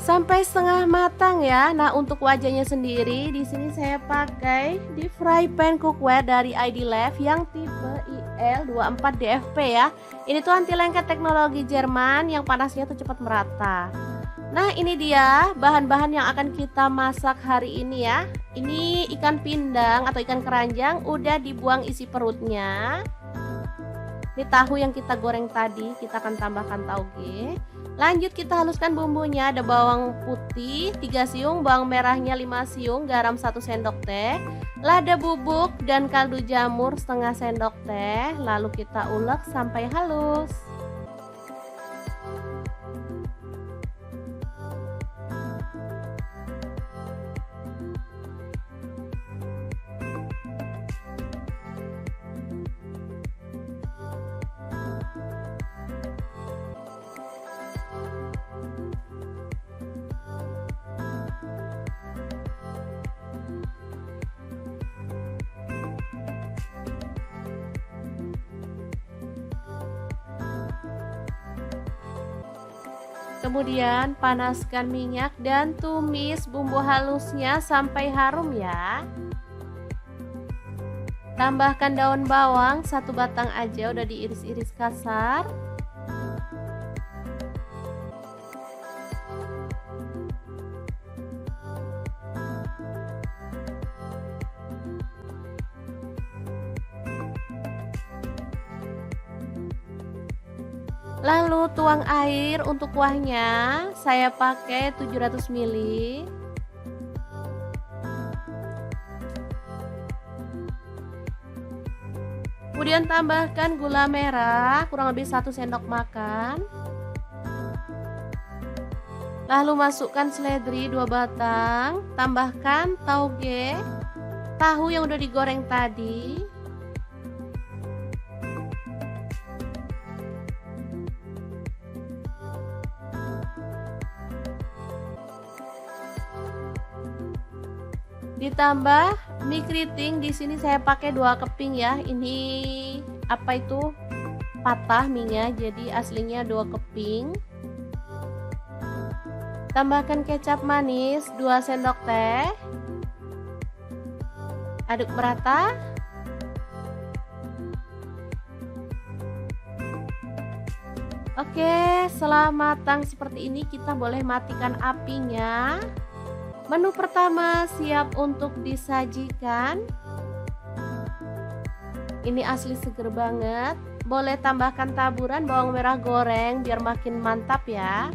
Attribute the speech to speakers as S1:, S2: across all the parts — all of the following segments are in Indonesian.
S1: Sampai setengah matang ya. Nah, untuk wajahnya sendiri di sini saya pakai di fry pan cookware dari ID Life yang tipe IL24DFP ya. Ini tuh anti lengket teknologi Jerman yang panasnya tuh cepat merata. Nah, ini dia bahan-bahan yang akan kita masak hari ini ya. Ini ikan pindang atau ikan keranjang udah dibuang isi perutnya. Ini tahu yang kita goreng tadi, kita akan tambahkan tauge. Lanjut kita haluskan bumbunya. Ada bawang putih 3 siung, bawang merahnya 5 siung, garam 1 sendok teh, lada bubuk dan kaldu jamur setengah sendok teh. Lalu kita ulek sampai halus. Kemudian panaskan minyak dan tumis bumbu halusnya sampai harum ya. Tambahkan daun bawang 1 batang aja, udah diiris-iris kasar. Lalu tuang air untuk kuahnya, saya pakai 700 ml. Kemudian tambahkan gula merah kurang lebih 1 sendok makan. Lalu masukkan seledri 2 batang, tambahkan tauge, tahu yang udah digoreng tadi. Ditambah mie keriting, di sini saya pakai 2 keping ya. Ini apa itu? Patah mie-nya, jadi aslinya 2 keping. Tambahkan kecap manis 2 sendok teh. Aduk merata. Oke, setelah matang seperti ini kita boleh matikan apinya. Menu pertama siap untuk disajikan. Ini asli seger banget. Boleh tambahkan taburan bawang merah goreng biar makin mantap ya.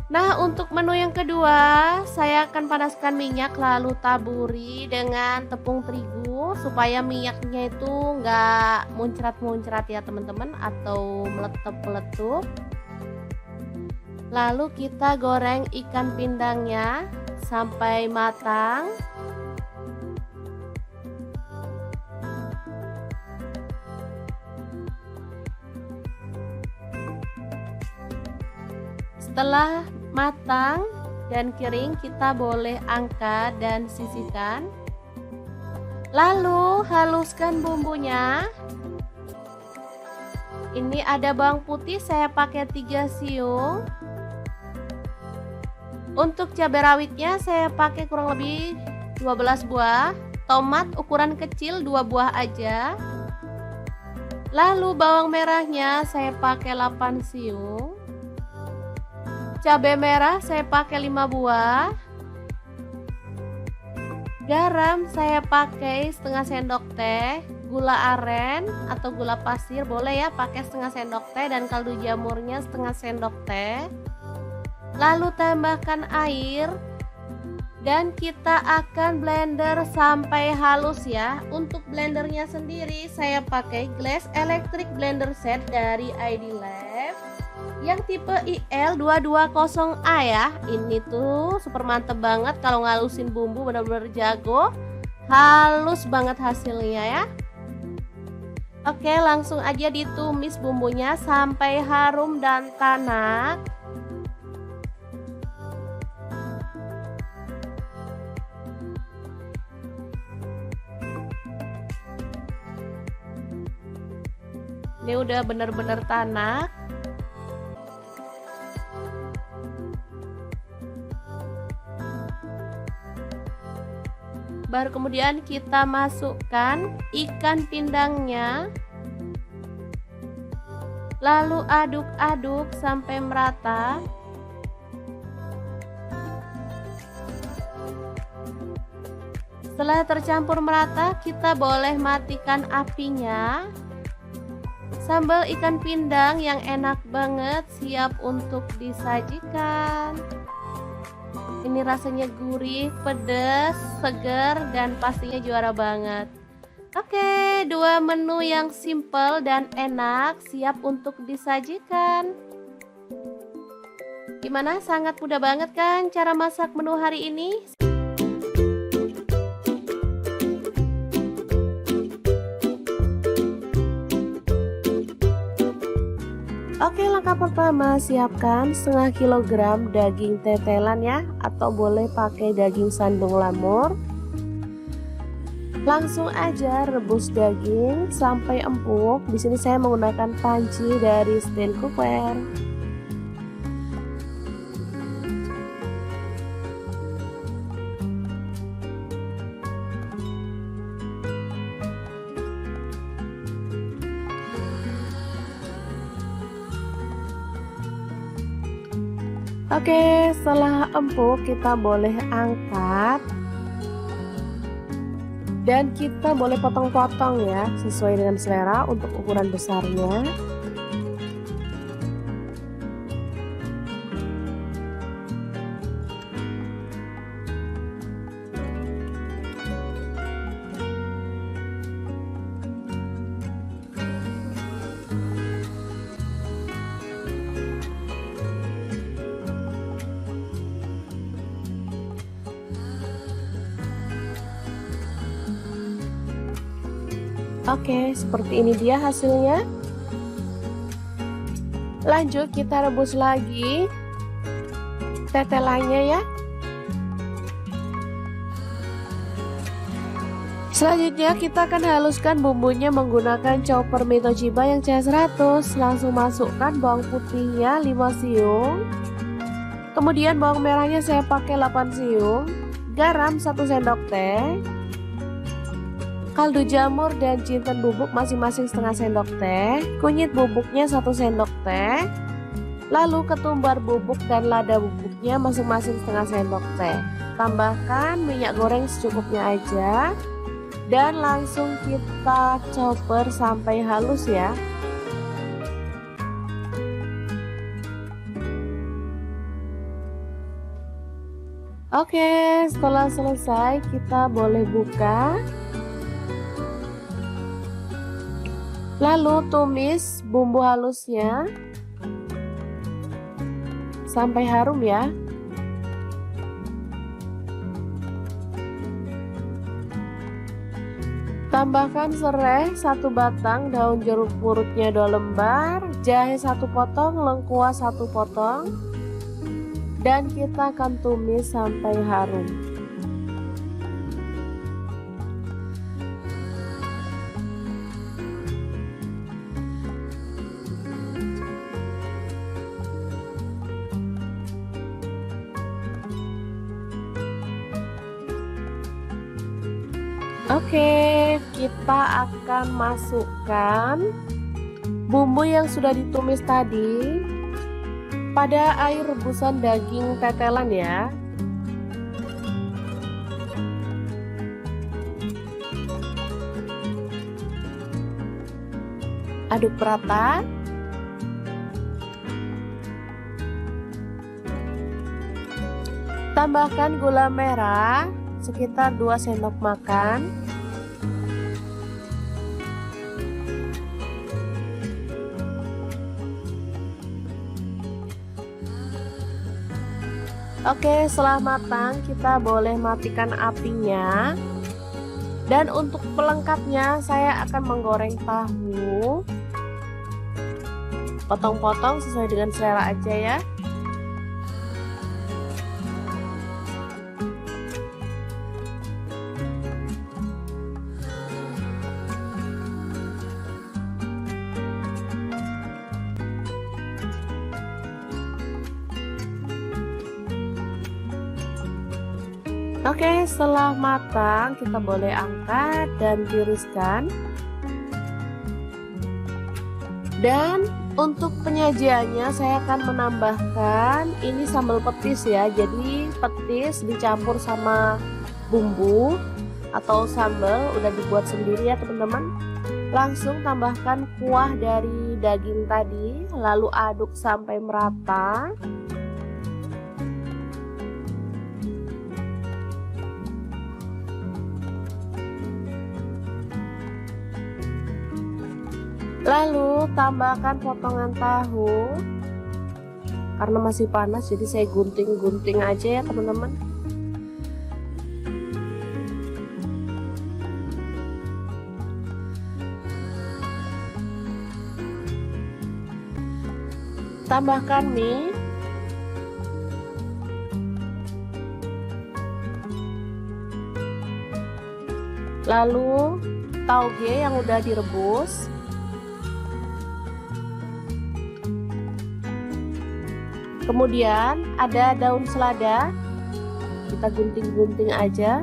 S1: Nah, untuk menu yang kedua, saya akan panaskan minyak lalu taburi dengan tepung terigu supaya minyaknya itu nggak muncrat-muncrat ya teman-teman, atau meletup-meletup. Lalu kita goreng ikan pindangnya sampai matang. Setelah matang dan kering, kita boleh angkat dan sisihkan. Lalu haluskan bumbunya. Ini ada bawang putih, saya pakai 3 siung. Untuk cabai rawitnya saya pakai kurang lebih 12 buah. Tomat ukuran kecil 2 buah aja. Lalu bawang merahnya saya pakai 8 siung. Cabai merah saya pakai 5 buah. Garam saya pakai setengah sendok teh. Gula aren atau gula pasir boleh ya, pakai setengah sendok teh, dan kaldu jamurnya setengah sendok teh. Lalu tambahkan air dan kita akan blender sampai halus ya. Untuk blendernya sendiri saya pakai Glass Electric Blender Set dari ID Lab yang tipe IL220A ya. Ini tuh super mantep banget, kalau ngalusin bumbu bener-bener jago. Halus banget hasilnya ya. Oke, langsung aja ditumis bumbunya sampai harum dan tanak. Ini udah bener-bener tanak. Baru kemudian kita masukkan ikan pindangnya. Lalu aduk-aduk sampai merata. Setelah tercampur merata, kita boleh matikan apinya. Sambal ikan pindang yang enak banget siap untuk disajikan. Ini rasanya gurih, pedas, segar, dan pastinya juara banget. Oke, dua menu yang simple dan enak siap untuk disajikan. Gimana? Sangat mudah banget kan cara masak menu hari ini? Oke, langkah pertama siapkan setengah kilogram daging tetelan ya, atau boleh pakai daging sandung lamur. Langsung aja rebus daging sampai empuk. Di sini saya menggunakan panci dari stand cookware. Oke, setelah empuk kita boleh angkat dan kita boleh potong-potong ya, sesuai dengan selera untuk ukuran besarnya. Oke, seperti ini dia hasilnya. Lanjut kita rebus lagi tetelannya ya. Selanjutnya kita akan haluskan bumbunya menggunakan chopper Toshiba yang CS100. Langsung masukkan bawang putihnya 5 siung. Kemudian bawang merahnya saya pakai 8 siung. Garam 1 sendok teh. Kaldu jamur dan jinten bubuk masing-masing setengah sendok teh, kunyit bubuknya 1 sendok teh, lalu ketumbar bubuk dan lada bubuknya masing-masing setengah sendok teh. Tambahkan minyak goreng secukupnya aja dan langsung kita chopper sampai halus ya. Oke, setelah selesai kita boleh buka. Lalu tumis bumbu halusnya sampai harum ya. Tambahkan serai 1 batang, daun jeruk purutnya 2 lembar, jahe 1 potong, lengkuas 1 potong, dan kita akan tumis sampai harum. Oke, kita akan masukkan bumbu yang sudah ditumis tadi pada air rebusan daging tetelan ya. Aduk rata. Tambahkan gula merah sekitar 2 sendok makan. Oke, setelah matang kita boleh matikan apinya. Dan untuk pelengkapnya saya akan menggoreng tahu. Potong-potong sesuai dengan selera aja ya. Oke, setelah matang kita boleh angkat dan tiriskan. Dan untuk penyajiannya saya akan menambahkan ini sambal petis ya. Jadi petis dicampur sama bumbu atau sambal udah dibuat sendiri ya teman-teman. Langsung tambahkan kuah dari daging tadi, lalu aduk sampai merata. Lalu tambahkan potongan tahu. Karena masih panas jadi saya gunting-gunting aja ya teman-teman. Tambahkan mie. Lalu tauge yang udah direbus. Kemudian ada daun selada, kita gunting-gunting aja.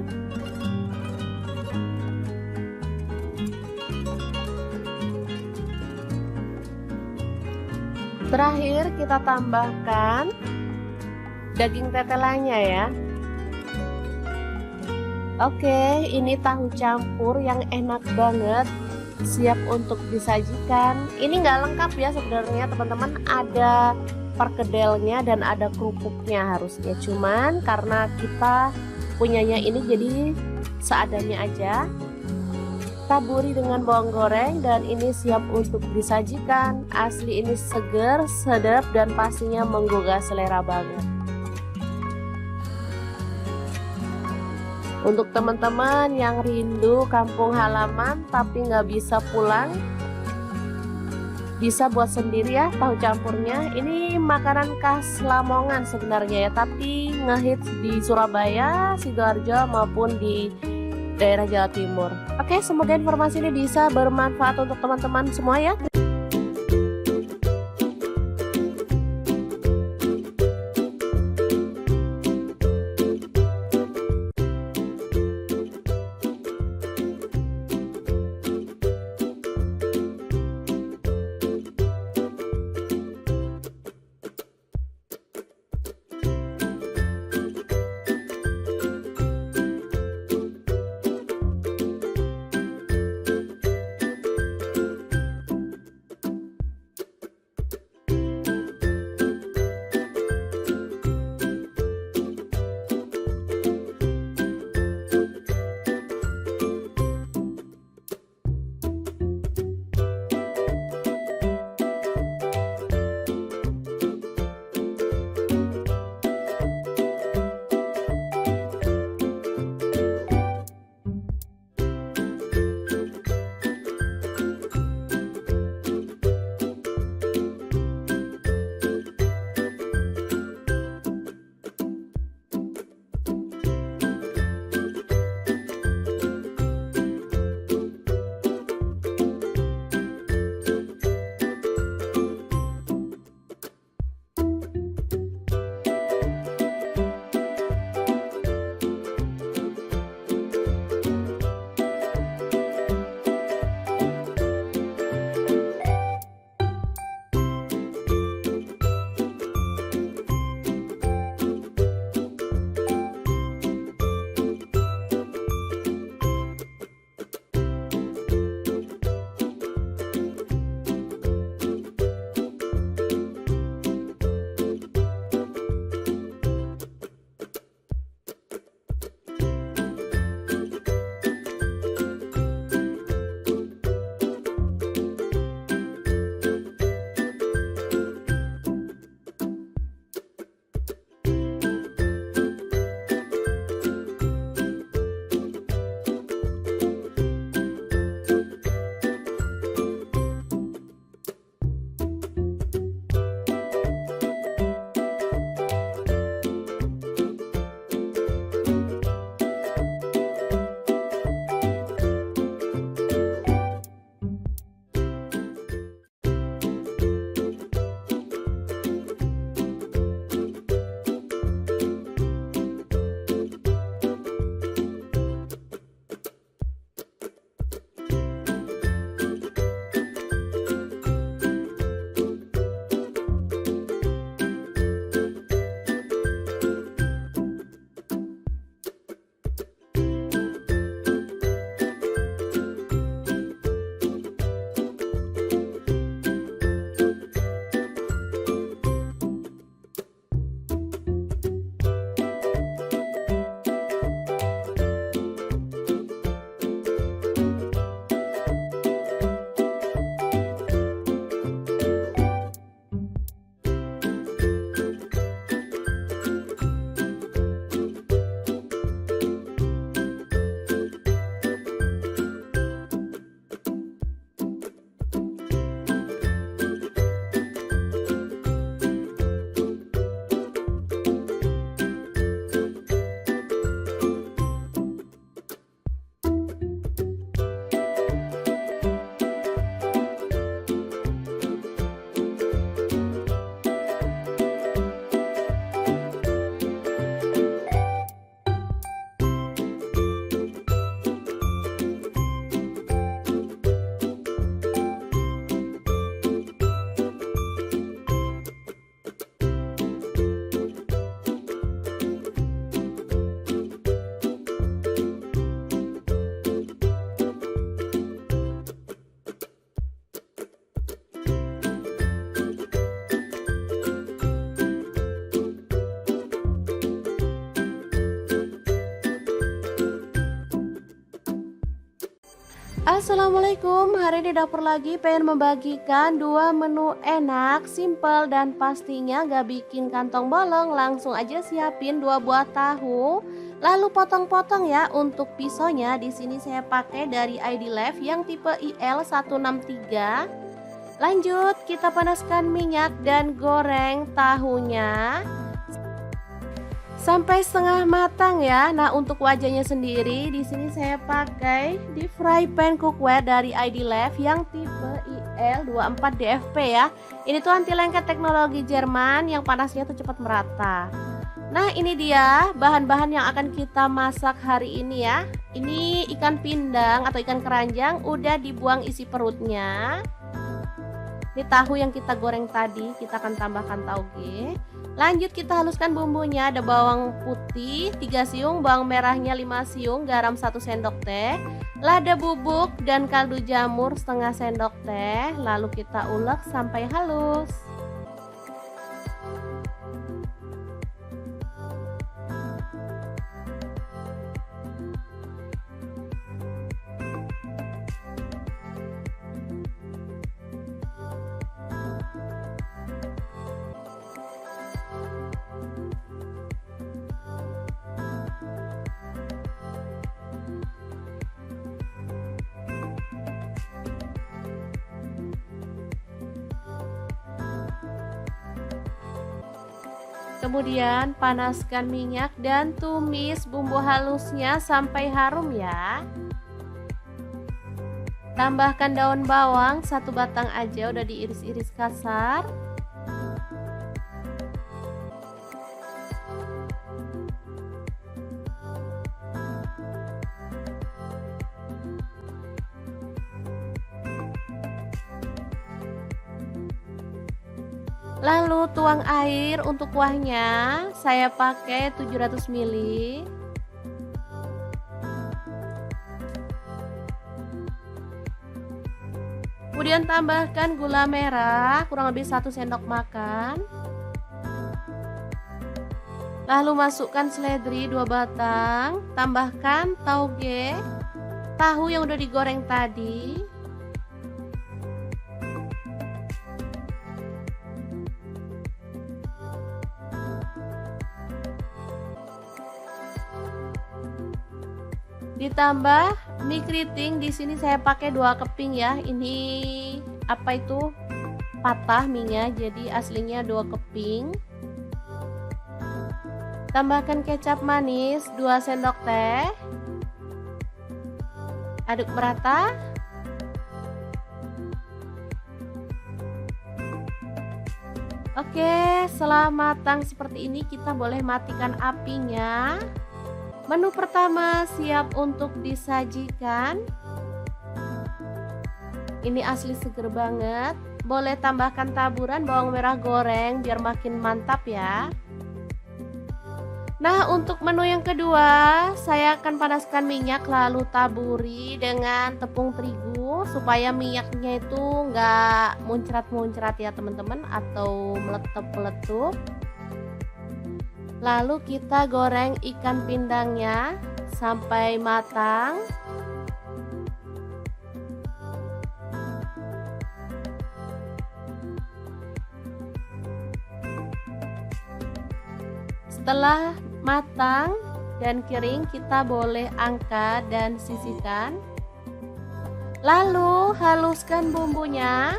S1: Terakhir kita tambahkan daging tetelannya ya. Oke, ini tahu campur yang enak banget, siap untuk disajikan. Ini nggak lengkap ya sebenarnya teman-teman, ada perkedelnya dan ada kerupuknya harusnya, cuman karena kita punyanya ini jadi seadanya aja. Taburi dengan bawang goreng dan ini siap untuk disajikan. Asli ini seger, sedap dan pastinya menggugah selera banget. Untuk teman-teman yang rindu kampung halaman tapi nggak bisa pulang, bisa buat sendiri ya tahu campurnya. Ini makanan khas Lamongan sebenarnya ya, tapi ngehits di Surabaya, Sidoarjo maupun di daerah Jawa Timur. Oke, semoga informasi ini bisa bermanfaat untuk teman-teman semua ya. Assalamualaikum, hari ini dapur lagi pengen membagikan dua menu enak, simple dan pastinya gak bikin kantong bolong. Langsung aja siapin 2 buah tahu, lalu potong-potong ya. Untuk pisaunya di sini saya pakai dari ID Left yang tipe IL163. Lanjut kita panaskan minyak dan goreng tahunya sampai setengah matang ya. Nah, untuk wajahnya sendiri di sini saya pakai di fry pan cookware dari ID Left yang tipe IL24DFP ya. Ini tuh anti lengket teknologi Jerman yang panasnya tuh cepat merata. Nah, ini dia bahan-bahan yang akan kita masak hari ini ya. Ini ikan pindang atau ikan keranjang udah dibuang isi perutnya. Ini tahu yang kita goreng tadi, kita akan tambahkan tauge. Lanjut kita haluskan bumbunya. Ada bawang putih 3 siung, bawang merahnya 5 siung, garam 1 sendok teh, lada bubuk dan kaldu jamur setengah sendok teh. Lalu kita ulek sampai halus. Kemudian panaskan minyak dan tumis bumbu halusnya sampai harum ya. Tambahkan daun bawang 1 batang aja, udah diiris-iris kasar. Lalu tuang air untuk kuahnya, saya pakai 700 ml. Kemudian tambahkan gula merah kurang lebih 1 sendok makan. Lalu masukkan seledri 2 batang, tambahkan tauge, tahu yang udah digoreng tadi. Ditambah mie keriting, di sini saya pakai 2 keping ya. Ini apa itu? Patah mie-nya, jadi aslinya 2 keping. Tambahkan kecap manis 2 sendok teh. Aduk merata. Oke, setelah matang seperti ini kita boleh matikan apinya. Menu pertama siap untuk disajikan. Ini asli seger banget. Boleh tambahkan taburan bawang merah goreng biar makin mantap ya. Nah, untuk menu yang kedua saya akan panaskan minyak lalu taburi dengan tepung terigu supaya minyaknya itu nggak muncrat-muncrat ya teman-teman, atau meletup-meletup. Lalu kita goreng ikan pindangnya sampai matang. Setelah matang dan kering, kita boleh angkat dan sisihkan. Lalu haluskan bumbunya.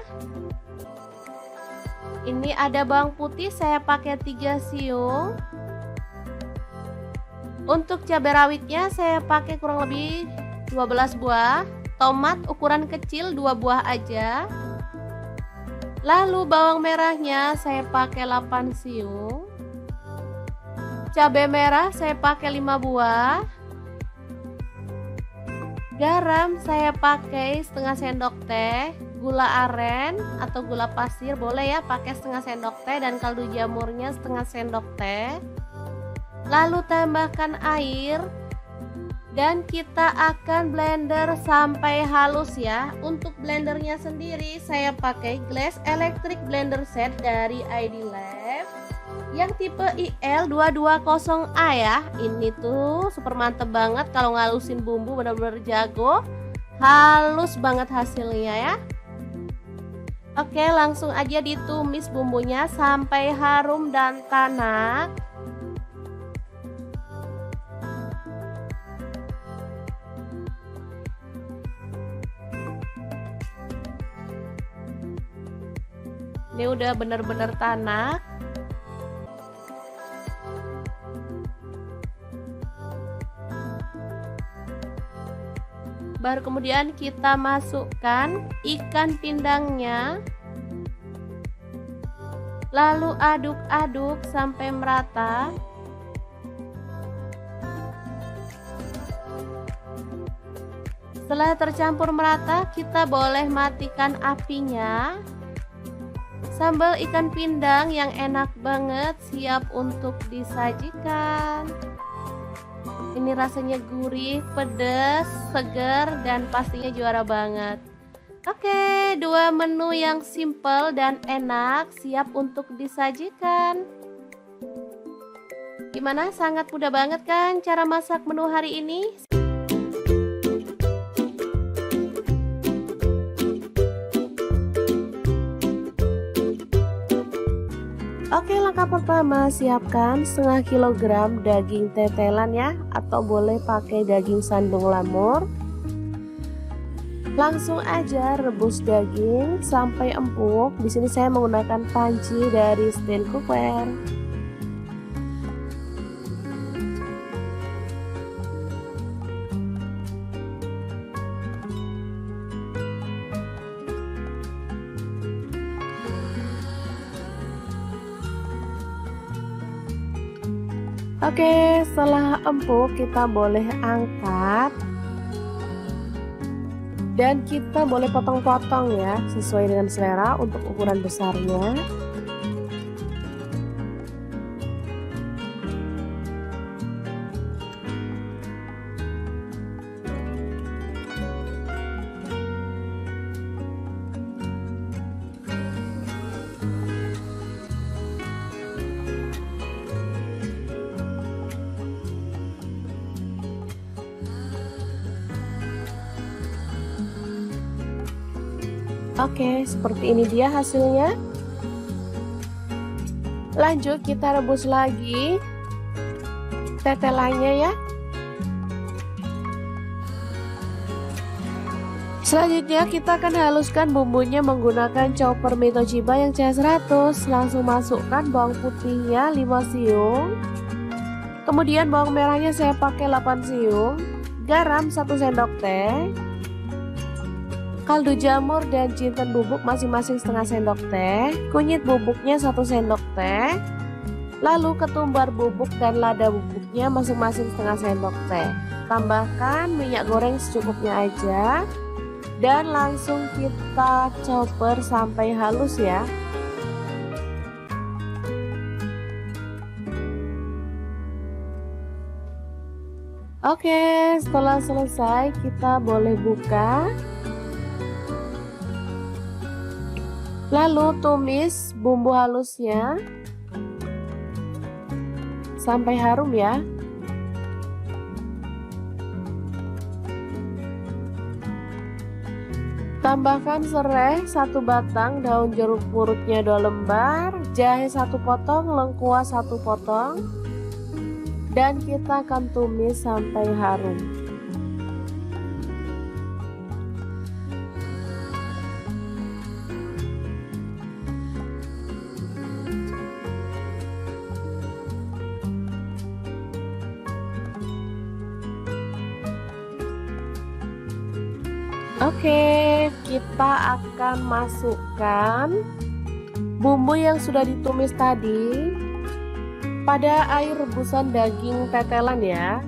S1: Ini ada bawang putih saya pakai 3 siung. Untuk cabai rawitnya saya pakai kurang lebih 12 buah. Tomat ukuran kecil 2 buah aja. Lalu bawang merahnya saya pakai 8 siung. Cabai merah saya pakai 5 buah. Garam saya pakai setengah sendok teh. Gula aren atau gula pasir boleh ya, pakai setengah sendok teh, dan kaldu jamurnya setengah sendok teh. Lalu tambahkan air dan kita akan blender sampai halus ya. Untuk blendernya sendiri saya pakai Glass Electric Blender Set dari ID Left yang tipe IL220A ya. Ini tuh super mantep banget, kalau ngalusin bumbu bener-bener jago. Halus banget hasilnya ya. Oke, langsung aja ditumis bumbunya sampai harum dan tanak. Ini udah bener-bener tanak. Baru kemudian kita masukkan ikan pindangnya. Lalu aduk-aduk sampai merata. Setelah tercampur merata, kita boleh matikan apinya. Sambal ikan pindang yang enak banget siap untuk disajikan. Ini rasanya gurih, pedas, segar, dan pastinya juara banget. Oke, dua menu yang simple dan enak siap untuk disajikan. Gimana? Sangat mudah banget kan cara masak menu hari ini? Oke, langkah pertama siapkan setengah kilogram daging tetelan ya, atau boleh pakai daging sandung lamur. Langsung aja rebus daging sampai empuk. Di sini saya menggunakan panci dari stand cookware. Oke, setelah empuk kita boleh angkat dan kita boleh potong-potong ya, sesuai dengan selera untuk ukuran besarnya. Oke, seperti ini dia hasilnya. Lanjut kita rebus lagi tetelannya ya. Selanjutnya kita akan haluskan bumbunya menggunakan chopper Mito Chiba yang CH100. Langsung masukkan bawang putihnya 5 siung. Kemudian bawang merahnya saya pakai 8 siung. Garam 1 sendok teh. Kaldu jamur dan jinten bubuk masing-masing setengah sendok teh. Kunyit bubuknya 1 sendok teh. Lalu ketumbar bubuk dan lada bubuknya masing-masing setengah sendok teh. Tambahkan minyak goreng secukupnya aja. Dan langsung kita chopper sampai halus ya. Oke, setelah selesai kita boleh buka. Lalu tumis bumbu halusnya sampai harum ya. Tambahkan serai 1 batang, daun jeruk purutnya 2 lembar, jahe 1 potong, lengkuas 1 potong, dan kita akan tumis sampai harum. Oke, kita akan masukkan bumbu yang sudah ditumis tadi pada air rebusan daging tetelan ya.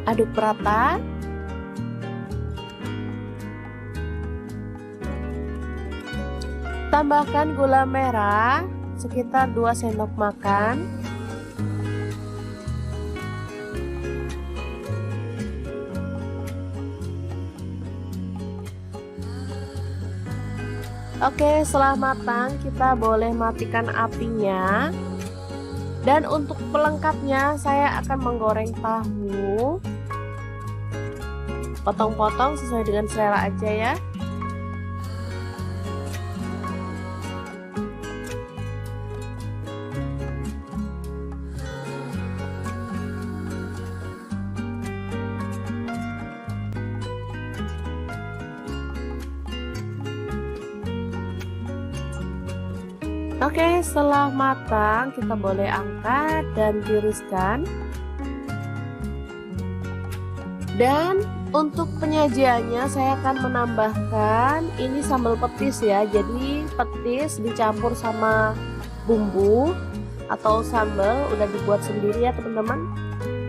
S1: Aduk rata. Tambahkan gula merah sekitar 2 sendok makan. Oke, setelah matang kita boleh matikan apinya. Dan untuk pelengkapnya saya akan menggoreng tahu. Potong-potong sesuai dengan selera aja ya. Oke, setelah matang kita boleh angkat dan tiriskan. Dan untuk penyajiannya saya akan menambahkan ini sambal petis ya. Jadi petis dicampur sama bumbu atau sambal udah dibuat sendiri ya teman-teman.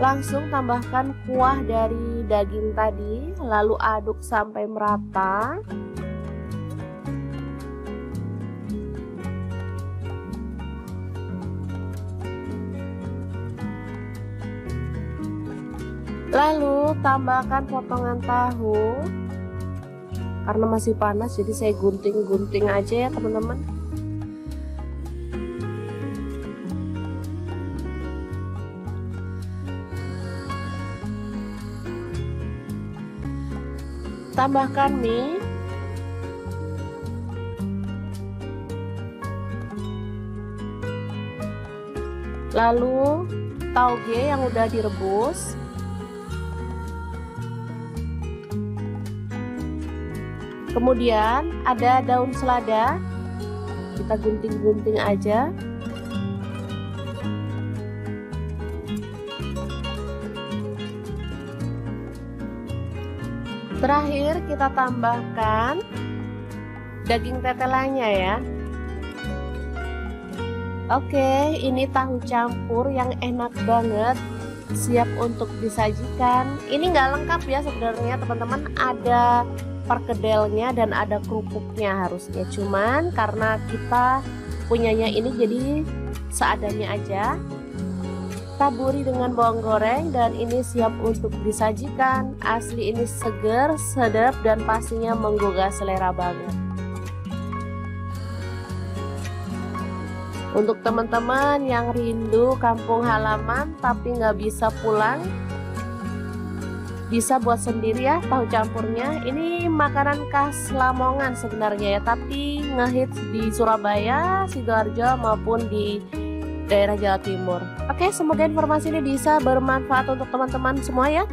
S1: Langsung tambahkan kuah dari daging tadi, lalu aduk sampai merata. Lalu tambahkan potongan tahu. Karena masih panas jadi saya gunting-gunting aja ya teman-teman. Tambahkan mie. Lalu tauge yang udah direbus. Kemudian ada daun selada, kita gunting-gunting aja. Terakhir kita tambahkan daging tetelannya ya. Oke, ini tahu campur yang enak banget, siap untuk disajikan. Ini nggak lengkap ya sebenarnya teman-teman, ada perkedelnya dan ada kerupuknya harusnya, cuman karena kita punyanya ini jadi seadanya aja. Taburi dengan bawang goreng dan ini siap untuk disajikan. Asli ini seger, sedap dan pastinya menggugah selera banget. Untuk teman-teman yang rindu kampung halaman tapi nggak bisa pulang, bisa buat sendiri ya tahu campurnya. Ini makanan khas Lamongan sebenarnya ya, tapi ngehits di Surabaya, Sidoarjo maupun di daerah Jawa Timur. Oke, semoga informasi ini bisa bermanfaat untuk teman-teman semua ya.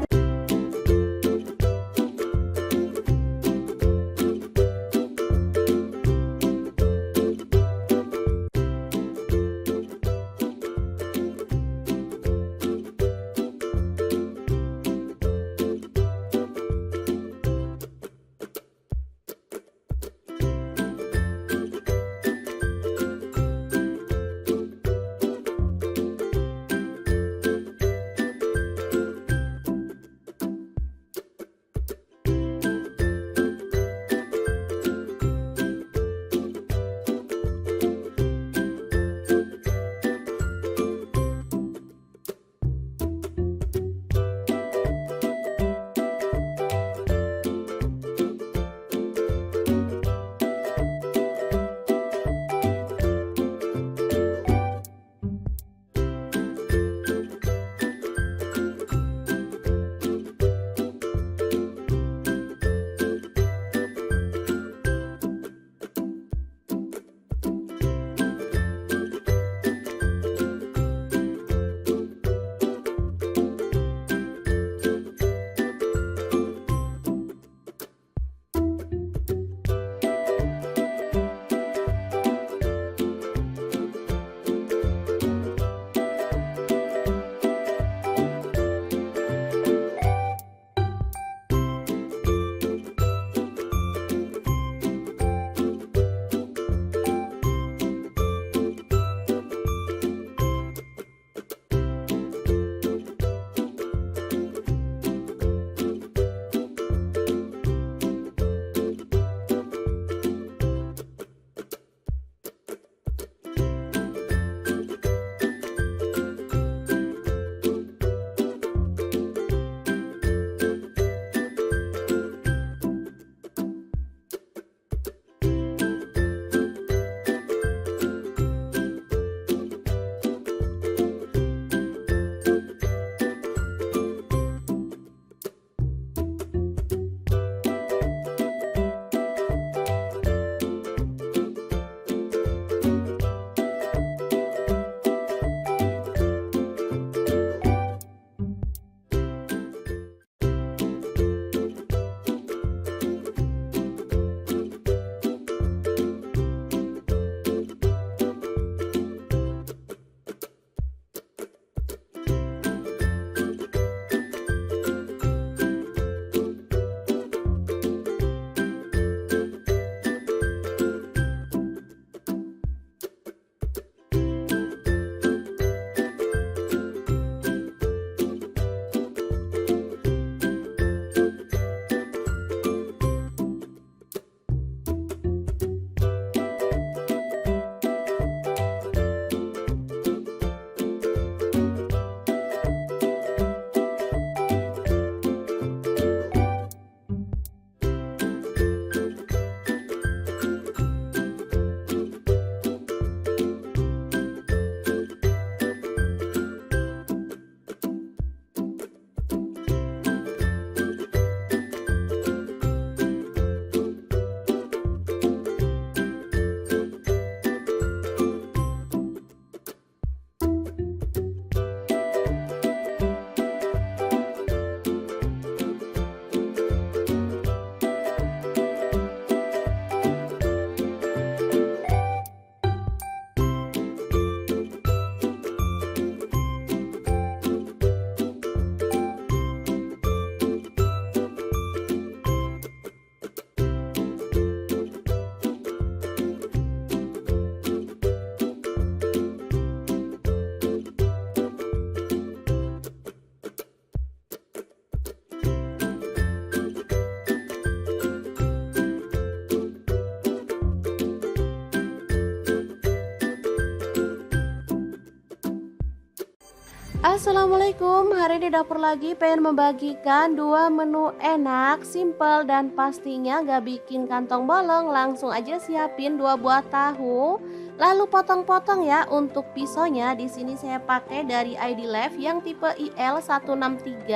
S1: Assalamualaikum, hari ini dapur lagi pengen membagikan dua menu enak, simple dan pastinya gak bikin kantong bolong. Langsung aja siapin 2 buah tahu, lalu potong-potong ya. Untuk pisaunya di sini saya pakai dari ID Left yang tipe IL163.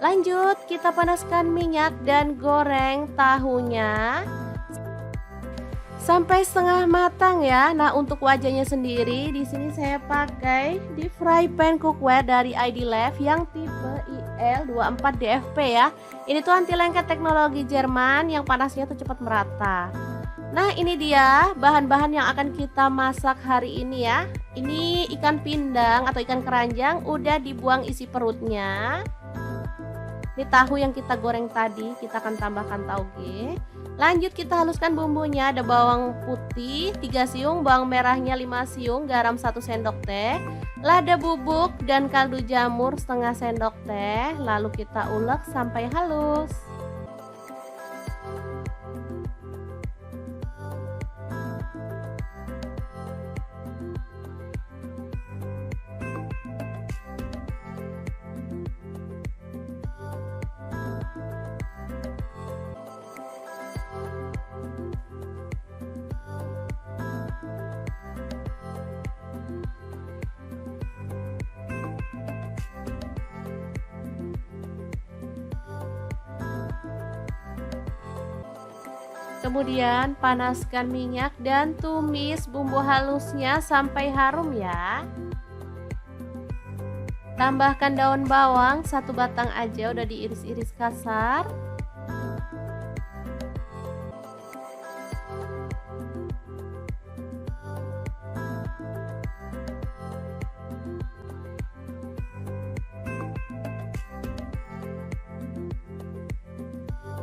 S1: Lanjut kita panaskan minyak dan goreng tahunya sampai setengah matang ya. Nah, untuk wajahnya sendiri di sini saya pakai di fry pan cookware dari ID Left yang tipe IL24DFP ya. Ini tuh anti lengket teknologi Jerman yang panasnya tuh cepat merata. Nah, ini dia bahan-bahan yang akan kita masak hari ini ya. Ini ikan pindang atau ikan keranjang udah dibuang isi perutnya. Ini tahu yang kita goreng tadi, kita akan tambahkan tauge. Lanjut kita haluskan bumbunya. Ada bawang putih 3 siung, bawang merahnya 5 siung, garam 1 sendok teh, lada bubuk dan kaldu jamur setengah sendok teh. Lalu kita ulek sampai halus. Kemudian panaskan minyak dan tumis bumbu halusnya sampai harum ya. Tambahkan daun bawang 1 batang aja, udah diiris-iris kasar.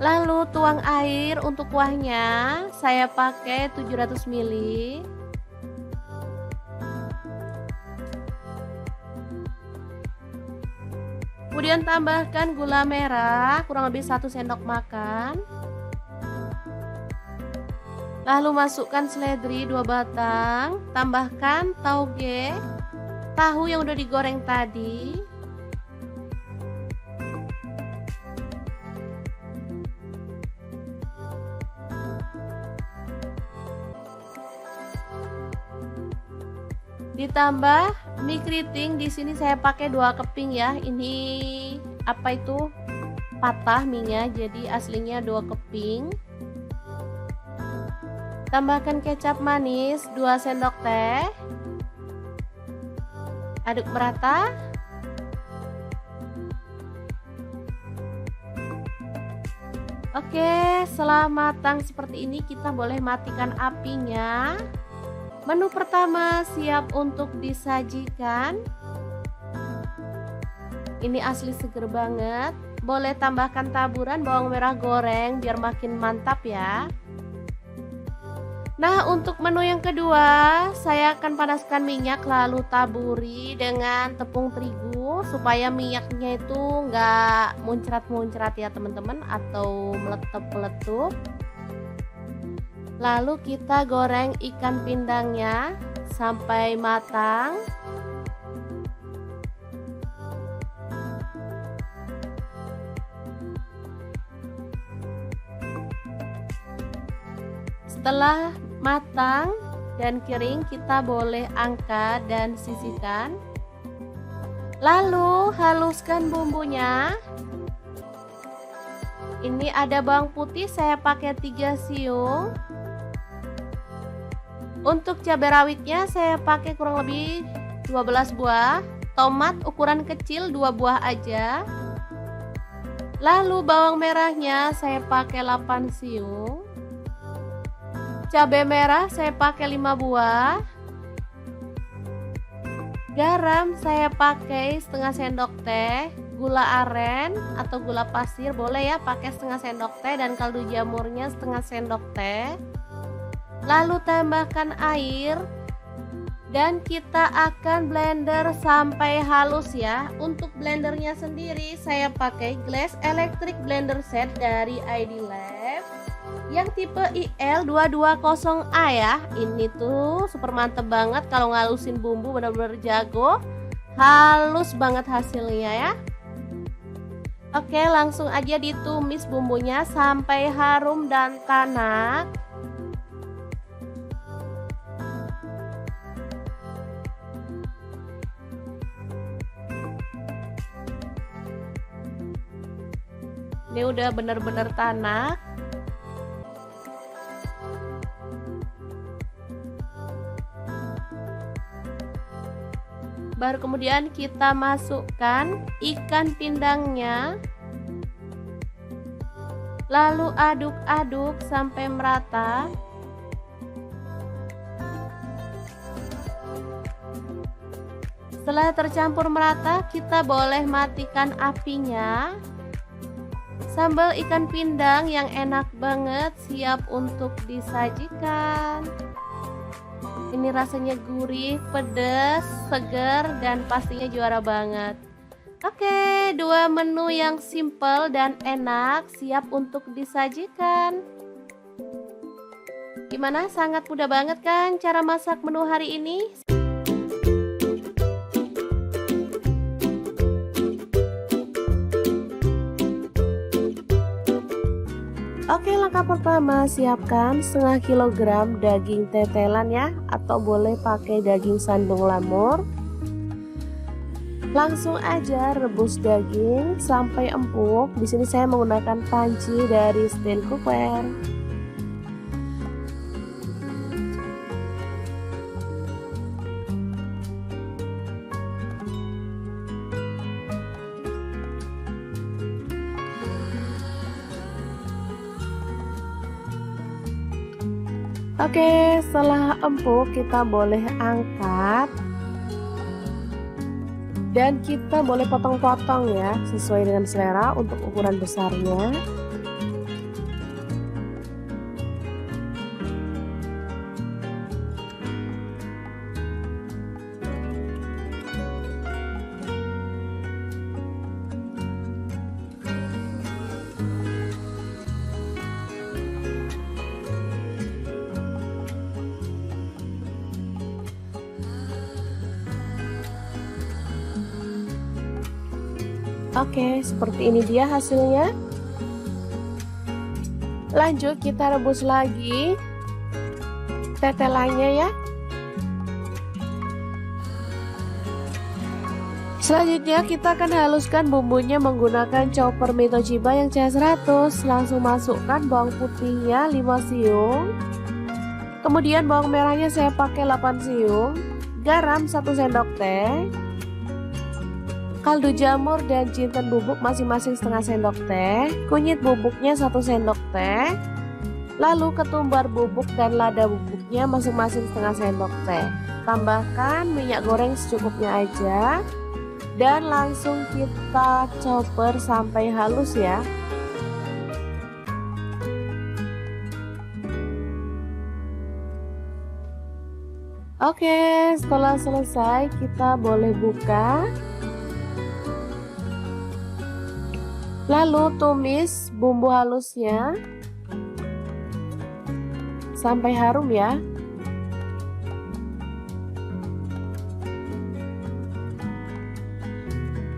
S1: Lalu tuang air untuk kuahnya, saya pakai 700 ml. Kemudian tambahkan gula merah kurang lebih 1 sendok makan. Lalu masukkan seledri 2 batang, tambahkan tauge, tahu yang udah digoreng tadi. Ditambah mie keriting, di sini saya pakai 2 keping ya. Ini apa itu? Patah mie-nya, jadi aslinya 2 keping. Tambahkan kecap manis 2 sendok teh. Aduk merata. Oke, setelah matang seperti ini kita boleh matikan apinya. Menu pertama siap untuk disajikan. Ini asli seger banget. Boleh tambahkan taburan bawang merah goreng biar makin mantap ya. Nah, untuk menu yang kedua saya akan panaskan minyak lalu taburi dengan tepung terigu supaya minyaknya itu nggak muncrat-muncrat ya teman-teman, atau meletup-meletup. Lalu kita goreng ikan pindangnya sampai matang. Setelah matang dan kering, kita boleh angkat dan sisihkan. Lalu haluskan bumbunya. Ini ada bawang putih saya pakai 3 siung. Untuk cabai rawitnya saya pakai kurang lebih 12 buah. Tomat ukuran kecil 2 buah aja. Lalu bawang merahnya saya pakai 8 siung. Cabai merah saya pakai 5 buah. Garam saya pakai setengah sendok teh. Gula aren atau gula pasir boleh ya, pakai setengah sendok teh, dan kaldu jamurnya setengah sendok teh. Lalu tambahkan air dan kita akan blender sampai halus ya. Untuk blendernya sendiri saya pakai Glass Electric Blender Set dari ID Left yang tipe IL220A ya. Ini tuh super mantep banget kalau ngalusin bumbu, bener-bener jago. Halus banget hasilnya ya. Oke, langsung aja ditumis bumbunya sampai harum dan tanak. Ini udah bener-bener tanak. Baru kemudian kita masukkan ikan pindangnya. Lalu aduk-aduk sampai merata. Setelah tercampur merata, kita boleh matikan apinya. Sambal ikan pindang yang enak banget siap untuk disajikan. Ini rasanya gurih, pedas, segar, dan pastinya juara banget. Oke, dua menu yang simple dan enak siap untuk disajikan. Gimana? Sangat mudah banget kan cara masak menu hari ini? Oke, langkah pertama siapkan setengah kilogram daging tetelan ya, atau boleh pakai daging sandung lamur. Langsung aja rebus daging sampai empuk. Di sini saya menggunakan panci dari stand cookware. Oke, setelah empuk kita boleh angkat dan kita boleh potong-potong ya, sesuai dengan selera untuk ukuran besarnya. Oke, seperti ini dia hasilnya. Lanjut kita rebus lagi tetelannya ya. Selanjutnya kita akan haluskan bumbunya menggunakan chopper Mi Toshiba yang CH100. Langsung masukkan bawang putihnya 5 siung. Kemudian bawang merahnya saya pakai 8 siung. Garam 1 sendok teh. Kaldu jamur dan jinten bubuk masing-masing setengah sendok teh. Kunyit bubuknya 1 sendok teh. Lalu ketumbar bubuk dan lada bubuknya masing-masing setengah sendok teh. Tambahkan minyak goreng secukupnya aja. Dan langsung kita chopper sampai halus ya. Oke, setelah selesai kita boleh buka. Lalu tumis bumbu halusnya sampai harum ya.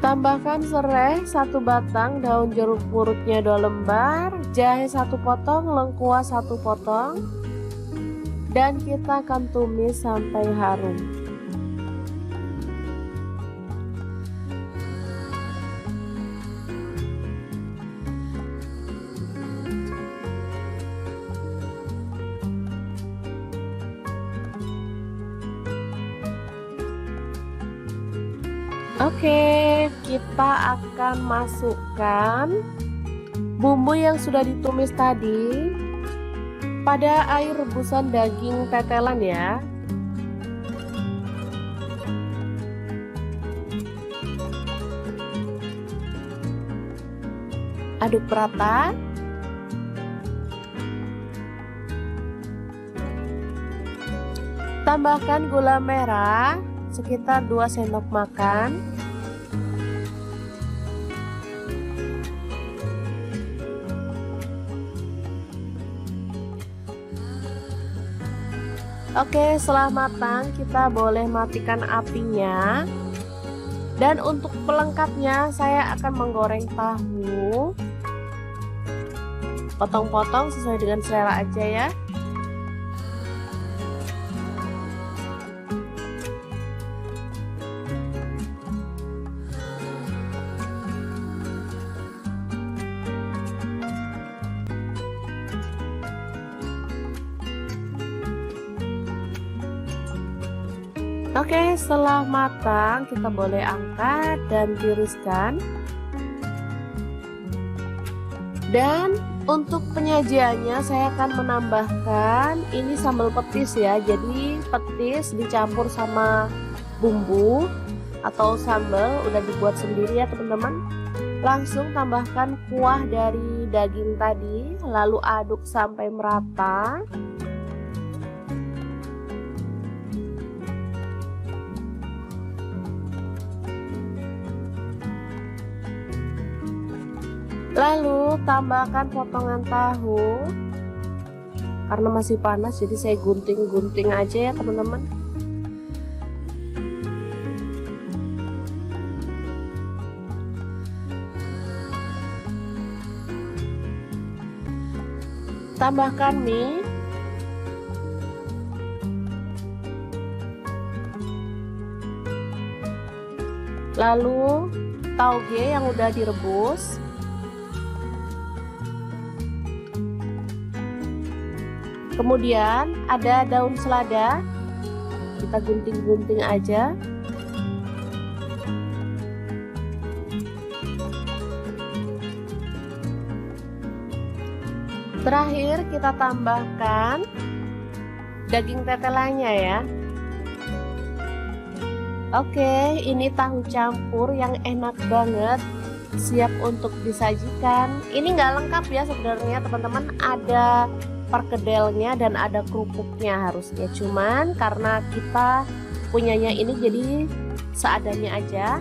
S1: Tambahkan serai 1 batang, daun jeruk purutnya 2 lembar, jahe 1 potong, lengkuas 1 potong, dan kita akan tumis sampai harum. Oke, kita akan masukkan bumbu yang sudah ditumis tadi pada air rebusan daging tetelan ya. Aduk rata. Tambahkan gula merah sekitar 2 sendok makan. Oke, setelah matang kita boleh matikan apinya. Dan untuk pelengkapnya saya akan menggoreng tahu. Potong-potong sesuai dengan selera aja ya. Oke, setelah matang kita boleh angkat dan tiriskan. Dan untuk penyajiannya saya akan menambahkan ini sambal petis ya. Jadi petis dicampur sama bumbu atau sambal udah dibuat sendiri ya teman-teman. Langsung tambahkan kuah dari daging tadi, lalu aduk sampai merata. Lalu tambahkan potongan tahu. Karena masih panas jadi saya gunting-gunting aja ya teman-teman. Tambahkan mie. Lalu tauge yang udah direbus. Kemudian ada daun selada, kita gunting-gunting aja. Terakhir kita tambahkan daging tetelannya ya. Oke, ini tahu campur yang enak banget, siap untuk disajikan. Ini nggak lengkap ya sebenarnya teman-teman, ada perkedelnya dan ada kerupuknya harusnya, cuman karena kita punyanya ini jadi seadanya aja.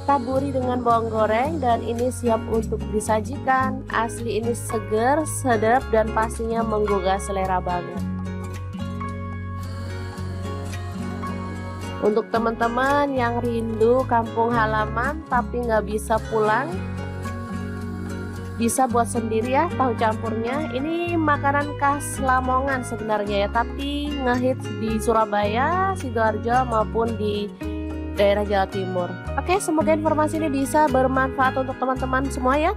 S1: Taburi dengan bawang goreng dan ini siap untuk disajikan. Asli ini seger, sedap dan pastinya menggugah selera banget. Untuk teman-teman yang rindu kampung halaman tapi nggak bisa pulang, bisa buat sendiri ya tahu campurnya. Ini makanan khas Lamongan sebenarnya ya, tapi ngehits di Surabaya, Sidoarjo maupun di daerah Jawa Timur. Oke, semoga informasi ini bisa bermanfaat untuk teman-teman semua ya.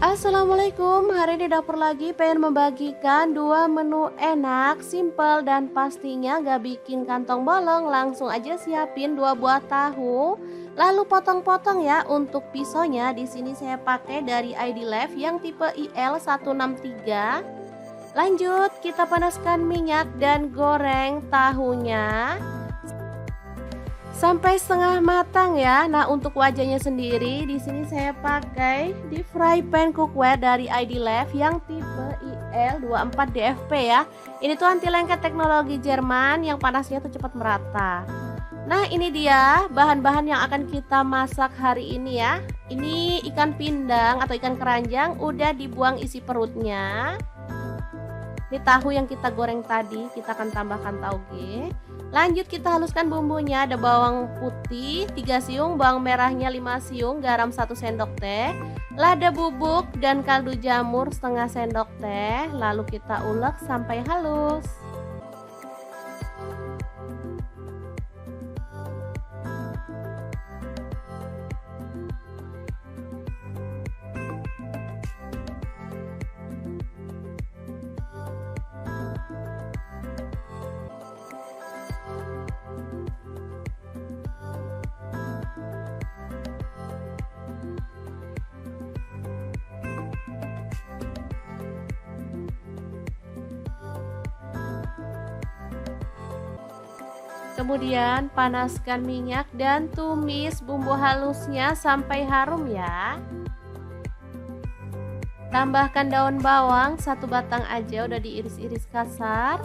S1: Assalamualaikum, hari ini dapur lagi pengen membagikan dua menu enak, simple dan pastinya gak bikin kantong bolong. Langsung aja siapin 2 buah tahu, lalu potong-potong ya. Untuk pisaunya di sini saya pakai dari ID Lef yang tipe IL163. Lanjut kita panaskan minyak dan goreng tahunya sampai setengah matang ya. Nah, untuk wajahnya sendiri di sini saya pakai di fry pan cookware dari ID Lef yang tipe IL24DFP ya. Ini tuh anti lengket teknologi Jerman yang panasnya tuh cepat merata. Nah, ini dia bahan-bahan yang akan kita masak hari ini ya. Ini ikan pindang atau ikan keranjang udah dibuang isi perutnya. Ini tahu yang kita goreng tadi, kita akan tambahkan tauge. Lanjut kita haluskan bumbunya. Ada bawang putih 3 siung, bawang merahnya 5 siung, garam 1 sendok teh, lada bubuk dan kaldu jamur setengah sendok teh. Lalu kita ulek sampai halus. Kemudian panaskan minyak dan tumis bumbu halusnya sampai harum ya. Tambahkan daun bawang 1 batang aja, udah diiris-iris kasar.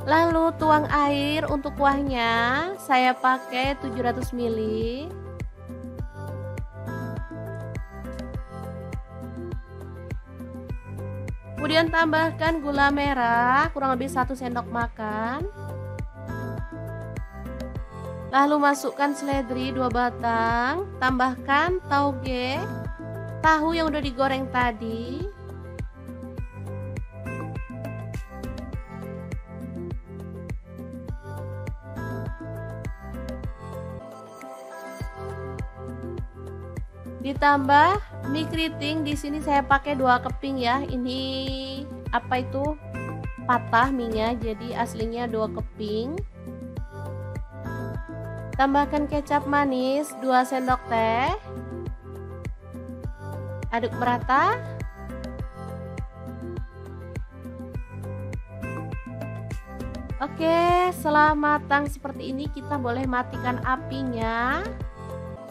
S1: Lalu tuang air untuk kuahnya, saya pakai 700 ml. Kemudian tambahkan gula merah kurang lebih 1 sendok makan. Lalu masukkan seledri 2 batang, tambahkan tauge, tahu yang udah digoreng tadi. Ditambah mie keriting, di sini saya pakai 2 keping ya. Ini apa itu? Patah mie-nya, jadi aslinya 2 keping. Tambahkan kecap manis 2 sendok teh. Aduk merata. Oke, setelah matang seperti ini kita boleh matikan apinya.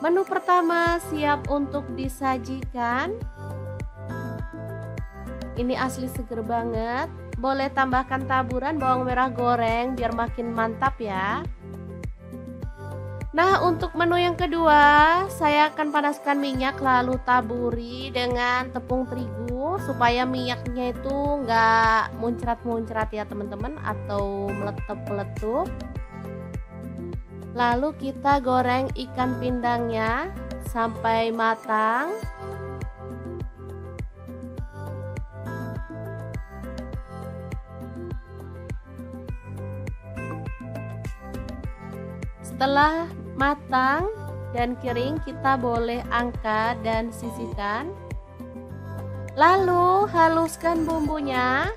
S1: Menu pertama siap untuk disajikan. Ini asli seger banget. Boleh tambahkan taburan bawang merah goreng biar makin mantap ya. Nah, untuk menu yang kedua, saya akan panaskan minyak lalu taburi dengan tepung terigu supaya minyaknya itu nggak muncrat-muncrat ya teman-teman, atau meletup-meletup. Lalu kita goreng ikan pindangnya sampai matang. Setelah matang dan kering, kita boleh angkat dan sisihkan. Lalu haluskan bumbunya.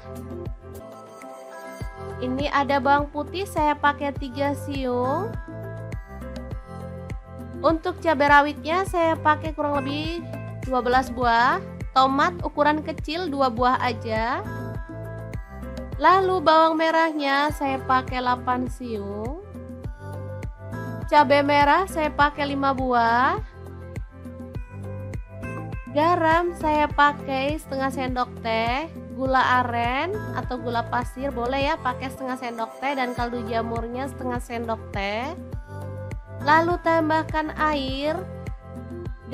S1: Ini ada bawang putih, saya pakai 3 siung. Untuk cabai rawitnya saya pakai kurang lebih 12 buah. Tomat ukuran kecil 2 buah aja. Lalu bawang merahnya saya pakai 8 siung. Cabai merah saya pakai 5 buah. Garam saya pakai setengah sendok teh. Gula aren atau gula pasir boleh ya, pakai setengah sendok teh, dan kaldu jamurnya setengah sendok teh. Lalu tambahkan air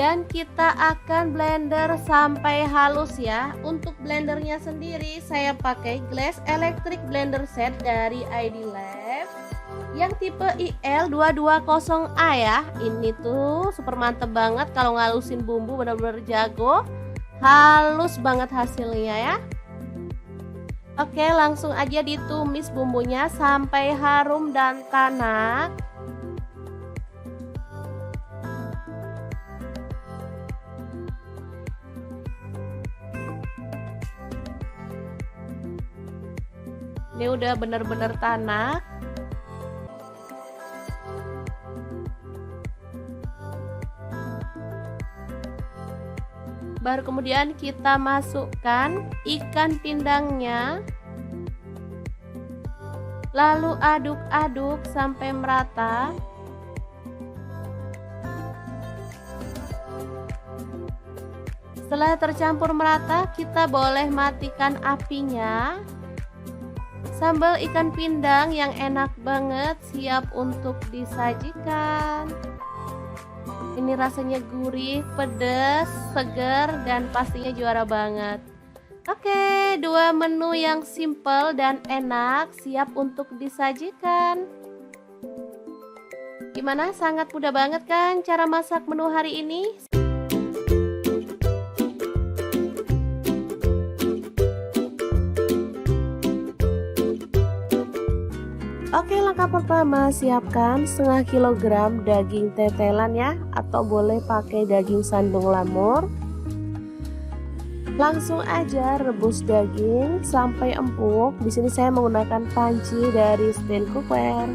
S1: dan kita akan blender sampai halus ya. Untuk blendernya sendiri saya pakai Glass Electric Blender Set dari ID Lef yang tipe IL220A ya. Ini tuh super mantep banget kalau ngalusin bumbu, bener-bener jago. Halus banget hasilnya ya. Oke, langsung aja ditumis bumbunya sampai harum dan tanak. Ini udah bener-bener tanak. Baru kemudian kita masukkan ikan pindangnya. Lalu aduk-aduk sampai merata. Setelah tercampur merata, kita boleh matikan apinya. Sambal ikan pindang yang enak banget siap untuk disajikan. Ini rasanya gurih, pedas, segar, dan pastinya juara banget. Oke, dua menu yang simple dan enak siap untuk disajikan. Gimana? Sangat mudah banget kan cara masak menu hari ini? Oke, langkah pertama siapkan setengah kilogram daging tetelan ya, atau boleh pakai daging sandung lamur. Langsung aja rebus daging sampai empuk. Di sini saya menggunakan panci dari stand cookware.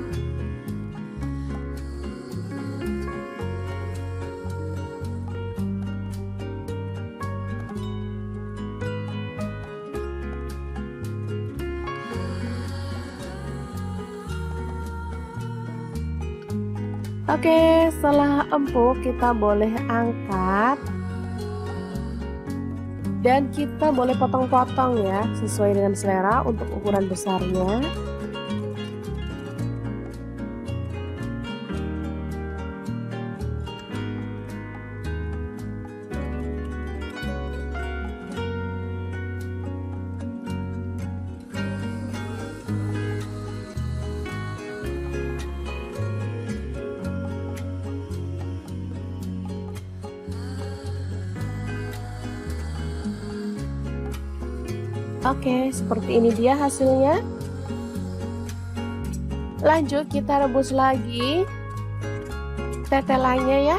S1: Oke, setelah empuk kita boleh angkat dan kita boleh potong-potong ya, sesuai dengan selera untuk ukuran besarnya. Oke, seperti ini dia hasilnya. Lanjut kita rebus lagi tetelannya ya.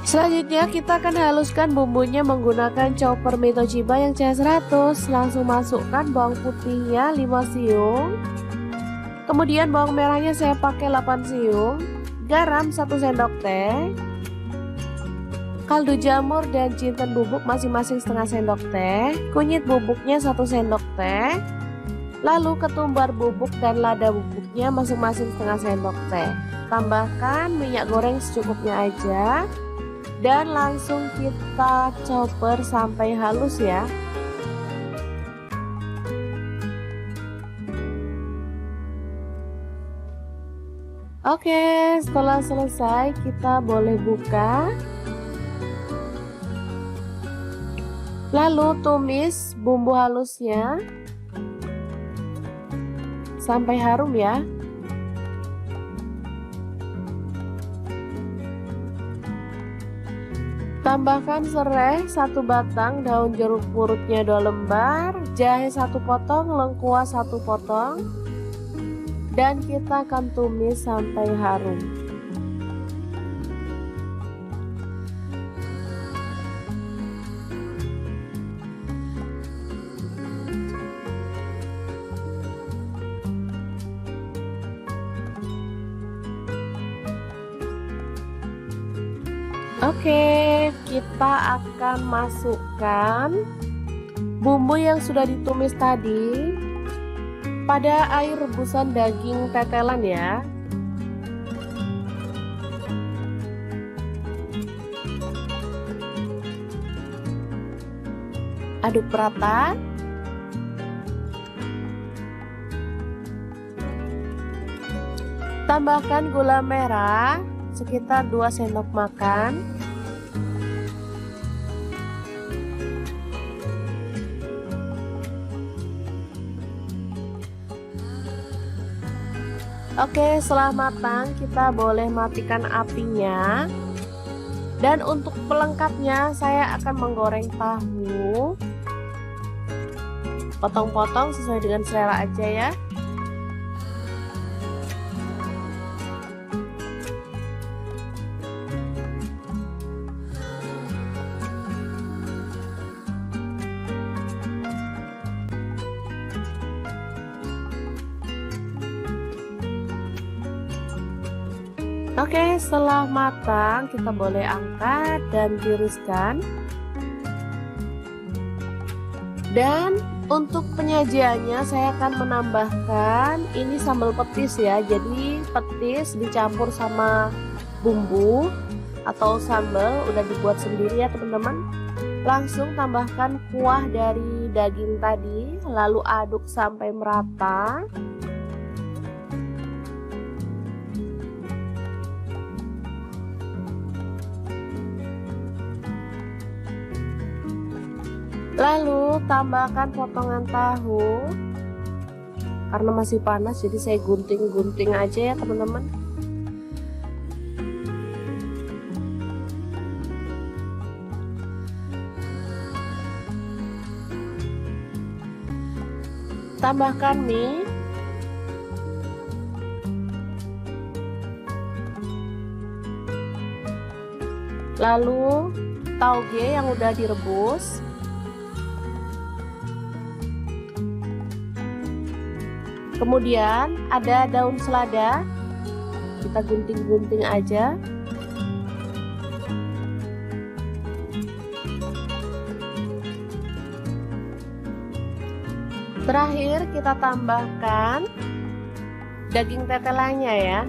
S1: Selanjutnya kita akan haluskan bumbunya menggunakan chopper Mitochiba yang CS100. Langsung masukkan bawang putihnya 5 siung. Kemudian bawang merahnya saya pakai 8 siung. Garam 1 sendok teh. Kaldu jamur dan jinten bubuk masing-masing setengah sendok teh. Kunyit bubuknya 1 sendok teh. Lalu ketumbar bubuk dan lada bubuknya masing-masing setengah sendok teh. Tambahkan minyak goreng secukupnya aja. Dan langsung kita chopper sampai halus ya. Oke, setelah selesai kita boleh buka. Lalu tumis bumbu halusnya sampai harum ya. Tambahkan serai 1 batang, daun jeruk purutnya 2 lembar, jahe 1 potong, lengkuas 1 potong, dan kita akan tumis sampai harum. Oke, kita akan masukkan bumbu yang sudah ditumis tadi pada air rebusan daging tetelan ya. Aduk rata. Tambahkan gula merah sekitar 2 sendok makan. Oke, setelah matang kita boleh matikan apinya. Dan untuk pelengkapnya saya akan menggoreng tahu. Potong-potong sesuai dengan selera aja ya. Oke, setelah matang kita boleh angkat dan tiriskan. Dan untuk penyajiannya saya akan menambahkan ini sambal petis ya. Jadi petis dicampur sama bumbu atau sambal udah dibuat sendiri ya teman-teman. Langsung tambahkan kuah dari daging tadi, lalu aduk sampai merata. Lalu tambahkan potongan tahu. Karena masih panas jadi saya gunting-gunting aja ya teman-teman. Tambahkan mie. Lalu tauge yang udah direbus. Kemudian ada daun selada, kita gunting-gunting aja. Terakhir kita tambahkan daging tetelannya ya.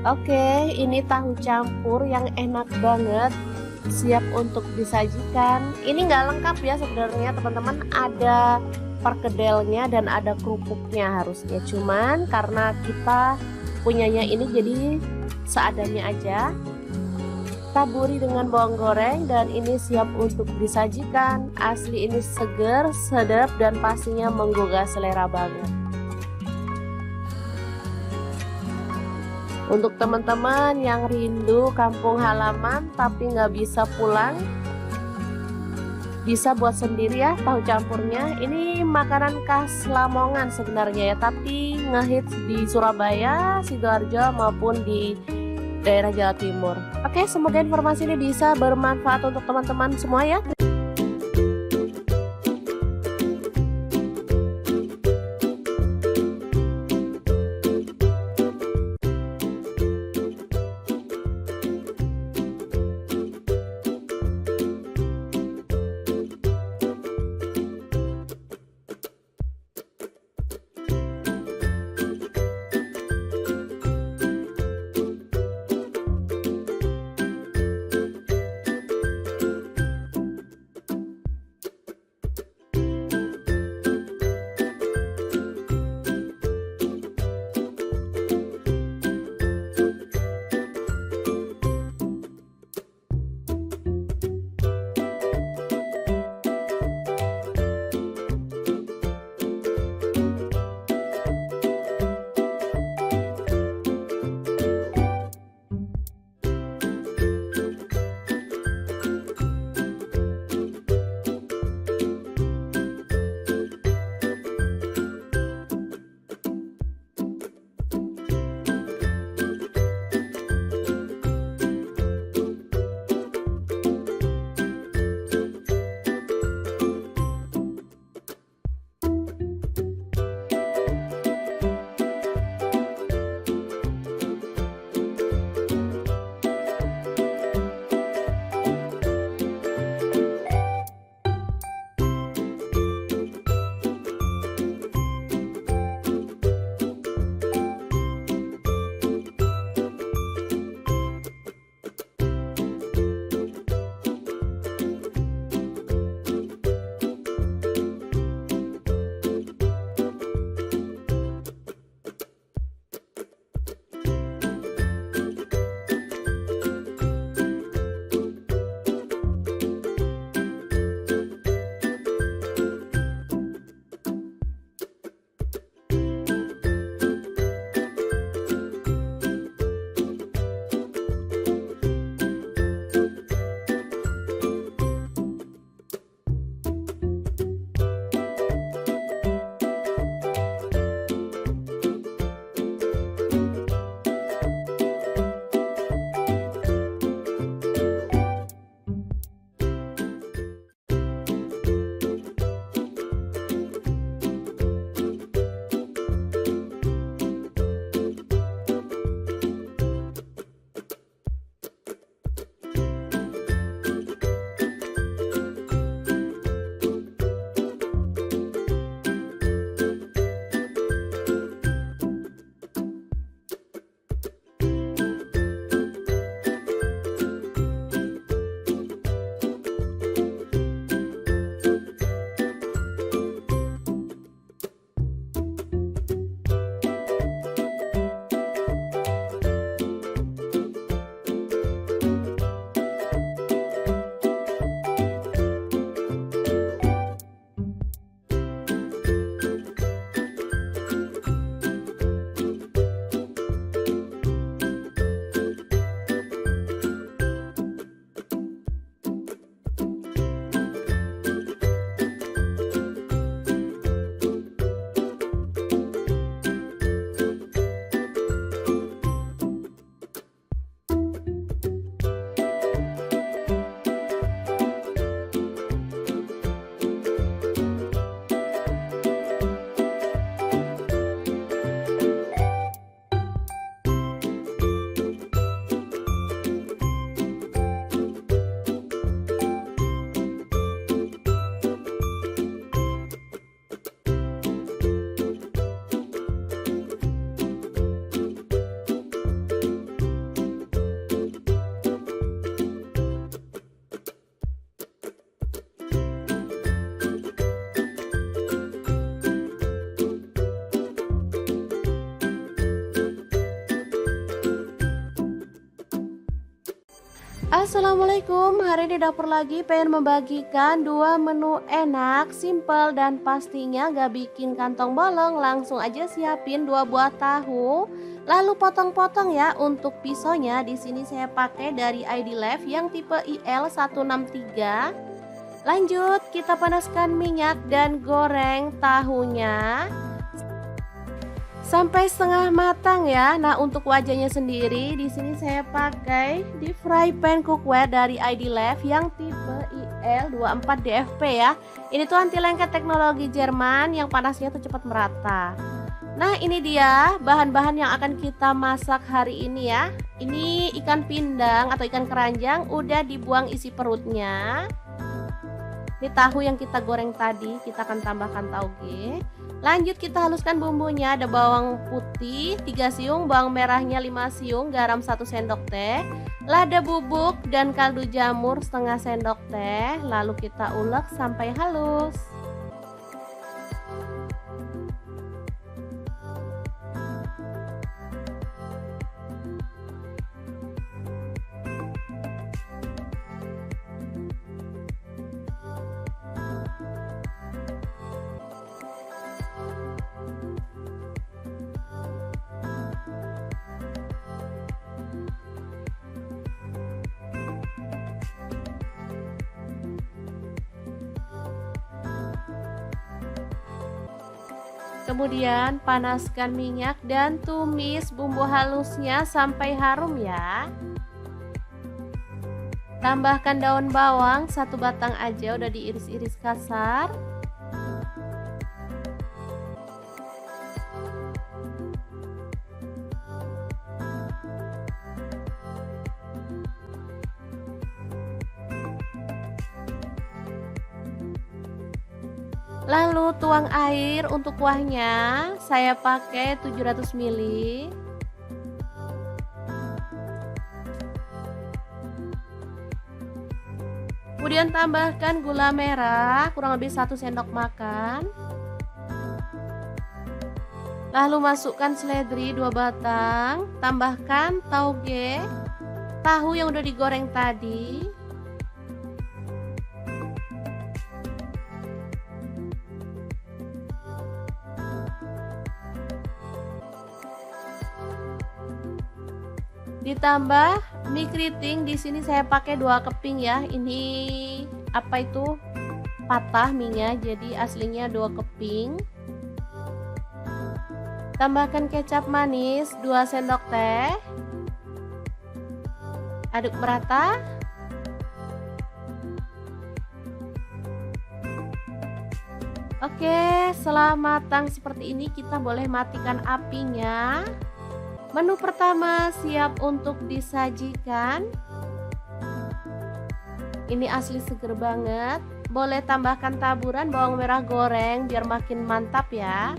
S1: Oke, ini tahu campur yang enak banget, siap untuk disajikan. Ini nggak lengkap ya sebenarnya teman-teman, ada perkedelnya dan ada kerupuknya harusnya, cuman karena kita punyanya ini jadi seadanya aja. Taburi dengan bawang goreng dan ini siap untuk disajikan. Asli ini seger, sedap dan pastinya menggugah selera banget. Untuk teman-teman yang rindu kampung halaman tapi nggak bisa pulang, bisa buat sendiri ya tahu campurnya. Ini makanan khas Lamongan sebenarnya ya, tapi ngehits di Surabaya, Sidoarjo maupun di daerah Jawa Timur. Oke, semoga informasi ini bisa bermanfaat untuk teman-teman semua ya. Assalamualaikum, hari ini dapur lagi pengen membagikan dua menu enak, simple dan pastinya gak bikin kantong bolong. Langsung aja siapin 2 buah tahu, lalu potong-potong ya. Untuk pisaunya di sini saya pakai dari ID Lef yang tipe IL163. Lanjut kita panaskan minyak dan goreng tahunya sampai setengah matang ya. Nah, untuk wajahnya sendiri di sini saya pakai di fry pan cookware dari ID Lef yang tipe IL24DFP ya. Ini tuh anti lengket teknologi Jerman yang panasnya tuh cepat merata. Nah, ini dia bahan-bahan yang akan kita masak hari ini ya. Ini ikan pindang atau ikan keranjang udah dibuang isi perutnya. Ini tahu yang kita goreng tadi, kita akan tambahkan tauge. Lanjut kita haluskan bumbunya. Ada bawang putih 3 siung, bawang merahnya 5 siung, garam 1 sendok teh, lada bubuk dan kaldu jamur setengah sendok teh. Lalu kita ulek sampai halus. Kemudian panaskan minyak dan tumis bumbu halusnya sampai harum ya. Tambahkan daun bawang 1 batang aja, udah diiris-iris kasar. Lalu tuang air untuk kuahnya, saya pakai 700 ml. Kemudian tambahkan gula merah kurang lebih 1 sendok makan. Lalu masukkan seledri 2 batang, tambahkan tauge, tahu yang udah digoreng tadi. Ditambah mie keriting, di sini saya pakai 2 keping ya. Ini apa itu? Patah mie-nya, jadi aslinya 2 keping. Tambahkan kecap manis 2 sendok teh. Aduk merata. Oke, setelah matang seperti ini kita boleh matikan apinya. Menu pertama siap untuk disajikan. Ini asli seger banget. Boleh tambahkan taburan bawang merah goreng biar makin mantap ya.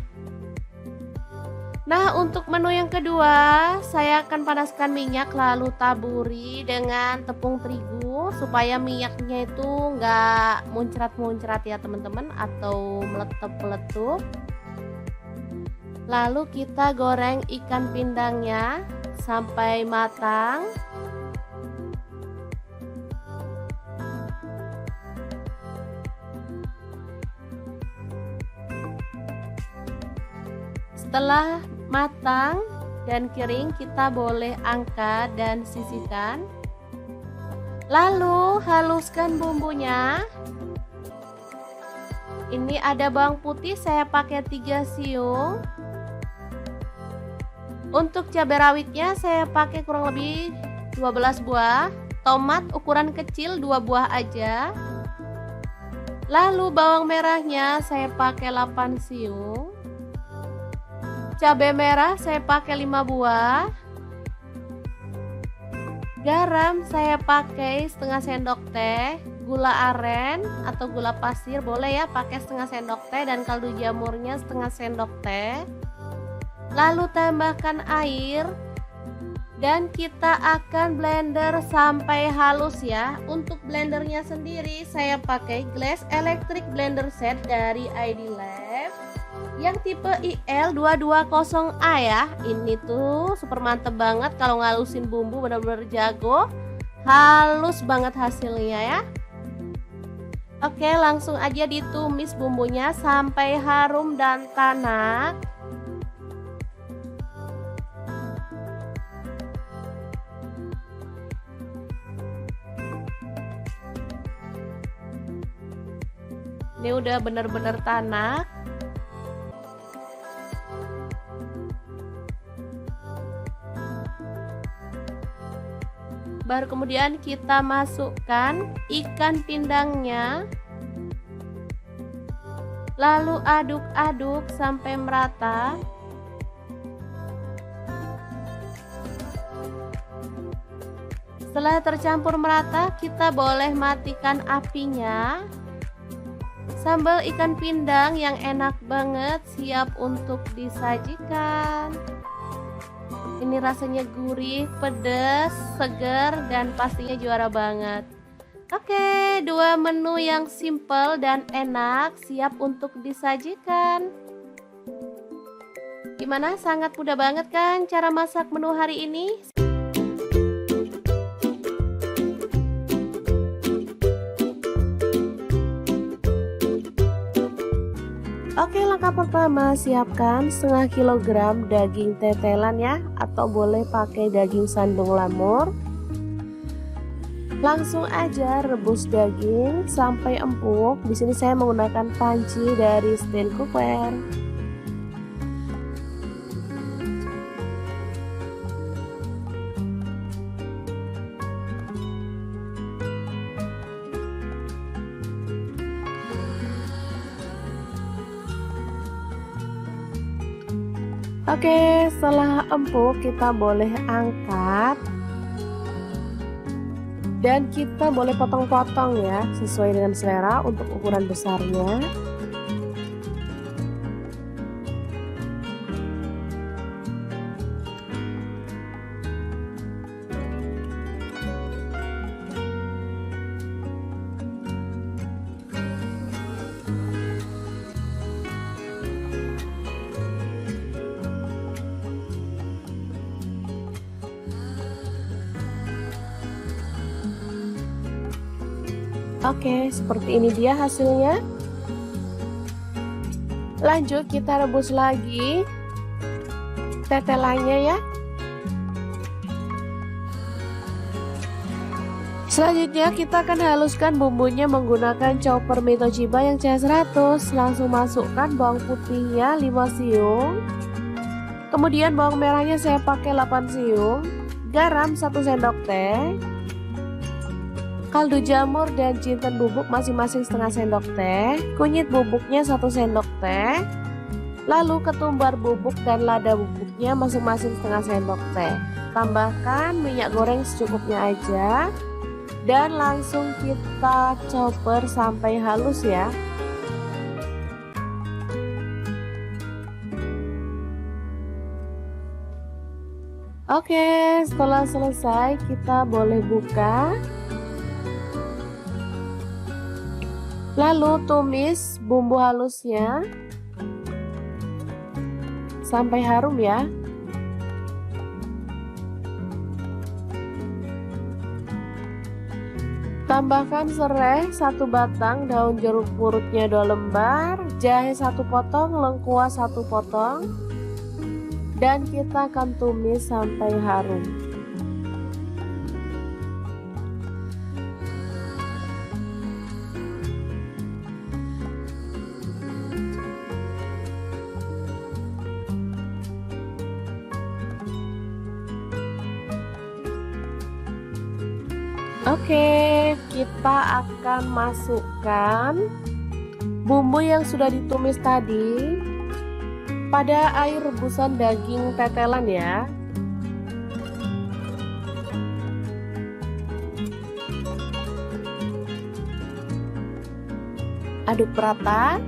S1: Nah, untuk menu yang kedua, saya akan panaskan minyak lalu taburi dengan tepung terigu supaya minyaknya itu nggak muncrat-muncrat ya teman-teman, atau meletup-meletup. Lalu kita goreng ikan pindangnya sampai matang. Setelah matang dan kering, kita boleh angkat dan sisihkan. Lalu haluskan bumbunya. Ini ada bawang putih, saya pakai 3 siung. Untuk cabai rawitnya saya pakai kurang lebih 12 buah. Tomat ukuran kecil 2 buah aja. Lalu bawang merahnya saya pakai 8 siung. Cabai merah saya pakai 5 buah. Garam saya pakai setengah sendok teh. Gula aren atau gula pasir boleh ya, pakai setengah sendok teh, dan kaldu jamurnya setengah sendok teh. Lalu tambahkan air dan kita akan blender sampai halus ya. Untuk blendernya sendiri saya pakai Glass Electric Blender Set dari ID Lef yang tipe IL220A ya. Ini tuh super mantep banget kalau ngalusin bumbu, bener-bener jago. Halus banget hasilnya ya. Oke, langsung aja ditumis bumbunya sampai harum dan tanak. Ini udah bener-bener tanak. Baru kemudian kita masukkan ikan pindangnya. Lalu aduk-aduk sampai merata. Setelah tercampur merata, kita boleh matikan apinya. Sambal ikan pindang yang enak banget siap untuk disajikan. Ini rasanya gurih, pedas, segar, dan pastinya juara banget. Oke, dua menu yang simple dan enak siap untuk disajikan. Gimana? Sangat mudah banget kan cara masak menu hari ini? Oke, langkah pertama siapkan setengah kilogram daging tetelan ya, atau boleh pakai daging sandung lamur. Langsung aja rebus daging sampai empuk. Di sini saya menggunakan panci dari stand cookware. Oke, setelah empuk kita boleh angkat dan kita boleh potong-potong ya, sesuai dengan selera untuk ukuran besarnya. Oke, seperti ini dia hasilnya. Lanjut kita rebus lagi tetelannya ya. Selanjutnya kita akan haluskan bumbunya menggunakan chopper Toshiba yang CH100. Langsung masukkan bawang putihnya 5 siung. Kemudian bawang merahnya saya pakai 8 siung. Garam 1 sendok teh. Kaldu jamur dan jinten bubuk masing-masing setengah sendok teh, kunyit bubuknya 1 sendok teh, lalu ketumbar bubuk dan lada bubuknya masing-masing setengah sendok teh. Tambahkan minyak goreng secukupnya aja dan langsung kita chopper sampai halus ya. Oke, setelah selesai kita boleh buka. Lalu tumis bumbu halusnya sampai harum ya. Tambahkan serai 1 batang, daun jeruk purutnya 2 lembar, jahe 1 potong, lengkuas 1 potong, dan kita akan tumis sampai harum. Oke, kita akan masukkan bumbu yang sudah ditumis tadi pada air rebusan daging tetelan ya. Aduk rata.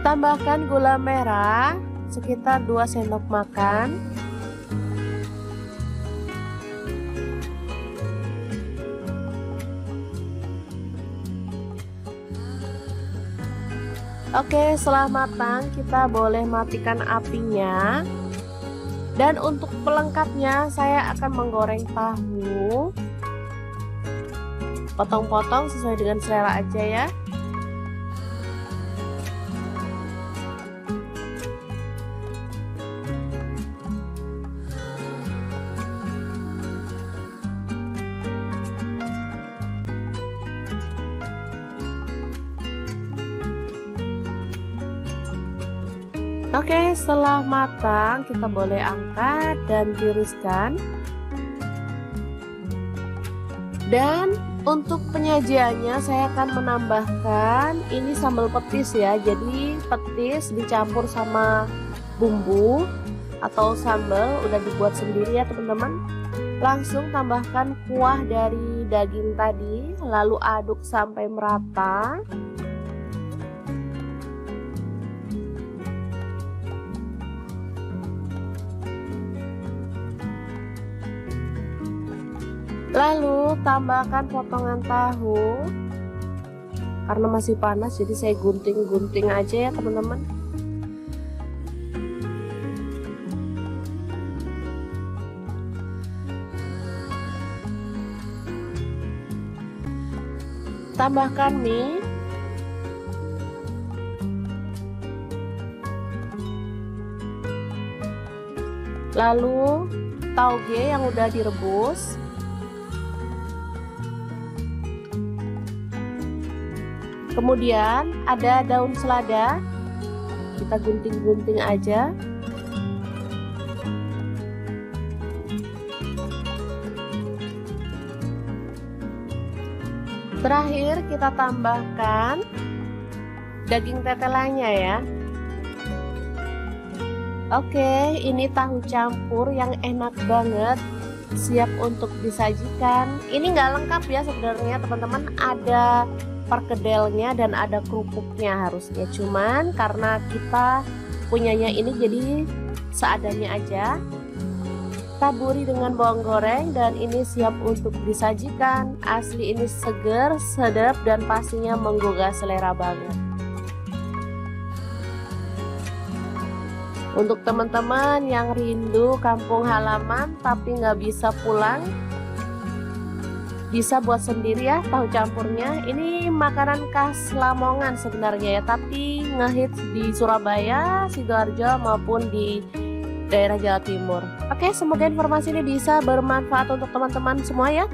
S1: Tambahkan gula merah sekitar 2 sendok makan. Oke, setelah matang kita boleh matikan apinya. Dan untuk pelengkapnya saya akan menggoreng tahu. Potong-potong sesuai dengan selera aja ya. Oke, setelah matang kita boleh angkat dan tiriskan. Dan untuk penyajiannya saya akan menambahkan ini sambal petis ya. Jadi petis dicampur sama bumbu atau sambal udah dibuat sendiri ya teman-teman. Langsung tambahkan kuah dari daging tadi, lalu aduk sampai merata. Lalu tambahkan potongan tahu. Karena masih panas jadi saya gunting-gunting aja ya teman-teman. Tambahkan mie. Lalu tauge yang udah direbus. Kemudian ada daun selada, kita gunting-gunting aja. Terakhir kita tambahkan daging tetelannya ya. Oke, ini tahu campur yang enak banget, siap untuk disajikan. Ini nggak lengkap ya sebenarnya teman-teman, ada perkedelnya dan ada kerupuknya harusnya, cuman karena kita punyanya ini jadi seadanya aja. Taburi dengan bawang goreng dan ini siap untuk disajikan. Asli ini seger, sedap dan pastinya menggugah selera banget. Untuk teman-teman yang rindu kampung halaman tapi nggak bisa pulang, bisa buat sendiri ya tahu campurnya. Ini makanan khas Lamongan sebenarnya ya, tapi ngehits di Surabaya, Sidoarjo maupun di daerah Jawa Timur. Oke, semoga informasi ini bisa bermanfaat untuk teman-teman semua ya.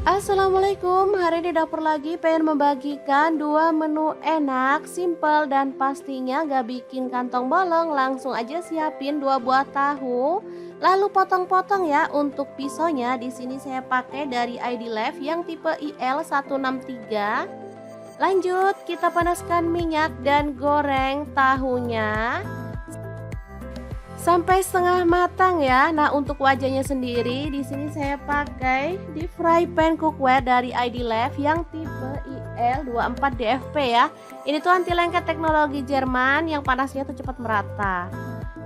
S1: Assalamualaikum, hari ini dapur lagi pengen membagikan dua menu enak, simple dan pastinya gak bikin kantong bolong. Langsung aja siapin 2 buah tahu, lalu potong-potong ya. Untuk pisaunya di sini saya pakai dari ID Lef yang tipe IL163. Lanjut kita panaskan minyak dan goreng tahunya sampai setengah matang ya. Nah, untuk wajahnya sendiri di sini saya pakai di fry pan cookware dari ID Lef yang tipe IL24DFP ya. Ini tuh anti lengket teknologi Jerman yang panasnya tuh cepat merata.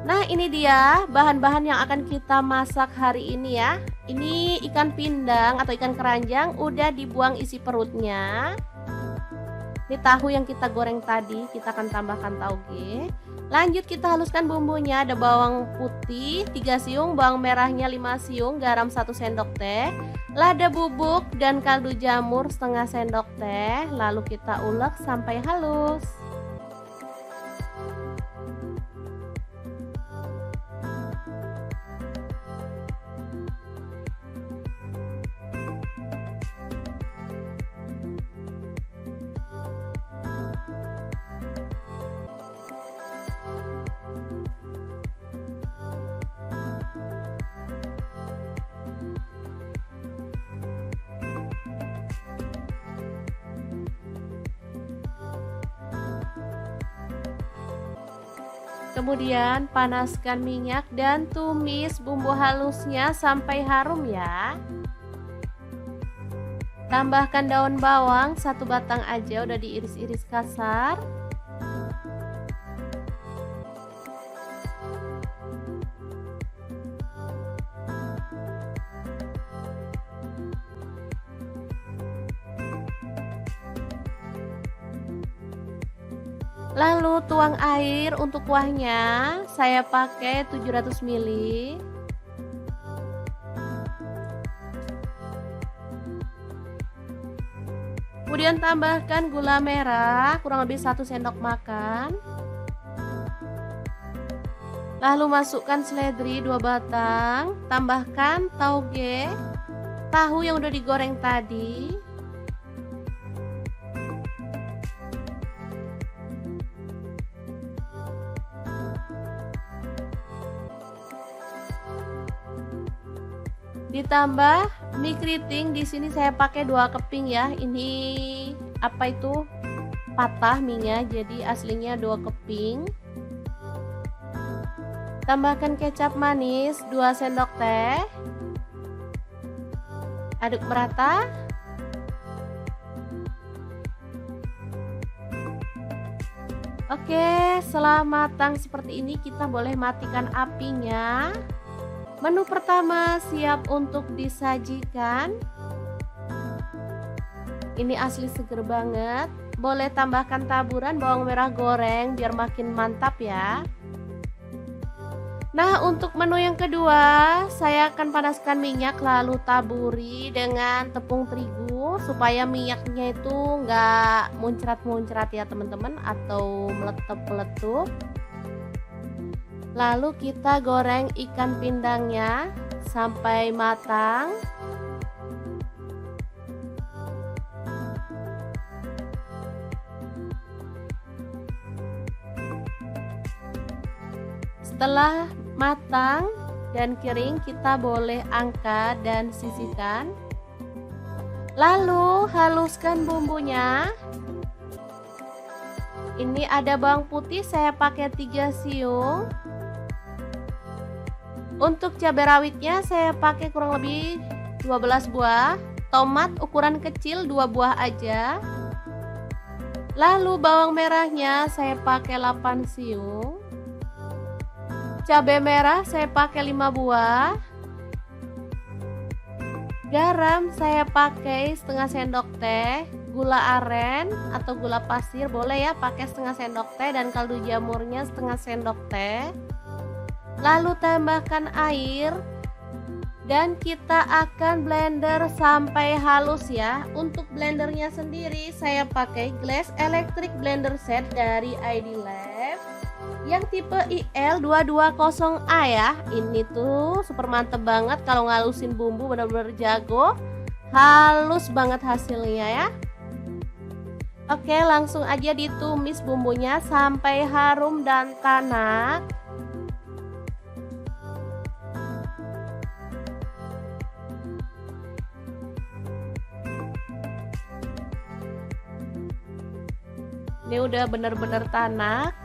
S1: Nah, ini dia bahan-bahan yang akan kita masak hari ini ya. Ini ikan pindang atau ikan keranjang udah dibuang isi perutnya. Ini tahu yang kita goreng tadi, kita akan tambahkan tauge. Lanjut kita haluskan bumbunya. Ada bawang putih 3 siung, bawang merahnya 5 siung, garam 1 sendok teh, lada bubuk dan kaldu jamur setengah sendok teh. Lalu kita ulek sampai halus. Kemudian panaskan minyak dan tumis bumbu halusnya sampai harum ya. Tambahkan daun bawang 1 batang aja, udah diiris-iris kasar. Lalu tuang air untuk kuahnya, saya pakai 700 ml. Kemudian tambahkan gula merah kurang lebih 1 sendok makan. Lalu masukkan seledri 2 batang, tambahkan tauge, tahu yang udah digoreng tadi. Ditambah mie keriting, di sini saya pakai 2 keping ya. Ini apa itu? Patah mie-nya, jadi aslinya 2 keping. Tambahkan kecap manis 2 sendok teh. Aduk merata. Oke, setelah matang seperti ini kita boleh matikan apinya. Menu pertama siap untuk disajikan. Ini asli seger banget. Boleh tambahkan taburan bawang merah goreng biar makin mantap ya. Nah, untuk menu yang kedua saya akan panaskan minyak lalu taburi dengan tepung terigu supaya minyaknya itu nggak muncrat-muncrat ya teman-teman, atau meletup-meletup. Lalu kita goreng ikan pindangnya sampai matang. Setelah matang dan kering, kita boleh angkat dan sisihkan. Lalu haluskan bumbunya. Ini ada bawang putih saya pakai 3 siung. Untuk cabai rawitnya saya pakai kurang lebih 12 buah. Tomat ukuran kecil 2 buah aja. Lalu bawang merahnya saya pakai 8 siung. Cabai merah saya pakai 5 buah. Garam saya pakai setengah sendok teh. Gula aren atau gula pasir boleh ya, pakai setengah sendok teh, dan kaldu jamurnya setengah sendok teh. Lalu tambahkan air dan kita akan blender sampai halus ya. Untuk blendernya sendiri saya pakai Glass Electric Blender Set dari ID Lef yang tipe IL220A ya. Ini tuh super mantep banget kalau ngalusin bumbu, bener-bener jago. halus banget hasilnya ya. Oke, langsung aja ditumis bumbunya sampai harum dan tanak. Ini udah bener-bener tanak.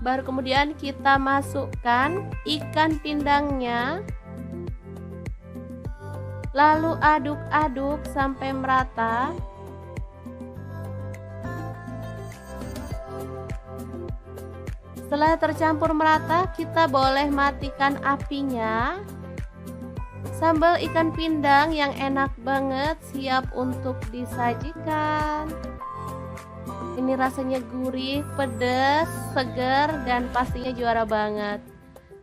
S1: Baru kemudian kita masukkan ikan pindangnya. Lalu aduk-aduk sampai merata. Setelah tercampur merata, kita boleh matikan apinya. Sambal ikan pindang yang enak banget siap untuk disajikan. Ini rasanya gurih, pedas, segar, dan pastinya juara banget.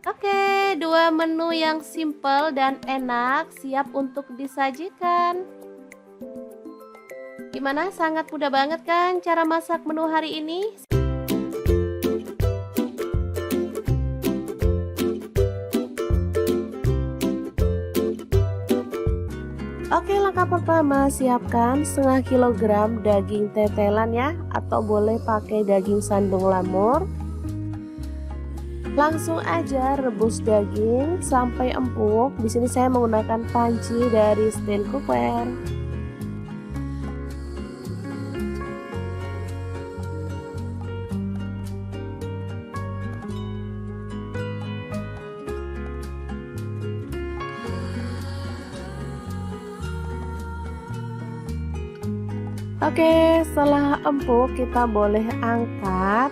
S1: Oke, dua menu yang simple dan enak siap untuk disajikan. Gimana? Sangat mudah banget kan cara masak menu hari ini? Oke, langkah pertama siapkan setengah kilogram daging tetelan ya, atau boleh pakai daging sandung lamur. Langsung aja rebus daging sampai empuk. Di sini saya menggunakan panci dari stand cookware. Oke, setelah empuk kita boleh angkat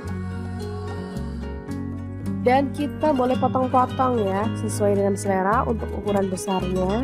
S1: dan kita boleh potong-potong ya, sesuai dengan selera untuk ukuran besarnya.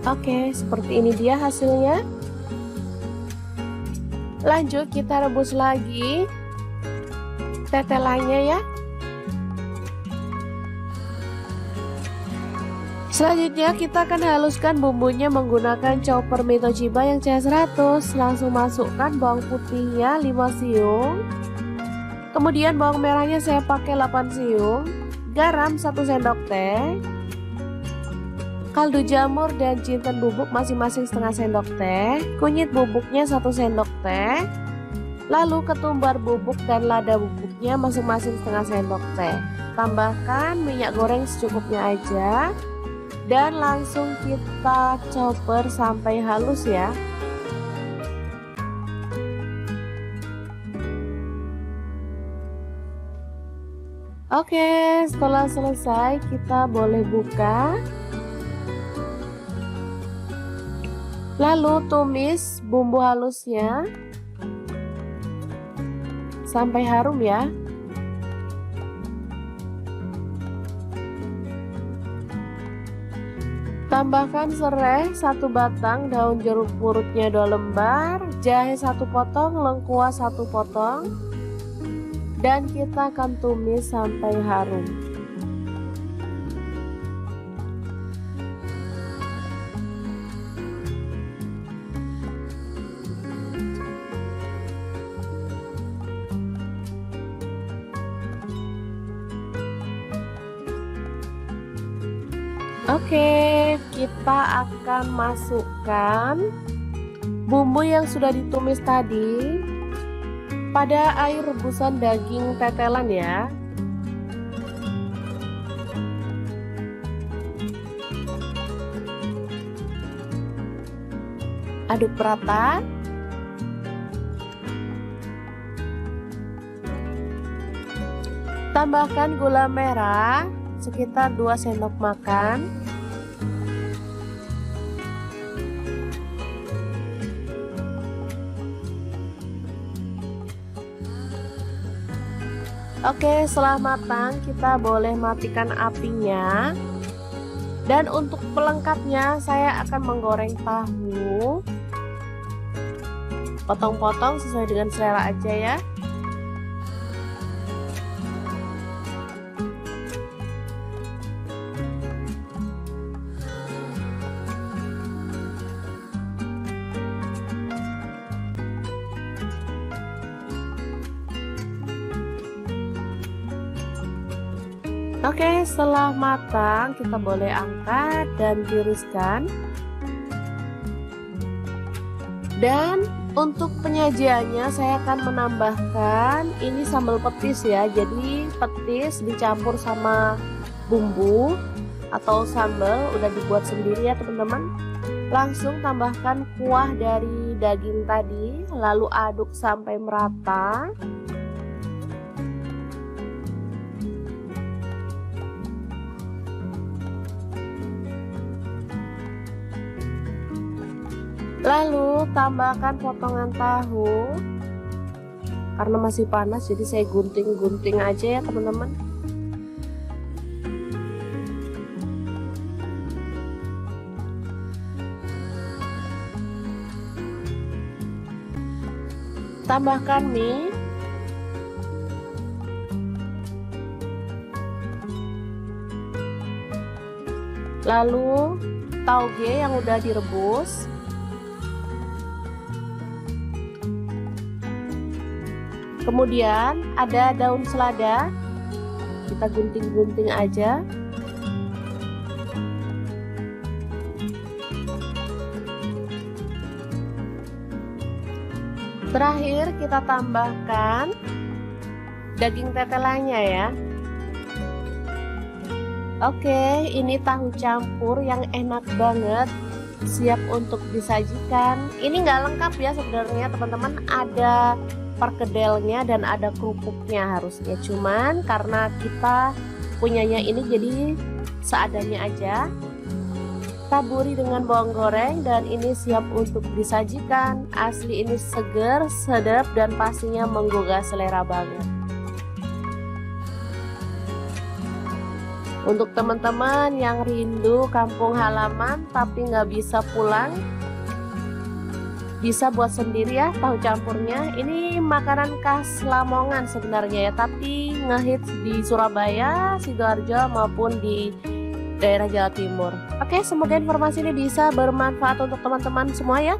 S1: Oke, seperti ini dia hasilnya. Lanjut kita rebus lagi tetelannya ya. Selanjutnya kita akan haluskan bumbunya menggunakan chopper Mitoshiba yang CH100. Langsung masukkan bawang putihnya 5 siung. Kemudian bawang merahnya saya pakai 8 siung. Garam 1 sendok teh. Kaldu jamur dan jinten bubuk masing-masing setengah sendok teh. Kunyit bubuknya 1 sendok teh. Lalu ketumbar bubuk dan lada bubuknya masing-masing setengah sendok teh. Tambahkan minyak goreng secukupnya aja. Dan langsung kita chopper sampai halus ya. Oke, setelah selesai kita boleh buka. Lalu tumis bumbu halusnya sampai harum ya. Tambahkan serai 1 batang, daun jeruk purutnya 2 lembar, jahe 1 potong, lengkuas 1 potong. Dan kita akan tumis sampai harum. Oke, kita akan masukkan bumbu yang sudah ditumis tadi pada air rebusan daging tetelan ya. Aduk rata. Tambahkan gula merah sekitar 2 sendok makan. Oke, setelah matang kita boleh matikan apinya. Dan untuk pelengkapnya saya akan menggoreng tahu. Potong-potong sesuai dengan selera aja ya. Oke, setelah matang kita boleh angkat dan tiriskan. Dan untuk penyajiannya saya akan menambahkan ini sambal petis ya. Jadi petis dicampur sama bumbu atau sambal udah dibuat sendiri ya teman-teman. Langsung tambahkan kuah dari daging tadi, lalu aduk sampai merata. Lalu tambahkan potongan tahu. Karena masih panas jadi saya gunting-gunting aja ya teman-teman. Tambahkan mie. Lalu tauge yang udah direbus. Kemudian ada daun selada, kita gunting-gunting aja. Terakhir kita tambahkan daging tetelannya ya. Oke, ini tahu campur yang enak banget, siap untuk disajikan. Ini nggak lengkap ya sebenarnya teman-teman, ada perkedelnya dan ada kerupuknya harusnya, cuman karena kita punyanya ini jadi seadanya aja. Taburi dengan bawang goreng dan ini siap untuk disajikan. Asli ini seger, sedap dan pastinya menggugah selera banget. Untuk teman-teman yang rindu kampung halaman tapi nggak bisa pulang, bisa buat sendiri ya tahu campurnya. Ini makanan khas Lamongan sebenarnya ya, tapi ngehits di Surabaya, Sidoarjo maupun di daerah Jawa Timur. Oke, semoga informasi ini bisa bermanfaat untuk teman-teman semua ya.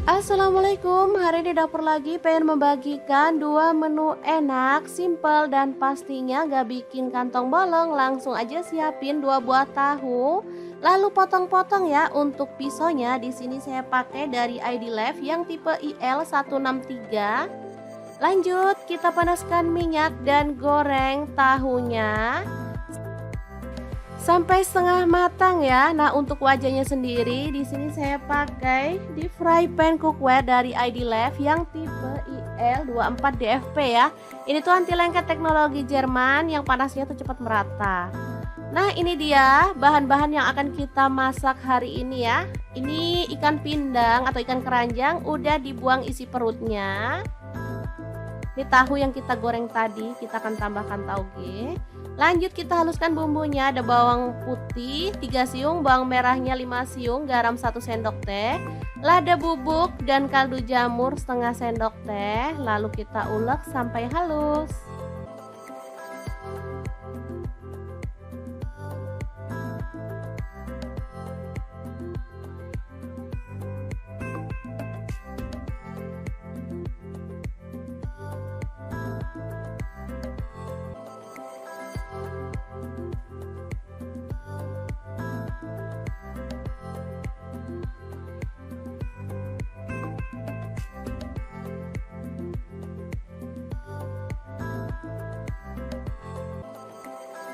S1: Assalamualaikum, hari ini dapur lagi pengen membagikan dua menu enak, simple dan pastinya gak bikin kantong bolong. Langsung aja siapin 2 buah tahu, lalu potong-potong ya. Untuk pisaunya di sini saya pakai dari ID Lef yang tipe IL163. Lanjut kita panaskan minyak dan goreng tahunya sampai setengah matang ya. Nah, untuk wajahnya sendiri di sini saya pakai di fry pan cookware dari ID Lef yang tipe IL24DFP ya. Ini tuh anti lengket teknologi Jerman yang panasnya tuh cepat merata. Nah, ini dia bahan-bahan yang akan kita masak hari ini ya. Ini ikan pindang atau ikan keranjang udah dibuang isi perutnya. Ini tahu yang kita goreng tadi, kita akan tambahkan tauge. Lanjut kita haluskan bumbunya. Ada bawang putih 3 siung, bawang merahnya 5 siung, garam 1 sendok teh, lada bubuk dan kaldu jamur setengah sendok teh. Lalu kita ulek sampai halus.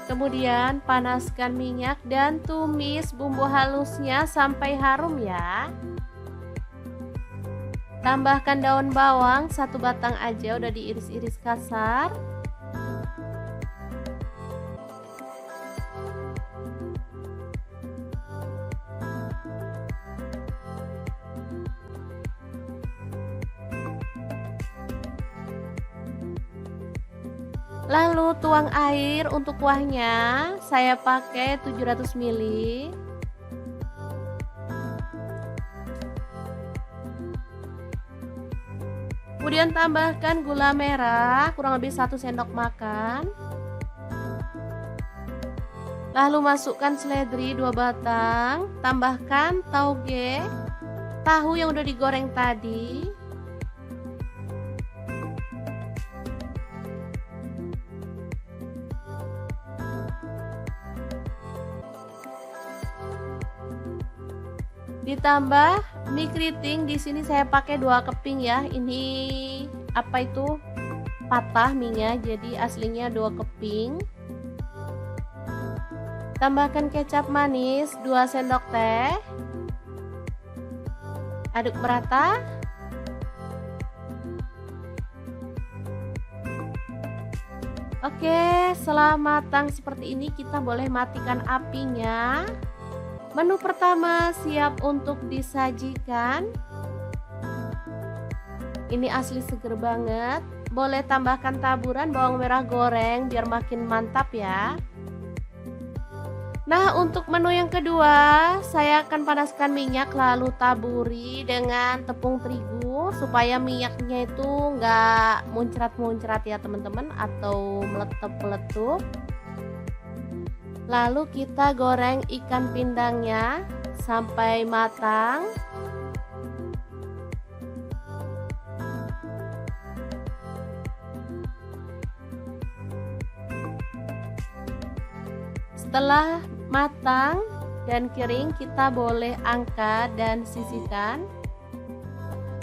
S1: Kemudian panaskan minyak dan tumis bumbu halusnya sampai harum ya. Tambahkan daun bawang 1 batang aja, udah diiris-iris kasar. Lalu tuang air untuk kuahnya, saya pakai 700 ml. Kemudian tambahkan gula merah kurang lebih 1 sendok makan. Lalu masukkan seledri 2 batang, tambahkan tauge, tahu yang udah digoreng tadi. Ditambah mie keriting, di sini saya pakai 2 keping ya. Ini apa itu? Patah mie-nya, jadi aslinya 2 keping. Tambahkan kecap manis 2 sendok teh. Aduk merata. Oke, setelah matang seperti ini kita boleh matikan apinya. Menu pertama siap untuk disajikan. Ini asli seger banget. Boleh tambahkan taburan bawang merah goreng biar makin mantap ya. Nah, untuk menu yang kedua, saya akan panaskan minyak lalu taburi dengan tepung terigu supaya minyaknya itu nggak muncrat-muncrat ya teman-teman, atau meletup-meletup. Lalu kita goreng ikan pindangnya sampai matang. Setelah matang dan kering, kita boleh angkat dan sisihkan.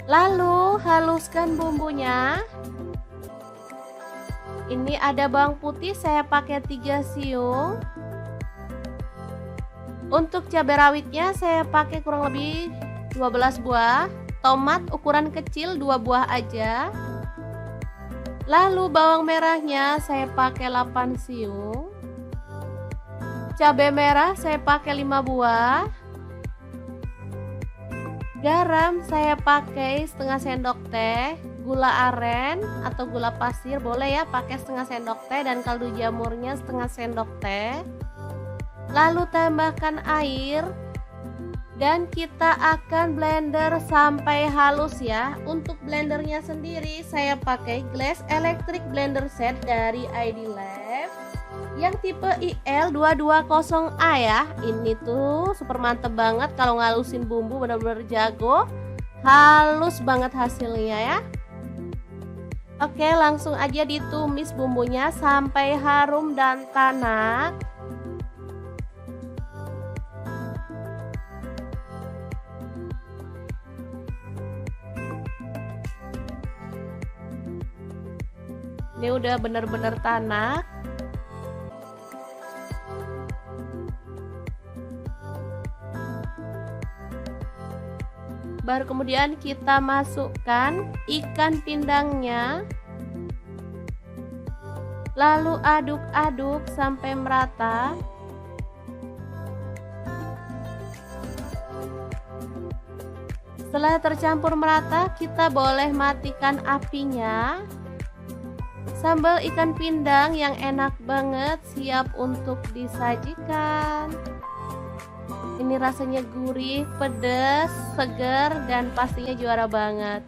S1: Lalu haluskan bumbunya. Ini ada bawang putih, saya pakai 3 siung. Untuk cabai rawitnya saya pakai kurang lebih 12 buah. Tomat ukuran kecil 2 buah aja. Lalu bawang merahnya saya pakai 8 siung. Cabai merah saya pakai 5 buah. Garam saya pakai setengah sendok teh. Gula aren atau gula pasir boleh ya, pakai setengah sendok teh, dan kaldu jamurnya setengah sendok teh. Lalu tambahkan air dan kita akan blender sampai halus ya. Untuk blendernya sendiri saya pakai Glass Electric Blender Set dari ID Lef yang tipe IL220A ya. Ini tuh super mantep banget kalau ngalusin bumbu, bener-bener jago. Halus banget hasilnya ya. Oke, langsung aja ditumis bumbunya sampai harum dan tanak. Ini udah bener-bener tanak. Baru kemudian kita masukkan ikan pindangnya. Lalu aduk-aduk sampai merata. Setelah tercampur merata, kita boleh matikan apinya. Sambal ikan pindang yang enak banget siap untuk disajikan. Ini rasanya gurih, pedas, segar, dan pastinya juara banget.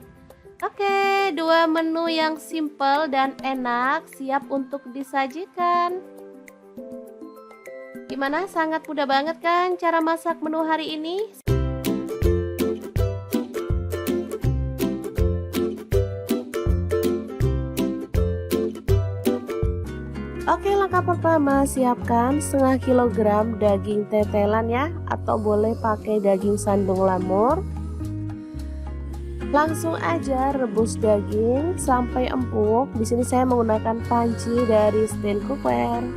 S1: Oke, dua menu yang simple dan enak siap untuk disajikan. Gimana? Sangat mudah banget kan cara masak menu hari ini? Oke, langkah pertama siapkan setengah kilogram daging tetelan ya, atau boleh pakai daging sandung lamur. Langsung aja rebus daging sampai empuk. Di sini saya menggunakan panci dari stand cookware.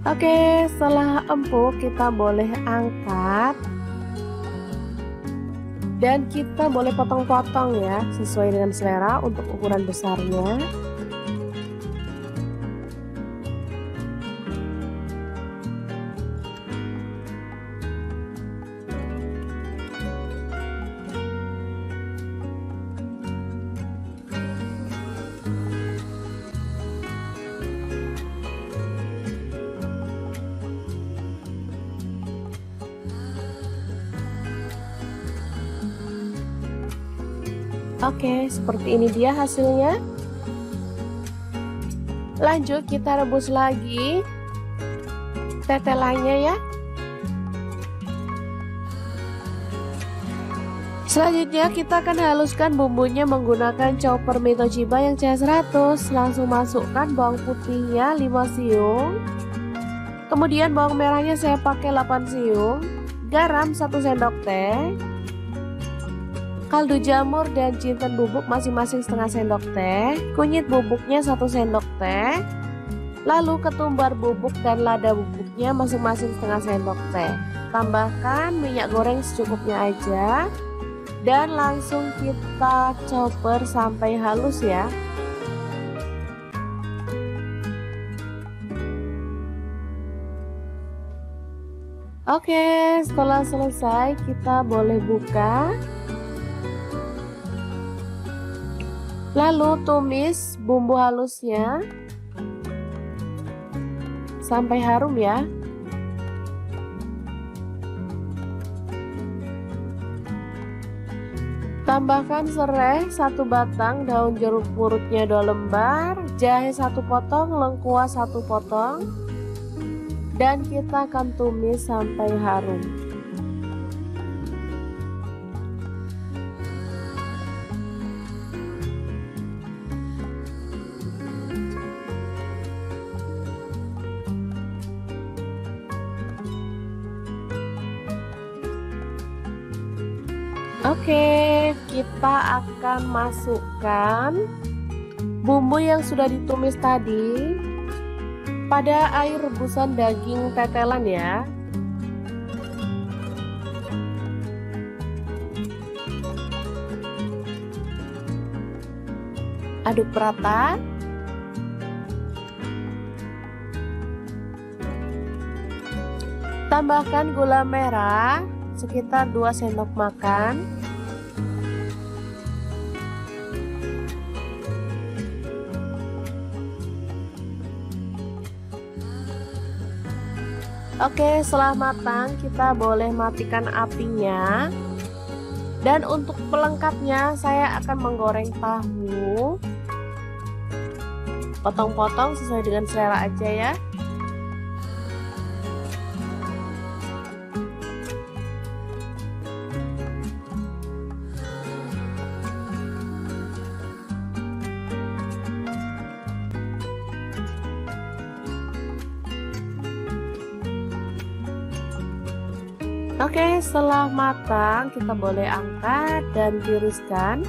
S1: Oke, setelah empuk kita boleh angkat dan kita boleh potong-potong ya, sesuai dengan selera untuk ukuran besarnya. Oke, seperti ini dia hasilnya. Lanjut kita rebus lagi tetelannya ya. Selanjutnya kita akan haluskan bumbunya menggunakan chopper Mitochiba yang CH100. Langsung masukkan bawang putihnya 5 siung. Kemudian bawang merahnya saya pakai 8 siung. Garam 1 sendok teh. Kaldu jamur dan jinten bubuk masing-masing setengah sendok teh, kunyit bubuknya 1 sendok teh, lalu ketumbar bubuk dan lada bubuknya masing-masing setengah sendok teh. Tambahkan minyak goreng secukupnya aja dan langsung kita chopper sampai halus ya. Oke, setelah selesai kita boleh buka. Lalu tumis bumbu halusnya sampai harum ya. Tambahkan serai 1 batang, daun jeruk purutnya 2 lembar, jahe 1 potong, lengkuas 1 potong, dan kita akan tumis sampai harum. Oke, kita akan masukkan bumbu yang sudah ditumis tadi pada air rebusan daging tetelan ya. Aduk rata. Tambahkan gula merah sekitar 2 sendok makan. Oke, setelah matang kita boleh matikan apinya. Dan untuk pelengkapnya saya akan menggoreng tahu. Potong-potong sesuai dengan selera aja ya. Oke, setelah matang kita boleh angkat dan tiriskan.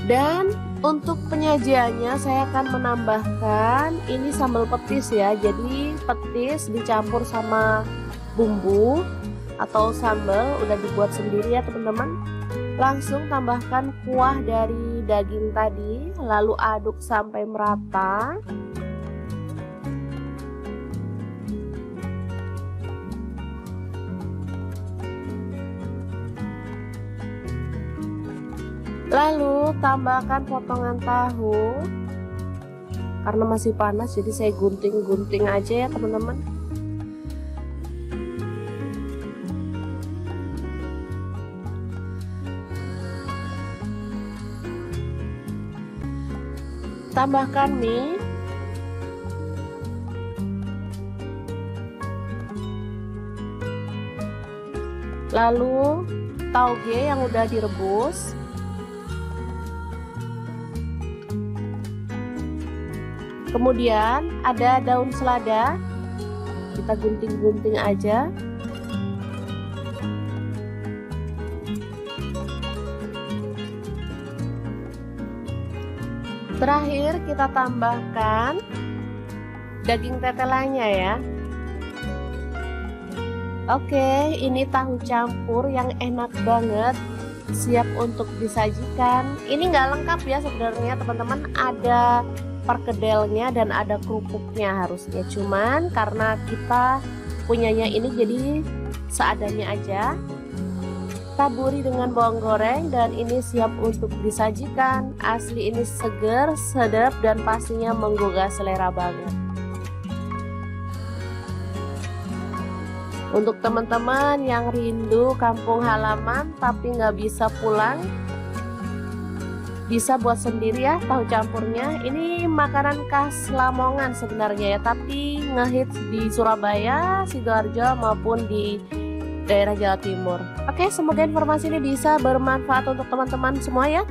S1: Dan untuk penyajiannya saya akan menambahkan ini sambal petis ya. Jadi petis dicampur sama bumbu atau sambal udah dibuat sendiri ya teman-teman. Langsung tambahkan kuah dari daging tadi, lalu aduk sampai merata. Lalu tambahkan potongan tahu. Karena masih panas jadi saya gunting-gunting aja ya teman-teman. Tambahkan mie. Lalu tauge yang udah direbus. Kemudian ada daun selada, kita gunting-gunting aja. Terakhir kita tambahkan daging tetelannya ya. Oke, ini tahu campur yang enak banget, siap untuk disajikan. Ini nggak lengkap ya sebenarnya teman-teman, ada perkedelnya dan ada kerupuknya harusnya, cuman karena kita punyanya ini jadi seadanya aja. Taburi dengan bawang goreng dan ini siap untuk disajikan. Asli ini seger, sedap dan pastinya menggugah selera banget. Untuk teman-teman yang rindu kampung halaman tapi nggak bisa pulang, bisa buat sendiri ya tahu campurnya. Ini makanan khas Lamongan sebenarnya ya, tapi ngehits di Surabaya, Sidoarjo maupun di daerah Jawa Timur. Oke, semoga informasi ini bisa bermanfaat untuk teman-teman semua ya.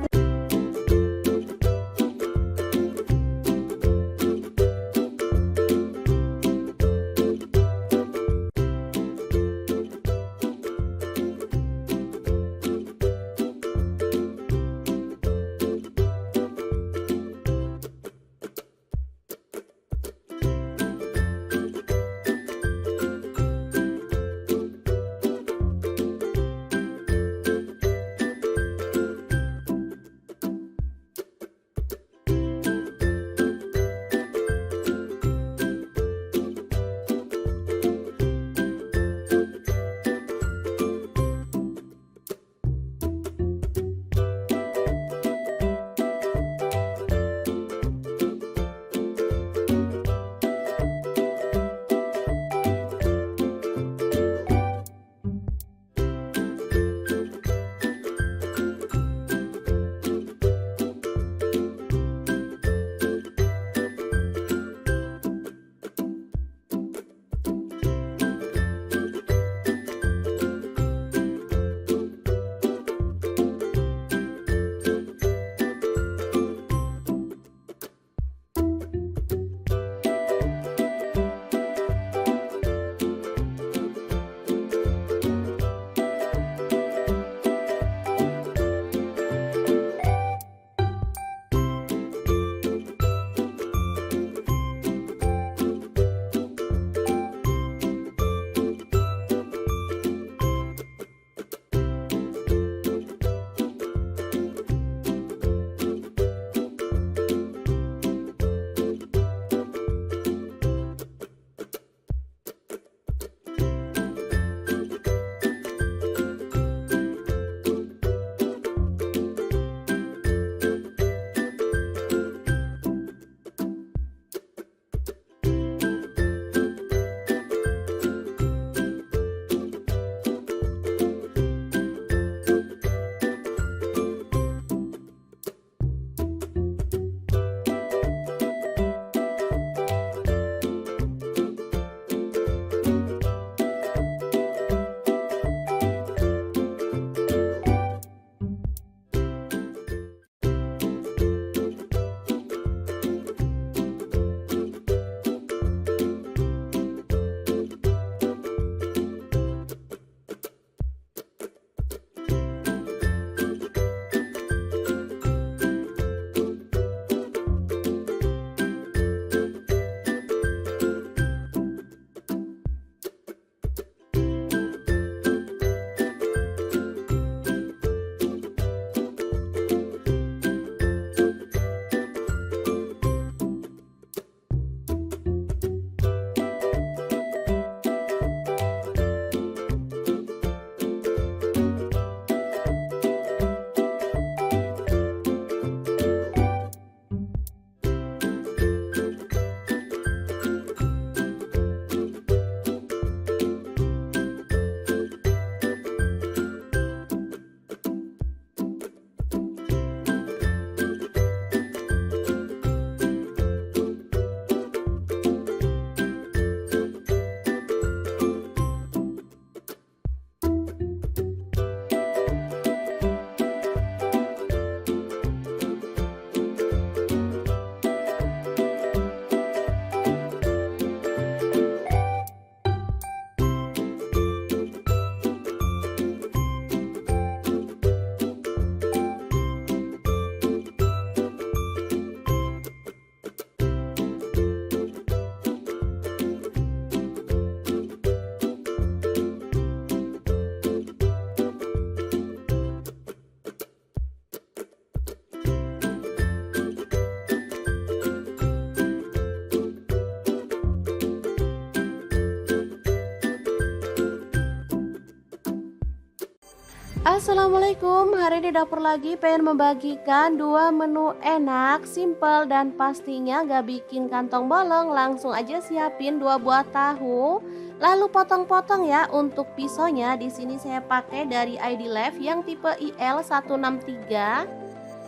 S1: Assalamualaikum, hari ini dapur lagi pengen membagikan dua menu enak, simple dan pastinya gak bikin kantong bolong. Langsung aja siapin 2 buah tahu, lalu potong-potong ya. Untuk pisaunya di sini saya pakai dari ID Left yang tipe IL163.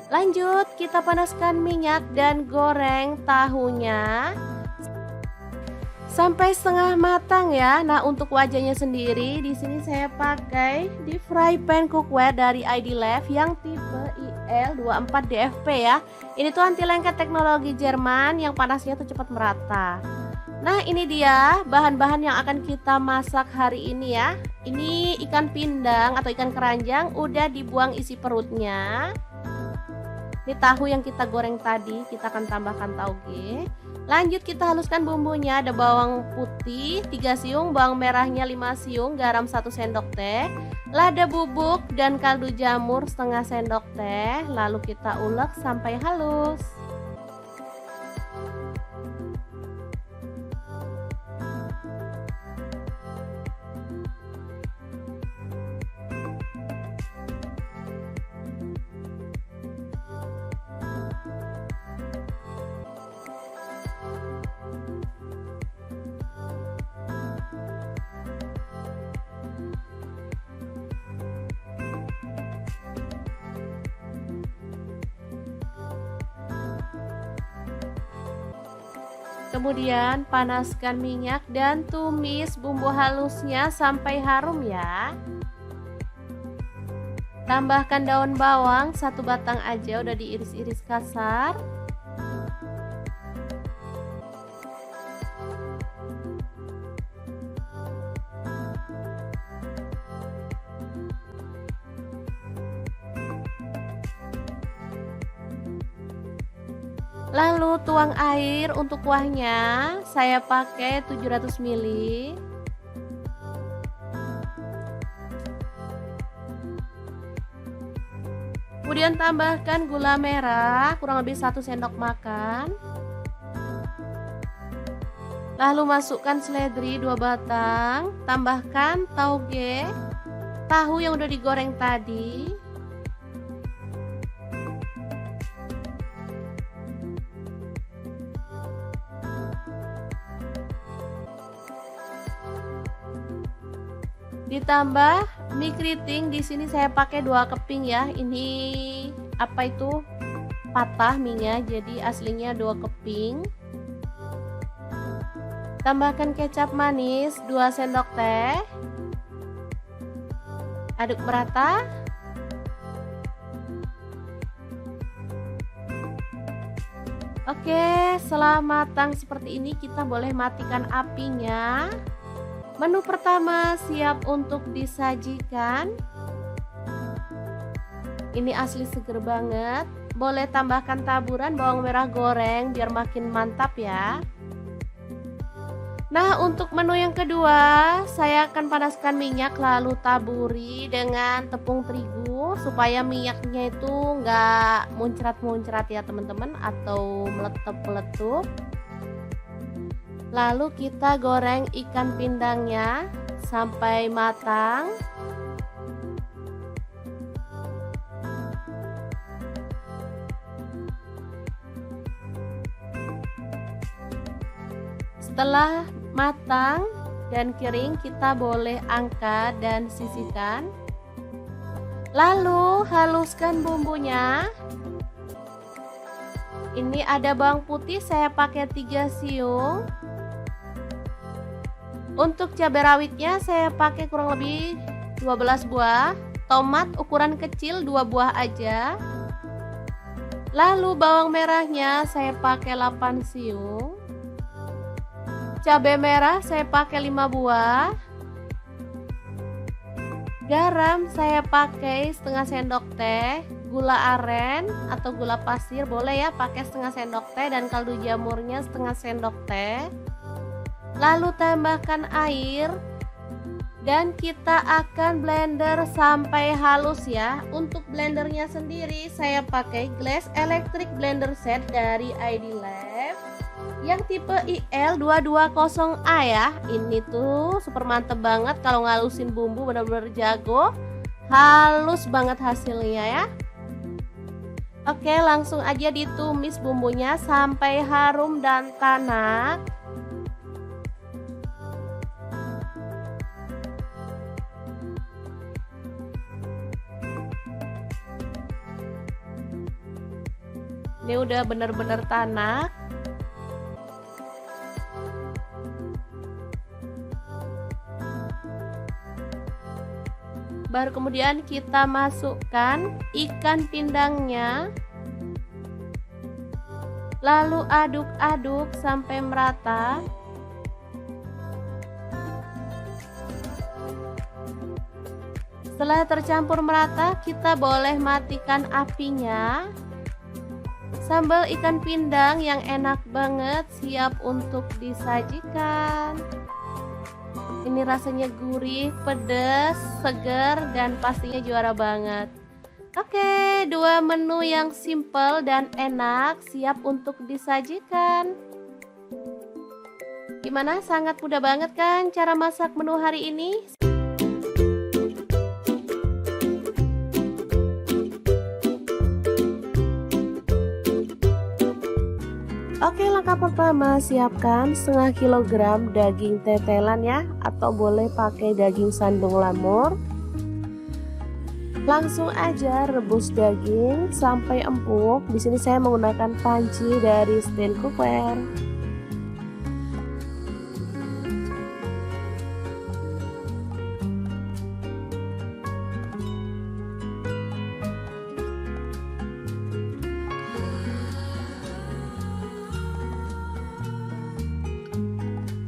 S1: Lanjut kita panaskan minyak dan goreng tahunya sampai setengah matang ya. Nah, untuk wajahnya sendiri di sini saya pakai di fry pan cookware dari ID Left yang tipe IL24 DFP ya. Ini tuh anti lengket teknologi Jerman yang panasnya tuh cepat merata. Nah, ini dia bahan-bahan yang akan kita masak hari ini ya. Ini ikan pindang atau ikan keranjang udah dibuang isi perutnya. Ini tahu yang kita goreng tadi, kita akan tambahkan tauge. Lanjut kita haluskan bumbunya. Ada bawang putih 3 siung, bawang merahnya 5 siung, garam 1 sendok teh, lada bubuk dan kaldu jamur setengah sendok teh. Lalu kita ulek sampai halus. Kemudian panaskan minyak dan tumis bumbu halusnya sampai harum ya. Tambahkan daun bawang 1 batang aja, udah diiris-iris kasar. Lalu tuang air untuk kuahnya, saya pakai 700 ml. Kemudian tambahkan gula merah kurang lebih 1 sendok makan. Lalu masukkan seledri 2 batang, tambahkan tauge, tahu yang udah digoreng tadi. Ditambah mie keriting, di sini saya pakai 2 keping ya. Ini apa itu? Patah mie-nya, jadi aslinya 2 keping. Tambahkan kecap manis 2 sendok teh. Aduk merata. Oke, setelah matang seperti ini kita boleh matikan apinya. Menu pertama siap untuk disajikan. Ini asli seger banget. Boleh tambahkan taburan bawang merah goreng biar makin mantap ya. Nah, untuk menu yang kedua, saya akan panaskan minyak lalu taburi dengan tepung terigu supaya minyaknya itu nggak muncrat-muncrat ya teman-teman, atau meletup-meletup. Lalu kita goreng ikan pindangnya sampai matang. Setelah matang dan kering, kita boleh angkat dan sisihkan. Lalu haluskan bumbunya. Ini ada bawang putih, saya pakai 3 siung. Untuk cabai rawitnya saya pakai kurang lebih 12 buah. Tomat ukuran kecil 2 buah aja. Lalu bawang merahnya saya pakai 8 siung. Cabai merah saya pakai 5 buah. Garam saya pakai setengah sendok teh. Gula aren atau gula pasir boleh ya, pakai setengah sendok teh, dan kaldu jamurnya setengah sendok teh. Lalu tambahkan air dan kita akan blender sampai halus ya. Untuk blendernya sendiri saya pakai Glass Electric Blender Set dari ID Left yang tipe IL220A ya. Ini tuh super mantep banget kalau ngalusin bumbu, bener-bener jago. Halus banget hasilnya ya. Oke, langsung aja ditumis bumbunya sampai harum dan tanak. Ini udah bener-bener tanak. Baru kemudian kita masukkan ikan pindangnya. Lalu aduk-aduk sampai merata. Setelah tercampur merata, kita boleh matikan apinya. Sambal ikan pindang yang enak banget siap untuk disajikan. Ini rasanya gurih, pedas, segar, dan pastinya juara banget. Oke, dua menu yang simple dan enak siap untuk disajikan. Gimana? Sangat mudah banget kan cara masak menu hari ini? Oke, langkah pertama siapkan setengah kilogram daging tetelan ya, atau boleh pakai daging sandung lamur. Langsung aja rebus daging sampai empuk. Di sini saya menggunakan panci dari stand cookware.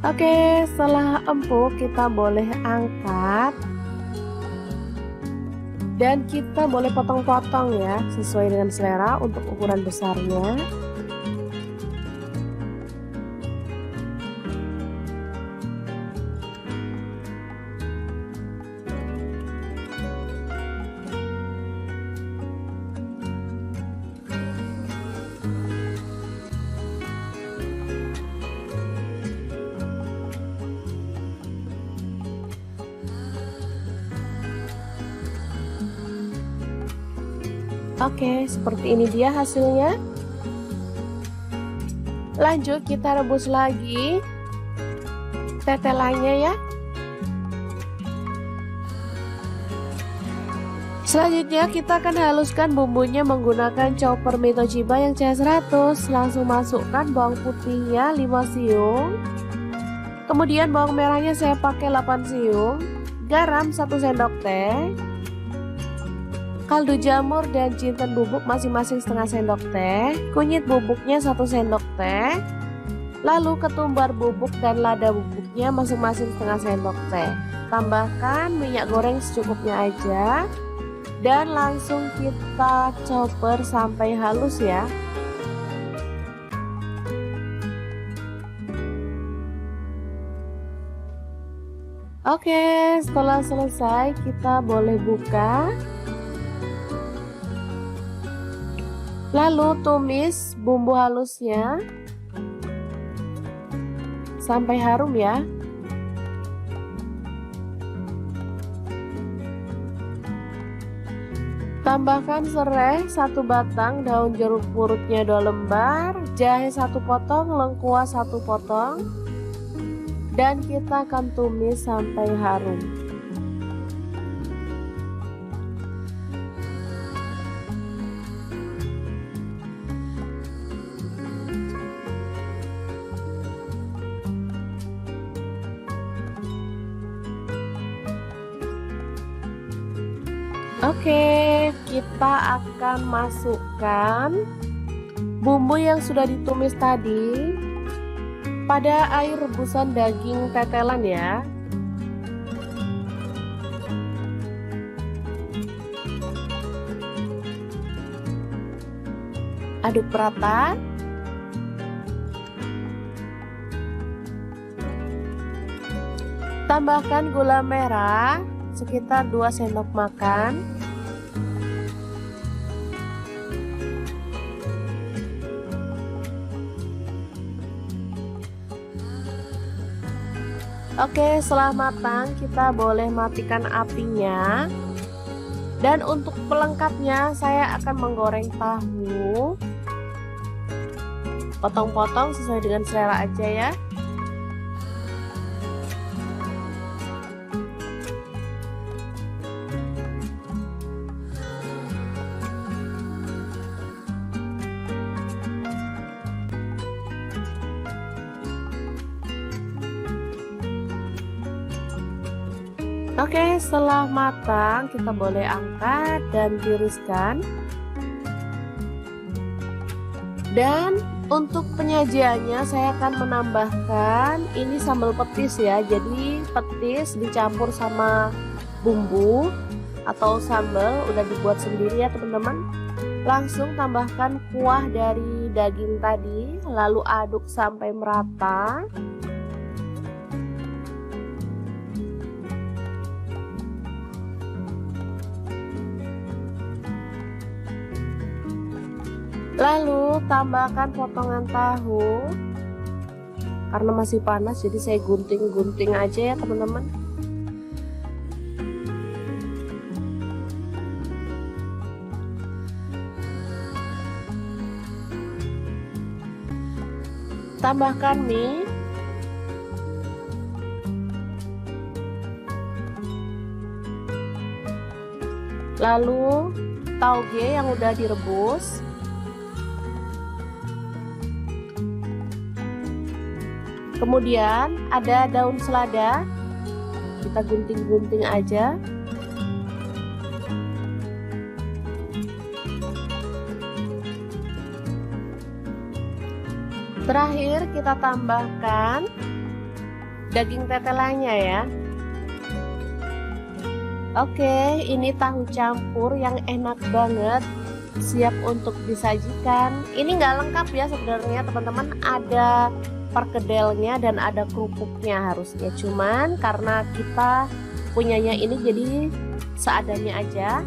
S1: Oke, setelah empuk kita boleh angkat dan kita boleh potong-potong ya, sesuai dengan selera untuk ukuran besarnya. Oke, seperti ini dia hasilnya. Lanjut kita rebus lagi tetelannya ya. Selanjutnya kita akan haluskan bumbunya menggunakan chopper Mito Chiba yang CH100. Langsung masukkan bawang putihnya 5 siung. Kemudian bawang merahnya saya pakai 8 siung. Garam 1 sendok teh. Kaldu jamur dan jinten bubuk masing-masing setengah sendok teh. Kunyit bubuknya 1 sendok teh. Lalu ketumbar bubuk dan lada bubuknya masing-masing setengah sendok teh. Tambahkan minyak goreng secukupnya aja. Dan langsung kita chopper sampai halus ya. Oke, setelah selesai kita boleh buka. Lalu tumis bumbu halusnya sampai harum ya. Tambahkan serai 1 batang, daun jeruk purutnya 2 lembar, jahe 1 potong, lengkuas 1 potong, dan kita akan tumis sampai harum. Oke, kita akan masukkan bumbu yang sudah ditumis tadi pada air rebusan daging tetelan ya. Aduk rata. Tambahkan gula merah sekitar 2 sendok makan. Oke, setelah matang kita boleh matikan apinya. Dan untuk pelengkapnya saya akan menggoreng tahu. Potong-potong sesuai dengan selera aja ya. Oke, setelah matang kita boleh angkat dan tiriskan. Dan untuk penyajiannya saya akan menambahkan ini sambal petis ya. Jadi petis dicampur sama bumbu atau sambal udah dibuat sendiri ya teman-teman. Langsung tambahkan kuah dari daging tadi, lalu aduk sampai merata. Lalu tambahkan potongan tahu. Karena masih panas jadi saya gunting-gunting aja ya teman-teman. Tambahkan mie. Lalu tauge yang udah direbus. Kemudian ada daun selada, kita gunting-gunting aja. Terakhir kita tambahkan daging tetelannya ya. Oke, ini tahu campur yang enak banget, siap untuk disajikan. Ini nggak lengkap ya sebenarnya teman-teman, ada perkedelnya dan ada kerupuknya harusnya, cuman karena kita punyanya ini jadi seadanya aja.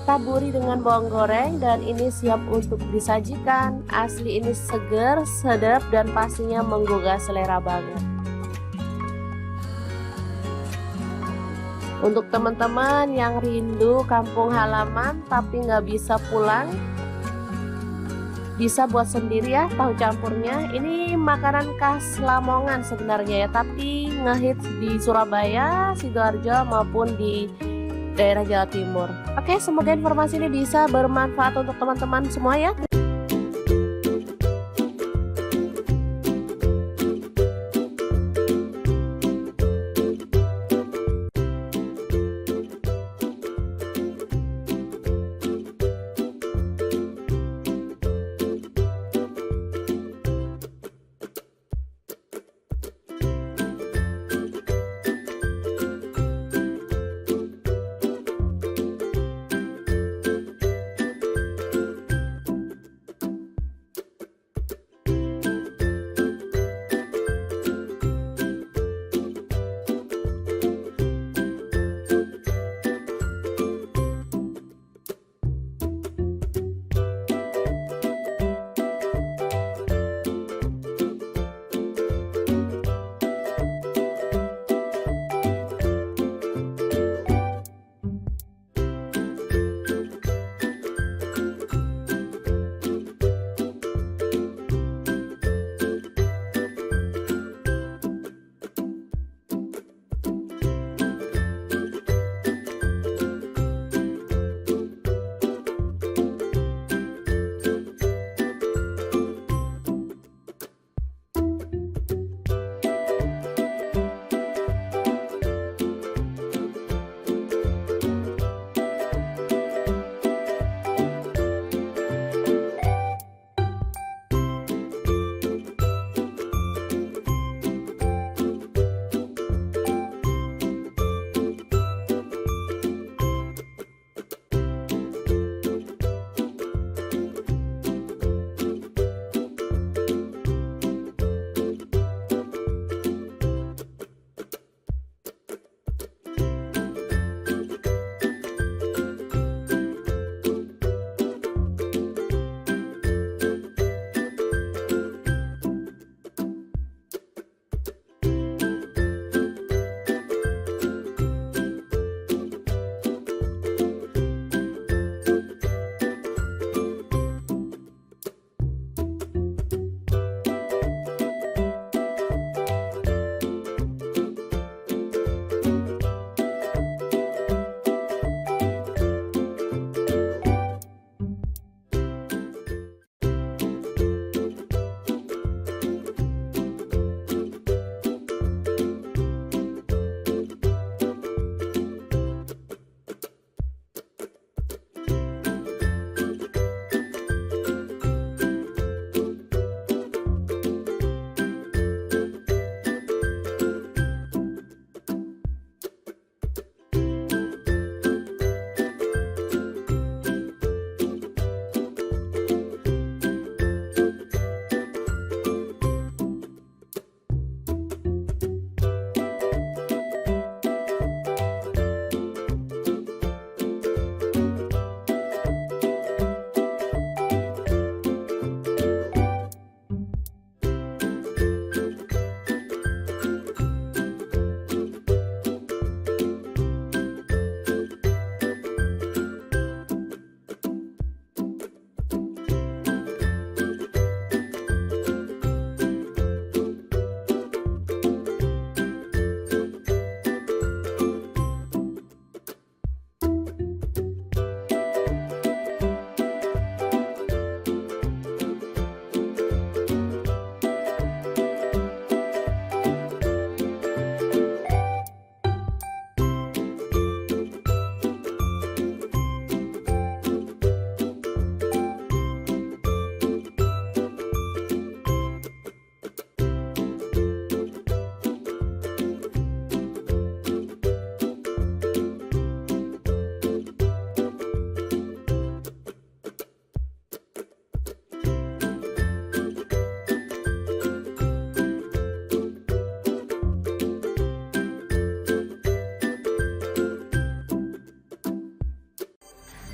S1: Taburi dengan bawang goreng dan ini siap untuk disajikan. Asli ini seger, sedap dan pastinya menggugah selera banget. Untuk teman-teman yang rindu kampung halaman tapi nggak bisa pulang, bisa buat sendiri ya tahu campurnya. Ini makanan khas Lamongan sebenarnya ya, tapi ngehits di Surabaya, Sidoarjo maupun di daerah Jawa Timur. Oke, semoga informasi ini bisa bermanfaat untuk teman-teman semua ya.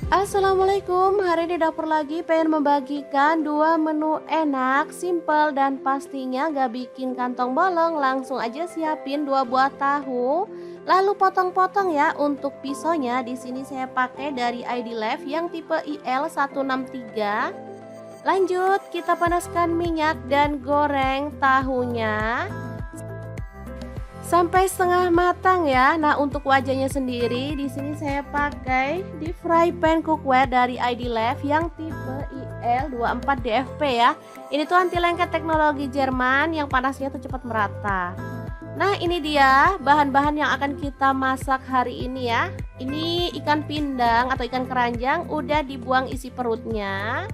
S1: Assalamualaikum, hari ini dapur lagi pengen membagikan dua menu enak, simple dan pastinya gak bikin kantong bolong. Langsung aja siapin 2 buah tahu, lalu potong-potong ya. Untuk pisaunya di sini saya pakai dari ID Lef yang tipe IL163. Lanjut kita panaskan minyak dan goreng tahunya sampai setengah matang ya. Nah, untuk wajahnya sendiri di sini saya pakai di fry pan cookware dari ID Lef yang tipe IL24DFP ya. Ini tuh anti lengket teknologi Jerman yang panasnya tuh cepat merata. Nah, ini dia bahan-bahan yang akan kita masak hari ini ya. Ini ikan pindang atau ikan keranjang udah dibuang isi perutnya.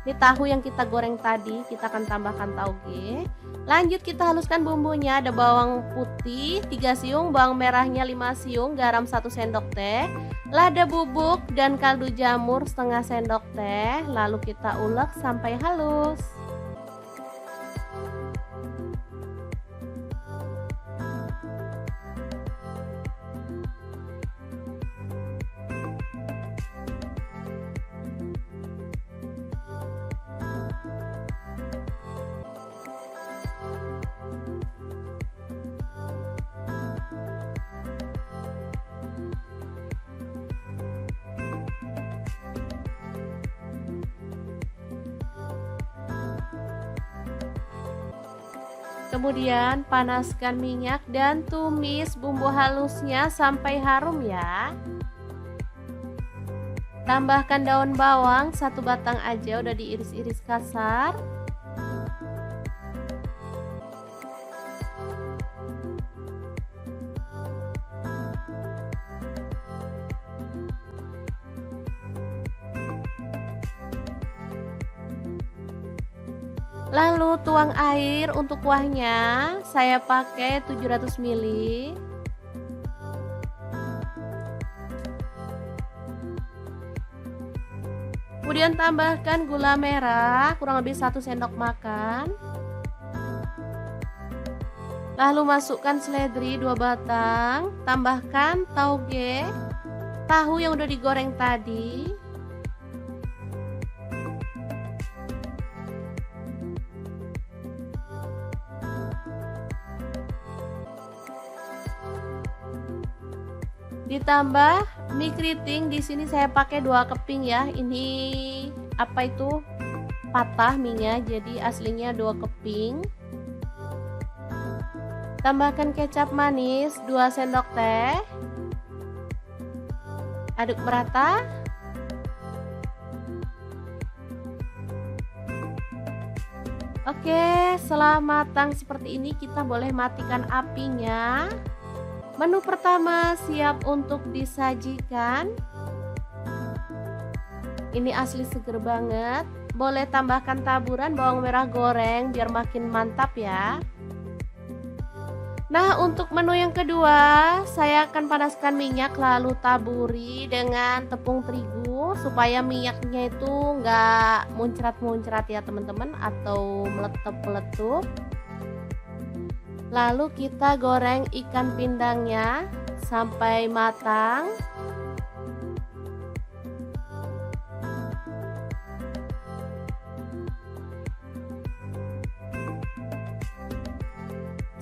S1: Ini tahu yang kita goreng tadi, kita akan tambahkan tauge. Lanjut kita haluskan bumbunya. Ada bawang putih 3 siung, bawang merahnya 5 siung, garam 1 sendok teh, lada bubuk dan kaldu jamur setengah sendok teh. Lalu kita ulek sampai halus. Kemudian panaskan minyak dan tumis bumbu halusnya sampai harum ya. Tambahkan daun bawang 1 batang aja, udah diiris-iris kasar. Lalu tuang air untuk kuahnya, saya pakai 700 ml. Kemudian tambahkan gula merah kurang lebih 1 sendok makan. Lalu masukkan seledri 2 batang, tambahkan tauge, tahu yang udah digoreng tadi. Ditambah mie keriting, di sini saya pakai 2 keping ya. Ini apa itu? Patah mie-nya, jadi aslinya 2 keping. Tambahkan kecap manis 2 sendok teh. Aduk merata. Oke, setelah matang seperti ini kita boleh matikan apinya. Menu pertama siap untuk disajikan. Ini asli seger banget. Boleh tambahkan taburan bawang merah goreng biar makin mantap ya. Nah, untuk menu yang kedua saya akan panaskan minyak lalu taburi dengan tepung terigu supaya minyaknya itu nggak muncrat-muncrat ya teman-teman, atau meletup-meletup. Lalu kita goreng ikan pindangnya sampai matang.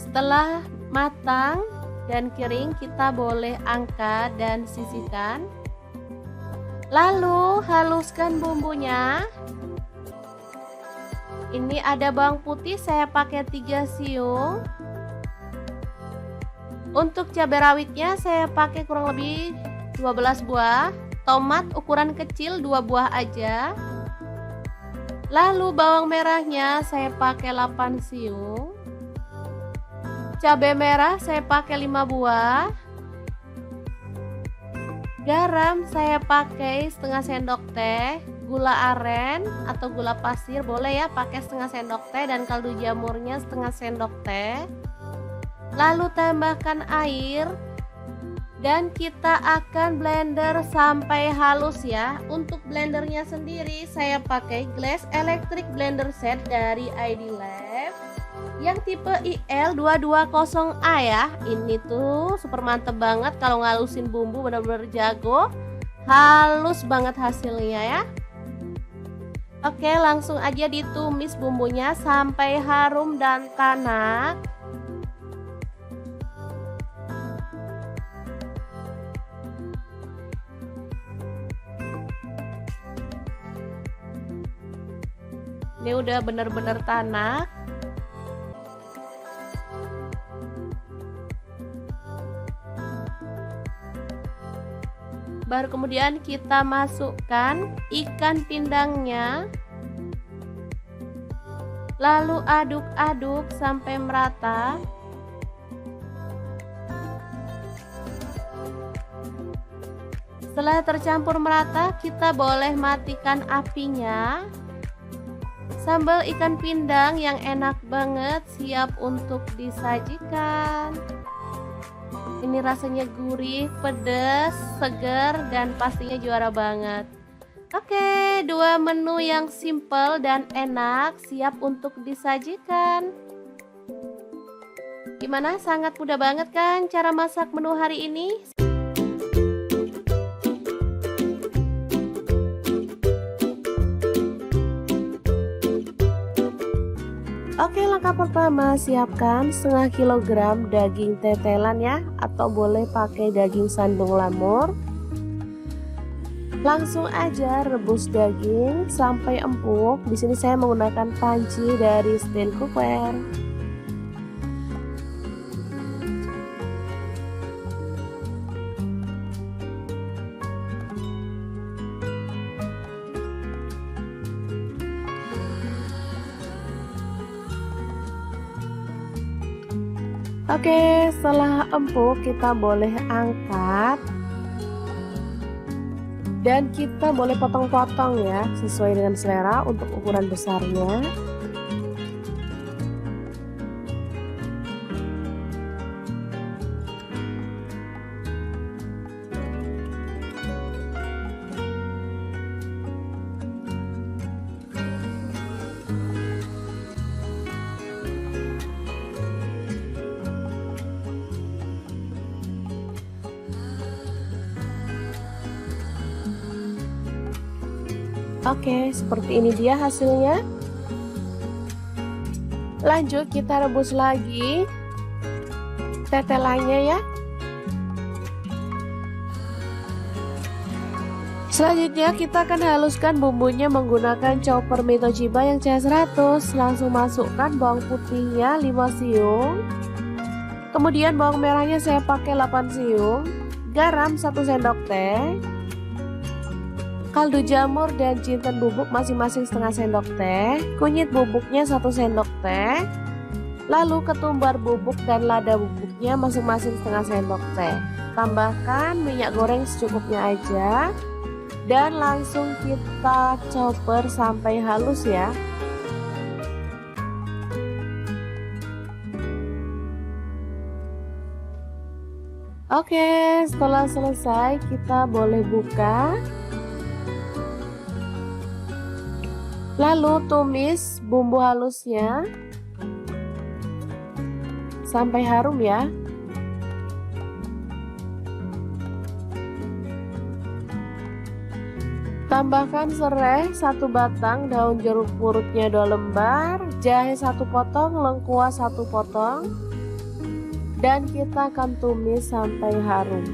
S1: Setelah matang dan kering, kita boleh angkat dan sisihkan. Lalu haluskan bumbunya. Ini ada bawang putih saya pakai 3 siung. Untuk cabai rawitnya saya pakai kurang lebih 12 buah. Tomat ukuran kecil 2 buah aja. Lalu bawang merahnya saya pakai 8 siung. Cabai merah saya pakai 5 buah. Garam saya pakai setengah sendok teh. Gula aren atau gula pasir boleh ya, pakai setengah sendok teh, dan kaldu jamurnya setengah sendok teh. Lalu tambahkan air dan kita akan blender sampai halus ya. Untuk blendernya sendiri saya pakai Glass Electric Blender Set dari ID Lef yang tipe IL220A ya. Ini tuh super mantep banget kalau ngalusin bumbu, bener-bener jago. halus banget hasilnya ya. Oke, langsung aja ditumis bumbunya sampai harum dan tanak. Ini udah bener-bener tanak. Baru kemudian kita masukkan ikan pindangnya. Lalu aduk-aduk sampai merata. Setelah tercampur merata, kita boleh matikan apinya. Sambal ikan pindang yang enak banget siap untuk disajikan. Ini rasanya gurih, pedas, segar, dan pastinya juara banget. Oke, dua menu yang simple dan enak siap untuk disajikan. Gimana? Sangat mudah banget kan cara masak menu hari ini? Oke, langkah pertama siapkan setengah kilogram daging tetelan ya, atau boleh pakai daging sandung lamur. Langsung aja rebus daging sampai empuk. Di sini saya menggunakan panci dari stand cookware. Oke, setelah empuk kita boleh angkat dan kita boleh potong-potong ya, sesuai dengan selera untuk ukuran besarnya. Oke, seperti ini dia hasilnya. Lanjut kita rebus lagi tetelannya ya. Selanjutnya kita akan haluskan bumbunya menggunakan chopper Mi Toshiba yang CH100. Langsung masukkan bawang putihnya 5 siung. Kemudian bawang merahnya saya pakai 8 siung. Garam 1 sendok teh. Kaldu jamur dan jinten bubuk masing-masing setengah sendok teh. Kunyit bubuknya 1 sendok teh. Lalu ketumbar bubuk dan lada bubuknya masing-masing setengah sendok teh. Tambahkan minyak goreng secukupnya aja. Dan langsung kita chopper sampai halus ya. Oke, setelah selesai kita boleh buka. Lalu tumis bumbu halusnya sampai harum ya. Tambahkan serai 1 batang, daun jeruk purutnya 2 lembar, jahe 1 potong, lengkuas 1 potong, dan kita akan tumis sampai harum.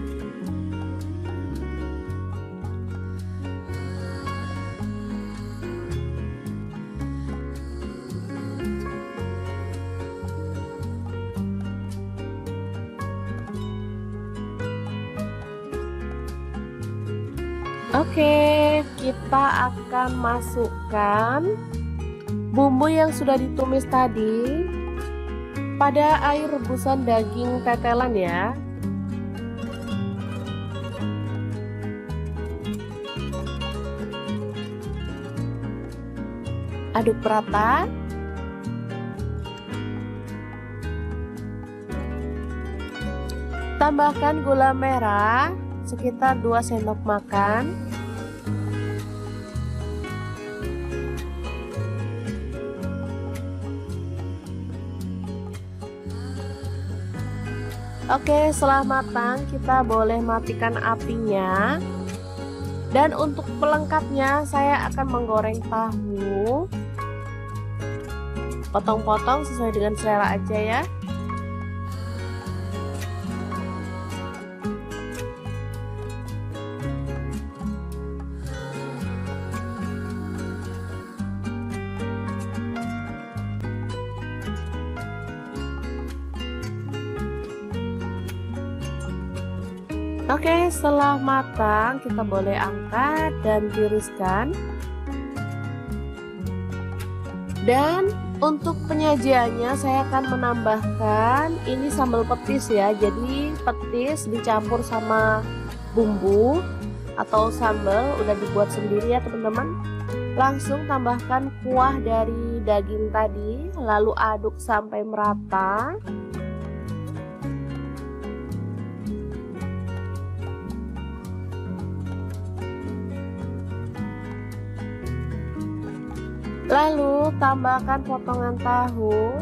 S1: Oke, kita akan masukkan bumbu yang sudah ditumis tadi pada air rebusan daging tetelan ya. Aduk rata. Tambahkan gula merah sekitar 2 sendok makan. Oke, setelah matang kita boleh matikan apinya. Dan untuk pelengkapnya saya akan menggoreng tahu. Potong-potong sesuai dengan selera aja ya. Oke, setelah matang kita boleh angkat dan tiriskan. Dan untuk penyajiannya saya akan menambahkan ini sambal petis ya. Jadi petis dicampur sama bumbu atau sambal udah dibuat sendiri ya teman-teman. Langsung tambahkan kuah dari daging tadi, lalu aduk sampai merata. Lalu tambahkan potongan tahu.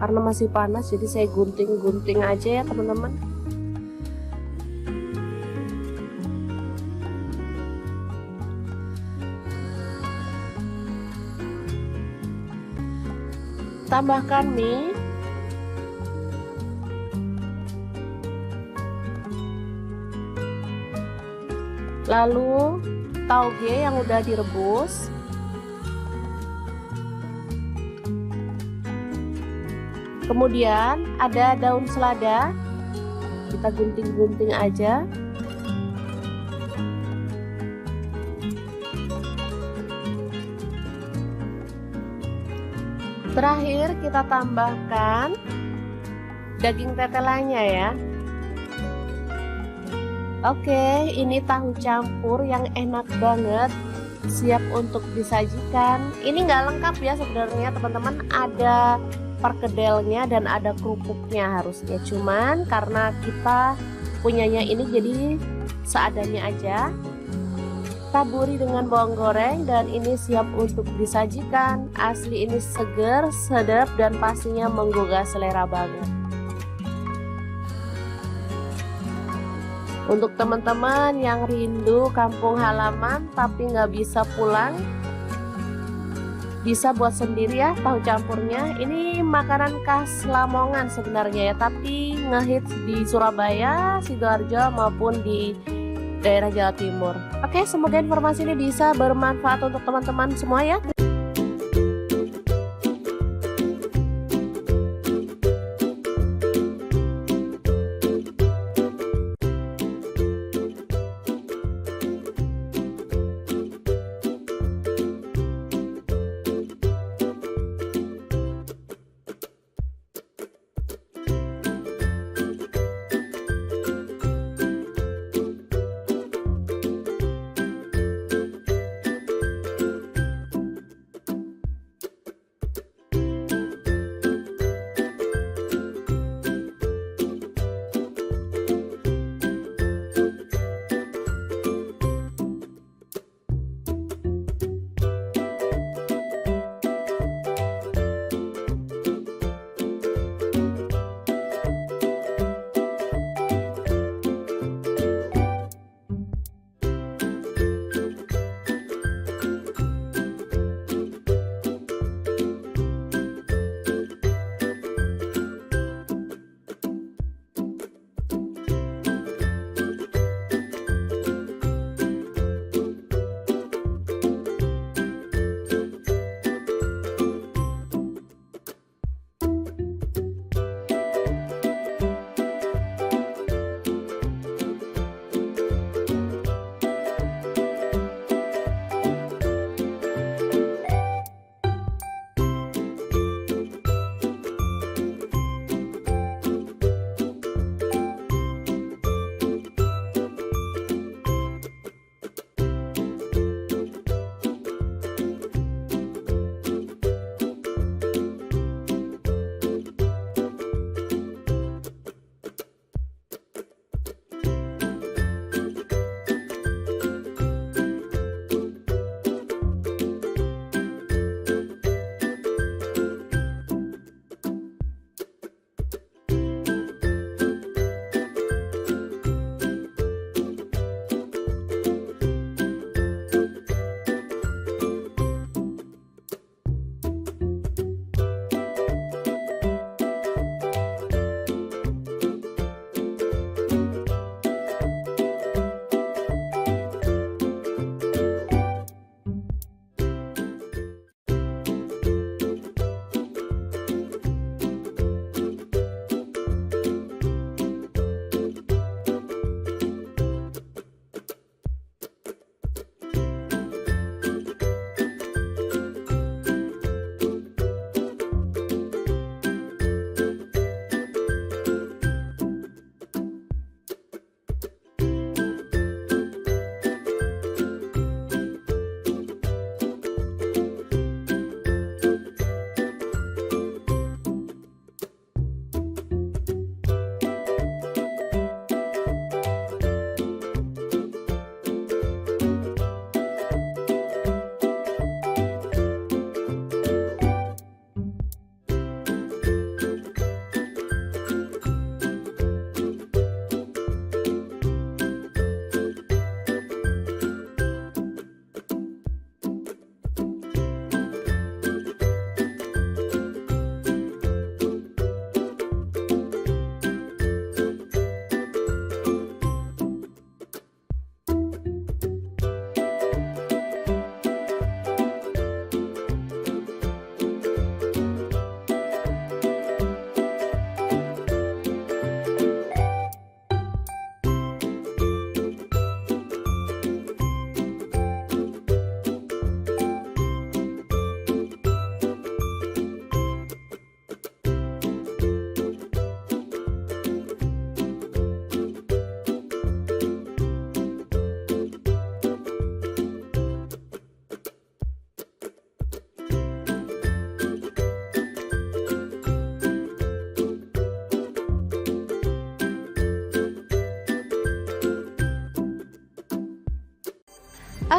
S1: Karena masih panas jadi saya gunting-gunting aja ya teman-teman. Tambahkan mie. Lalu tauge yang udah direbus. Kemudian ada daun selada, kita gunting-gunting aja. Terakhir kita tambahkan daging tetelannya ya. Oke, ini tahu campur yang enak banget, siap untuk disajikan. Ini nggak lengkap ya sebenarnya teman-teman, ada perkedelnya dan ada kerupuknya harusnya, cuman karena kita punyanya ini jadi seadanya aja. Taburi dengan bawang goreng dan ini siap untuk disajikan. Asli ini seger, sedap dan pastinya menggugah selera banget. Untuk teman-teman yang rindu kampung halaman tapi nggak bisa pulang, bisa buat sendiri ya tahu campurnya. Ini makanan khas Lamongan sebenarnya ya, tapi ngehits di Surabaya, Sidoarjo maupun di daerah Jawa Timur. Oke, semoga informasi ini bisa bermanfaat untuk teman-teman semua ya.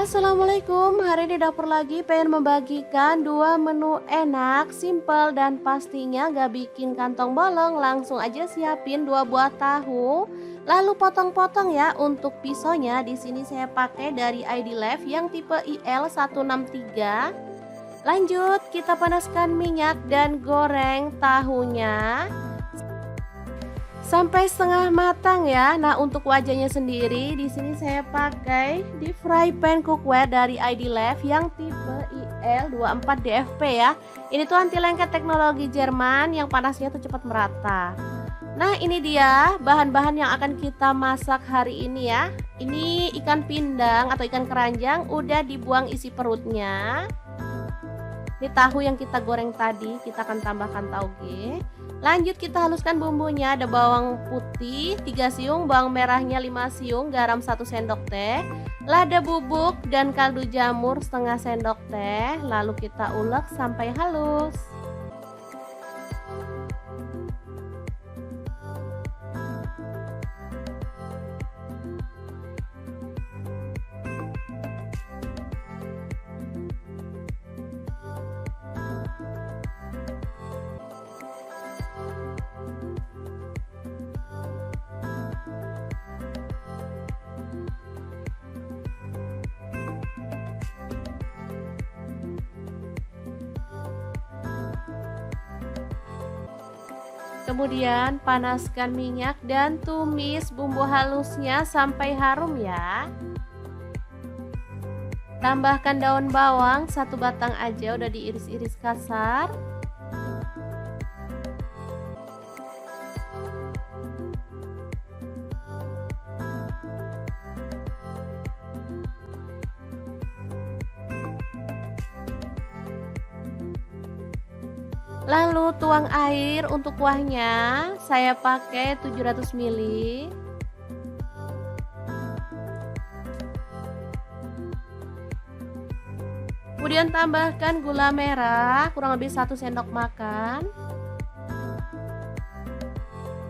S1: Assalamualaikum, hari ini dapur lagi pengen membagikan dua menu enak, simple dan pastinya gak bikin kantong bolong. Langsung aja siapin 2 buah tahu, lalu potong-potong ya. Untuk pisaunya di sini saya pakai dari ID Lef yang tipe IL163. Lanjut kita panaskan minyak dan goreng tahunya sampai setengah matang ya. Nah, untuk wajahnya sendiri di sini saya pakai di fry pan cookware dari ID Lef yang tipe IL24DFP ya. Ini tuh anti lengket teknologi Jerman yang panasnya tuh cepat merata. Nah, ini dia bahan-bahan yang akan kita masak hari ini ya. Ini ikan pindang atau ikan keranjang udah dibuang isi perutnya. Ini tahu yang kita goreng tadi, kita akan tambahkan tauge. Lanjut kita haluskan bumbunya. Ada bawang putih 3 siung, bawang merahnya 5 siung, garam 1 sendok teh, lada bubuk dan kaldu jamur setengah sendok teh. Lalu kita ulek sampai halus. Kemudian panaskan minyak dan tumis bumbu halusnya sampai harum ya. Tambahkan daun bawang 1 batang aja, udah diiris-iris kasar. Lalu tuang air untuk kuahnya, saya pakai 700 ml. Kemudian tambahkan gula merah kurang lebih 1 sendok makan.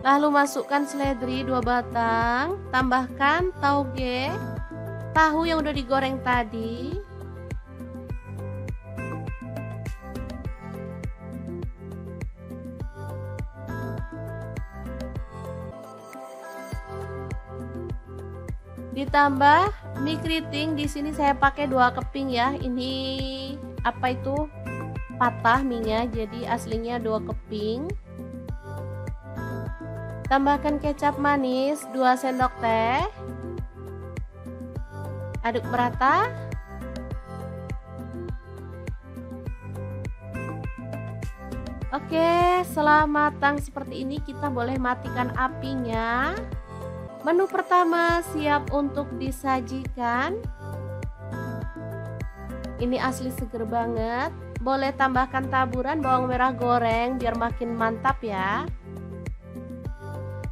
S1: Lalu masukkan seledri 2 batang, tambahkan tauge, tahu yang udah digoreng tadi. Ditambah mie keriting, di sini saya pakai 2 keping ya. Ini apa itu? Patah mie-nya, jadi aslinya 2 keping. Tambahkan kecap manis 2 sendok teh. Aduk merata. Oke, setelah matang seperti ini kita boleh matikan apinya. Menu pertama siap untuk disajikan. Ini asli seger banget. Boleh tambahkan taburan bawang merah goreng biar makin mantap ya.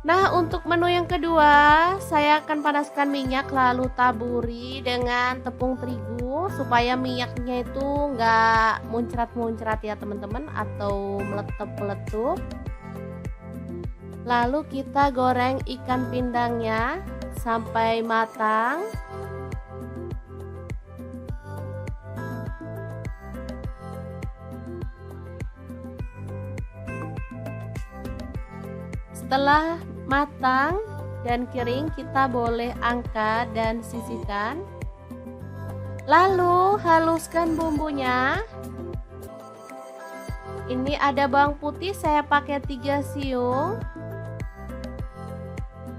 S1: Nah, untuk menu yang kedua saya akan panaskan minyak lalu taburi dengan tepung terigu supaya minyaknya itu nggak muncrat-muncrat ya teman-teman, atau meletup-meletup. Lalu kita goreng ikan pindangnya sampai matang. Setelah matang dan kering, kita boleh angkat dan sisihkan. Lalu haluskan bumbunya. Ini ada bawang putih saya pakai 3 siung.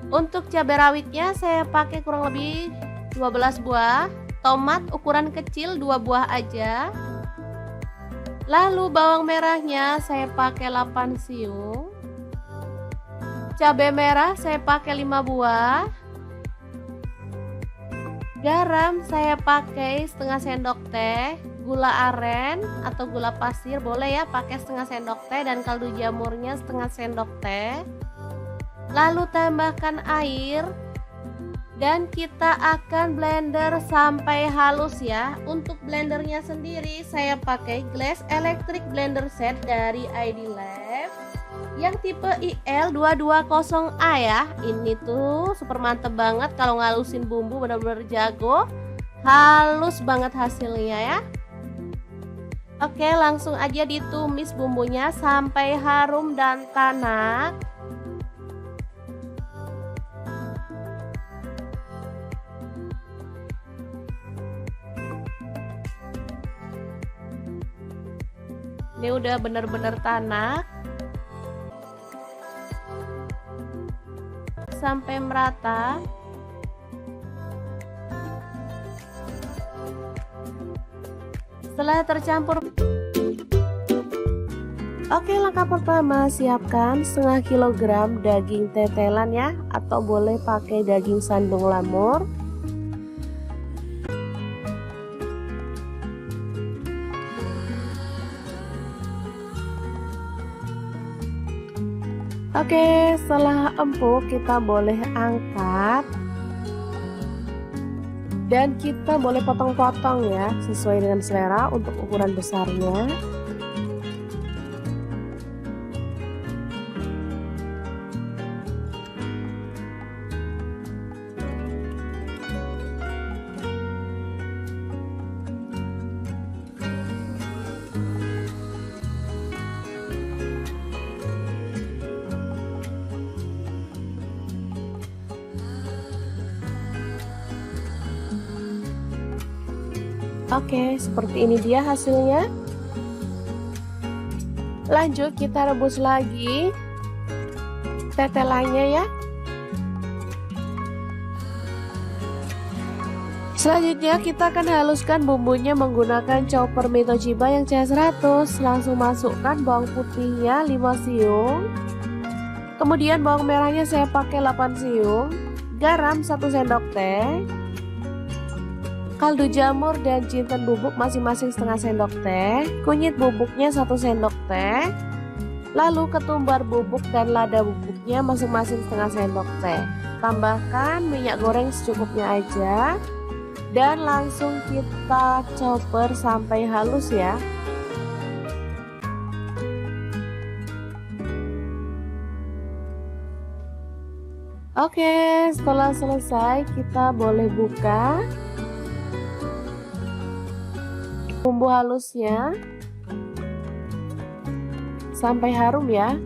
S1: Untuk cabai rawitnya saya pakai kurang lebih 12 buah. Tomat ukuran kecil 2 buah aja. Lalu bawang merahnya saya pakai 8 siung. Cabai merah saya pakai 5 buah. Garam saya pakai setengah sendok teh. Gula aren atau gula pasir boleh ya, pakai setengah sendok teh, dan kaldu jamurnya setengah sendok teh. Lalu tambahkan air dan kita akan blender sampai halus ya. Untuk blendernya sendiri saya pakai Glass Electric Blender Set dari ID Lef yang tipe IL220A ya. Ini tuh super mantep banget kalau ngalusin bumbu, bener-bener jago. Halus banget hasilnya ya. Oke, langsung aja ditumis bumbunya sampai harum dan tanak. Ini udah bener-bener tanak sampai merata. Setelah tercampur, oke, langkah pertama siapkan setengah kilogram daging tetelan ya, atau boleh pakai daging sandung lamur. Oke, setelah empuk kita boleh angkat dan kita boleh potong-potong ya, sesuai dengan selera untuk ukuran besarnya. Oke, seperti ini dia hasilnya. Lanjut kita rebus lagi tetelannya ya. Selanjutnya kita akan haluskan bumbunya menggunakan chopper Mitochiba yang CH100. Langsung masukkan bawang putihnya 5 siung. Kemudian bawang merahnya saya pakai 8 siung. Garam 1 sendok teh. Kaldu jamur dan jinten bubuk masing-masing setengah sendok teh. Kunyit bubuknya 1 sendok teh. Lalu ketumbar bubuk dan lada bubuknya masing-masing setengah sendok teh. Tambahkan minyak goreng secukupnya aja. Dan langsung kita chopper sampai halus ya. Oke, setelah selesai kita boleh buka bumbu halusnya sampai harum ya.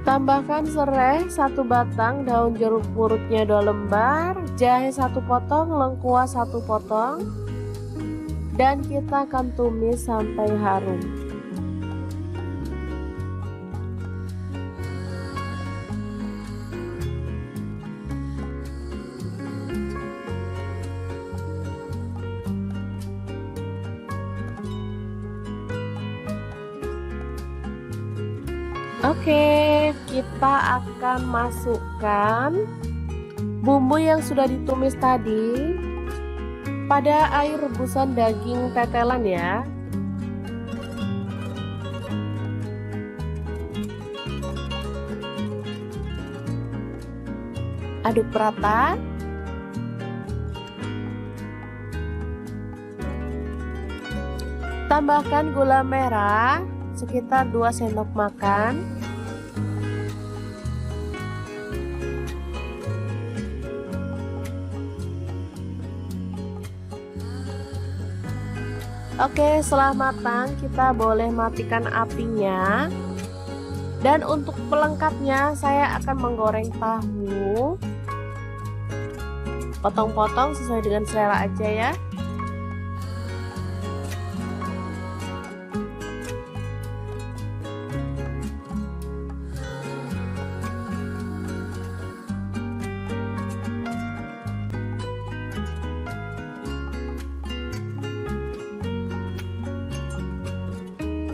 S1: Tambahkan serai 1 batang, daun jeruk purutnya 2 lembar, jahe 1 potong, lengkuas 1 potong, dan kita akan tumis sampai harum. Oke, kita akan masukkan bumbu yang sudah ditumis tadi pada air rebusan daging tetelan ya. Aduk rata. Tambahkan gula merah sekitar 2 sendok makan. Oke, setelah matang kita boleh matikan apinya. Dan untuk pelengkapnya saya akan menggoreng tahu. Potong-potong sesuai dengan selera aja ya.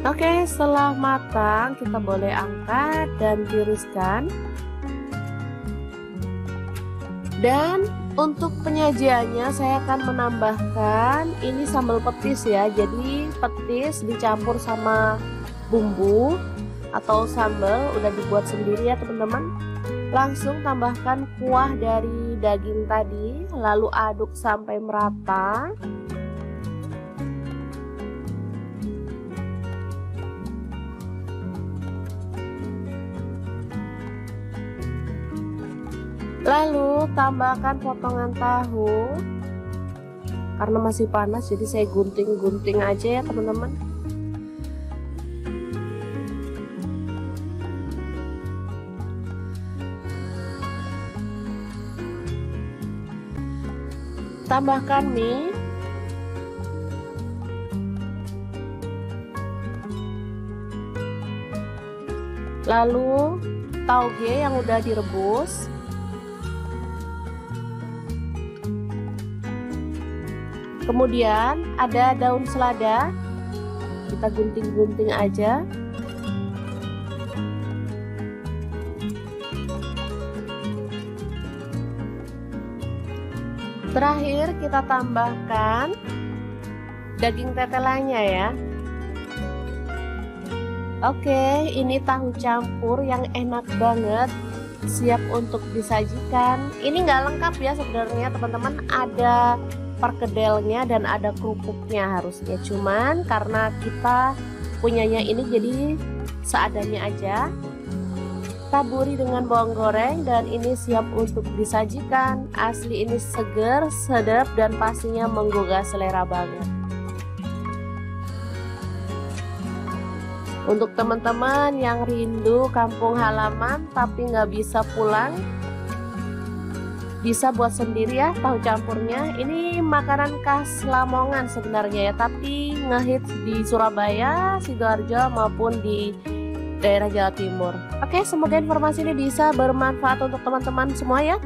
S1: Oke, setelah matang kita boleh angkat dan tiriskan. Dan untuk penyajiannya saya akan menambahkan ini sambal petis ya. Jadi petis dicampur sama bumbu atau sambal udah dibuat sendiri ya teman-teman. Langsung tambahkan kuah dari daging tadi, lalu aduk sampai merata. Lalu tambahkan potongan tahu. Karena masih panas jadi saya gunting-gunting aja ya teman-teman. Tambahkan mie. Lalu tauge yang udah direbus. Kemudian ada daun selada. Kita gunting-gunting aja. Terakhir kita tambahkan daging tetelannya ya. Oke, ini tahu campur yang enak banget, siap untuk disajikan. Ini nggak lengkap ya sebenarnya teman-teman, ada perkedelnya dan ada kerupuknya harusnya. Cuman karena kita punyanya ini jadi seadanya aja. Taburi dengan bawang goreng dan ini siap untuk disajikan. Asli ini seger, sedap dan pastinya menggugah selera banget. Untuk teman-teman yang rindu kampung halaman tapi nggak bisa pulang, bisa buat sendiri ya tahu campurnya. Ini makanan khas Lamongan sebenarnya ya, tapi ngehits di Surabaya, Sidoarjo maupun di daerah Jawa Timur. Oke, semoga informasi ini bisa bermanfaat untuk teman-teman semua ya.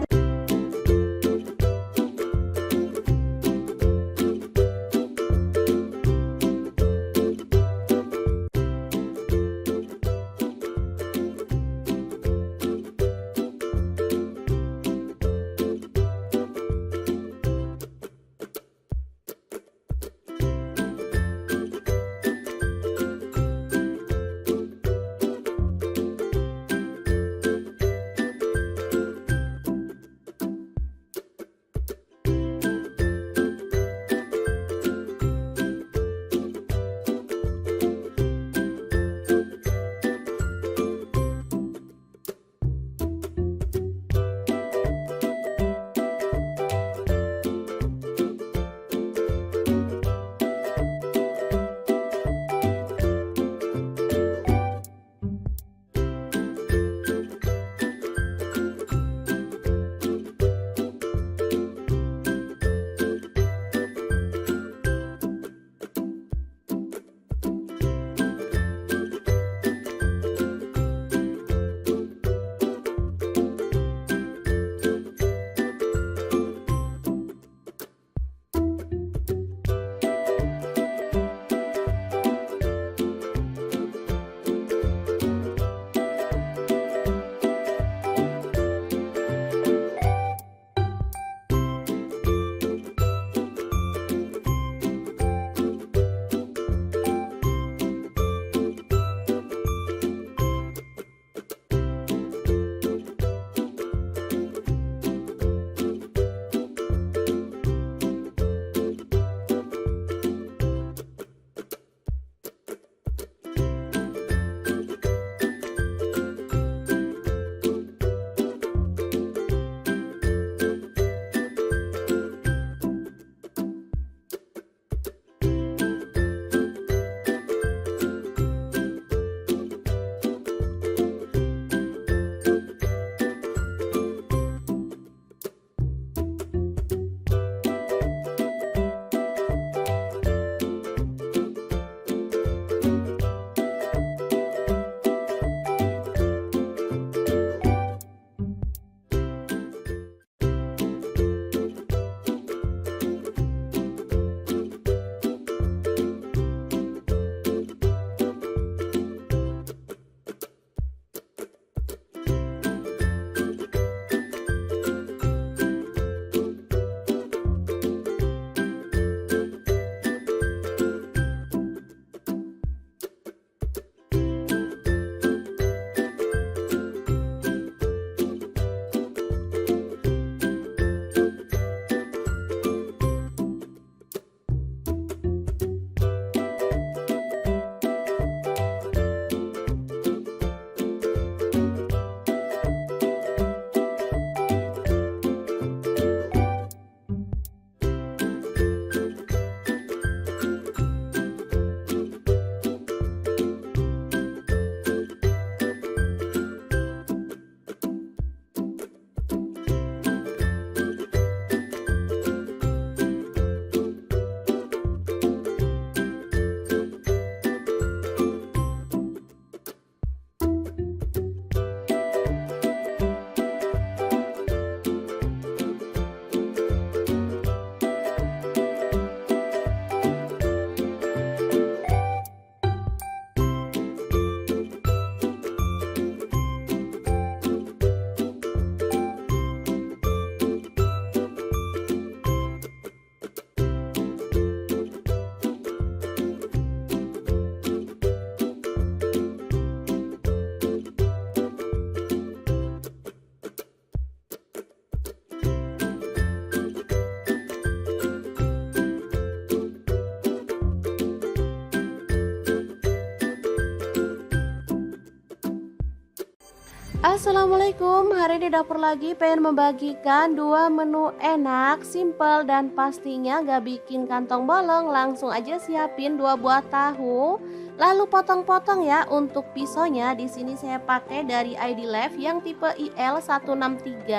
S1: Assalamualaikum, hari ini dapur lagi pengen membagikan dua menu enak, simple dan pastinya gak bikin kantong bolong. Langsung aja siapin 2 buah tahu, lalu potong-potong ya. Untuk pisaunya di sini saya pakai dari ID Lef yang tipe IL163.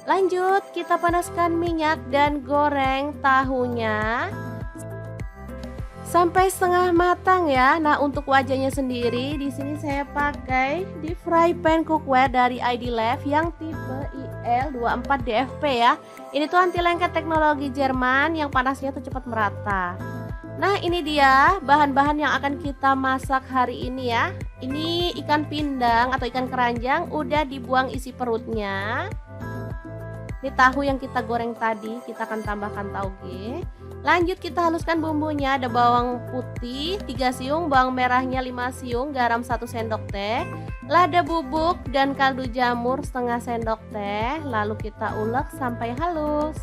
S1: Lanjut kita panaskan minyak dan goreng tahunya sampai setengah matang ya. Nah, untuk wajahnya sendiri di sini saya pakai di fry pan cookware dari ID Lef yang tipe IL24DFP ya. Ini tuh anti lengket teknologi Jerman yang panasnya tuh cepat merata. Nah, ini dia bahan-bahan yang akan kita masak hari ini ya. Ini ikan pindang atau ikan keranjang udah dibuang isi perutnya. Ini tahu yang kita goreng tadi, kita akan tambahkan tauge. Lanjut kita haluskan bumbunya. Ada bawang putih 3 siung, bawang merahnya 5 siung, garam 1 sendok teh, lada bubuk dan kaldu jamur setengah sendok teh. Lalu kita ulek sampai halus.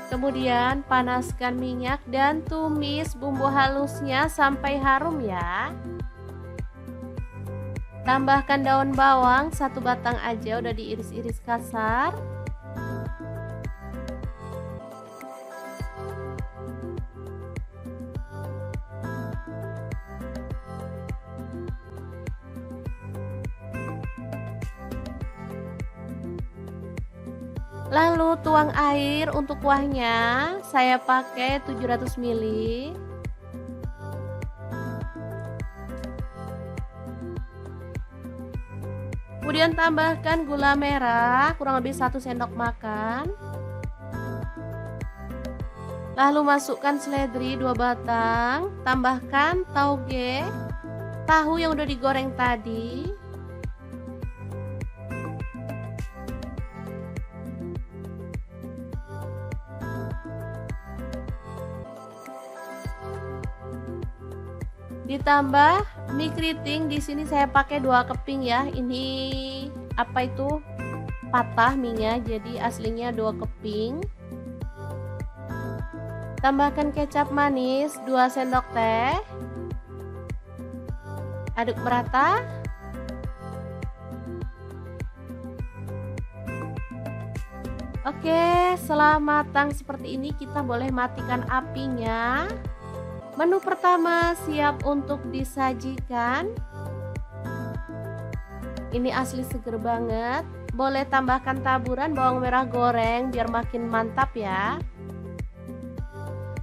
S1: Kemudian panaskan minyak dan tumis bumbu halusnya sampai harum ya. Tambahkan daun bawang 1 batang aja, udah diiris-iris kasar. Lalu tuang air untuk kuahnya, saya pakai 700 ml. Kemudian tambahkan gula merah kurang lebih 1 sendok makan. Lalu masukkan seledri 2 batang, tambahkan tauge, tahu yang udah digoreng tadi. Ditambah mie keriting, di sini saya pakai 2 keping ya. Ini apa itu? Patah mie-nya, jadi aslinya 2 keping. Tambahkan kecap manis 2 sendok teh. Aduk merata. Oke, setelah matang seperti ini kita boleh matikan apinya. Menu pertama siap untuk disajikan. Ini asli seger banget. Boleh tambahkan taburan bawang merah goreng biar makin mantap ya.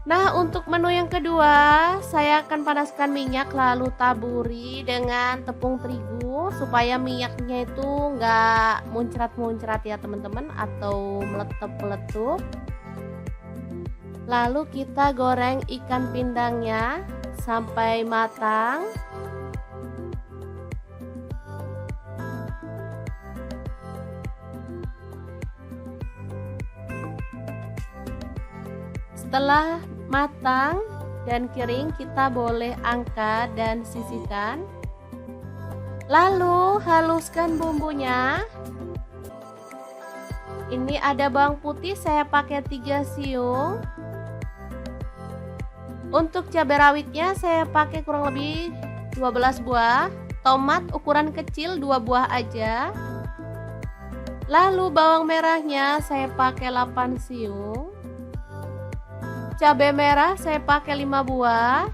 S1: Nah, untuk menu yang kedua saya akan panaskan minyak lalu taburi dengan tepung terigu supaya minyaknya itu nggak muncrat-muncrat ya teman-teman, atau meletup-meletup. Lalu kita goreng ikan pindangnya sampai matang. Setelah matang dan kering, kita boleh angkat dan sisihkan. Lalu haluskan bumbunya. Ini ada bawang putih saya pakai 3 siung. Untuk cabai rawitnya saya pakai kurang lebih 12 buah. Tomat ukuran kecil 2 buah aja. Lalu bawang merahnya saya pakai 8 siung. Cabai merah saya pakai 5 buah.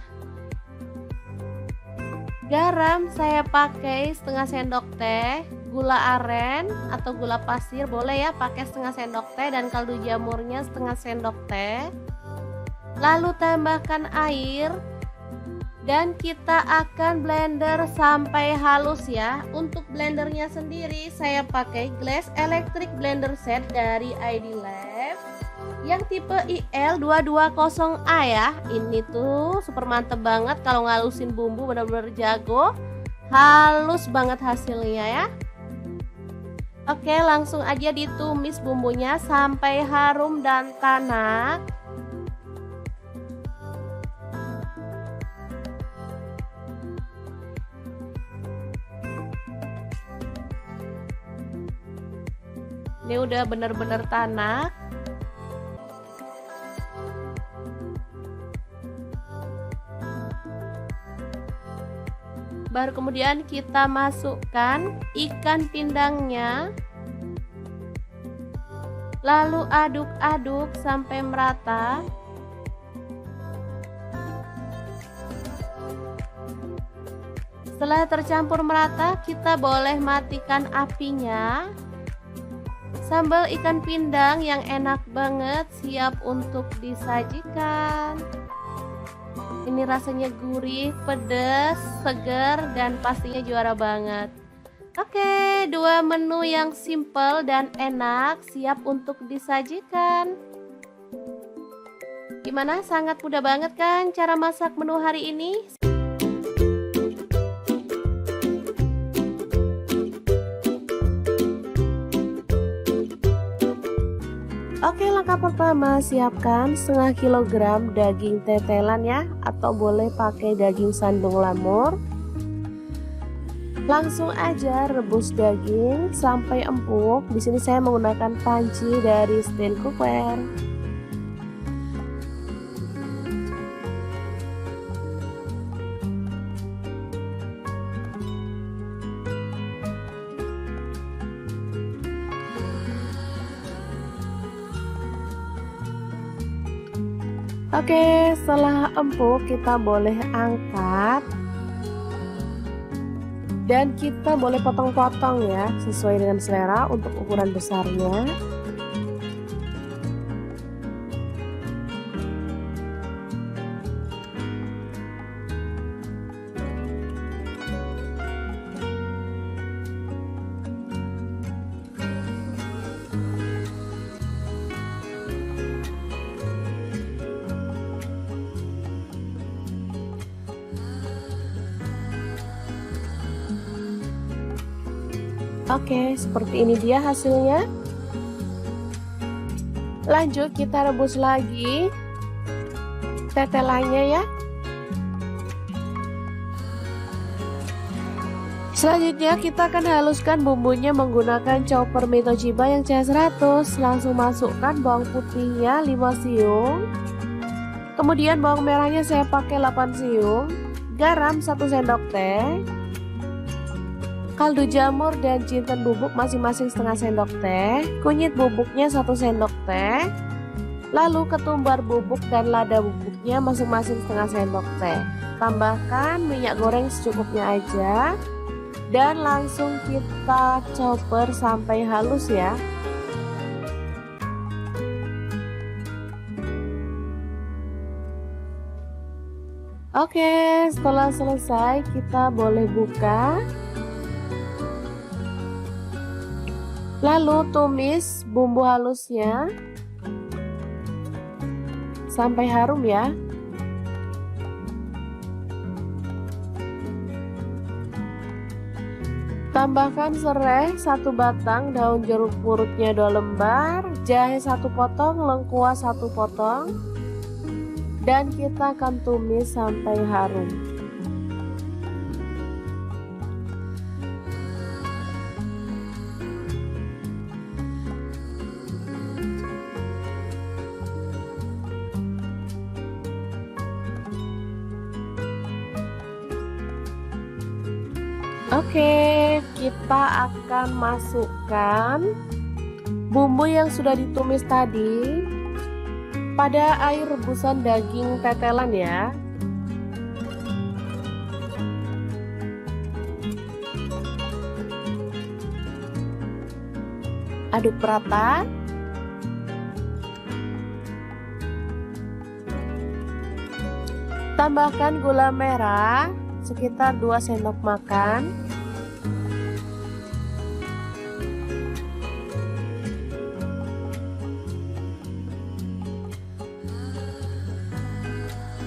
S1: Garam saya pakai setengah sendok teh. Gula aren atau gula pasir boleh ya, pakai setengah sendok teh, dan kaldu jamurnya setengah sendok teh. Lalu tambahkan air dan kita akan blender sampai halus ya. Untuk blendernya sendiri saya pakai Glass Electric Blender Set dari ID Lef yang tipe IL220A ya. Ini tuh super mantep banget kalau ngalusin bumbu, bener-bener jago. Halus banget hasilnya ya. Oke, langsung aja ditumis bumbunya sampai harum dan tanak. Ini udah bener-bener tanak. Baru kemudian kita masukkan ikan pindangnya. Lalu aduk-aduk sampai merata. Setelah tercampur merata, kita boleh matikan apinya. Sambal ikan pindang yang enak banget siap untuk disajikan. Ini rasanya gurih, pedas, segar, dan pastinya juara banget. Oke, dua menu yang simple dan enak siap untuk disajikan. Gimana? Sangat mudah banget kan cara masak menu hari ini? Oke, langkah pertama siapkan setengah kilogram daging tetelan ya, atau boleh pakai daging sandung lamur. Langsung aja rebus daging sampai empuk. Di sini saya menggunakan panci dari stand cookware. Oke, setelah empuk kita boleh angkat dan kita boleh potong-potong ya, sesuai dengan selera untuk ukuran besarnya. Oke, seperti ini dia hasilnya. Lanjut kita rebus lagi tetelannya ya. Selanjutnya kita akan haluskan bumbunya menggunakan chopper Mito Chiba yang CH100. Langsung masukkan bawang putihnya 5 siung. Kemudian bawang merahnya saya pakai 8 siung. Garam 1 sendok teh. Kaldu jamur dan jinten bubuk masing-masing setengah sendok teh. Kunyit bubuknya 1 sendok teh. Lalu ketumbar bubuk dan lada bubuknya masing-masing setengah sendok teh. Tambahkan minyak goreng secukupnya aja. Dan langsung kita chopper sampai halus ya. Oke, setelah selesai kita boleh buka. Lalu tumis bumbu halusnya sampai harum ya. Tambahkan serai 1 batang, daun jeruk purutnya 2 lembar, jahe 1 potong, lengkuas 1 potong, dan kita akan tumis sampai harum. Oke, kita akan masukkan bumbu yang sudah ditumis tadi pada air rebusan daging tetelan ya. Aduk rata. Tambahkan gula merah sekitar 2 sendok makan.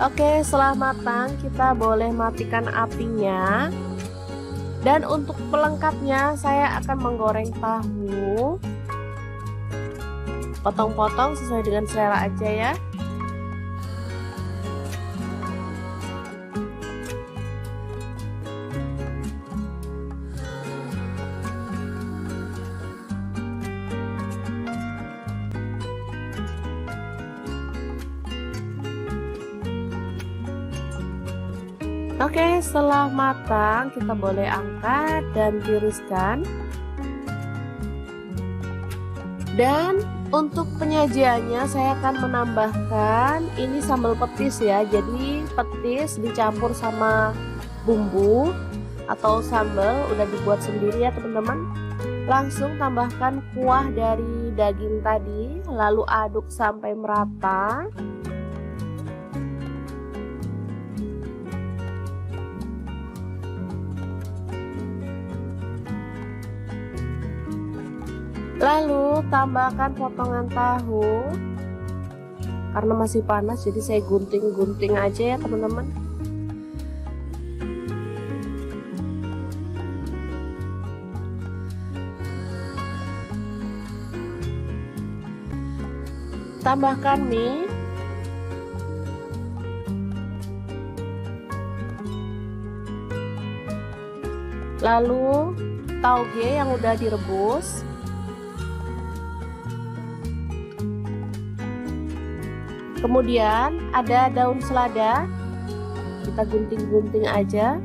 S1: Oke, setelah matang kita boleh matikan apinya. Dan untuk pelengkapnya saya akan menggoreng tahu. Potong-potong sesuai dengan selera aja ya. Oke, setelah matang kita boleh angkat dan tiriskan. Dan untuk penyajiannya saya akan menambahkan ini sambal petis ya. Jadi petis dicampur sama bumbu atau sambal udah dibuat sendiri ya teman-teman. Langsung tambahkan kuah dari daging tadi, lalu aduk sampai merata. Lalu tambahkan potongan tahu. Karena masih panas jadi saya gunting-gunting aja ya teman-teman. Tambahkan mie. Lalu tauge yang udah direbus. Kemudian ada daun selada, kita gunting-gunting aja.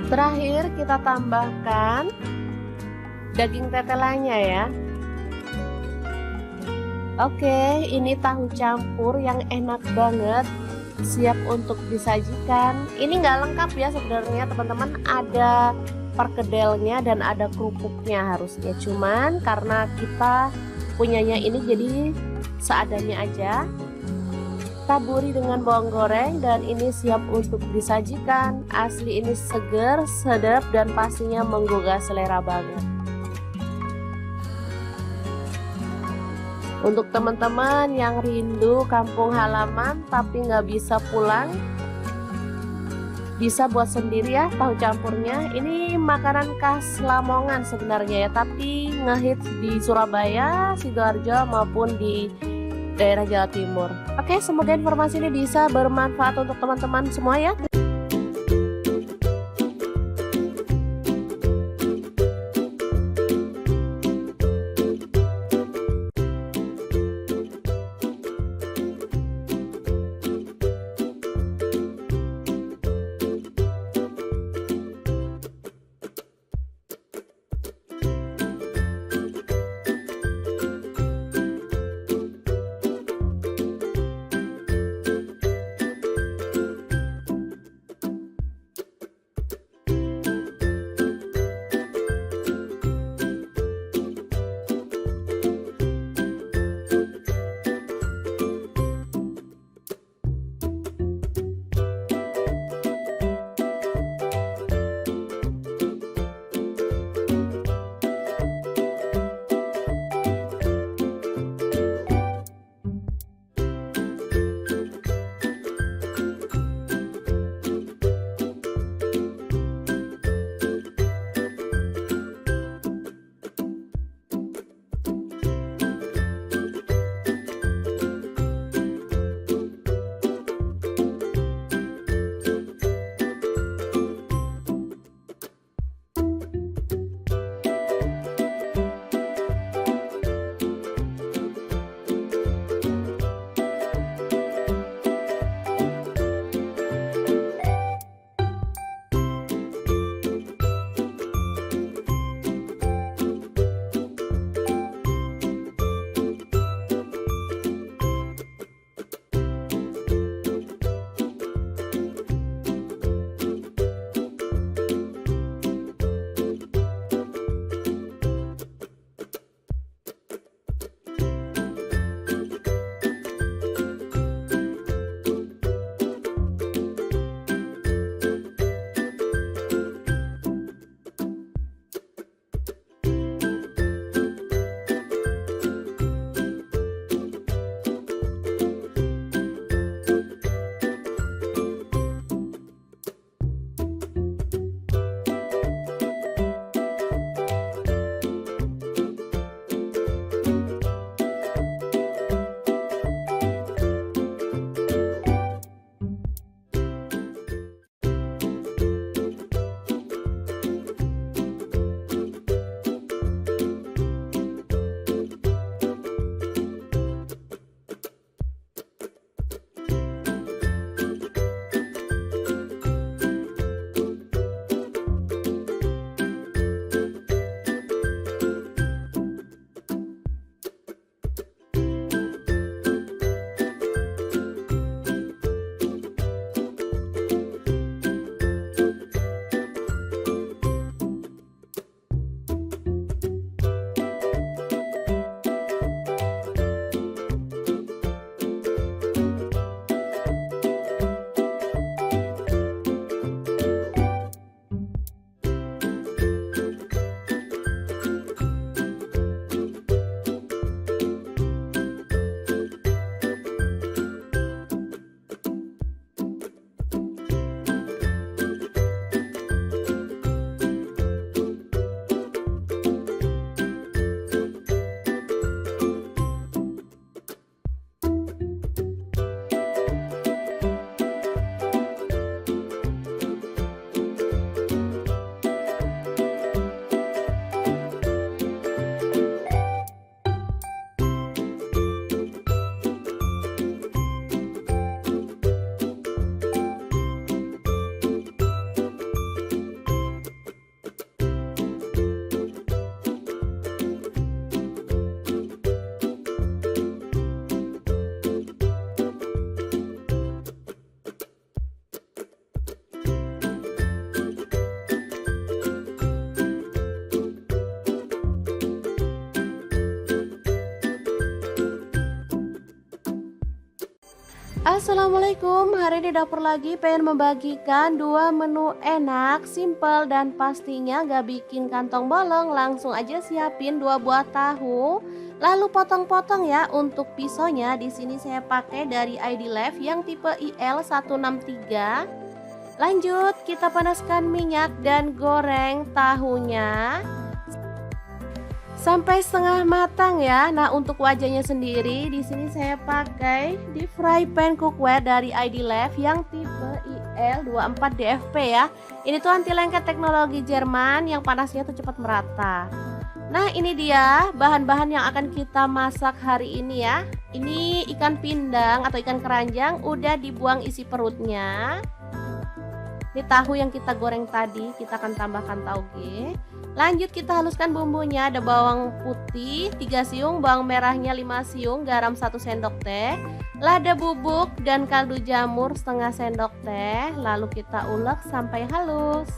S1: Terakhir kita tambahkan daging tetelannya ya. Oke, ini tahu campur yang enak banget, siap untuk disajikan. Ini nggak lengkap ya sebenarnya teman-teman, ada perkedelnya dan ada kerupuknya harusnya, cuman karena kita punyanya ini jadi seadanya aja. Taburi dengan bawang goreng dan ini siap untuk disajikan. Asli ini seger, sedap dan pastinya menggugah selera banget. Untuk teman-teman yang rindu kampung halaman tapi nggak bisa pulang, bisa buat sendiri ya tahu campurnya. Ini makanan khas Lamongan sebenarnya ya, tapi ngehits di Surabaya, Sidoarjo maupun di daerah Jawa Timur. Oke, semoga informasi ini bisa bermanfaat untuk teman-teman semua ya. Assalamualaikum, hari ini dapur lagi pengen membagikan dua menu enak, simple dan pastinya gak bikin kantong bolong. Langsung aja siapin 2 buah tahu, lalu potong-potong ya. Untuk pisaunya di sini saya pakai dari ID Lef yang tipe IL163. Lanjut kita panaskan minyak dan goreng tahunya sampai setengah matang ya. Nah, untuk wajahnya sendiri di sini saya pakai di fry pan cookware dari ID Lef yang tipe IL24DFP ya. Ini tuh anti lengket teknologi Jerman yang panasnya tuh cepat merata. Nah, ini dia bahan-bahan yang akan kita masak hari ini ya. Ini ikan pindang atau ikan keranjang udah dibuang isi perutnya. Ini tahu yang kita goreng tadi, kita akan tambahkan tauge. Lanjut kita haluskan bumbunya. Ada bawang putih 3 siung, bawang merahnya 5 siung, garam 1 sendok teh, lada bubuk dan kaldu jamur setengah sendok teh. Lalu kita ulek sampai halus.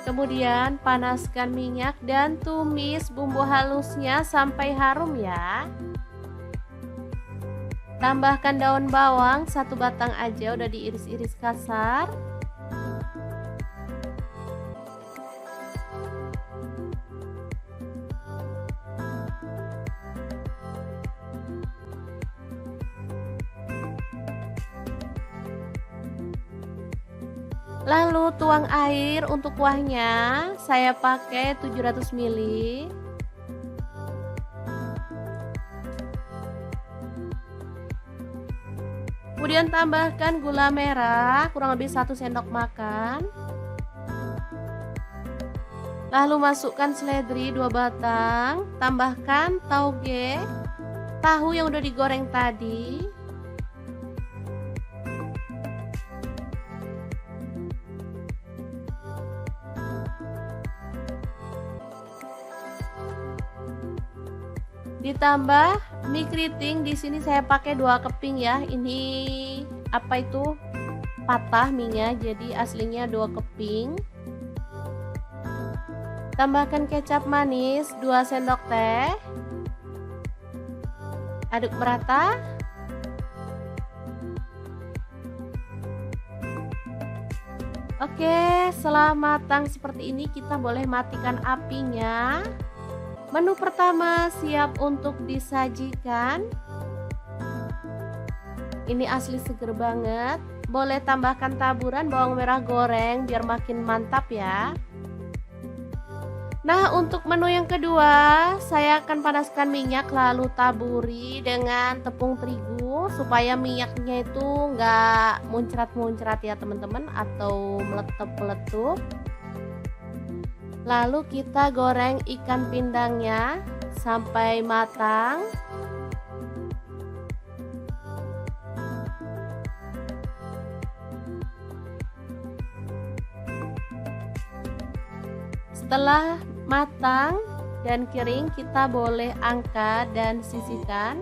S1: Kemudian panaskan minyak dan tumis bumbu halusnya sampai harum ya. Tambahkan daun bawang 1 batang aja, udah diiris-iris kasar. Lalu tuang air untuk kuahnya, saya pakai 700 ml. Kemudian tambahkan gula merah kurang lebih 1 sendok makan. Lalu masukkan seledri 2 batang, tambahkan tauge, tahu yang udah digoreng tadi. Ditambah mie keriting, di sini saya pakai 2 keping ya. Ini apa itu? Patah mie-nya, jadi aslinya 2 keping. Tambahkan kecap manis 2 sendok teh. Aduk merata. Oke, setelah matang seperti ini kita boleh matikan apinya. Menu pertama siap untuk disajikan. Ini asli seger banget. Boleh tambahkan taburan bawang merah goreng biar makin mantap ya. Nah, untuk menu yang kedua saya akan panaskan minyak lalu taburi dengan tepung terigu supaya minyaknya itu nggak muncrat-muncrat ya teman-teman, atau meletup-meletup. Lalu kita goreng ikan pindangnya sampai matang. Setelah matang dan kering, kita boleh angkat dan sisihkan.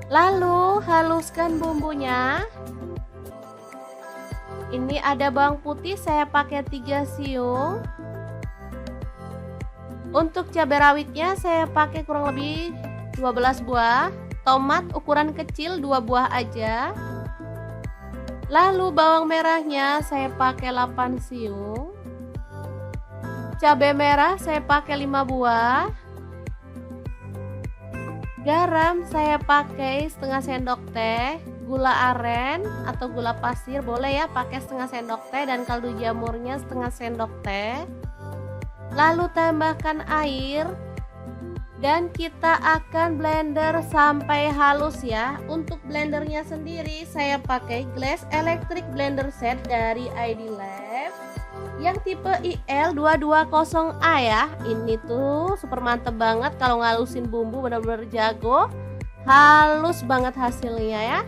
S1: Lalu haluskan bumbunya. Ini ada bawang putih saya pakai 3 siung. Untuk cabai rawitnya saya pakai kurang lebih 12 buah. Tomat ukuran kecil 2 buah aja. Lalu bawang merahnya saya pakai 8 siung. Cabai merah saya pakai 5 buah. Garam saya pakai setengah sendok teh. Gula aren atau gula pasir boleh ya, pakai setengah sendok teh, dan kaldu jamurnya setengah sendok teh. Lalu tambahkan air dan kita akan blender sampai halus ya. Untuk blendernya sendiri saya pakai Glass Electric Blender Set dari ID Lef yang tipe IL220A ya. Ini tuh super mantep banget kalau ngalusin bumbu, bener-bener jago. halus banget hasilnya ya.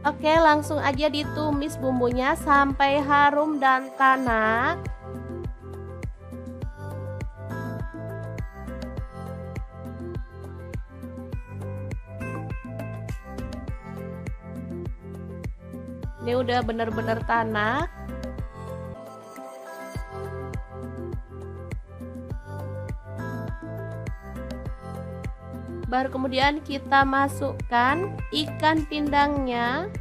S1: Oke, langsung aja ditumis bumbunya sampai harum dan tanak. Ini udah bener-bener tanak. Baru kemudian kita masukkan ikan pindangnya.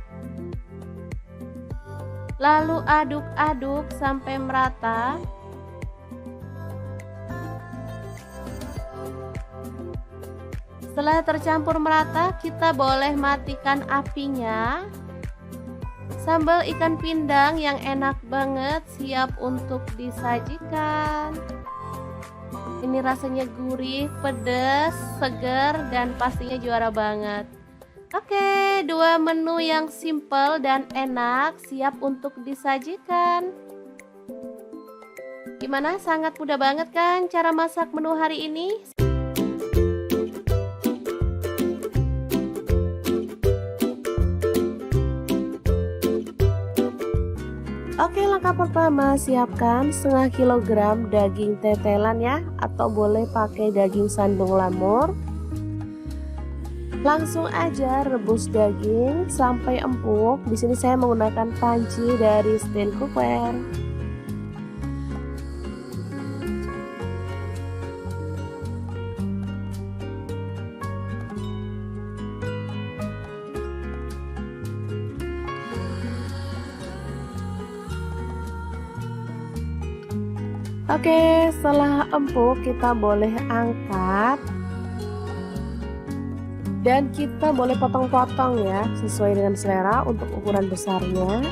S1: Lalu aduk-aduk sampai merata. Setelah tercampur merata, kita boleh matikan apinya. Sambal ikan pindang yang enak banget siap untuk disajikan. Ini rasanya gurih, pedas, segar, dan pastinya juara banget. Oke, dua menu yang simple dan enak siap untuk disajikan. Gimana? Sangat mudah banget kan cara masak menu hari ini? Oke, langkah pertama siapkan setengah kilogram daging tetelan ya, atau boleh pakai daging sandung lamur. Langsung aja rebus daging sampai empuk. Di sini saya menggunakan panci dari stand cookware. Oke, setelah empuk kita boleh angkat dan kita boleh potong-potong ya, sesuai dengan selera untuk ukuran besarnya.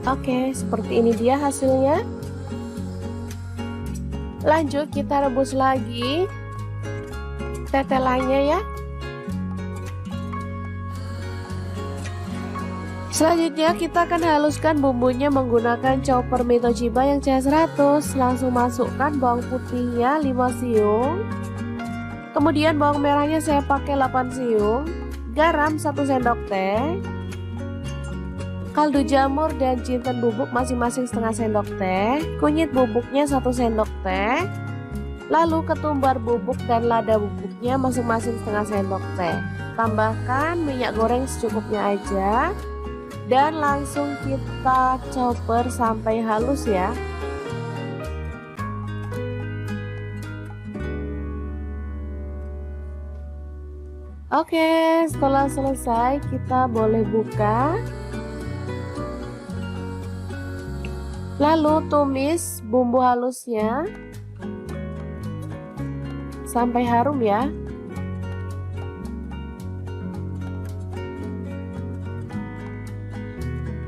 S1: Oke, seperti ini dia hasilnya. Lanjut kita rebus lagi tetelannya ya. Selanjutnya kita akan haluskan bumbunya menggunakan chopper Mi Toshiba yang CH100. Langsung masukkan bawang putihnya 5 siung. Kemudian bawang merahnya saya pakai 8 siung. Garam 1 sendok teh. Kaldu jamur dan jinten bubuk masing-masing setengah sendok teh. Kunyit bubuknya 1 sendok teh. Lalu ketumbar bubuk dan lada bubuknya masing-masing setengah sendok teh. Tambahkan minyak goreng secukupnya aja. Dan langsung kita chopper sampai halus ya. Oke, setelah selesai kita boleh buka. Lalu tumis bumbu halusnya sampai harum ya.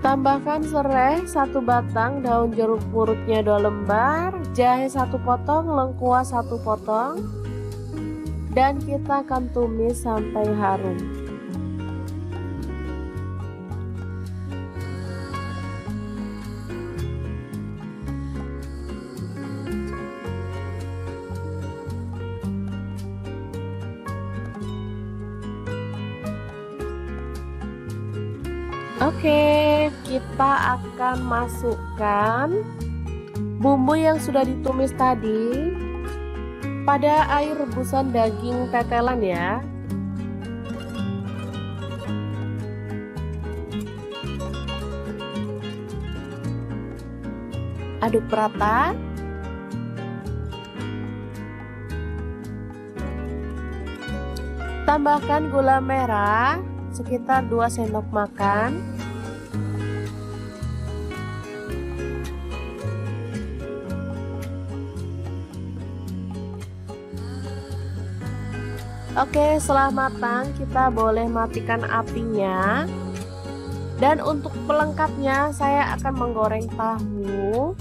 S1: Tambahkan serai 1 batang, daun jeruk purutnya 2 lembar, jahe 1 potong, lengkuas 1 potong. Dan kita akan tumis sampai harum. Oke, kita akan masukkan bumbu yang sudah ditumis tadi pada air rebusan daging tetelan ya. Aduk rata. Tambahkan gula merah sekitar 2 sendok makan. Oke, setelah matang kita boleh matikan apinya. Dan untuk pelengkapnya saya akan menggoreng tahu.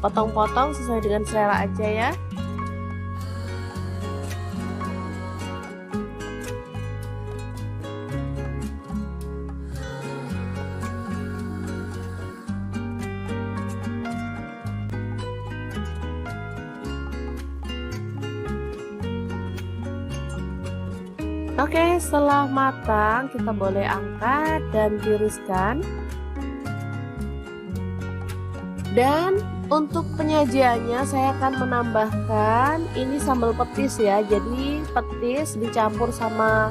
S1: Potong-potong sesuai dengan selera aja ya. Oke, setelah matang kita boleh angkat dan tiriskan. Dan untuk penyajiannya saya akan menambahkan ini sambal petis ya. Jadi petis dicampur sama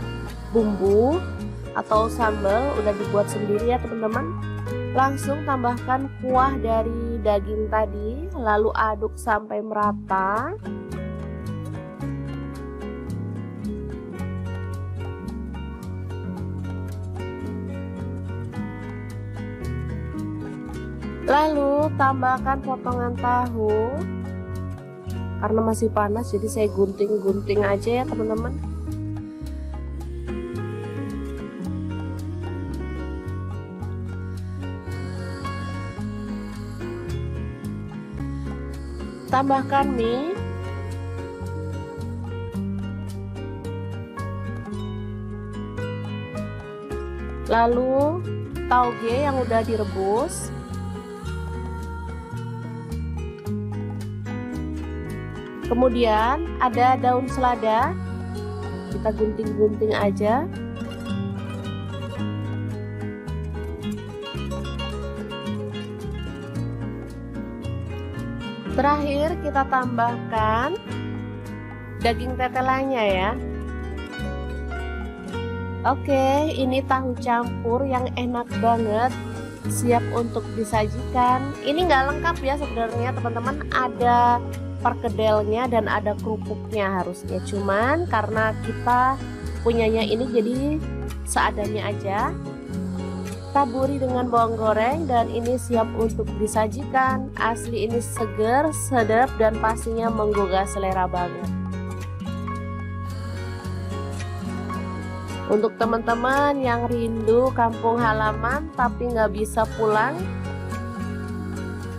S1: bumbu atau sambal udah dibuat sendiri ya teman-teman. Langsung tambahkan kuah dari daging tadi, lalu aduk sampai merata. Lalu tambahkan potongan tahu. Karena masih panas jadi saya gunting-gunting aja ya teman-teman. Tambahkan mie. Lalu tauge yang udah direbus. Kemudian ada daun selada, kita gunting-gunting aja. Terakhir kita tambahkan daging tetelannya ya. Oke, ini tahu campur yang enak banget, siap untuk disajikan. Ini nggak lengkap ya sebenarnya teman-teman, ada perkedelnya dan ada kerupuknya harusnya, cuman karena kita punyanya ini jadi seadanya aja. Taburi dengan bawang goreng dan ini siap untuk disajikan. Asli ini seger, sedap dan pastinya menggugah selera banget. Untuk teman-teman yang rindu kampung halaman tapi nggak bisa pulang,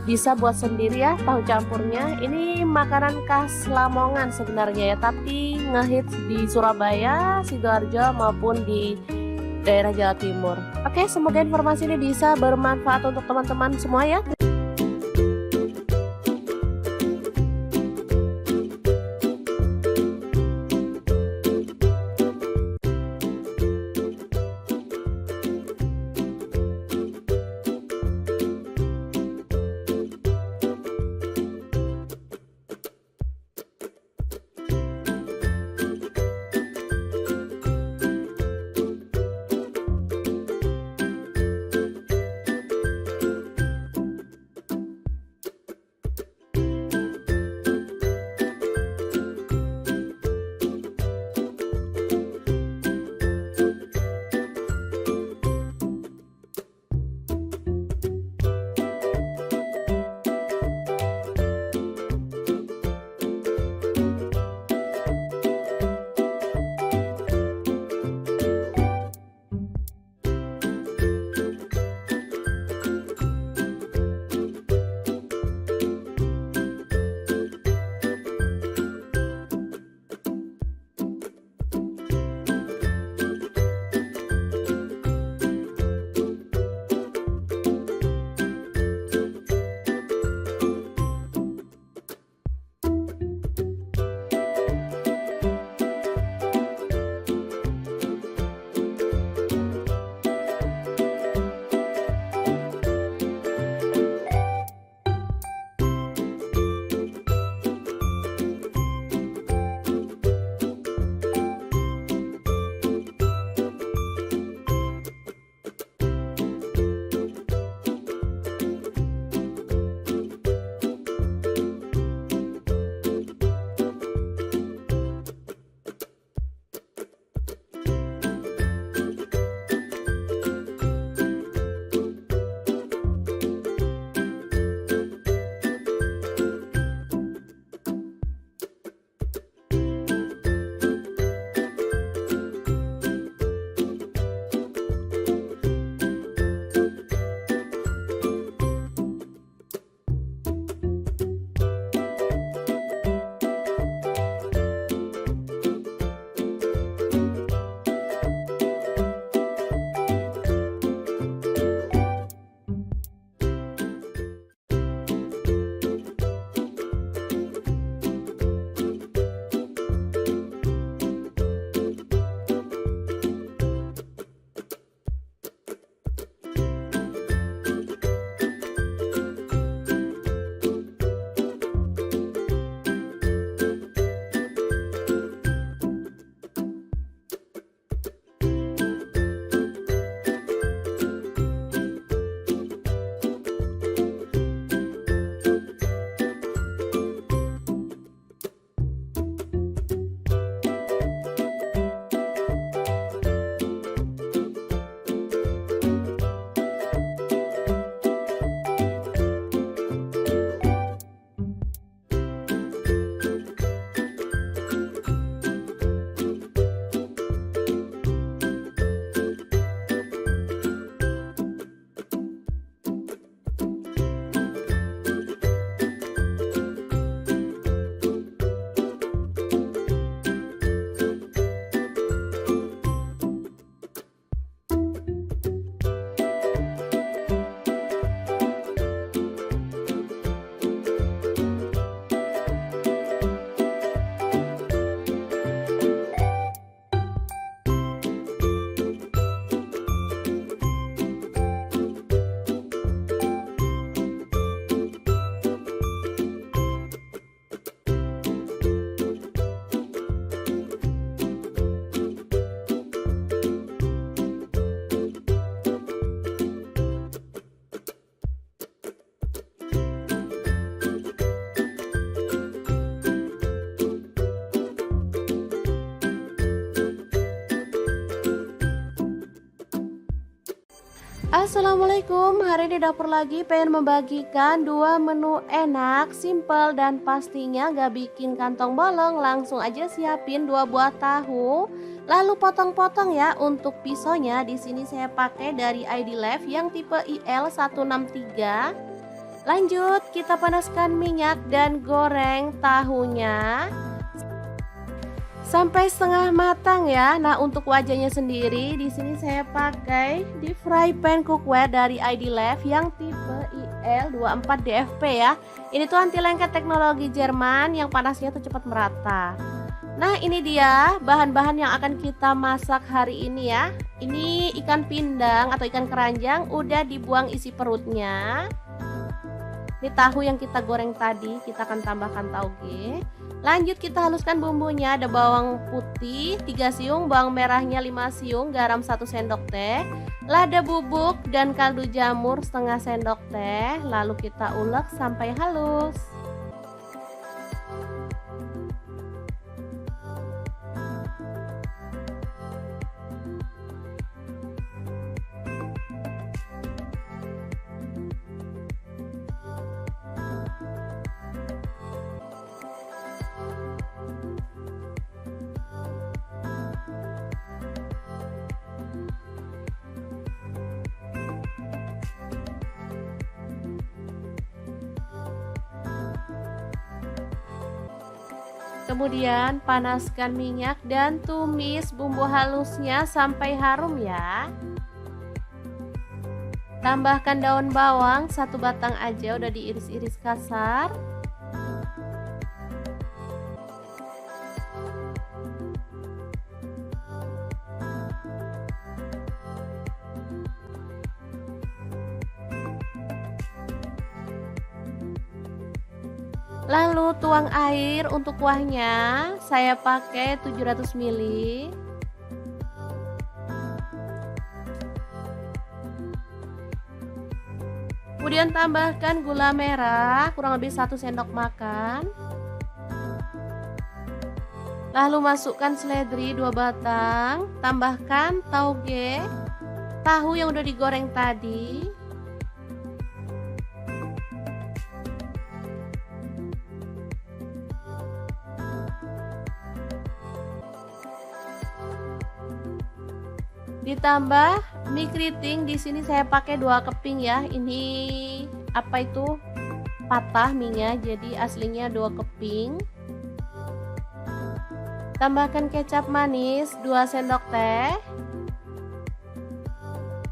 S1: bisa buat sendiri ya tahu campurnya. Ini makanan khas Lamongan sebenarnya ya, tapi ngehits di Surabaya, Sidoarjo maupun di daerah Jawa Timur. Oke, semoga informasi ini bisa bermanfaat untuk teman-teman semua ya. Assalamualaikum, hari ini dapur lagi pengen membagikan dua menu enak, simple dan pastinya gak bikin kantong bolong. Langsung aja siapin 2 buah tahu, lalu potong-potong ya. Untuk pisaunya di sini saya pakai dari ID Lef yang tipe IL163. Lanjut kita panaskan minyak dan goreng tahunya sampai setengah matang ya. Nah, untuk wajahnya sendiri di sini saya pakai di fry pan cookware dari ID Lef yang tipe IL24DFP ya. Ini tuh anti lengket teknologi Jerman yang panasnya tuh cepat merata. Nah, ini dia bahan-bahan yang akan kita masak hari ini ya. Ini ikan pindang atau ikan keranjang udah dibuang isi perutnya. Ini tahu yang kita goreng tadi, kita akan tambahkan tauge. Lanjut kita haluskan bumbunya. Ada bawang putih 3 siung, bawang merahnya 5 siung, garam 1 sendok teh, lada bubuk dan kaldu jamur setengah sendok teh. Lalu kita ulek sampai halus. Kemudian panaskan minyak dan tumis bumbu halusnya sampai harum ya. Tambahkan daun bawang 1 batang aja, udah diiris-iris kasar. Lalu tuang air untuk kuahnya, saya pakai 700 ml. Kemudian tambahkan gula merah kurang lebih 1 sendok makan. Lalu masukkan seledri 2 batang, tambahkan tauge, tahu yang udah digoreng tadi. Ditambah mie keriting, di sini saya pakai 2 keping ya. Ini apa itu? Patah mie-nya, jadi aslinya 2 keping. Tambahkan kecap manis 2 sendok teh.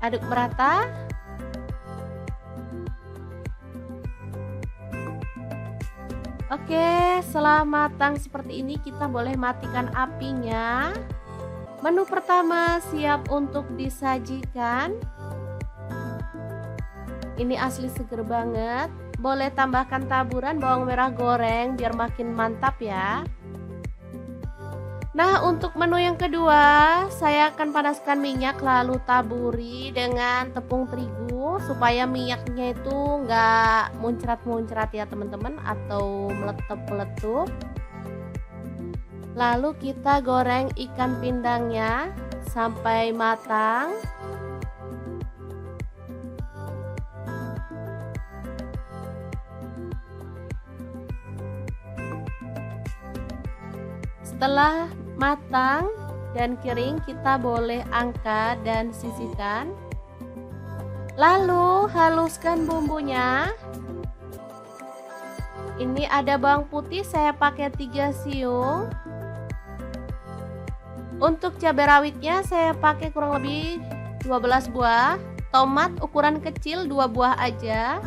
S1: Aduk merata. Oke, setelah matang seperti ini kita boleh matikan apinya. Menu pertama siap untuk disajikan. Ini asli seger banget. Boleh tambahkan taburan bawang merah goreng biar makin mantap ya. Nah, untuk menu yang kedua, saya akan panaskan minyak lalu taburi dengan tepung terigu supaya minyaknya itu nggak muncrat-muncrat ya teman-teman, atau meletup-meletup. Lalu kita goreng ikan pindangnya sampai matang. Setelah matang dan kering, kita boleh angkat dan sisihkan. Lalu haluskan bumbunya. Ini ada bawang putih, saya pakai 3 siung. Untuk cabai rawitnya saya pakai kurang lebih 12 buah. Tomat ukuran kecil 2 buah aja.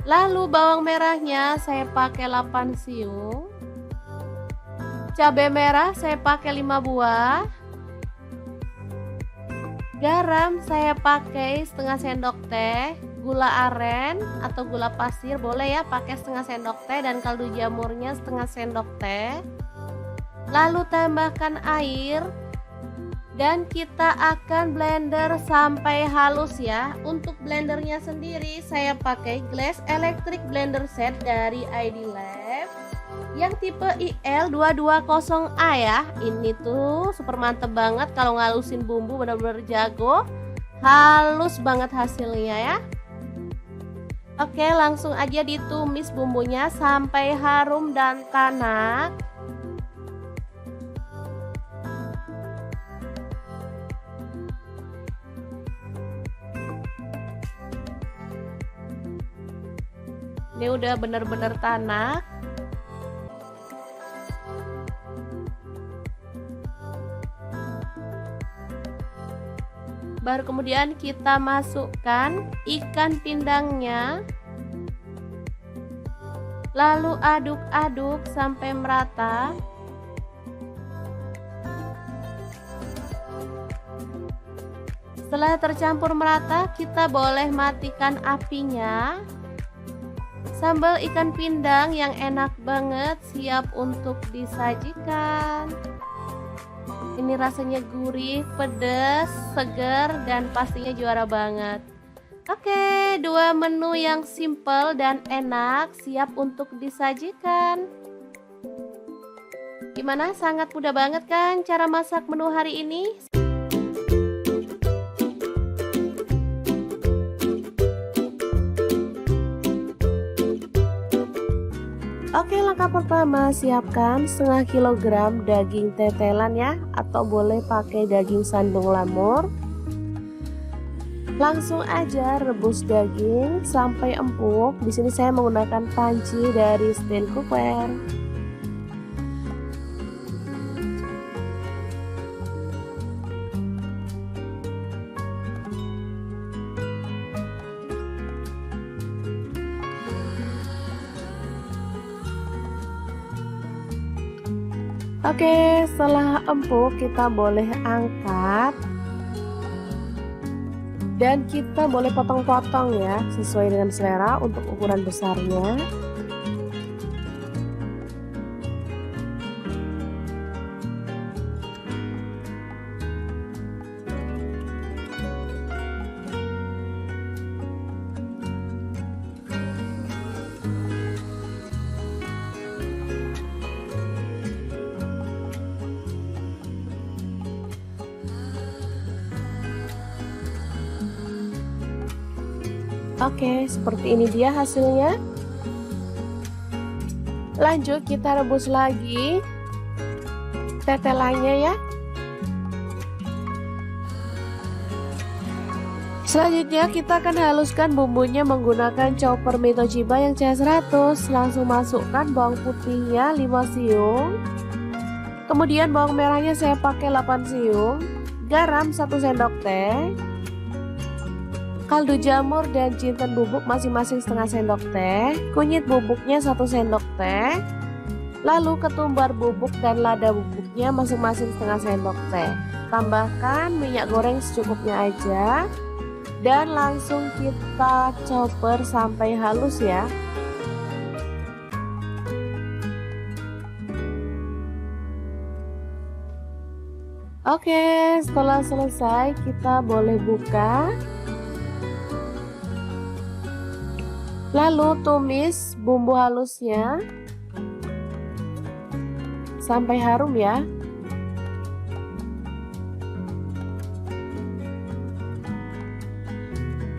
S1: Lalu bawang merahnya saya pakai 8 siung. Cabai merah saya pakai 5 buah. Garam saya pakai setengah sendok teh. Gula aren atau gula pasir boleh ya, pakai setengah sendok teh, dan kaldu jamurnya setengah sendok teh. Lalu tambahkan air dan kita akan blender sampai halus ya. Untuk blendernya sendiri saya pakai Glass Electric Blender Set dari ID Lef yang tipe IL220A ya. Ini tuh super mantep banget kalau ngalusin bumbu, bener-bener jago. Halus banget hasilnya ya. Oke, langsung aja ditumis bumbunya sampai harum dan tanak. Ini udah bener-bener tanak. Baru kemudian kita masukkan ikan pindangnya. Lalu aduk-aduk sampai merata. Setelah tercampur merata, kita boleh matikan apinya. Sambal ikan pindang yang enak banget siap untuk disajikan. Ini rasanya gurih, pedas, segar, dan pastinya juara banget. Oke, dua menu yang simple dan enak siap untuk disajikan. Gimana? Sangat mudah banget kan cara masak menu hari ini? Oke, langkah pertama siapkan setengah kilogram daging tetelan ya, atau boleh pakai daging sandung lamur. Langsung aja rebus daging sampai empuk. Di sini saya menggunakan panci dari stand cookware. Oke, setelah empuk kita boleh angkat dan kita boleh potong-potong ya, sesuai dengan selera untuk ukuran besarnya. Oke, seperti ini dia hasilnya. Lanjut kita rebus lagi tetelannya ya. Selanjutnya kita akan haluskan bumbunya menggunakan chopper Mitochiba yang CS100. Langsung masukkan bawang putihnya 5 siung. Kemudian bawang merahnya saya pakai 8 siung. Garam 1 sendok teh. Kaldu jamur dan jinten bubuk masing-masing setengah sendok teh, kunyit bubuknya 1 sendok teh, lalu ketumbar bubuk dan lada bubuknya masing-masing setengah sendok teh. Tambahkan minyak goreng secukupnya aja dan langsung kita chopper sampai halus ya. Oke, setelah selesai kita boleh buka. Lalu tumis bumbu halusnya sampai harum ya.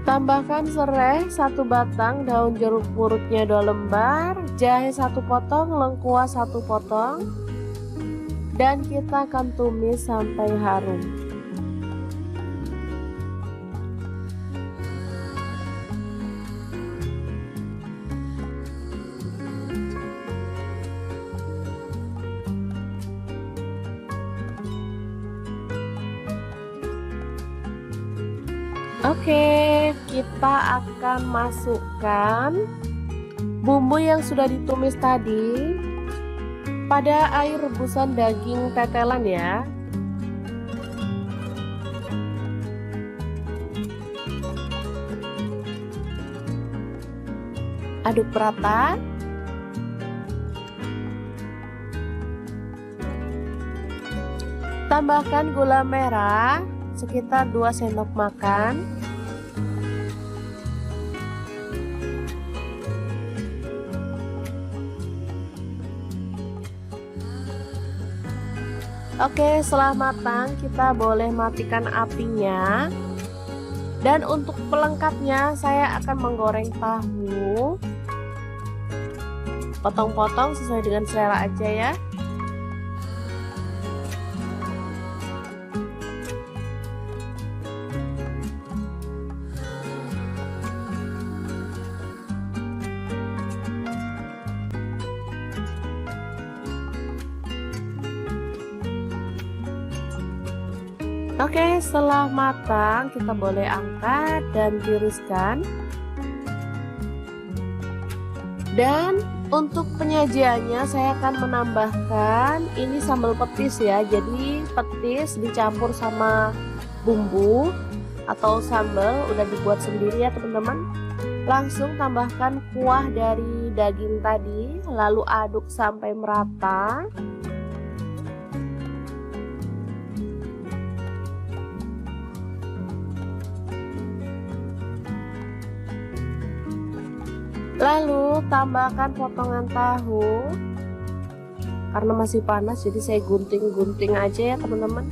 S1: Tambahkan serai 1 batang, daun jeruk purutnya 2 lembar, jahe 1 potong, lengkuas 1 potong, dan kita akan tumis sampai harum. Oke, kita akan masukkan bumbu yang sudah ditumis tadi pada air rebusan daging tetelan ya. Aduk rata. Tambahkan gula merah sekitar 2 sendok makan. Oke, setelah matang kita boleh matikan apinya. Dan untuk pelengkapnya saya akan menggoreng tahu. Potong-potong sesuai dengan selera aja ya. Oke, setelah matang kita boleh angkat dan tiriskan. Dan untuk penyajiannya saya akan menambahkan ini sambal petis ya. Jadi petis dicampur sama bumbu atau sambal udah dibuat sendiri ya teman-teman. Langsung tambahkan kuah dari daging tadi, lalu aduk sampai merata. Lalu tambahkan potongan tahu. Karena masih panas jadi saya gunting-gunting aja ya teman-teman.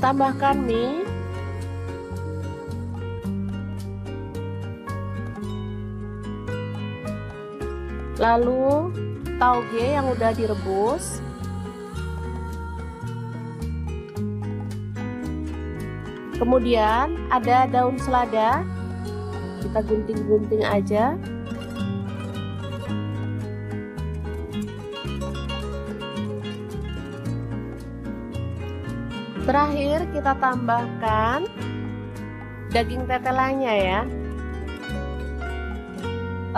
S1: Tambahkan mie. Lalu tauge yang udah direbus. Kemudian ada daun selada, kita gunting-gunting aja. Terakhir kita tambahkan daging tetelannya ya.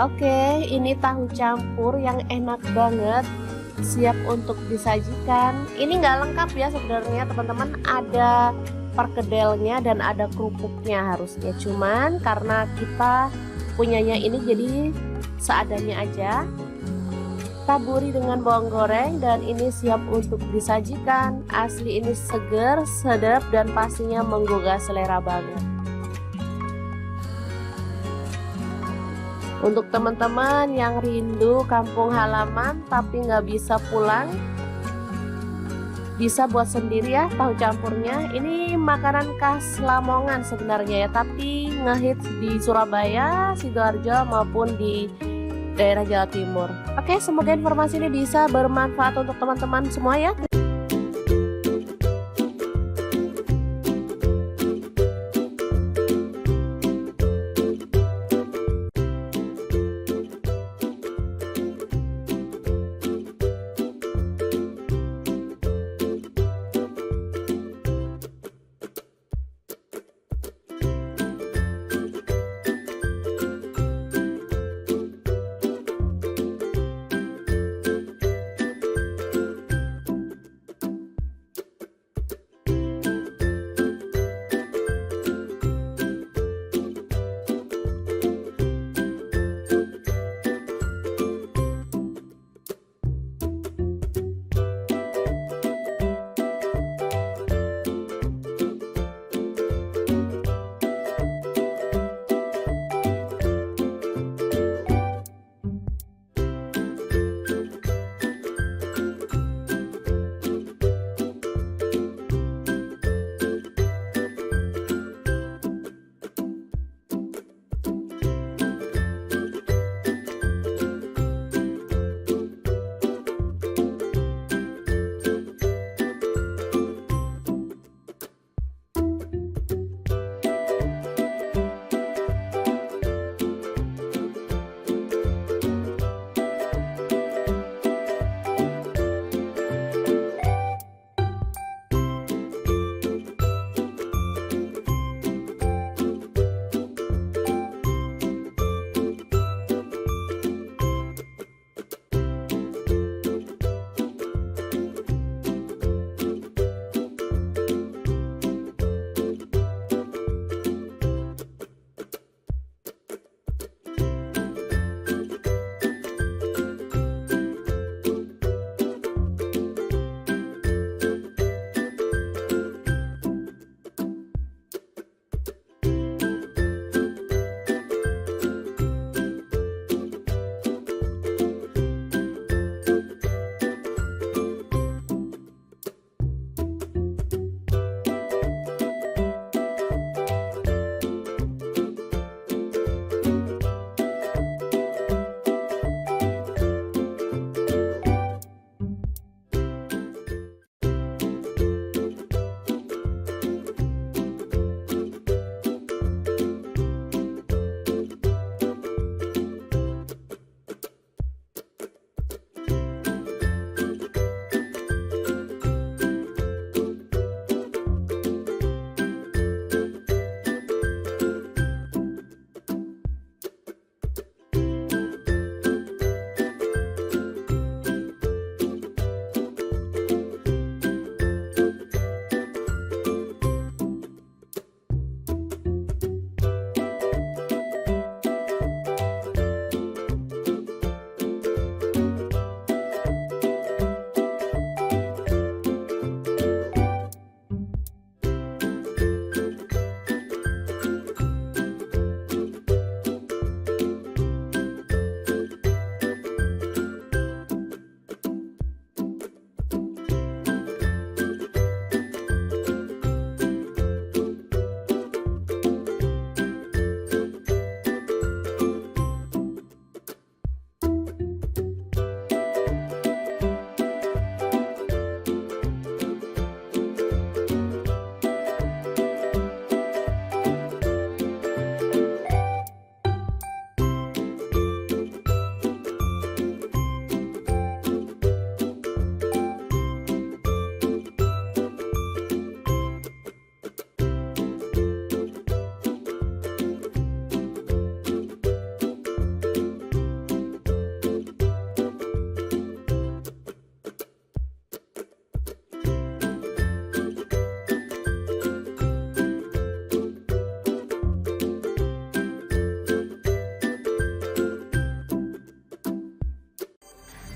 S1: Oke, ini tahu campur yang enak banget, siap untuk disajikan. Ini nggak lengkap ya sebenarnya teman-teman, ada perkedelnya dan ada kerupuknya harusnya, cuman karena kita punyanya ini jadi seadanya aja. Taburi dengan bawang goreng dan ini siap untuk disajikan. Asli ini seger, sedap dan pastinya menggugah selera banget. Untuk teman-teman yang rindu kampung halaman tapi nggak bisa pulang, bisa buat sendiri ya tahu campurnya. Ini makanan khas Lamongan sebenarnya ya, tapi ngehits di Surabaya, Sidoarjo maupun di daerah Jawa Timur. Oke, semoga informasi ini bisa bermanfaat untuk teman-teman semua ya.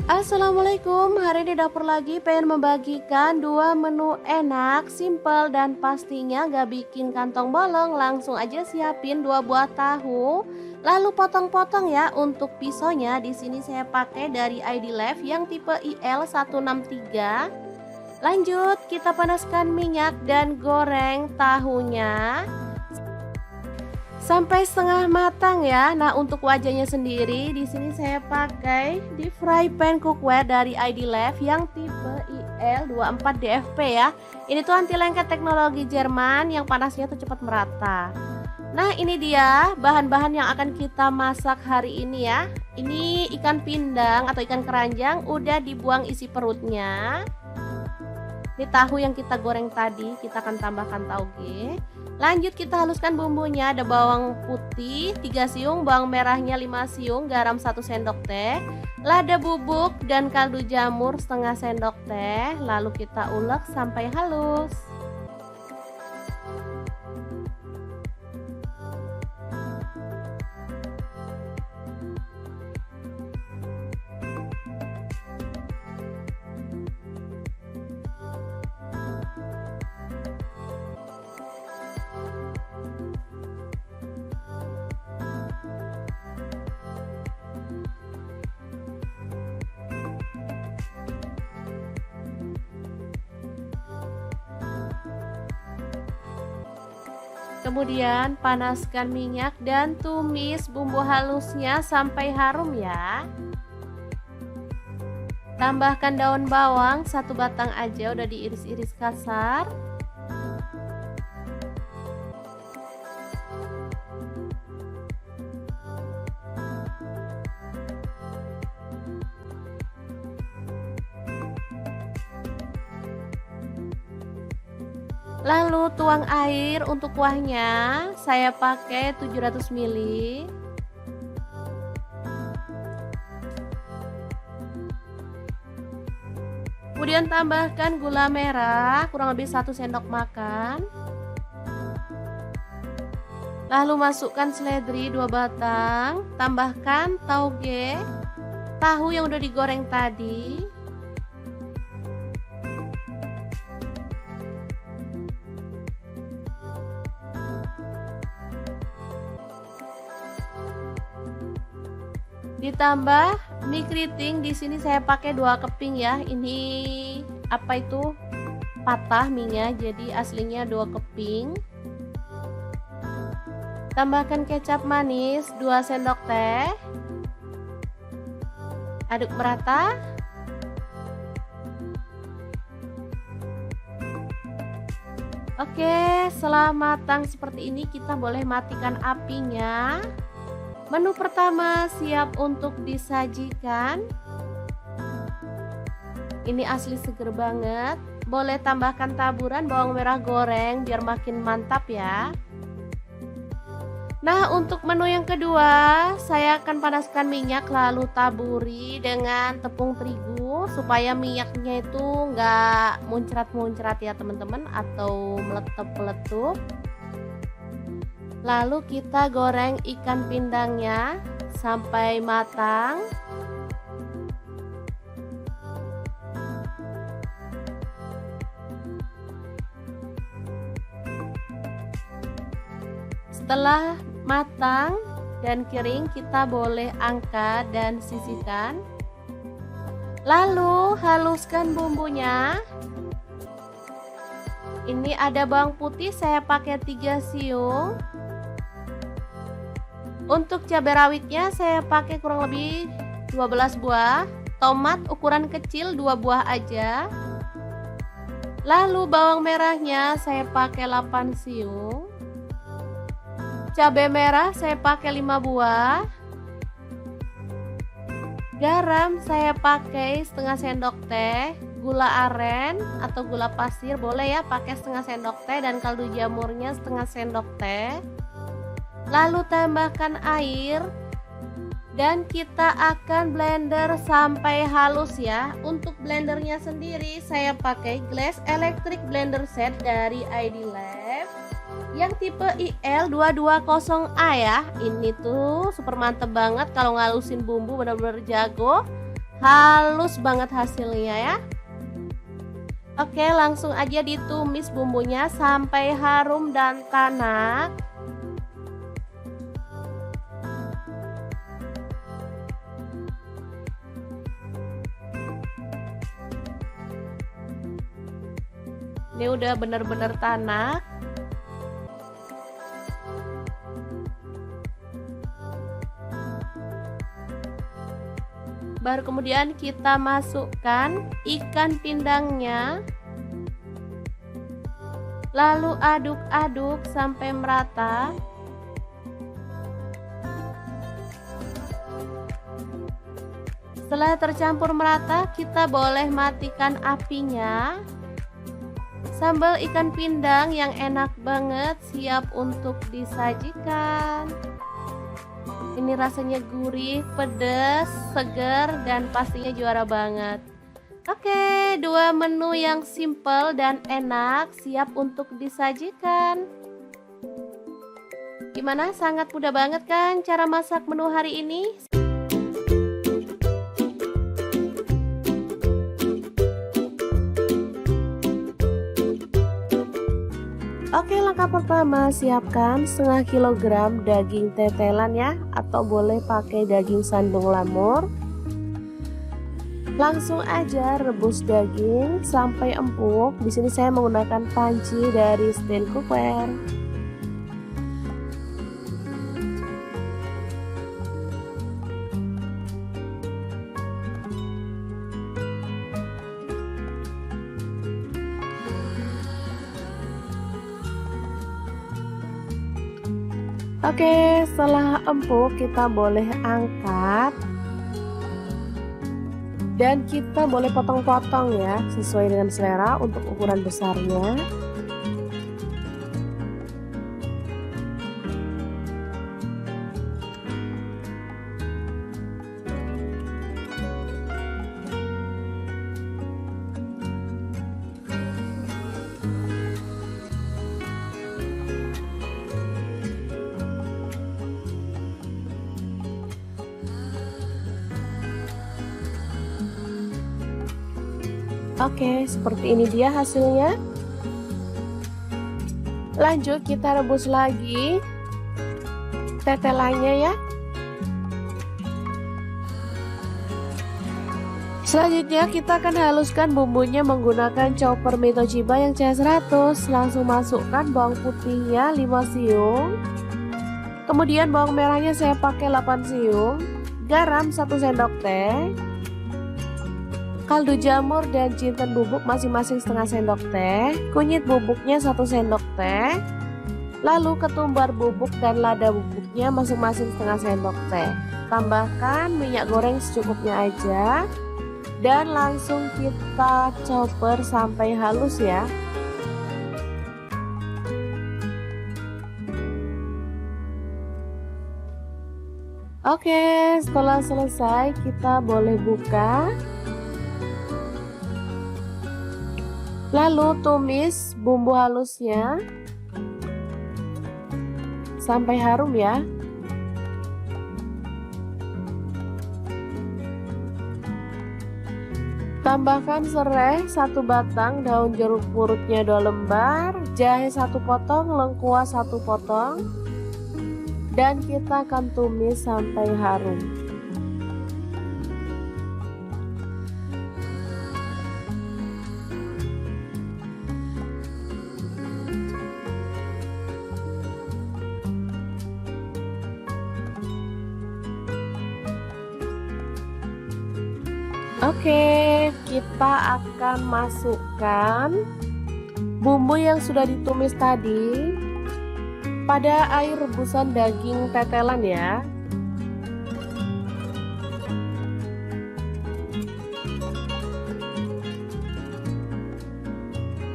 S1: Assalamualaikum, hari ini dapur lagi pengen membagikan dua menu enak, simple dan pastinya gak bikin kantong bolong. Langsung aja siapin 2 buah tahu, lalu potong-potong ya. Untuk pisaunya di sini saya pakai dari ID Left yang tipe IL163. Lanjut kita panaskan minyak dan goreng tahunya sampai setengah matang ya. Nah, untuk wajahnya sendiri di sini saya pakai di fry pan cookware dari ID Left yang tipe IL24DFP ya. Ini tuh anti lengket teknologi Jerman yang panasnya tuh cepat merata. Nah, ini dia bahan-bahan yang akan kita masak hari ini ya. Ini ikan pindang atau ikan keranjang udah dibuang isi perutnya. Ini tahu yang kita goreng tadi, kita akan tambahkan tauge. Lanjut kita haluskan bumbunya. Ada bawang putih 3 siung, bawang merahnya 5 siung, garam 1 sendok teh, lada bubuk dan kaldu jamur setengah sendok teh. Lalu kita ulek sampai halus. Kemudian panaskan minyak dan tumis bumbu halusnya sampai harum ya. Tambahkan daun bawang 1 batang aja, udah diiris-iris kasar. Lalu tuang air untuk kuahnya, saya pakai 700 ml. Kemudian tambahkan gula merah kurang lebih 1 sendok makan. Lalu masukkan seledri 2 batang, tambahkan tauge, tahu yang udah digoreng tadi. Ditambah mie keriting, di sini saya pakai 2 keping ya. Ini apa itu? Patah mie-nya, jadi aslinya 2 keping. Tambahkan kecap manis 2 sendok teh. Aduk merata. Oke, setelah matang seperti ini kita boleh matikan apinya. Menu pertama siap untuk disajikan. Ini asli seger banget. Boleh tambahkan taburan bawang merah goreng biar makin mantap ya. Nah, untuk menu yang kedua, saya akan panaskan minyak lalu taburi dengan tepung terigu supaya minyaknya itu nggak muncrat-muncrat ya teman-teman, atau meletup-meletup. Lalu kita goreng ikan pindangnya sampai matang. Setelah matang dan kering, kita boleh angkat dan sisihkan. Lalu haluskan bumbunya. Ini ada bawang putih, saya pakai 3 siung. Untuk cabai rawitnya saya pakai kurang lebih 12 buah. Tomat ukuran kecil 2 buah aja. Lalu bawang merahnya saya pakai 8 siung. Cabai merah saya pakai 5 buah. Garam saya pakai setengah sendok teh. Gula aren atau gula pasir boleh ya, pakai setengah sendok teh, dan kaldu jamurnya setengah sendok teh. Lalu tambahkan air dan kita akan blender sampai halus ya. Untuk blendernya sendiri saya pakai Glass Electric Blender Set dari ID Left yang tipe IL220A ya. Ini tuh super mantep banget, kalau ngalusin bumbu bener-bener jago. Halus banget hasilnya ya. Oke, langsung aja ditumis bumbunya sampai harum dan tanak. Ini udah bener-bener tanak. Baru kemudian kita masukkan ikan pindangnya. Lalu aduk-aduk sampai merata. Setelah tercampur merata, kita boleh matikan apinya. Sambal ikan pindang yang enak banget siap untuk disajikan. Ini rasanya gurih, pedas, segar, dan pastinya juara banget. Oke, dua menu yang simple dan enak siap untuk disajikan. Gimana? Sangat mudah banget kan cara masak menu hari ini? Oke, langkah pertama siapkan setengah kilogram daging tetelan ya, atau boleh pakai daging sandung lamur. Langsung aja rebus daging sampai empuk. Di sini saya menggunakan panci dari stand cookware. Oke, setelah empuk kita boleh angkat dan kita boleh potong-potong ya, sesuai dengan selera untuk ukuran besarnya. Oke, seperti ini dia hasilnya. Lanjut kita rebus lagi tetelannya ya. Selanjutnya kita akan haluskan bumbunya menggunakan chopper Mito Chiba yang CH100. Langsung masukkan bawang putihnya 5 siung. Kemudian bawang merahnya saya pakai 8 siung. Garam 1 sendok teh. Kaldu jamur dan jinten bubuk masing-masing setengah sendok teh. Kunyit bubuknya 1 sendok teh. Lalu ketumbar bubuk dan lada bubuknya masing-masing setengah sendok teh. Tambahkan minyak goreng secukupnya aja. Dan langsung kita chopper sampai halus ya. Oke, setelah selesai kita boleh buka. Lalu tumis bumbu halusnya sampai harum ya. Tambahkan serai 1 batang, daun jeruk purutnya 2 lembar, jahe 1 potong, lengkuas 1 potong, dan kita akan tumis sampai harum. Oke, kita akan masukkan bumbu yang sudah ditumis tadi pada air rebusan daging tetelan ya.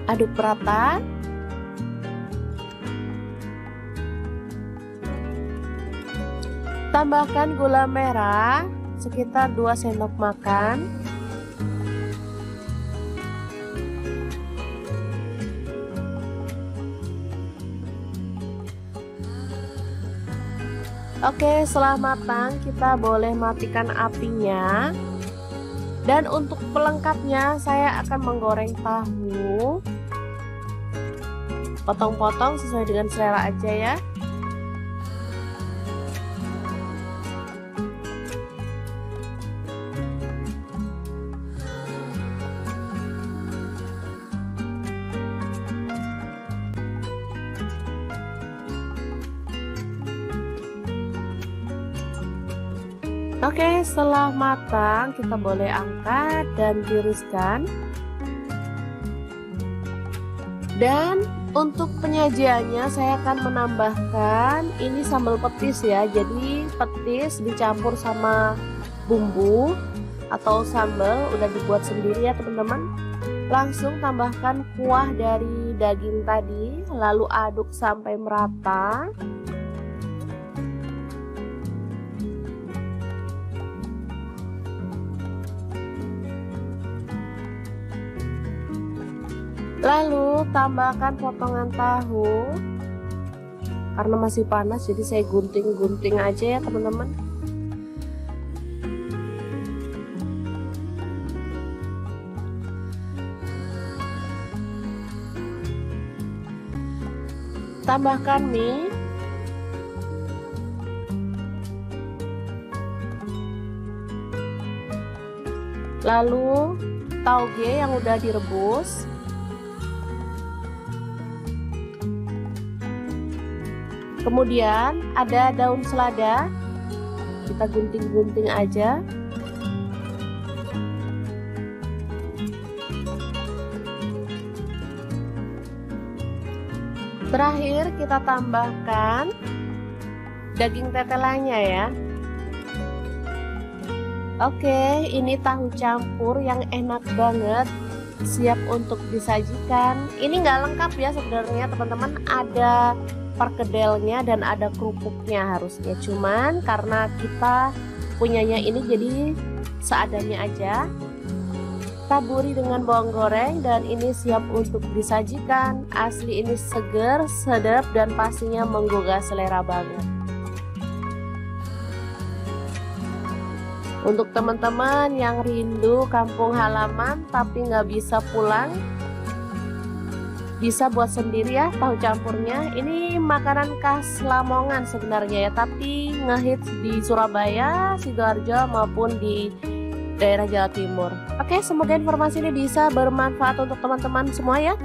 S1: Aduk rata. Tambahkan gula merah sekitar 2 sendok makan. Oke, setelah matang kita boleh matikan apinya. Dan untuk pelengkapnya saya akan menggoreng tahu. Potong-potong sesuai dengan selera aja ya. Oke, setelah matang kita boleh angkat dan tiriskan. Dan untuk penyajiannya saya akan menambahkan ini sambal petis ya. Jadi petis dicampur sama bumbu atau sambal udah dibuat sendiri ya teman-teman. Langsung tambahkan kuah dari daging tadi, lalu aduk sampai merata. Lalu tambahkan potongan tahu. Karena masih panas jadi saya gunting-gunting aja ya teman-teman. Tambahkan mie. Lalu tauge yang udah direbus. Kemudian ada daun selada, kita gunting-gunting aja. Terakhir kita tambahkan daging tetelannya ya. Oke, ini tahu campur yang enak banget, siap untuk disajikan. Ini nggak lengkap ya sebenarnya teman-teman, ada perkedelnya dan ada kerupuknya harusnya, cuman karena kita punyanya ini jadi seadanya aja. Taburi dengan bawang goreng dan ini siap untuk disajikan. Asli ini seger, sedap dan pastinya menggugah selera banget. Untuk teman-teman yang rindu kampung halaman tapi nggak bisa pulang, bisa buat sendiri ya tahu campurnya. Ini makanan khas Lamongan sebenarnya ya, tapi ngehits di Surabaya, Sidoarjo maupun di daerah Jawa Timur. Oke, semoga informasi ini bisa bermanfaat untuk teman-teman semua ya.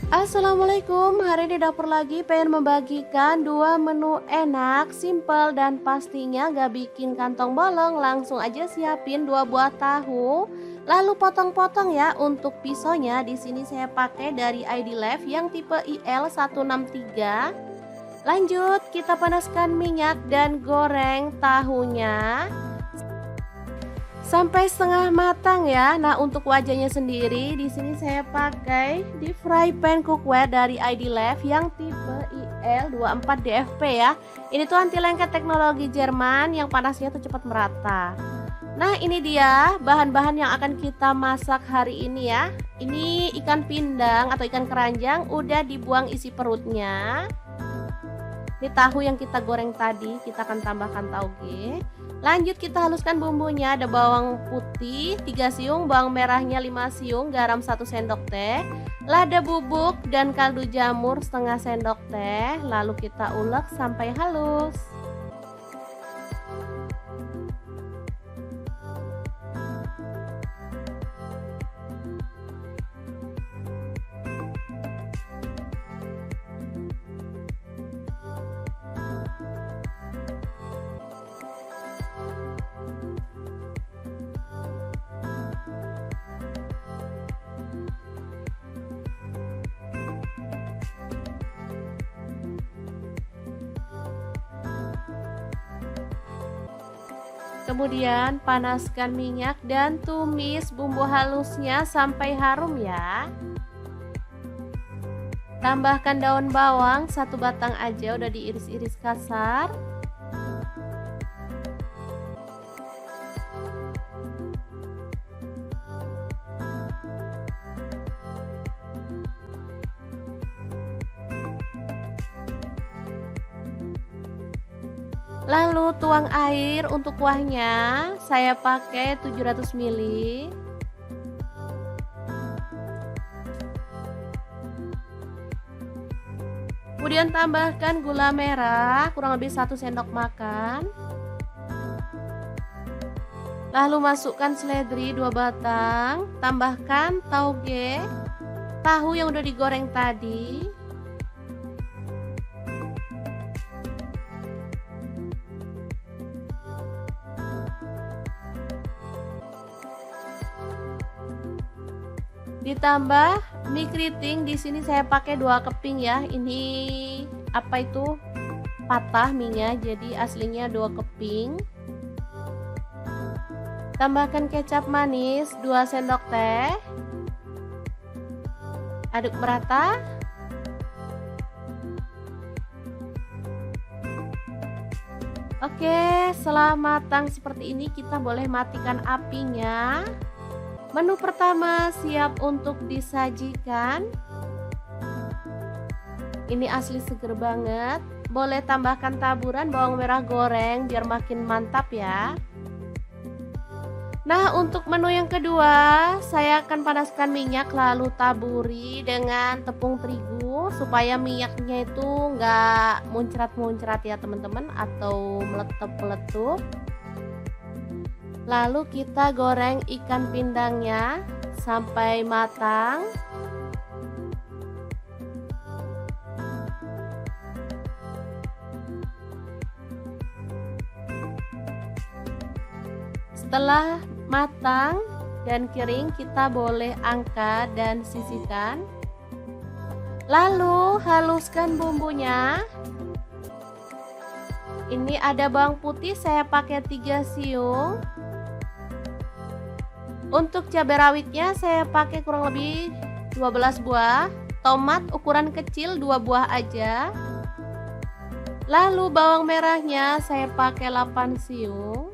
S1: Assalamualaikum, hari ini dapur lagi pengen membagikan dua menu enak, simple dan pastinya gak bikin kantong bolong. Langsung aja siapin 2 buah tahu, lalu potong-potong ya. Untuk pisaunya di sini saya pakai dari ID Lef yang tipe IL163. Lanjut kita panaskan minyak dan goreng tahunya sampai setengah matang ya. Nah, untuk wajahnya sendiri di sini saya pakai di fry pan cookware dari ID Lef yang tipe IL24DFP ya. Ini tuh anti lengket teknologi Jerman yang panasnya tuh cepat merata. Nah, ini dia bahan-bahan yang akan kita masak hari ini ya. Ini ikan pindang atau ikan keranjang udah dibuang isi perutnya. Ini tahu yang kita goreng tadi, kita akan tambahkan tauge. Lanjut kita haluskan bumbunya. Ada bawang putih 3 siung, bawang merahnya 5 siung, garam 1 sendok teh, lada bubuk dan kaldu jamur setengah sendok teh. Lalu kita ulek sampai halus. Kemudian panaskan minyak dan tumis bumbu halusnya sampai harum ya. Tambahkan daun bawang 1 batang aja, udah diiris-iris kasar. Lalu tuang air untuk kuahnya, saya pakai 700 ml. Kemudian tambahkan gula merah kurang lebih 1 sendok makan. Lalu masukkan seledri 2 batang, tambahkan tauge, tahu yang udah digoreng tadi. Ditambah mie keriting, di sini saya pakai 2 keping ya. Ini apa itu? Patah mie-nya, jadi aslinya 2 keping. Tambahkan kecap manis 2 sendok teh. Aduk merata. Oke, setelah matang seperti ini kita boleh matikan apinya. Menu pertama siap untuk disajikan. Ini asli seger banget. Boleh tambahkan taburan bawang merah goreng biar makin mantap ya. Nah, untuk menu yang kedua saya akan panaskan minyak lalu taburi dengan tepung terigu supaya minyaknya itu nggak muncrat-muncrat ya teman-teman, atau meletup-meletup. Lalu kita goreng ikan pindangnya sampai matang. Setelah matang dan kering, kita boleh angkat dan sisihkan. Lalu haluskan bumbunya. Ini ada bawang putih saya pakai 3 siung. Untuk cabai rawitnya saya pakai kurang lebih 12 buah. Tomat ukuran kecil 2 buah aja. Lalu bawang merahnya saya pakai 8 siung.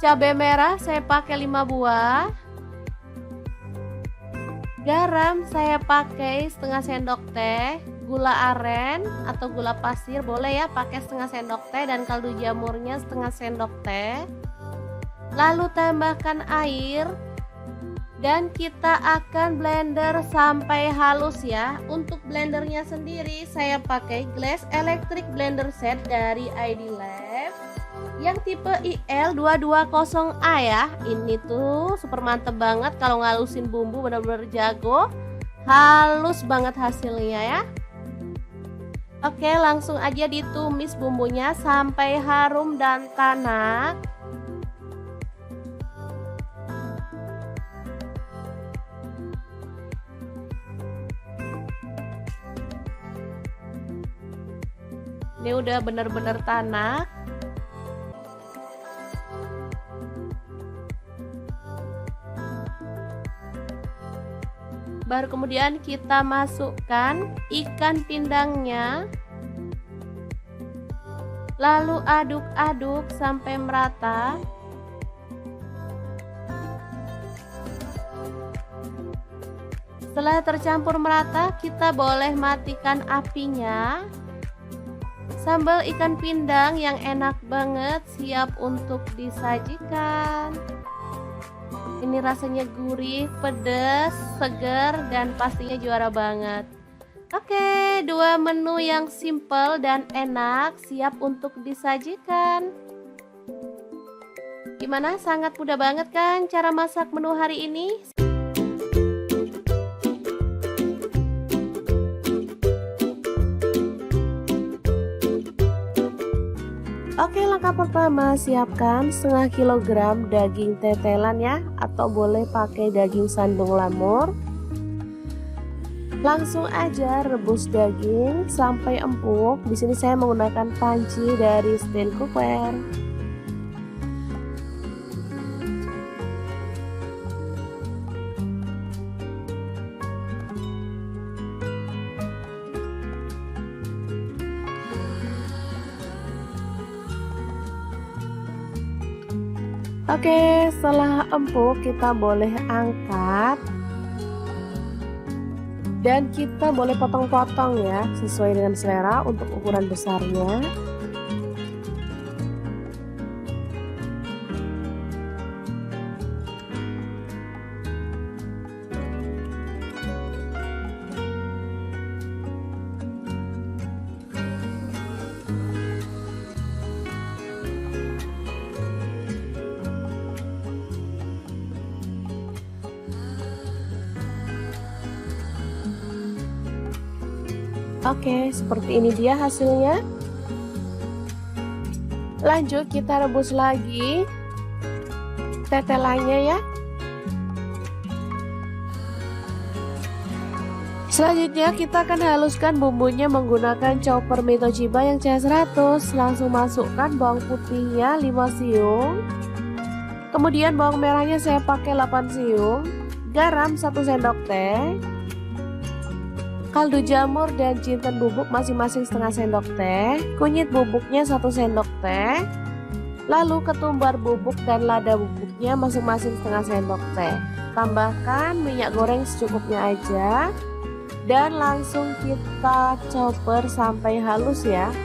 S1: Cabai merah saya pakai 5 buah. Garam saya pakai setengah sendok teh. Gula aren atau gula pasir boleh ya, pakai setengah sendok teh, dan kaldu jamurnya setengah sendok teh. Lalu tambahkan air dan kita akan blender sampai halus ya. Untuk blendernya sendiri saya pakai Glass Electric Blender Set dari ID Lef yang tipe IL220A ya. Ini tuh super mantep banget kalau ngalusin bumbu, bener-bener jago. halus banget hasilnya ya. Oke, langsung aja ditumis bumbunya sampai harum dan tanak. Ini udah bener-bener tanak. Baru kemudian kita masukkan ikan pindangnya. Lalu aduk-aduk sampai merata. Setelah tercampur merata, kita boleh matikan apinya. Sambal ikan pindang yang enak banget siap untuk disajikan. Ini rasanya gurih, pedas, segar, dan pastinya juara banget. Oke, dua menu yang simple dan enak siap untuk disajikan. Gimana? Sangat mudah banget kan cara masak menu hari ini? Oke, langkah pertama siapkan setengah kilogram daging tetelan ya, atau boleh pakai daging sandung lamur. Langsung aja rebus daging sampai empuk. Di sini saya menggunakan panci dari stand cookware. Oke, setelah empuk kita boleh angkat dan kita boleh potong-potong ya, sesuai dengan selera untuk ukuran besarnya. Oke, seperti ini dia hasilnya. Lanjut kita rebus lagi tetelannya ya. Selanjutnya kita akan haluskan bumbunya menggunakan chopper Mi Toshiba yang CH100. Langsung masukkan bawang putihnya 5 siung. Kemudian bawang merahnya saya pakai 8 siung. Garam 1 sendok teh. Kaldu jamur dan jinten bubuk masing-masing setengah sendok teh. Kunyit bubuknya 1 sendok teh. Lalu ketumbar bubuk dan lada bubuknya masing-masing setengah sendok teh. Tambahkan minyak goreng secukupnya aja. Dan langsung kita chopper sampai halus ya.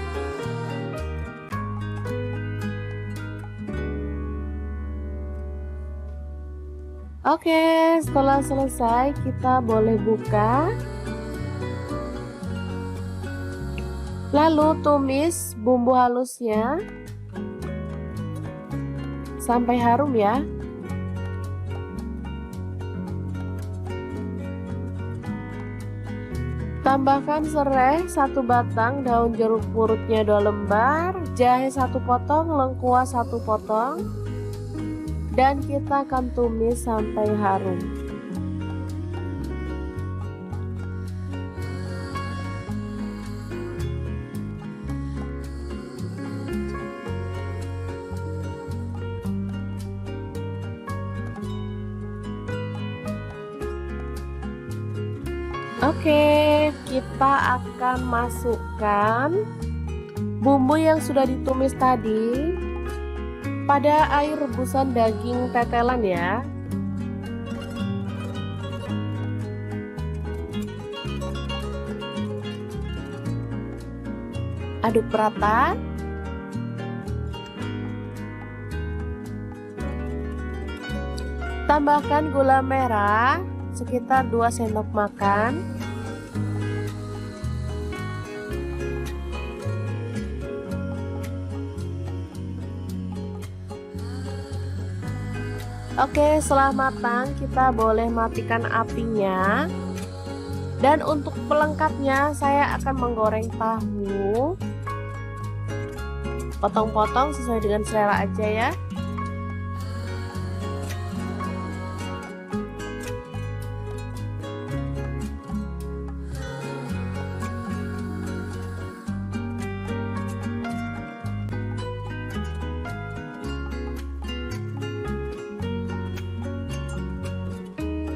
S1: Oke, setelah selesai kita boleh buka. Lalu tumis bumbu halusnya sampai harum ya. Tambahkan serai 1 batang, daun jeruk purutnya 2 lembar, jahe 1 potong, lengkuas 1 potong, dan kita akan tumis sampai harum. Oke, kita akan masukkan bumbu yang sudah ditumis tadi pada air rebusan daging tetelan ya. Aduk rata. Tambahkan gula merah sekitar 2 sendok makan. Oke, setelah matang kita boleh matikan apinya. Dan untuk pelengkapnya saya akan menggoreng tahu. Potong-potong sesuai dengan selera aja ya.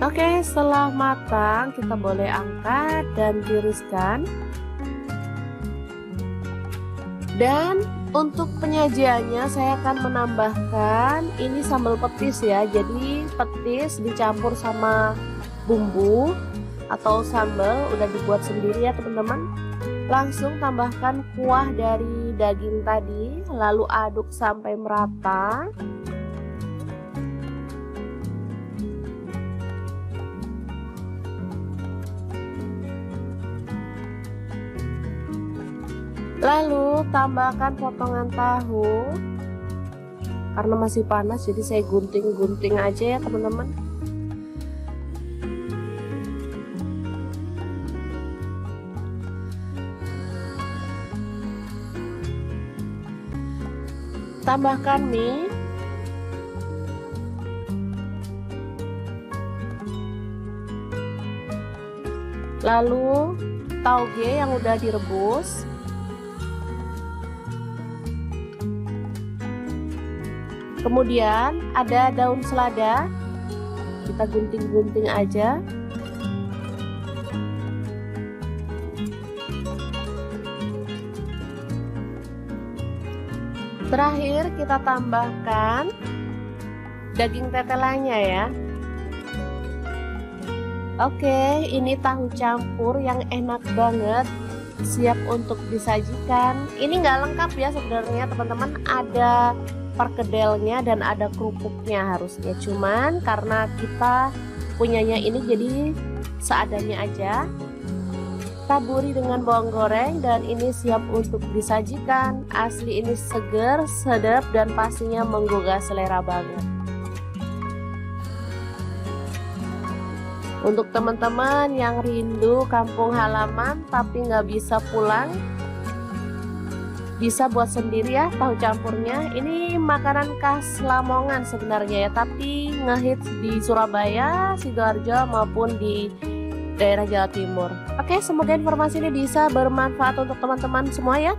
S1: Oke, setelah matang kita boleh angkat dan tiriskan. Dan untuk penyajiannya saya akan menambahkan ini sambal petis ya. Jadi petis dicampur sama bumbu atau sambal udah dibuat sendiri ya teman-teman. Langsung tambahkan kuah dari daging tadi, lalu aduk sampai merata. Lalu tambahkan potongan tahu. Karena masih panas jadi saya gunting-gunting aja ya teman-teman. Tambahkan mie. Lalu tauge yang udah direbus. Kemudian ada daun selada, kita gunting-gunting aja. Terakhir kita tambahkan daging tetelannya ya. Oke, ini tahu campur yang enak banget, siap untuk disajikan. Ini nggak lengkap ya sebenarnya teman-teman, ada perkedelnya dan ada kerupuknya harusnya, cuman karena kita punyanya ini jadi seadanya aja. Taburi dengan bawang goreng dan ini siap untuk disajikan. Asli ini seger, sedap dan pastinya menggugah selera banget. Untuk teman-teman yang rindu kampung halaman tapi nggak bisa pulang, bisa buat sendiri ya tahu campurnya. Ini makanan khas Lamongan sebenarnya ya, tapi ngehits di Surabaya, Sidoarjo maupun di daerah Jawa Timur. Oke, semoga informasi ini bisa bermanfaat untuk teman-teman semua ya.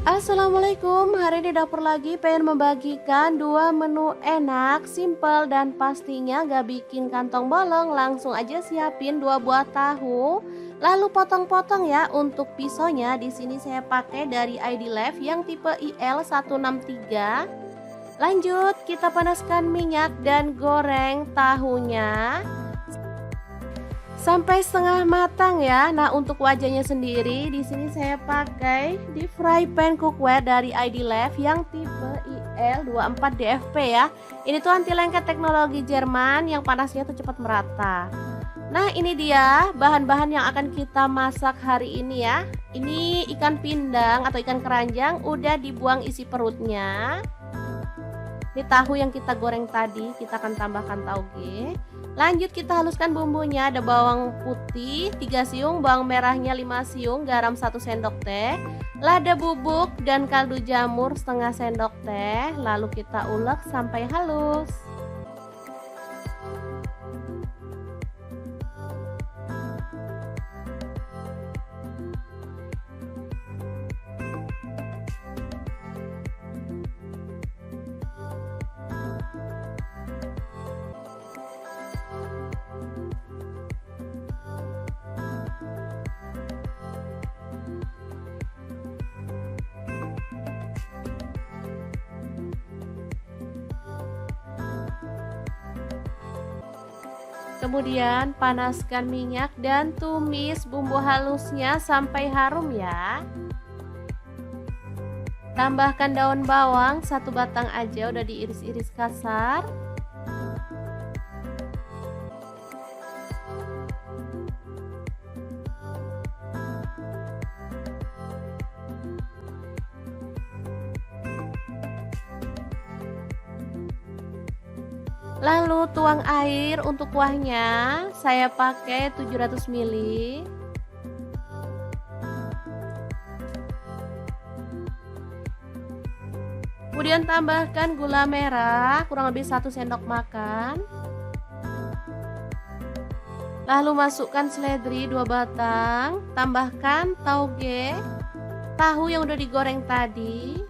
S1: Assalamualaikum, hari ini dapur lagi pengen membagikan dua menu enak, simple dan pastinya gak bikin kantong bolong. Langsung aja siapin 2 buah tahu, lalu potong-potong ya. Untuk pisaunya di sini saya pakai dari ID Lef yang tipe IL163. Lanjut kita panaskan minyak dan goreng tahunya sampai setengah matang ya. Nah, untuk wajahnya sendiri di sini saya pakai di fry pan cookware dari ID Lef yang tipe IL24DFP ya. Ini tuh anti lengket teknologi Jerman yang panasnya tuh cepat merata. Nah, ini dia bahan-bahan yang akan kita masak hari ini ya. Ini ikan pindang atau ikan keranjang udah dibuang isi perutnya. Ini tahu yang kita goreng tadi, kita akan tambahkan tauge. Lanjut kita haluskan bumbunya. Ada bawang putih 3 siung, bawang merahnya 5 siung, garam 1 sendok teh, lada bubuk dan kaldu jamur setengah sendok teh. Lalu kita ulek sampai halus. Kemudian panaskan minyak dan tumis bumbu halusnya sampai harum ya. Tambahkan daun bawang 1 batang aja, udah diiris-iris kasar. Lalu tuang air untuk kuahnya, saya pakai 700 ml. Kemudian tambahkan gula merah kurang lebih 1 sendok makan. Lalu masukkan seledri 2 batang, tambahkan tauge, tahu yang udah digoreng tadi.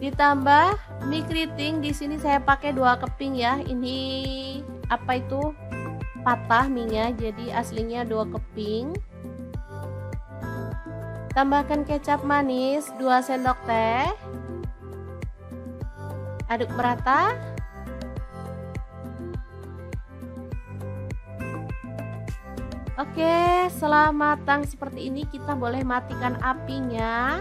S1: Ditambah mie keriting, di sini saya pakai 2 keping ya. Ini apa itu? Patah mie-nya, jadi aslinya 2 keping. Tambahkan kecap manis 2 sendok teh. Aduk merata. Oke, setelah matang seperti ini kita boleh matikan apinya.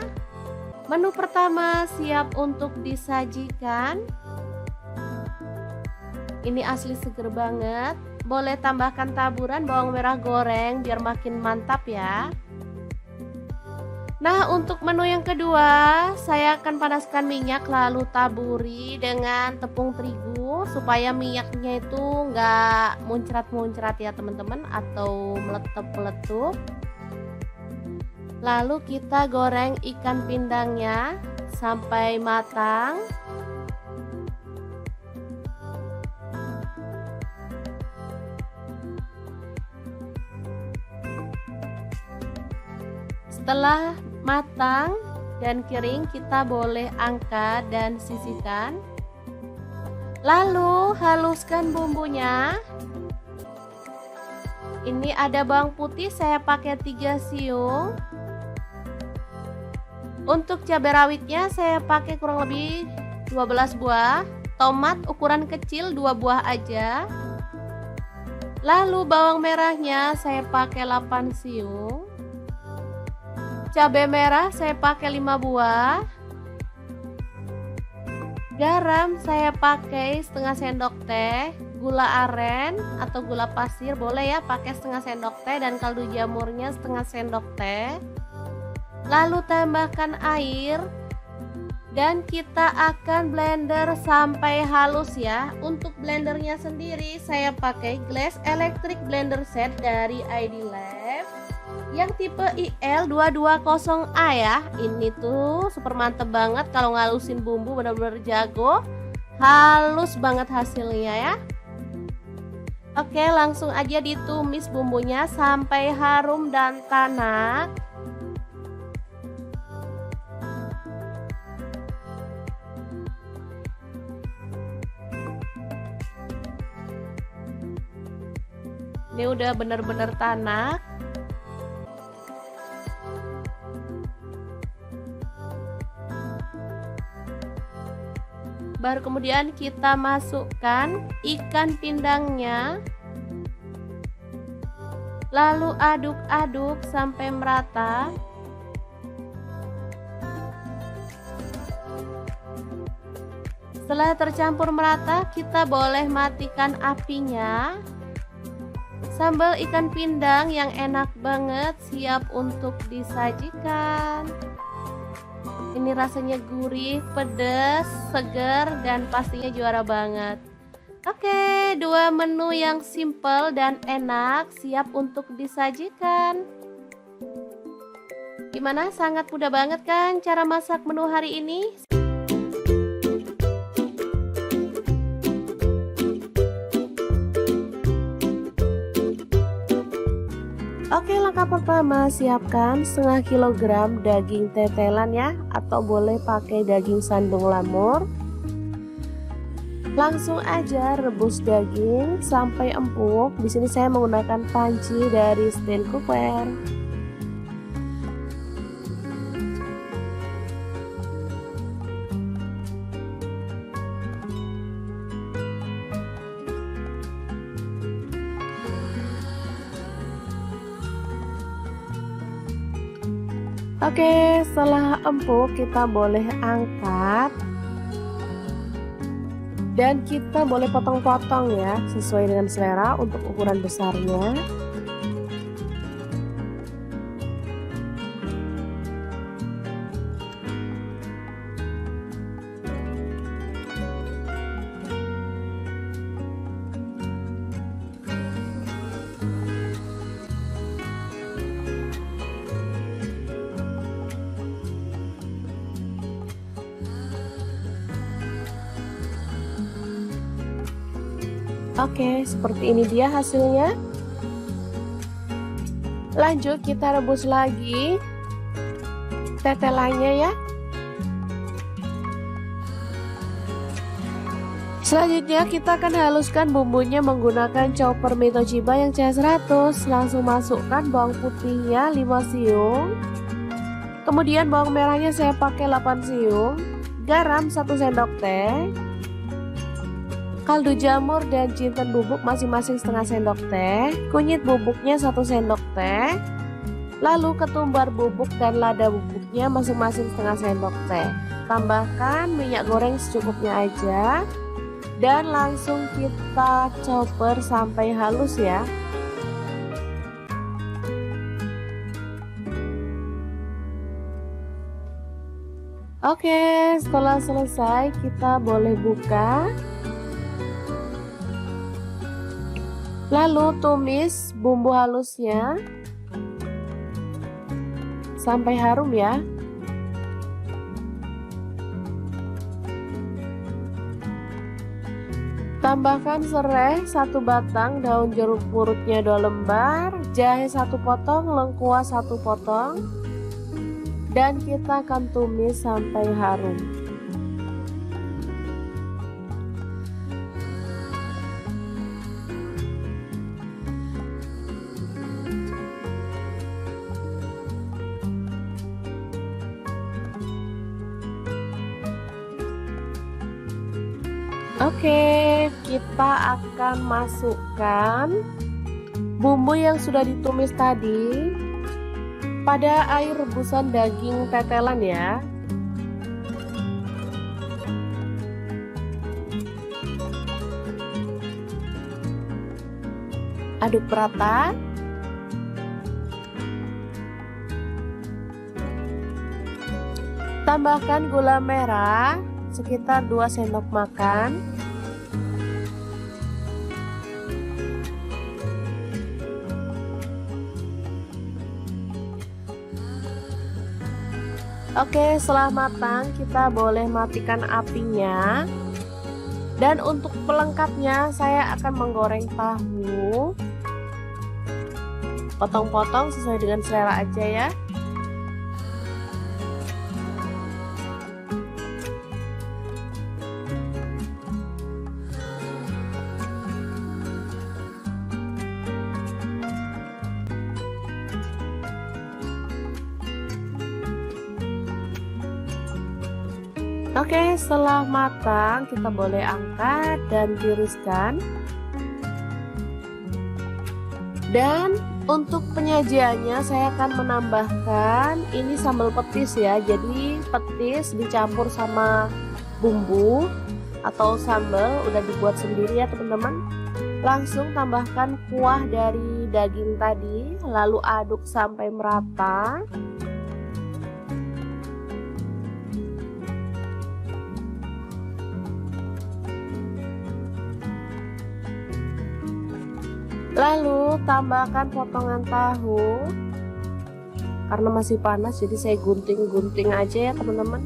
S1: Menu pertama siap untuk disajikan. Ini asli seger banget. Boleh tambahkan taburan bawang merah goreng biar makin mantap ya. Nah, untuk menu yang kedua, saya akan panaskan minyak lalu taburi dengan tepung terigu supaya minyaknya itu nggak muncrat-muncrat ya teman-teman, atau meletup-meletup. Lalu kita goreng ikan pindangnya sampai matang. Setelah matang dan kering, kita boleh angkat dan sisihkan. Lalu haluskan bumbunya. Ini ada bawang putih, saya pakai 3 siung. Untuk cabai rawitnya saya pakai kurang lebih 12 buah. Tomat ukuran kecil 2 buah aja. Lalu bawang merahnya saya pakai 8 siung. Cabai merah saya pakai 5 buah. Garam saya pakai setengah sendok teh. Gula aren atau gula pasir boleh ya, pakai setengah sendok teh, dan kaldu jamurnya setengah sendok teh. Lalu tambahkan air dan kita akan blender sampai halus ya. Untuk blendernya sendiri saya pakai Glass Electric Blender Set dari ID Lef yang tipe IL220A ya. Ini tuh super mantep banget kalau ngalusin bumbu, bener-bener jago. Halus banget hasilnya ya. Oke, langsung aja ditumis bumbunya sampai harum dan tanak. Ini udah bener-bener tanak. Baru kemudian kita masukkan ikan pindangnya. Lalu aduk-aduk sampai merata. Setelah tercampur merata, kita boleh matikan apinya. Sambal ikan pindang yang enak banget siap untuk disajikan. Ini rasanya gurih, pedas, segar, dan pastinya juara banget. Oke, dua menu yang simple dan enak siap untuk disajikan. Gimana? Sangat mudah banget kan cara masak menu hari ini? Oke, langkah pertama siapkan setengah kilogram daging tetelan ya, atau boleh pakai daging sandung lamur. Langsung aja rebus daging sampai empuk. Di sini saya menggunakan panci dari stand cookware. Oke, setelah empuk kita boleh angkat dan kita boleh potong-potong ya, sesuai dengan selera untuk ukuran besarnya. Oke, seperti ini dia hasilnya. Lanjut kita rebus lagi tetelannya ya. Selanjutnya kita akan haluskan bumbunya menggunakan chopper Mitochiba yang CH100. Langsung masukkan bawang putihnya 5 siung. Kemudian bawang merahnya saya pakai 8 siung. Garam 1 sendok teh. Kaldu jamur dan jinten bubuk masing-masing setengah sendok teh, kunyit bubuknya 1 sendok teh, lalu ketumbar bubuk dan lada bubuknya masing-masing setengah sendok teh. Tambahkan minyak goreng secukupnya aja dan langsung kita chopper sampai halus ya. Oke, setelah selesai kita boleh buka. Lalu tumis bumbu halusnya sampai harum ya. Tambahkan serai 1 batang, daun jeruk purutnya 2 lembar, jahe 1 potong, lengkuas 1 potong, dan kita akan tumis sampai harum. Oke, kita akan masukkan bumbu yang sudah ditumis tadi pada air rebusan daging tetelan ya. Aduk rata. Tambahkan gula merah sekitar 2 sendok makan. Oke, setelah matang kita boleh matikan apinya. Dan untuk pelengkapnya saya akan menggoreng tahu. Potong-potong sesuai dengan selera aja ya. Oke, setelah matang kita boleh angkat dan tiriskan. Dan untuk penyajiannya saya akan menambahkan ini sambal petis ya. Jadi petis dicampur sama bumbu atau sambal udah dibuat sendiri ya teman-teman. Langsung tambahkan kuah dari daging tadi, lalu aduk sampai merata. Lalu tambahkan potongan tahu. Karena masih panas jadi saya gunting-gunting aja ya teman-teman.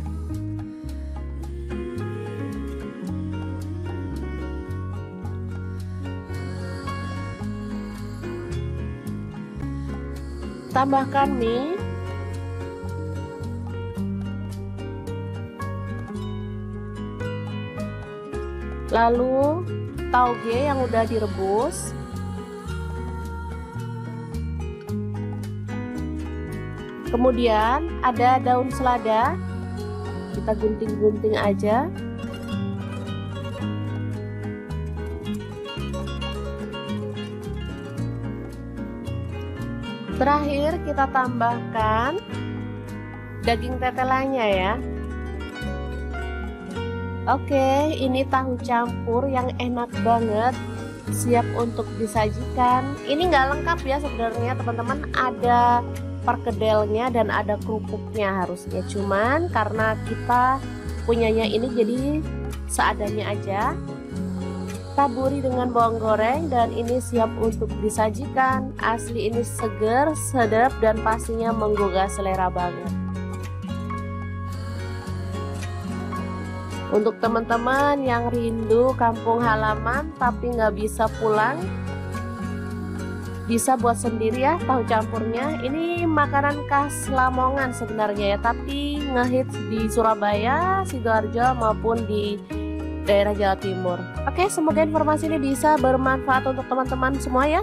S1: Tambahkan mie. Lalu tauge yang udah direbus. Kemudian ada daun selada, kita gunting-gunting aja. Terakhir kita tambahkan daging tetelannya ya. Oke, ini tahu campur yang enak banget, siap untuk disajikan. Ini nggak lengkap ya sebenarnya teman-teman, ada perkedelnya dan ada kerupuknya harusnya, cuman karena kita punyanya ini jadi seadanya aja. Taburi dengan bawang goreng dan ini siap untuk disajikan. Asli ini seger, sedap dan pastinya menggugah selera banget. Untuk teman-teman yang rindu kampung halaman tapi nggak bisa pulang, bisa buat sendiri ya tahu campurnya. Ini makanan khas Lamongan sebenarnya ya, tapi ngehits di Surabaya, Sidoarjo maupun di daerah Jawa Timur. Oke, semoga informasi ini bisa bermanfaat untuk teman-teman semua ya.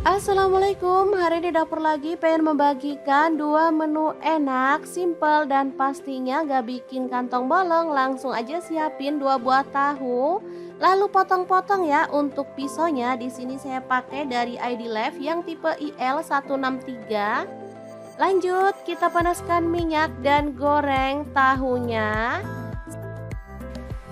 S1: Assalamualaikum, hari ini dapur lagi pengen membagikan dua menu enak, simple dan pastinya gak bikin kantong bolong. Langsung aja siapin 2 buah tahu, lalu potong-potong ya. Untuk pisaunya di sini saya pakai dari ID Left yang tipe IL163. Lanjut kita panaskan minyak dan goreng tahunya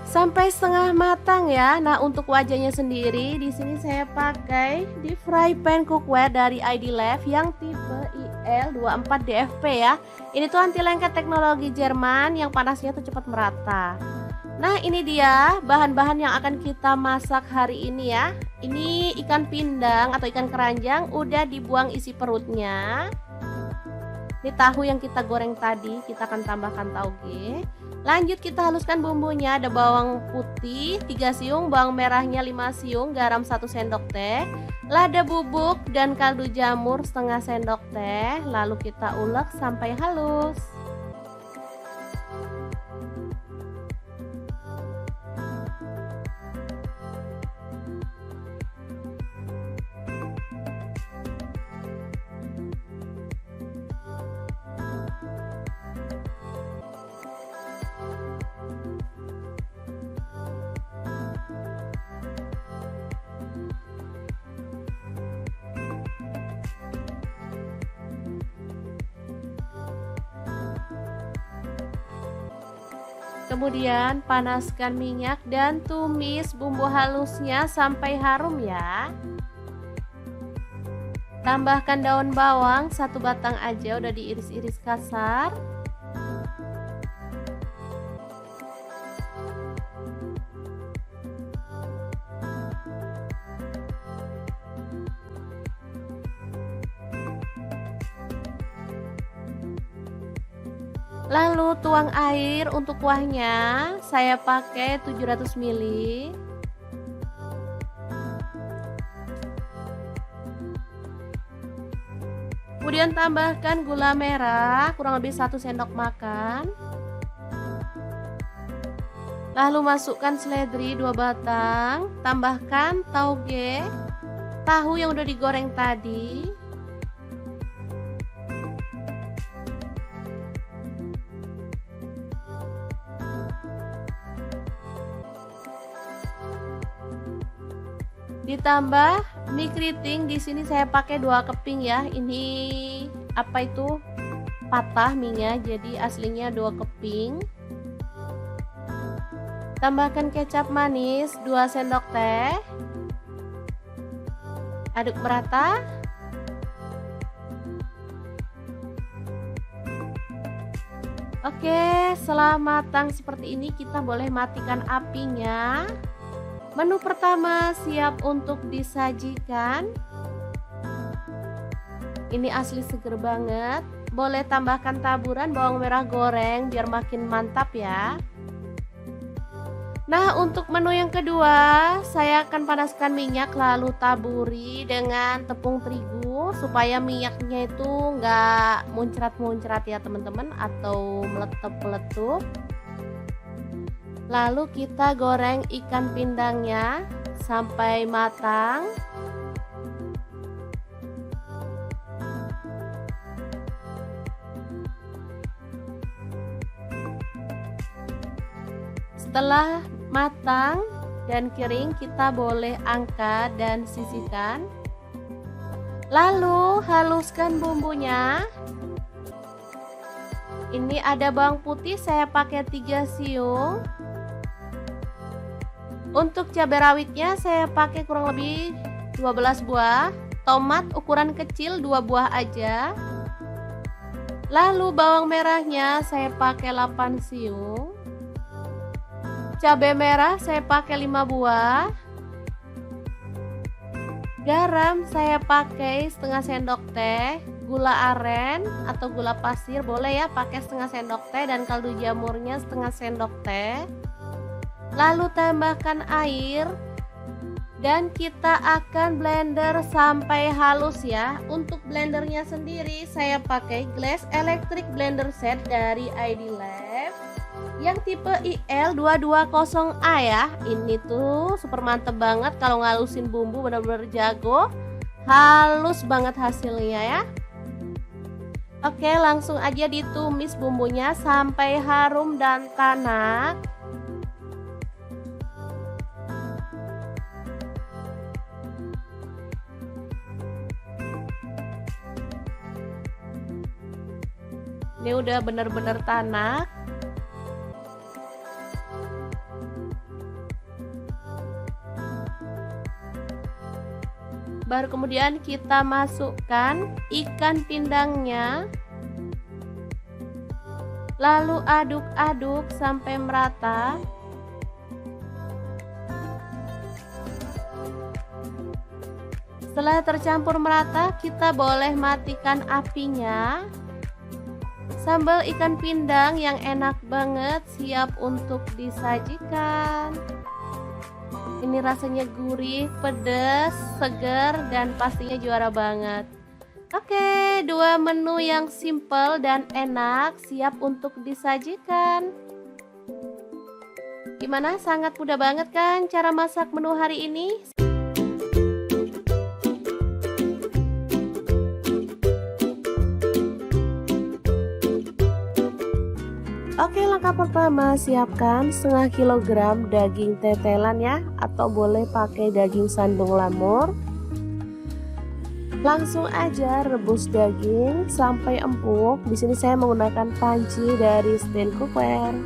S1: sampai setengah matang ya. Nah, untuk wajahnya sendiri di sini saya pakai di fry pan cookware dari ID Left yang tipe IL24DFP ya. Ini tuh anti lengket teknologi Jerman yang panasnya tuh cepat merata. Nah, ini dia bahan-bahan yang akan kita masak hari ini ya. Ini ikan pindang atau ikan keranjang udah dibuang isi perutnya. Ini tahu yang kita goreng tadi, kita akan tambahkan tauge. Lanjut kita haluskan bumbunya. Ada bawang putih 3 siung, bawang merahnya 5 siung, garam 1 sendok teh, lada bubuk dan kaldu jamur setengah sendok teh. Lalu kita ulek sampai halus. Kemudian panaskan minyak dan tumis bumbu halusnya sampai harum ya. Tambahkan daun bawang 1 batang aja, udah diiris-iris kasar. Lalu tuang air untuk kuahnya, saya pakai 700 ml. Kemudian tambahkan gula merah kurang lebih 1 sendok makan. Lalu masukkan seledri 2 batang, tambahkan tauge, tahu yang udah digoreng tadi. Ditambah mie keriting, di sini saya pakai 2 keping ya. Ini apa itu? Patah mie-nya, jadi aslinya 2 keping. Tambahkan kecap manis 2 sendok teh. Aduk merata. Oke, setelah matang seperti ini kita boleh matikan apinya. Menu pertama siap untuk disajikan. Ini asli seger banget. Boleh tambahkan taburan bawang merah goreng biar makin mantap ya. Nah, untuk menu yang kedua, saya akan panaskan minyak lalu taburi dengan tepung terigu supaya minyaknya itu nggak muncrat-muncrat ya teman-teman, atau meletup-meletup. Lalu kita goreng ikan pindangnya sampai matang. Setelah matang dan kering, kita boleh angkat dan sisihkan. Lalu haluskan bumbunya. Ini ada bawang putih, saya pakai 3 siung. Untuk cabai rawitnya saya pakai kurang lebih 12 buah. Tomat ukuran kecil 2 buah aja. Lalu bawang merahnya saya pakai 8 siung. Cabai merah saya pakai 5 buah. Garam saya pakai setengah sendok teh. Gula aren atau gula pasir boleh ya, pakai setengah sendok teh, dan kaldu jamurnya setengah sendok teh. Lalu tambahkan air dan kita akan blender sampai halus ya. Untuk blendernya sendiri saya pakai Glass Electric Blender Set dari ID Left yang tipe IL220A ya. Ini tuh super mantep banget kalau ngalusin bumbu, bener-bener jago. Halus banget hasilnya ya. Oke, langsung aja ditumis bumbunya sampai harum dan tanak. Ini udah bener-bener tanak. Baru kemudian kita masukkan ikan pindangnya. Lalu aduk-aduk sampai merata. Setelah tercampur merata, kita boleh matikan apinya. Sambal ikan pindang yang enak banget siap untuk disajikan. Ini rasanya gurih, pedas, segar, dan pastinya juara banget. Oke, dua menu yang simple dan enak siap untuk disajikan. Gimana? Sangat mudah banget kan cara masak menu hari ini? Oke, langkah pertama siapkan setengah kilogram daging tetelan ya, atau boleh pakai daging sandung lamur. Langsung aja rebus daging sampai empuk. Di sini saya menggunakan panci dari stand cookware.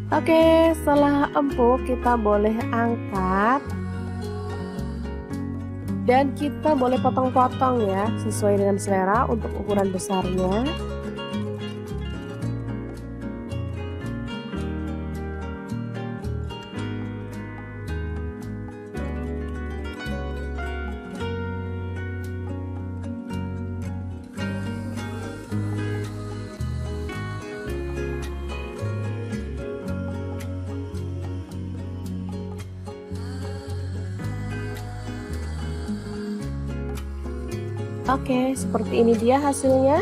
S1: Oke, setelah empuk kita boleh angkat dan kita boleh potong-potong ya, sesuai dengan selera untuk ukuran besarnya. Oke, seperti ini dia hasilnya.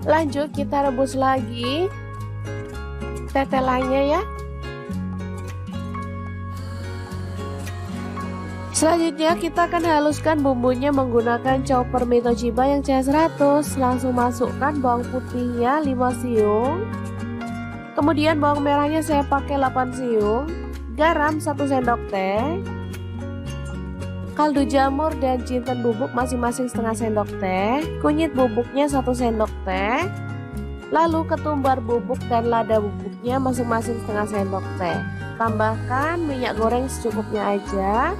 S1: Lanjut kita rebus lagi tetelannya ya. Selanjutnya kita akan haluskan bumbunya menggunakan chopper Toshiba yang CH100. Langsung masukkan bawang putihnya 5 siung. Kemudian bawang merahnya saya pakai 8 siung. Garam 1 sendok teh. Kaldu jamur dan jinten bubuk masing-masing setengah sendok teh. Kunyit bubuknya 1 sendok teh. Lalu ketumbar bubuk dan lada bubuknya masing-masing setengah sendok teh. Tambahkan minyak goreng secukupnya aja.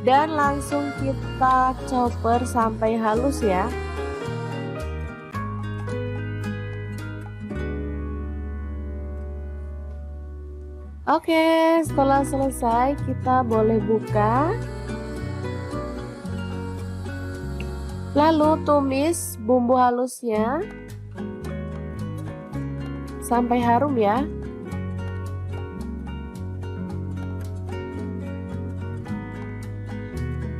S1: Dan langsung kita chopper sampai halus ya. Oke, setelah selesai kita boleh buka. Lalu tumis bumbu halusnya sampai harum ya.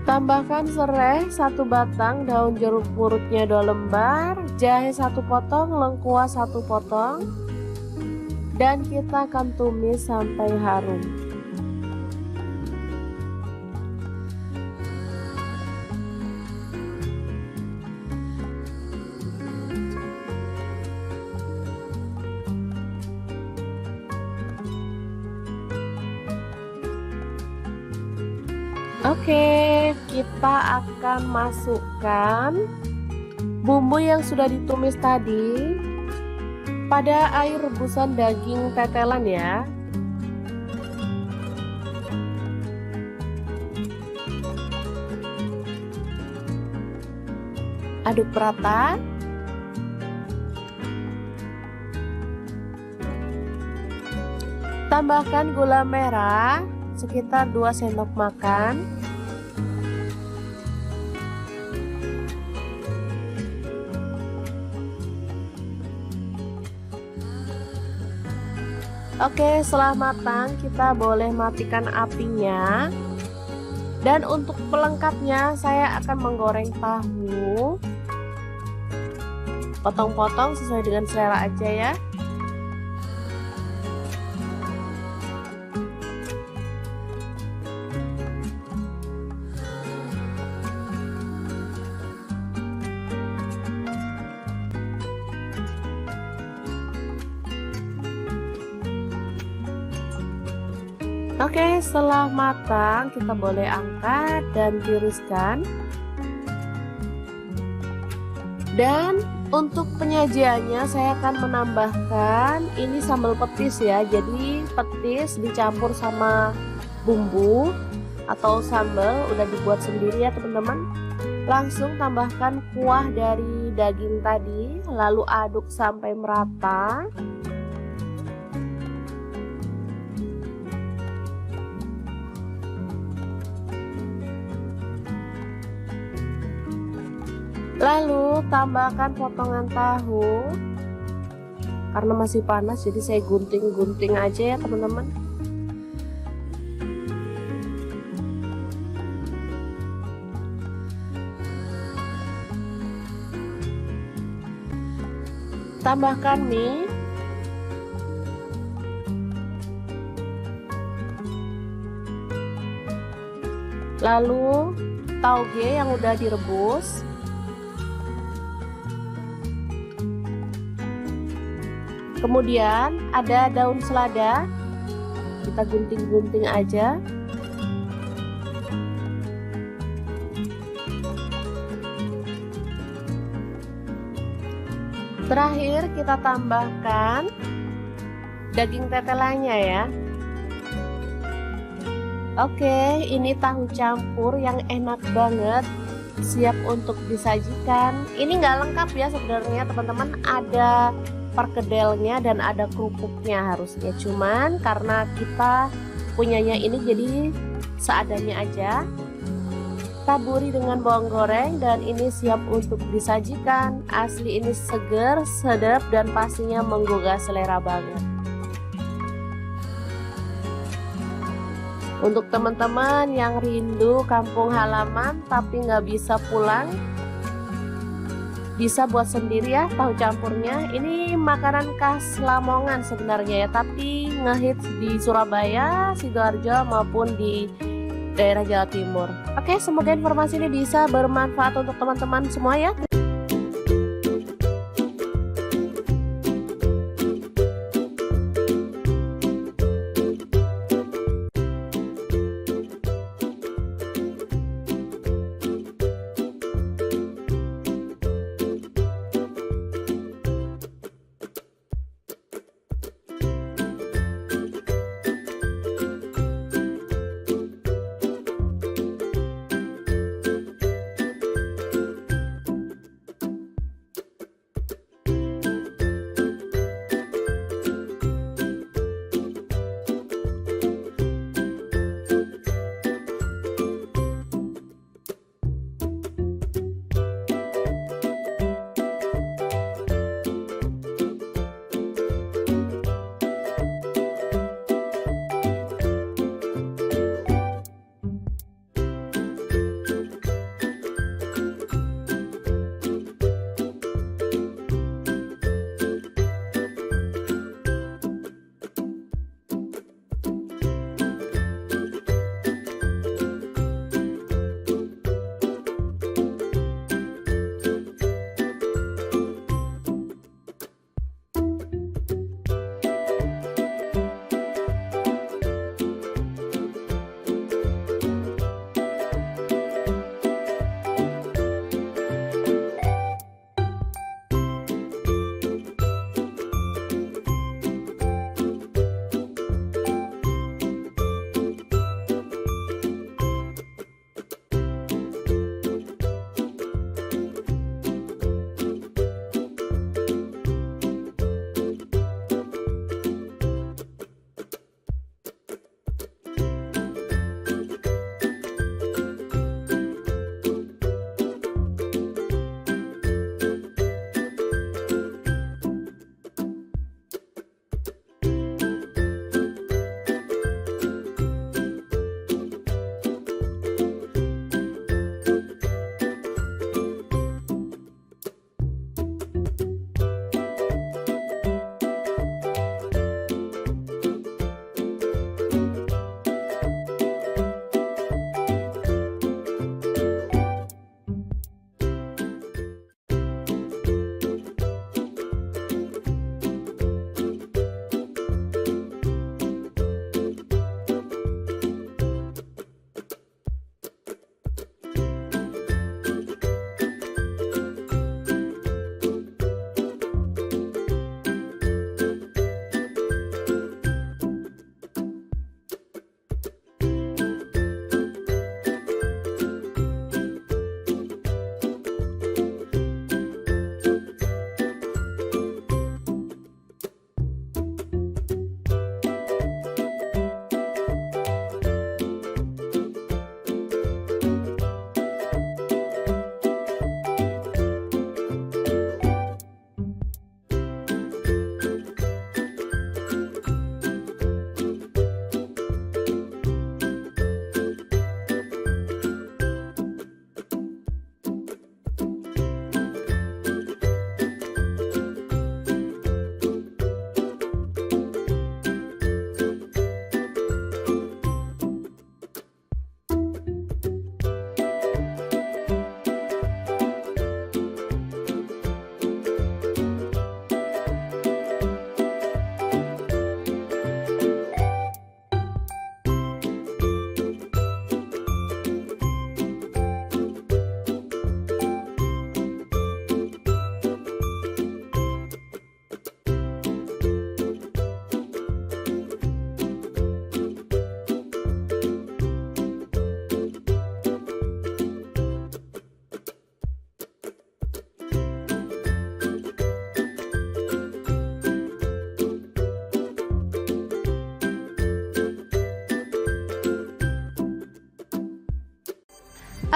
S1: Tambahkan serai 1 batang, daun jeruk purutnya 2 lembar, jahe 1 potong, lengkuas 1 potong, dan kita akan tumis sampai harum. Oke, kita akan masukkan bumbu yang sudah ditumis tadi pada air rebusan daging tetelan ya. Aduk rata. Tambahkan gula merah sekitar 2 sendok makan. Oke, setelah matang kita boleh matikan apinya. Dan untuk pelengkapnya saya akan menggoreng tahu. Potong-potong sesuai dengan selera aja ya. Oke, setelah matang kita boleh angkat dan tiriskan. Dan untuk penyajiannya saya akan menambahkan ini sambal petis ya. Jadi petis dicampur sama bumbu atau sambal udah dibuat sendiri ya teman-teman. Langsung tambahkan kuah dari daging tadi, lalu aduk sampai merata. Lalu tambahkan potongan tahu. Karena masih panas jadi saya gunting-gunting aja ya teman-teman. Tambahkan mie. Lalu tauge yang udah direbus. Kemudian ada daun selada, kita gunting-gunting aja. Terakhir kita tambahkan daging tetelannya ya. Oke, ini tahu campur yang enak banget, siap untuk disajikan. Ini nggak lengkap ya sebenarnya teman-teman, ada perkedelnya dan ada kerupuknya harusnya, cuman karena kita punyanya ini jadi seadanya aja. Taburi dengan bawang goreng dan ini siap untuk disajikan. Asli ini seger, sedap dan pastinya menggugah selera banget. Untuk teman-teman yang rindu kampung halaman tapi nggak bisa pulang, bisa buat sendiri ya tahu campurnya. Ini makanan khas Lamongan sebenarnya ya, tapi ngehits di Surabaya, Sidoarjo maupun di daerah Jawa Timur. Oke, semoga informasi ini bisa bermanfaat untuk teman-teman semua ya.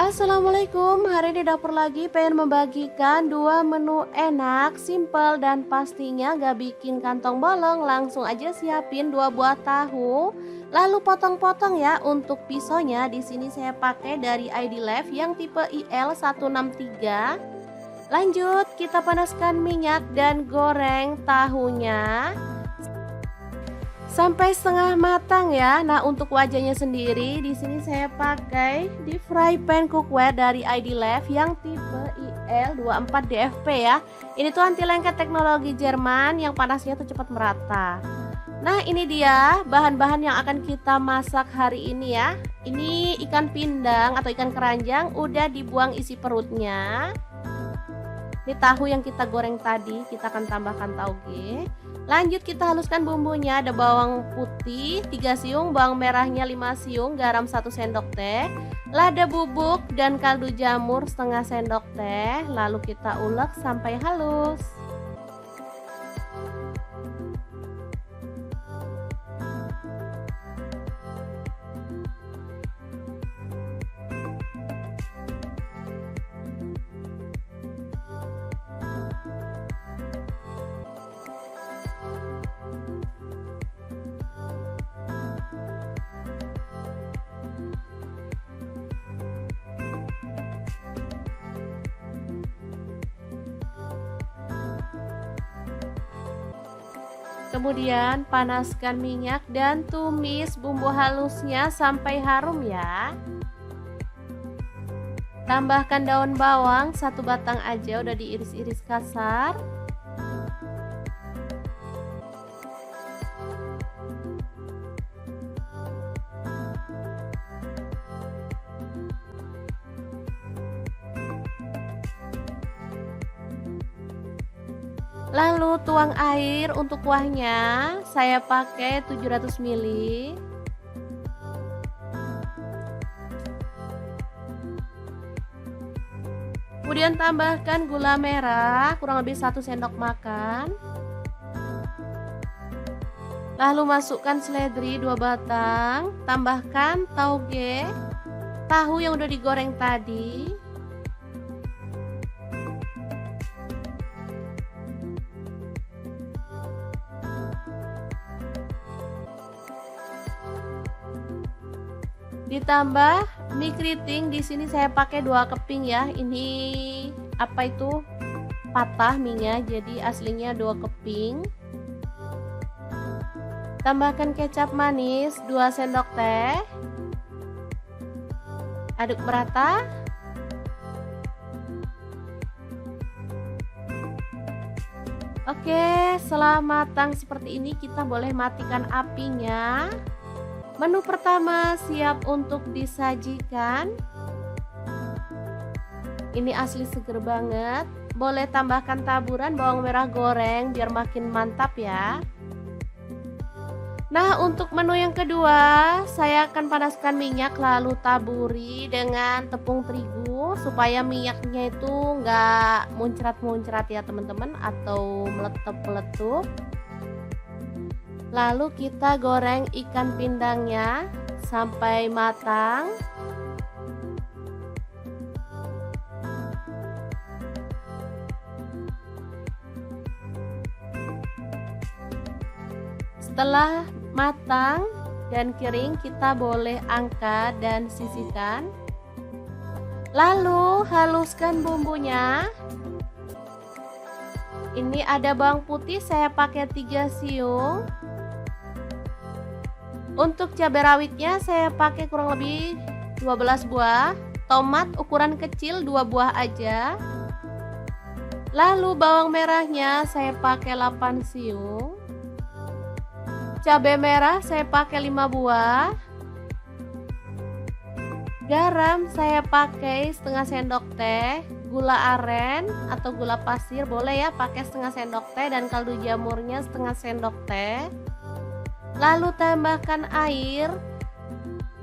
S1: Assalamualaikum, hari ini dapur lagi pengen membagikan dua menu enak, simple dan pastinya gak bikin kantong bolong. Langsung aja siapin 2 buah tahu, lalu potong-potong ya. Untuk pisaunya di sini saya pakai dari ID Lef yang tipe IL163. Lanjut kita panaskan minyak dan goreng tahunya sampai setengah matang ya. Nah, untuk wajahnya sendiri di sini saya pakai di fry pan cookware dari ID Lef yang tipe IL24DFP ya. Ini tuh anti lengket teknologi Jerman yang panasnya tuh cepat merata. Nah, ini dia bahan-bahan yang akan kita masak hari ini ya. Ini ikan pindang atau ikan keranjang udah dibuang isi perutnya. Ini tahu yang kita goreng tadi, kita akan tambahkan tauge. Lanjut kita haluskan bumbunya. Ada bawang putih 3 siung, bawang merahnya 5 siung, garam 1 sendok teh, lada bubuk dan kaldu jamur setengah sendok teh. Lalu kita ulek sampai halus. Kemudian panaskan minyak dan tumis bumbu halusnya sampai harum ya. Tambahkan daun bawang 1 batang aja, udah diiris-iris kasar. Lalu tuang air untuk kuahnya, saya pakai 700 ml. Kemudian tambahkan gula merah kurang lebih 1 sendok makan. Lalu masukkan seledri 2 batang, tambahkan tauge, tahu yang udah digoreng tadi. Ditambah mie keriting, di sini saya pakai 2 keping ya. Ini apa itu? Patah mie-nya, jadi aslinya 2 keping. Tambahkan kecap manis 2 sendok teh. Aduk merata. Oke, setelah matang seperti ini kita boleh matikan apinya. Menu pertama siap untuk disajikan. Ini asli seger banget. Boleh tambahkan taburan bawang merah goreng biar makin mantap ya. Nah, untuk menu yang kedua saya akan panaskan minyak lalu taburi dengan tepung terigu supaya minyaknya itu nggak muncrat-muncrat ya teman-teman, atau meletup-meletup. Lalu kita goreng ikan pindangnya sampai matang. Setelah matang dan kering, kita boleh angkat dan sisihkan. Lalu haluskan bumbunya. Ini ada bawang putih saya pakai 3 siung. Untuk cabai rawitnya saya pakai kurang lebih 12 buah. Tomat ukuran kecil 2 buah aja. Lalu bawang merahnya saya pakai 8 siung. Cabai merah saya pakai 5 buah. Garam saya pakai setengah sendok teh. Gula aren atau gula pasir boleh ya, pakai setengah sendok teh, dan kaldu jamurnya setengah sendok teh. Lalu tambahkan air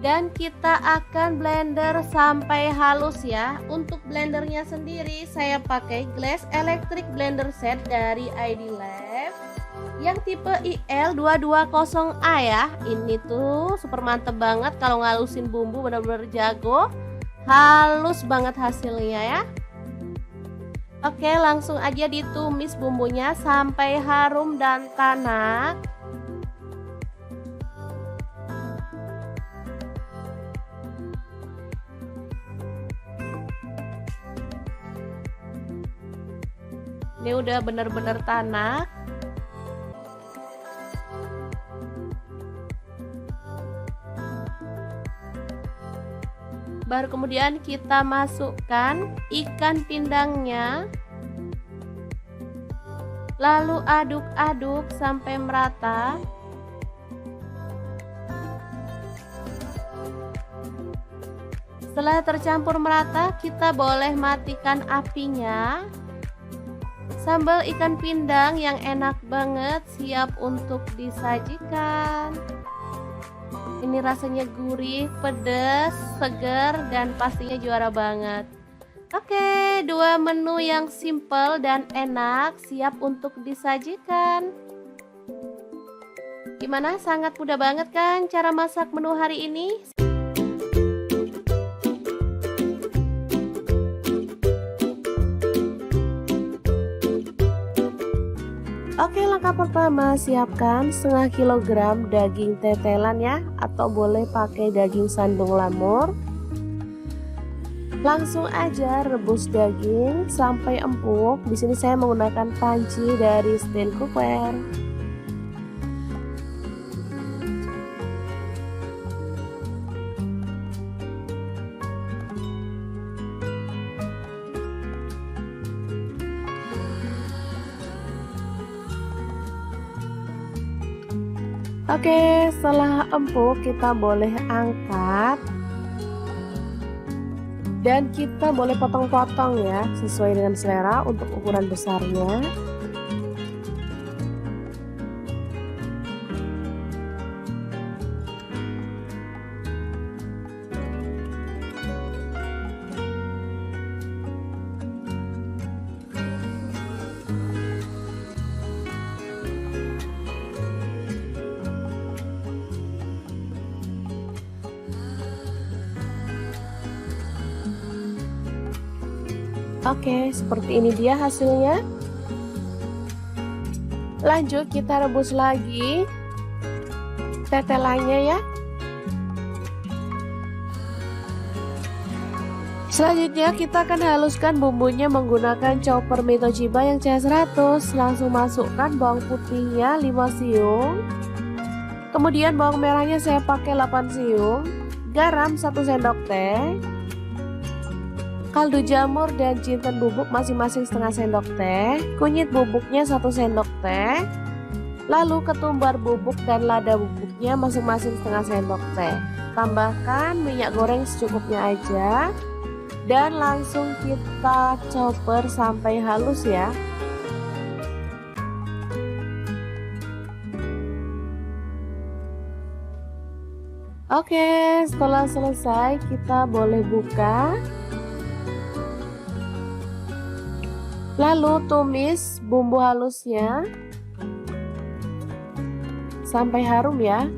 S1: dan kita akan blender sampai halus ya. Untuk blendernya sendiri saya pakai Glass Electric Blender Set dari ID Lef yang tipe IL220A ya. Ini tuh super mantep banget kalau ngalusin bumbu, bener-bener jago. Halus banget hasilnya ya. Oke, langsung aja ditumis bumbunya sampai harum dan tanak. Ini udah bener-bener tanak. Baru kemudian kita masukkan ikan pindangnya. Lalu aduk-aduk sampai merata. Setelah tercampur merata, kita boleh matikan apinya. Sambal ikan pindang yang enak banget siap untuk disajikan. Ini rasanya gurih, pedas, segar, dan pastinya juara banget. Oke, dua menu yang simple dan enak siap untuk disajikan. Gimana? Sangat mudah banget kan cara masak menu hari ini? Oke, langkah pertama siapkan setengah kilogram daging tetelan ya, atau boleh pakai daging sandung lamur. Langsung aja rebus daging sampai empuk. Di sini saya menggunakan panci dari stand cookware. Oke, setelah empuk kita boleh angkat dan kita boleh potong-potong ya, sesuai dengan selera untuk ukuran besarnya. Oke, seperti ini dia hasilnya. Lanjut kita rebus lagi tetelannya ya. Selanjutnya kita akan haluskan bumbunya menggunakan chopper Mito Chiba yang CH100. Langsung masukkan bawang putihnya 5 siung. Kemudian bawang merahnya saya pakai 8 siung. Garam 1 sendok teh. Kaldu jamur dan jinten bubuk masing-masing setengah sendok teh, kunyit bubuknya 1 sendok teh, lalu ketumbar bubuk dan lada bubuknya masing-masing setengah sendok teh. Tambahkan minyak goreng secukupnya aja dan langsung kita chopper sampai halus ya. Oke, setelah selesai kita boleh buka. Lalu tumis bumbu halusnya sampai harum ya.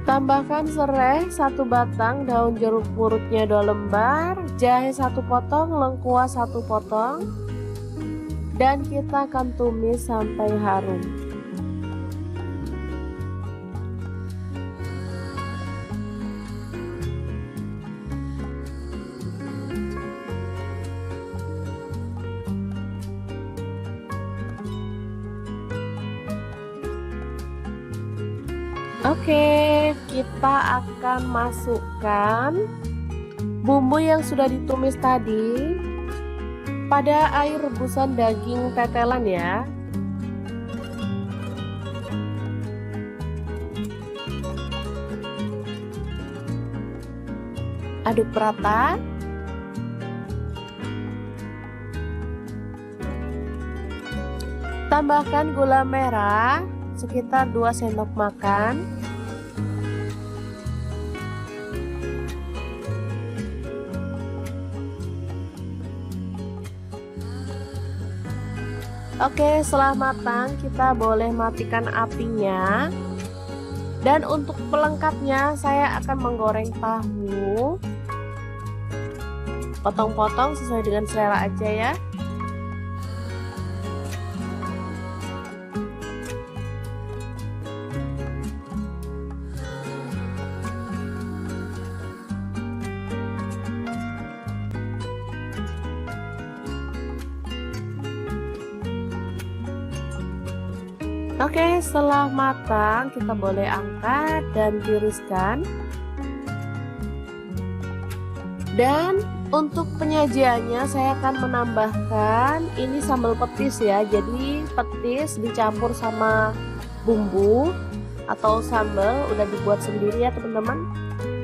S1: Tambahkan serai 1 batang, daun jeruk purutnya 2 lembar, jahe 1 potong, lengkuas 1 potong, dan kita akan tumis sampai harum. Oke, kita akan masukkan bumbu yang sudah ditumis tadi pada air rebusan daging tetelan ya. Aduk rata. Tambahkan gula merah sekitar 2 sendok makan. Oke, setelah matang kita boleh matikan apinya. Dan untuk pelengkapnya saya akan menggoreng tahu. Potong-potong sesuai dengan selera aja ya. Oke, setelah matang kita boleh angkat dan tiriskan. Dan untuk penyajiannya saya akan menambahkan ini sambal petis ya. Jadi petis dicampur sama bumbu atau sambal udah dibuat sendiri ya teman-teman.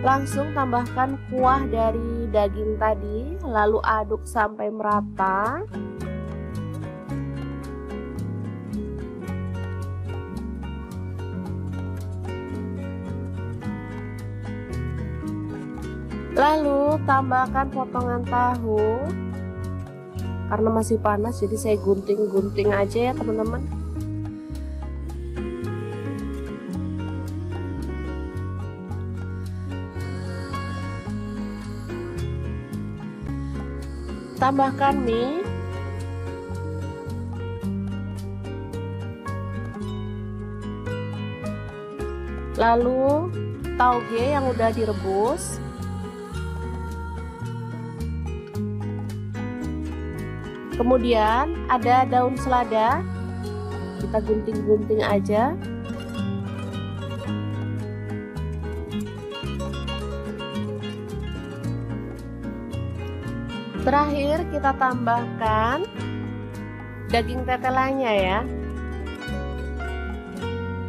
S1: Langsung tambahkan kuah dari daging tadi, lalu aduk sampai merata. Lalu tambahkan potongan tahu. Karena masih panas jadi saya gunting-gunting aja ya teman-teman. Tambahkan mie. Lalu tauge yang udah direbus. Kemudian ada daun selada, kita gunting-gunting aja. Terakhir kita tambahkan daging tetelannya ya.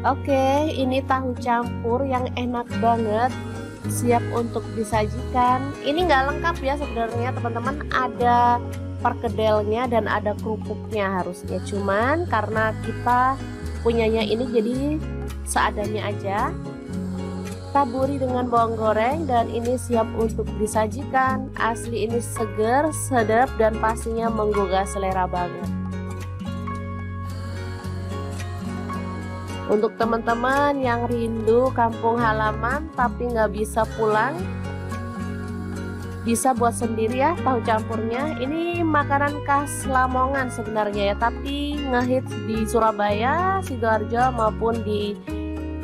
S1: Oke, ini tahu campur yang enak banget, siap untuk disajikan. Ini nggak lengkap ya sebenarnya teman-teman, ada perkedelnya dan ada kerupuknya harusnya, cuman karena kita punyanya ini jadi seadanya aja. Taburi dengan bawang goreng dan ini siap untuk disajikan. Asli ini seger, sedap dan pastinya menggugah selera banget. Untuk teman-teman yang rindu kampung halaman tapi nggak bisa pulang, bisa buat sendiri ya tahu campurnya. Ini makanan khas Lamongan sebenarnya ya, tapi ngehits di Surabaya, Sidoarjo maupun di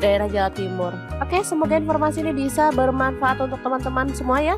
S1: daerah Jawa Timur. Oke, semoga informasi ini bisa bermanfaat untuk teman-teman semua ya.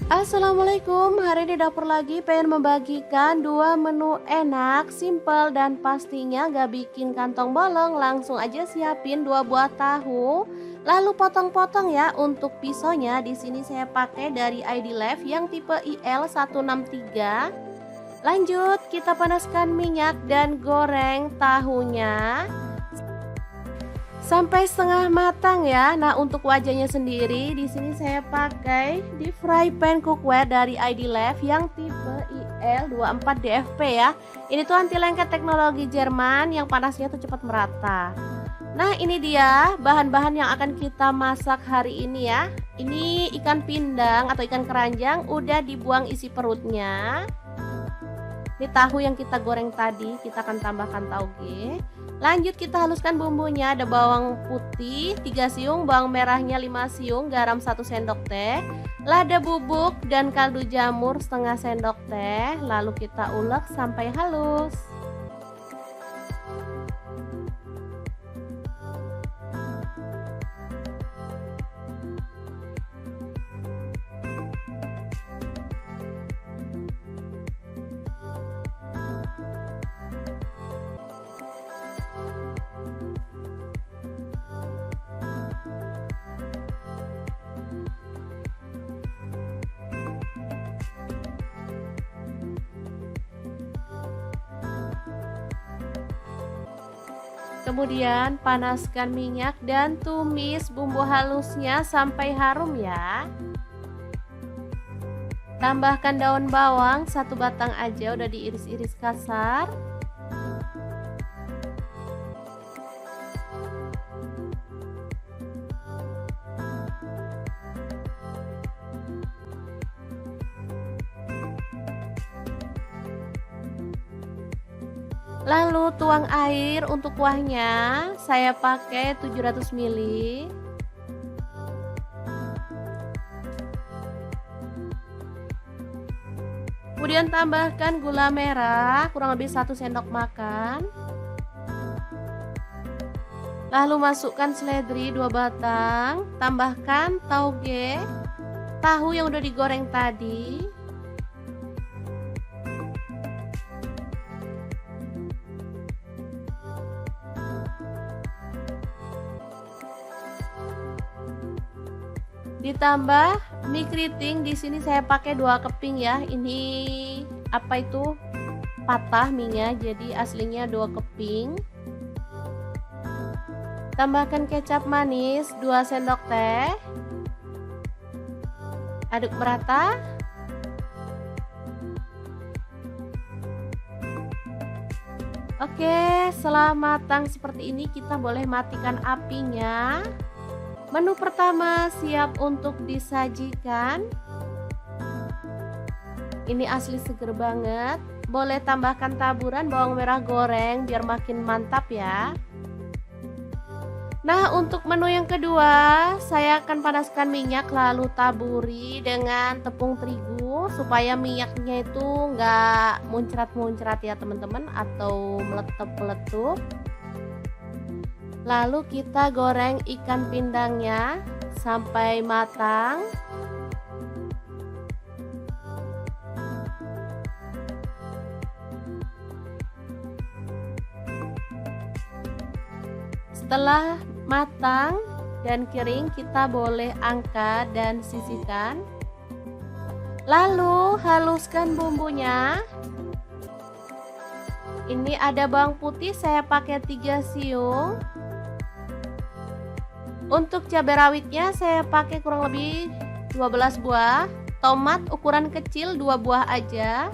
S1: Assalamualaikum, hari ini dapur lagi pengen membagikan dua menu enak, simple dan pastinya gak bikin kantong bolong. Langsung aja siapin 2 buah tahu, lalu potong-potong ya. Untuk pisaunya di sini saya pakai dari ID Lef yang tipe IL163. Lanjut kita panaskan minyak dan goreng tahunya sampai setengah matang ya. Nah, untuk wajahnya sendiri di sini saya pakai di fry pan cookware dari ID Lef yang tipe IL24DFP ya. Ini tuh anti lengket teknologi Jerman yang panasnya tuh cepat merata. Nah, ini dia bahan-bahan yang akan kita masak hari ini ya. Ini ikan pindang atau ikan keranjang udah dibuang isi perutnya. Ini tahu yang kita goreng tadi, kita akan tambahkan tauge. Lanjut kita haluskan bumbunya. Ada bawang putih 3 siung, bawang merahnya 5 siung, garam 1 sendok teh, lada bubuk dan kaldu jamur setengah sendok teh. Lalu kita ulek sampai halus. Kemudian panaskan minyak dan tumis bumbu halusnya sampai harum ya. Tambahkan daun bawang 1 batang aja, udah diiris-iris kasar. Lalu tuang air untuk kuahnya, saya pakai 700 ml. Kemudian tambahkan gula merah kurang lebih 1 sendok makan. Lalu masukkan seledri 2 batang, tambahkan tauge, tahu yang udah digoreng tadi. Ditambah mie keriting, di sini saya pakai 2 keping ya. Ini apa itu? Patah mie-nya, jadi aslinya 2 keping. Tambahkan kecap manis 2 sendok teh. Aduk merata. Oke, setelah matang seperti ini kita boleh matikan apinya. Menu pertama siap untuk disajikan. Ini asli seger banget. Boleh tambahkan taburan bawang merah goreng biar makin mantap ya. Nah, untuk menu yang kedua, saya akan panaskan minyak lalu taburi dengan tepung terigu supaya minyaknya itu nggak muncrat-muncrat ya teman-teman, atau meletup-meletup. Lalu kita goreng ikan pindangnya sampai matang. Setelah matang dan kering, kita boleh angkat dan sisihkan. Lalu haluskan bumbunya. Ini ada bawang putih, saya pakai 3 siung. Untuk cabai rawitnya saya pakai kurang lebih 12 buah. Tomat ukuran kecil 2 buah aja.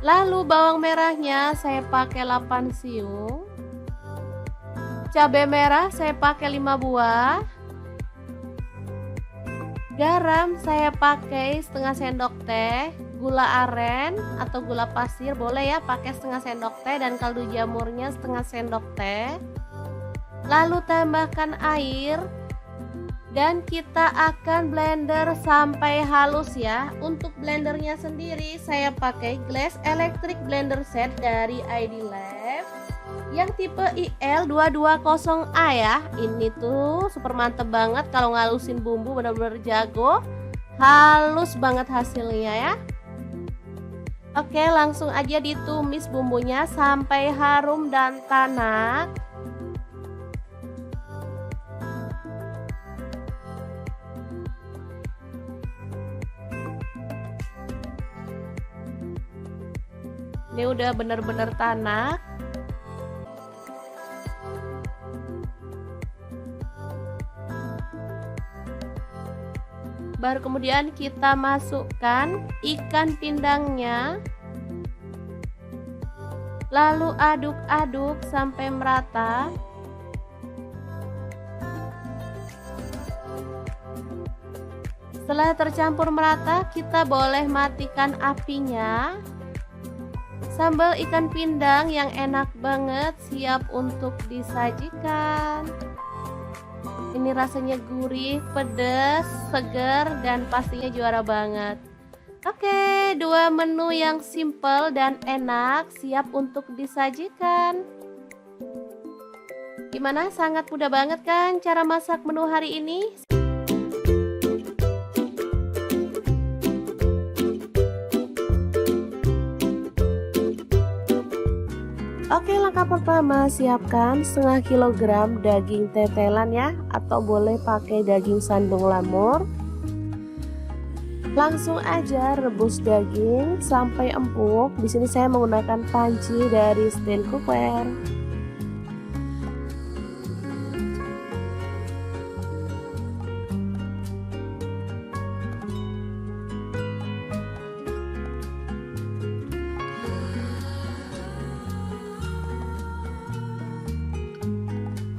S1: Lalu bawang merahnya saya pakai 8 siung. Cabai merah saya pakai 5 buah. Garam saya pakai setengah sendok teh. Gula aren atau gula pasir boleh ya, pakai setengah sendok teh, dan kaldu jamurnya setengah sendok teh. Lalu tambahkan air dan kita akan blender sampai halus ya. Untuk blendernya sendiri saya pakai Glass Electric Blender Set dari ID Lef yang tipe IL220A ya. Ini tuh super mantep banget kalau ngalusin bumbu, bener-bener jago. halus banget hasilnya ya. Oke, langsung aja ditumis bumbunya sampai harum dan tanak. Ini udah bener-bener tanak. Baru kemudian kita masukkan ikan pindangnya. Lalu aduk-aduk sampai merata. Setelah tercampur merata, kita boleh matikan apinya. Sambal ikan pindang yang enak banget siap untuk disajikan. Ini rasanya gurih, pedas, segar, dan pastinya juara banget. Oke, dua menu yang simple dan enak siap untuk disajikan. Gimana? Sangat mudah banget kan cara masak menu hari ini? Oke, langkah pertama siapkan setengah kilogram daging tetelan ya, atau boleh pakai daging sandung lamur. Langsung aja rebus daging sampai empuk. Di sini saya menggunakan panci dari stand cookware.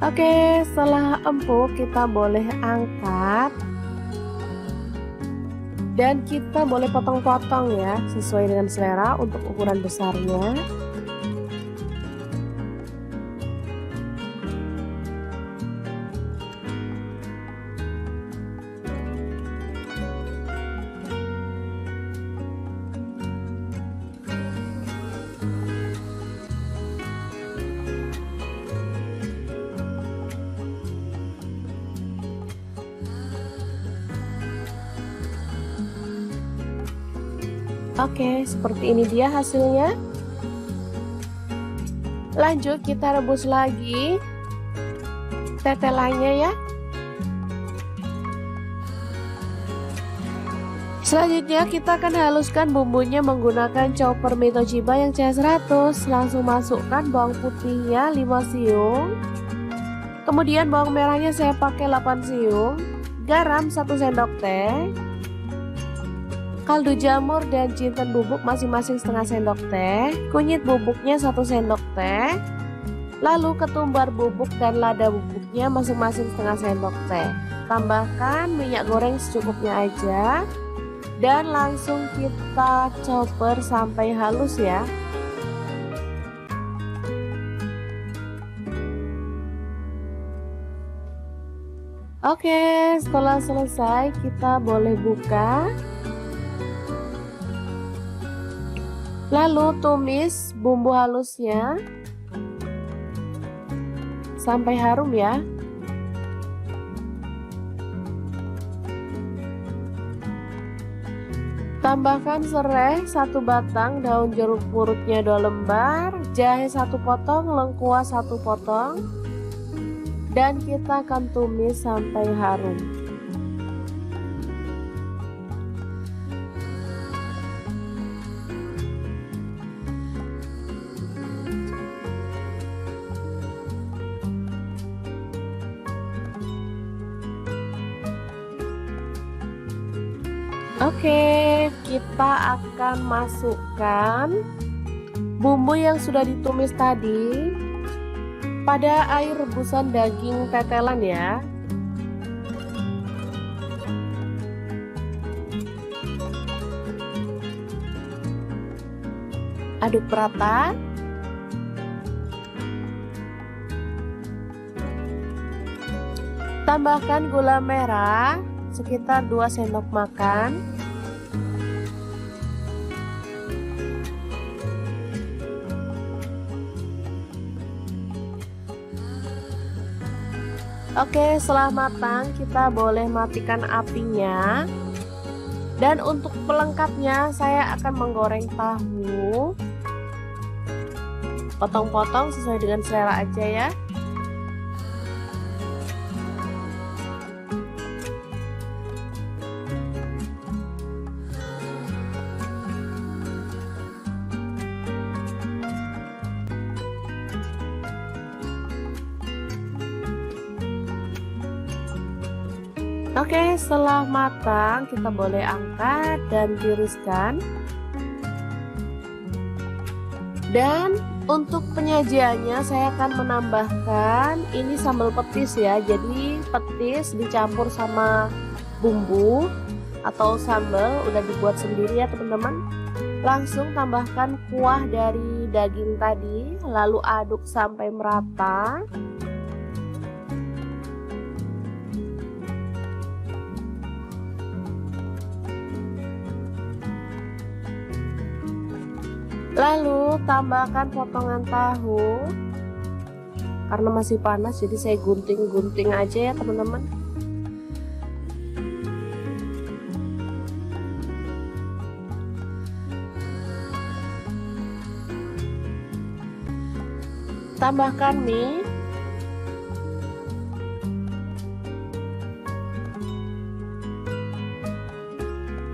S1: Oke, setelah empuk kita boleh angkat dan kita boleh potong-potong ya, sesuai dengan selera untuk ukuran besarnya. Oke, seperti ini dia hasilnya. Lanjut kita rebus lagi tetelannya ya. Selanjutnya kita akan haluskan bumbunya menggunakan chopper Mi Toshiba yang CH100. Langsung masukkan bawang putihnya 5 siung. Kemudian bawang merahnya saya pakai 8 siung. Garam 1 sendok teh. Kaldu jamur dan jinten bubuk masing-masing setengah sendok teh. Kunyit bubuknya 1 sendok teh. Lalu ketumbar bubuk dan lada bubuknya masing-masing setengah sendok teh. Tambahkan minyak goreng secukupnya aja. Dan langsung kita chopper sampai halus ya. Oke, setelah selesai kita boleh buka. Lalu tumis bumbu halusnya sampai harum ya. Tambahkan serai 1 batang, daun jeruk purutnya 2 lembar, jahe 1 potong, lengkuas 1 potong, dan kita akan tumis sampai harum. Oke, kita akan masukkan bumbu yang sudah ditumis tadi pada air rebusan daging tetelan ya. Aduk rata. Tambahkan gula merah sekitar 2 sendok makan. Oke, setelah matang kita boleh matikan apinya. Dan untuk pelengkapnya saya akan menggoreng tahu. Potong-potong sesuai dengan selera aja ya. Oke, setelah matang kita boleh angkat dan tiriskan. Dan untuk penyajiannya saya akan menambahkan ini sambal petis ya. Jadi petis dicampur sama bumbu atau sambal udah dibuat sendiri ya teman-teman. Langsung tambahkan kuah dari daging tadi, lalu aduk sampai merata. Lalu tambahkan potongan tahu. Karena masih panas jadi saya gunting-gunting aja ya teman-teman. Tambahkan mie.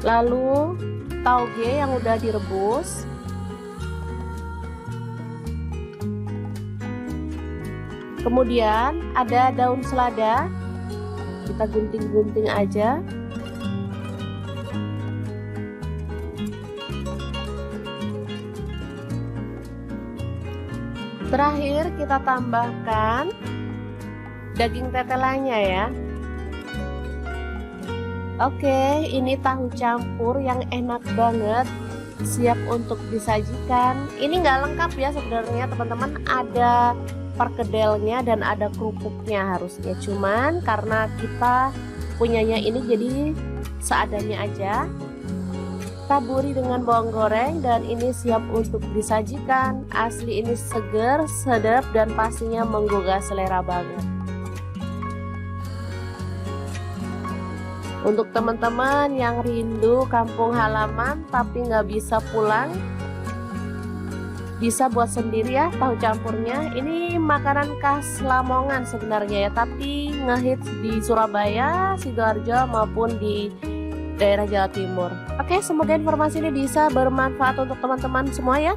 S1: Lalu tauge yang udah direbus. Kemudian ada daun selada, kita gunting-gunting aja. Terakhir kita tambahkan daging tetelannya ya. Oke, ini tahu campur yang enak banget, siap untuk disajikan. Ini nggak lengkap ya sebenarnya teman-teman, ada perkedelnya dan ada kerupuknya harusnya, cuman karena kita punyanya ini jadi seadanya aja. Taburi dengan bawang goreng dan ini siap untuk disajikan. Asli ini seger, sedap dan pastinya menggugah selera banget. Untuk teman-teman yang rindu kampung halaman tapi nggak bisa pulang, bisa buat sendiri ya tahu campurnya. Ini makanan khas Lamongan sebenarnya ya, tapi ngehits di Surabaya, Sidoarjo maupun di daerah Jawa Timur. Oke, semoga informasi ini bisa bermanfaat untuk teman-teman semua ya.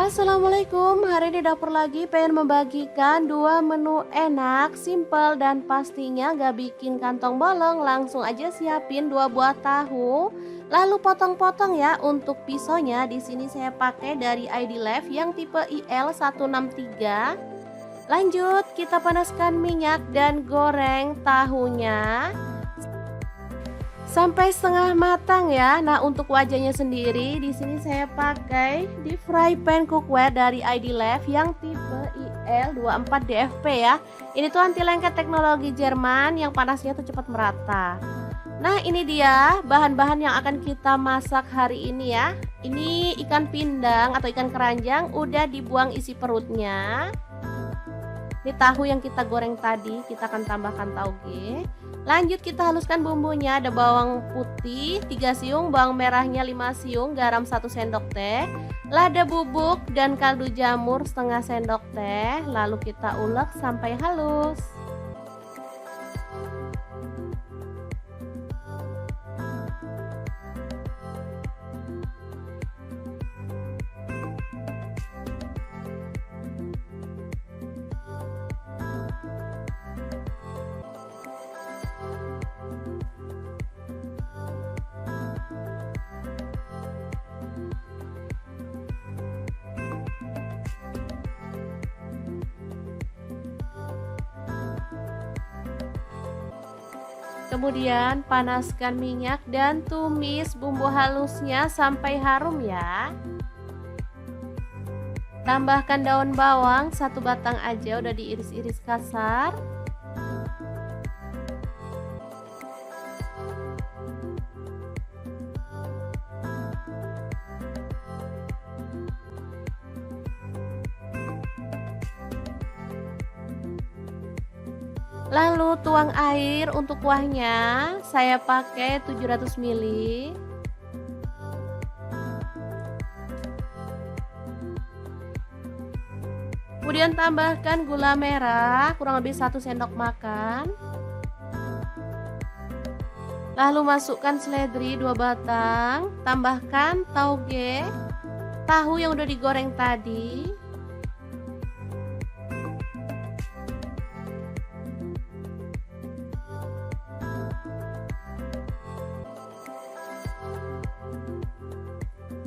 S1: Assalamualaikum, hari ini dapur lagi pengen membagikan dua menu enak, simple dan pastinya gak bikin kantong bolong. Langsung aja siapin 2 buah tahu, lalu potong-potong ya. Untuk pisaunya di sini saya pakai dari ID Left yang tipe IL163. Lanjut kita panaskan minyak dan goreng tahunya sampai setengah matang ya. Nah, untuk wajahnya sendiri di sini saya pakai di fry pan cookware dari ID Left yang tipe IL24DFP ya. Ini tuh anti lengket teknologi Jerman yang panasnya tuh cepat merata. Nah, ini dia bahan-bahan yang akan kita masak hari ini ya. Ini ikan pindang atau ikan keranjang udah dibuang isi perutnya. Ini tahu yang kita goreng tadi, kita akan tambahkan tauge. Lanjut kita haluskan bumbunya. Ada bawang putih 3 siung, bawang merahnya 5 siung, garam 1 sendok teh, lada bubuk dan kaldu jamur setengah sendok teh. Lalu kita ulek sampai halus. Kemudian panaskan minyak dan tumis bumbu halusnya sampai harum ya. Tambahkan daun bawang 1 batang aja, udah diiris-iris kasar. Lalu tuang air untuk kuahnya, saya pakai 700 ml. Kemudian tambahkan gula merah kurang lebih 1 sendok makan. Lalu masukkan seledri 2 batang, tambahkan tauge, tahu yang udah digoreng tadi.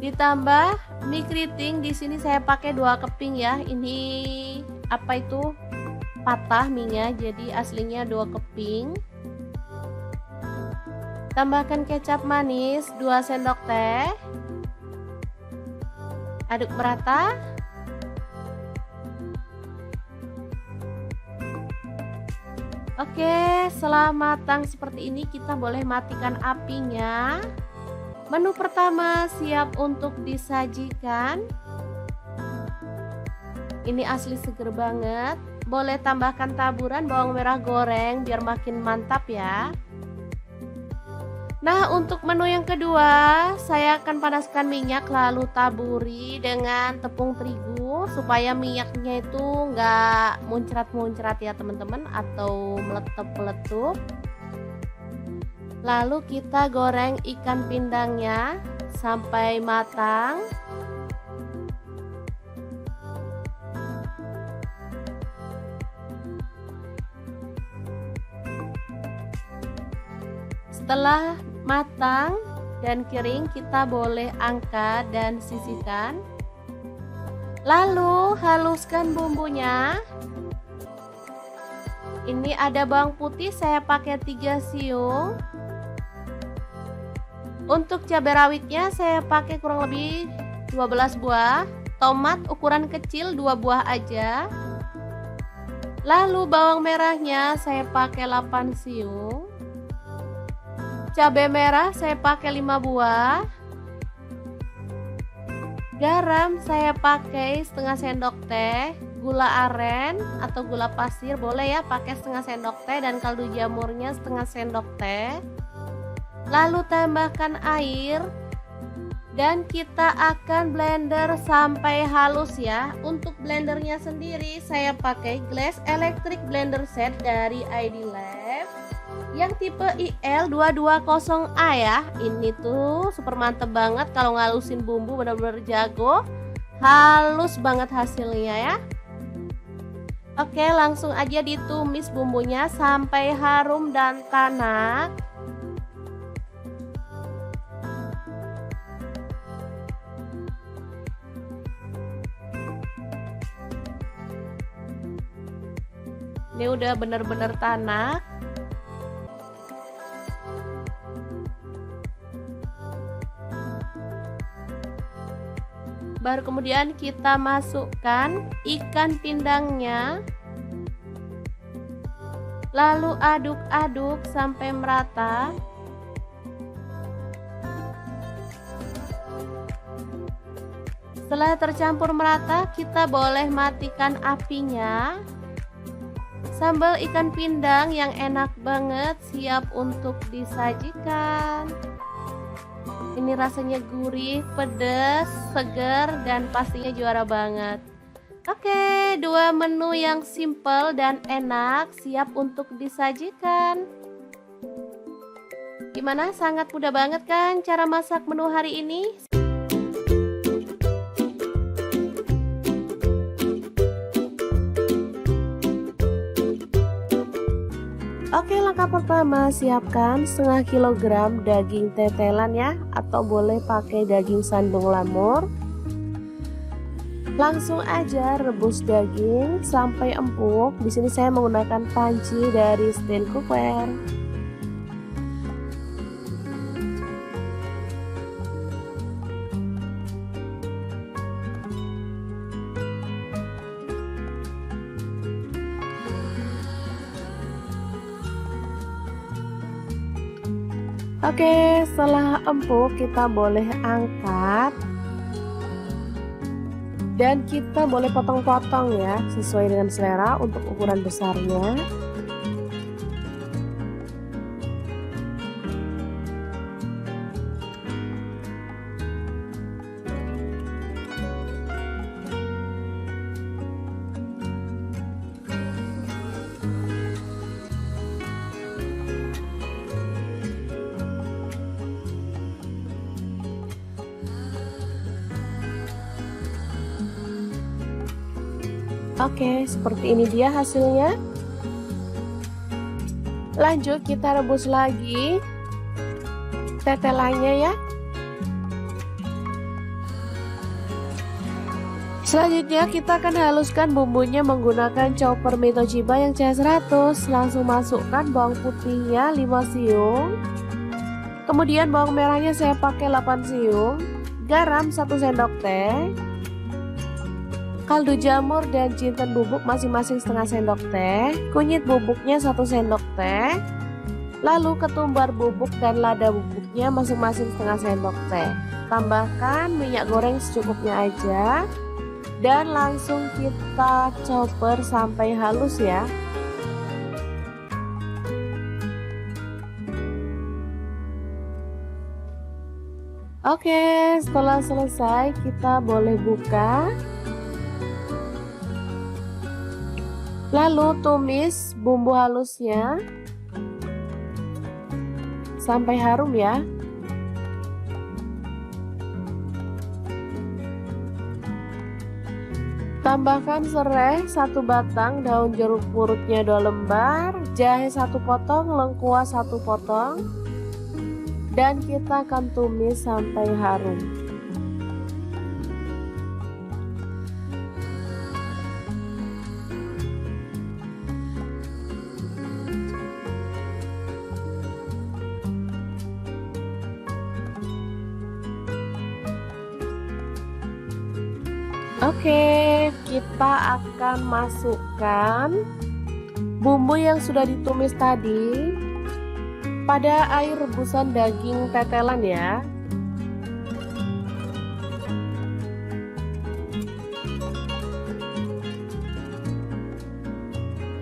S1: Ditambah mie keriting, di sini saya pakai 2 keping ya. Ini apa itu? Patah mie-nya, jadi aslinya 2 keping. Tambahkan kecap manis 2 sendok teh. Aduk merata. Oke, setelah matang seperti ini kita boleh matikan apinya. Menu pertama siap untuk disajikan. Ini asli seger banget. Boleh tambahkan taburan bawang merah goreng biar makin mantap ya. Nah, untuk menu yang kedua saya akan panaskan minyak lalu taburi dengan tepung terigu supaya minyaknya itu nggak muncrat-muncrat ya teman-teman, atau meletup-meletup. Lalu kita goreng ikan pindangnya sampai matang. Setelah matang dan kering, kita boleh angkat dan sisihkan. Lalu haluskan bumbunya. Ini ada bawang putih saya pakai 3 siung. Untuk cabai rawitnya saya pakai kurang lebih 12 buah. Tomat ukuran kecil 2 buah aja. Lalu bawang merahnya saya pakai 8 siung. Cabai merah saya pakai 5 buah. Garam saya pakai setengah sendok teh. Gula aren atau gula pasir boleh ya, pakai setengah sendok teh, dan kaldu jamurnya setengah sendok teh. Lalu tambahkan air dan kita akan blender sampai halus ya. Untuk blendernya sendiri saya pakai Glass Electric Blender Set dari ID Left yang tipe IL220A ya. Ini tuh super mantep banget kalau ngalusin bumbu, bener-bener jago. Halus banget hasilnya ya. Oke, langsung aja ditumis bumbunya sampai harum dan tanak. Ini udah bener-bener tanak. Baru kemudian kita masukkan ikan pindangnya. Lalu aduk-aduk sampai merata. Setelah tercampur merata, kita boleh matikan apinya. Sambal ikan pindang yang enak banget siap untuk disajikan. Ini rasanya gurih, pedas, segar, dan pastinya juara banget. Oke, dua menu yang simple dan enak siap untuk disajikan. Gimana? Sangat mudah banget kan cara masak menu hari ini? Oke, langkah pertama siapkan setengah kilogram daging tetelan ya, atau boleh pakai daging sandung lamur. Langsung aja rebus daging sampai empuk. Di sini saya menggunakan panci dari stand cookware. Oke, setelah empuk kita boleh angkat dan kita boleh potong-potong ya, sesuai dengan selera untuk ukuran besarnya. Oke, seperti ini dia hasilnya. Lanjut kita rebus lagi tetelannya ya. Selanjutnya kita akan haluskan bumbunya menggunakan chopper Mitochiba yang CH100. Langsung masukkan bawang putihnya 5 siung. Kemudian bawang merahnya saya pakai 8 siung. Garam 1 sendok teh. Kaldu jamur dan jinten bubuk masing-masing setengah sendok teh, kunyit bubuknya 1 sendok teh, lalu ketumbar bubuk dan lada bubuknya masing-masing setengah sendok teh. Tambahkan minyak goreng secukupnya aja dan langsung kita chopper sampai halus ya. Oke, setelah selesai kita boleh buka. Lalu tumis bumbu halusnya sampai harum ya. Tambahkan serai 1 batang, daun jeruk purutnya 2 lembar, jahe 1 potong, lengkuas 1 potong, dan kita akan tumis sampai harum. Oke, kita akan masukkan bumbu yang sudah ditumis tadi pada air rebusan daging tetelan ya.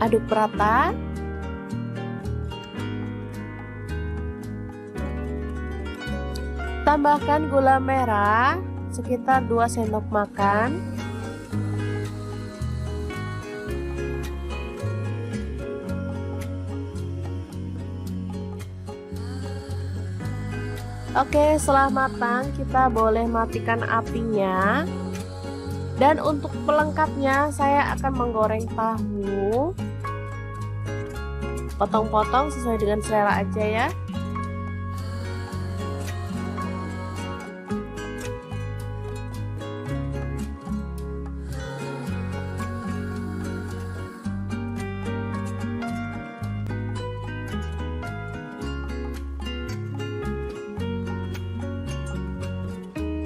S1: Aduk rata. Tambahkan gula merah sekitar 2 sendok makan. Oke, setelah matang kita boleh matikan apinya. Dan untuk pelengkapnya saya akan menggoreng tahu. Potong-potong sesuai dengan selera aja ya.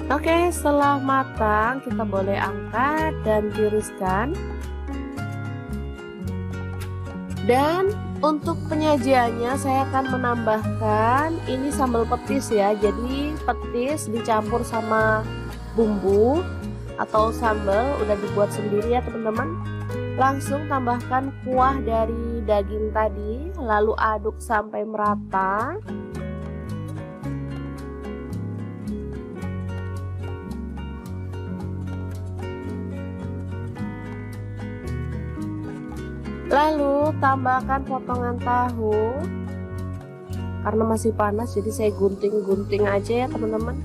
S1: Oke, setelah matang kita boleh angkat dan tiriskan. Dan untuk penyajiannya saya akan menambahkan ini sambal petis ya. Jadi petis dicampur sama bumbu atau sambal udah dibuat sendiri ya teman-teman. Langsung tambahkan kuah dari daging tadi, lalu aduk sampai merata. Lalu tambahkan potongan tahu. Karena masih panas jadi saya gunting-gunting aja ya teman-teman.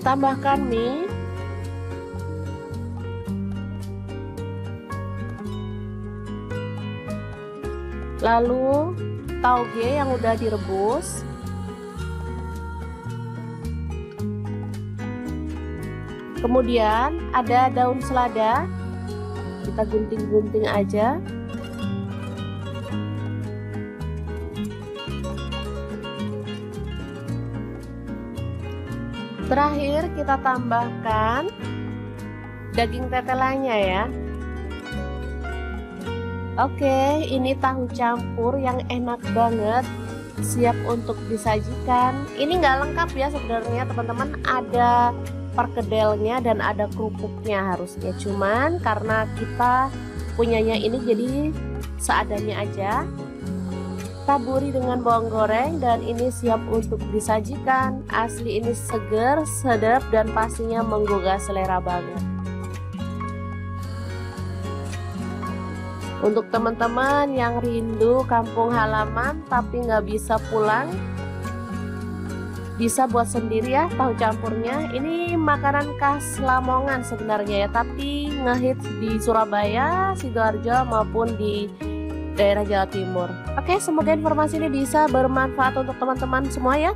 S1: Tambahkan mie. Lalu tauge yang udah direbus. Kemudian ada daun selada, kita gunting-gunting aja. Terakhir kita tambahkan daging tetelannya ya. Oke, ini tahu campur yang enak banget, siap untuk disajikan. Ini nggak lengkap ya sebenarnya teman-teman, ada perkedelnya dan ada kerupuknya harusnya, cuman karena kita punyanya ini jadi seadanya aja. Taburi dengan bawang goreng dan ini siap untuk disajikan. Asli ini seger, sedap dan pastinya menggugah selera banget. Untuk teman-teman yang rindu kampung halaman tapi nggak bisa pulang, bisa buat sendiri ya tahu campurnya. Ini makanan khas Lamongan sebenarnya ya, tapi ngehits di Surabaya, Sidoarjo maupun di daerah Jawa Timur. Oke, semoga informasi ini bisa bermanfaat untuk teman-teman semua ya.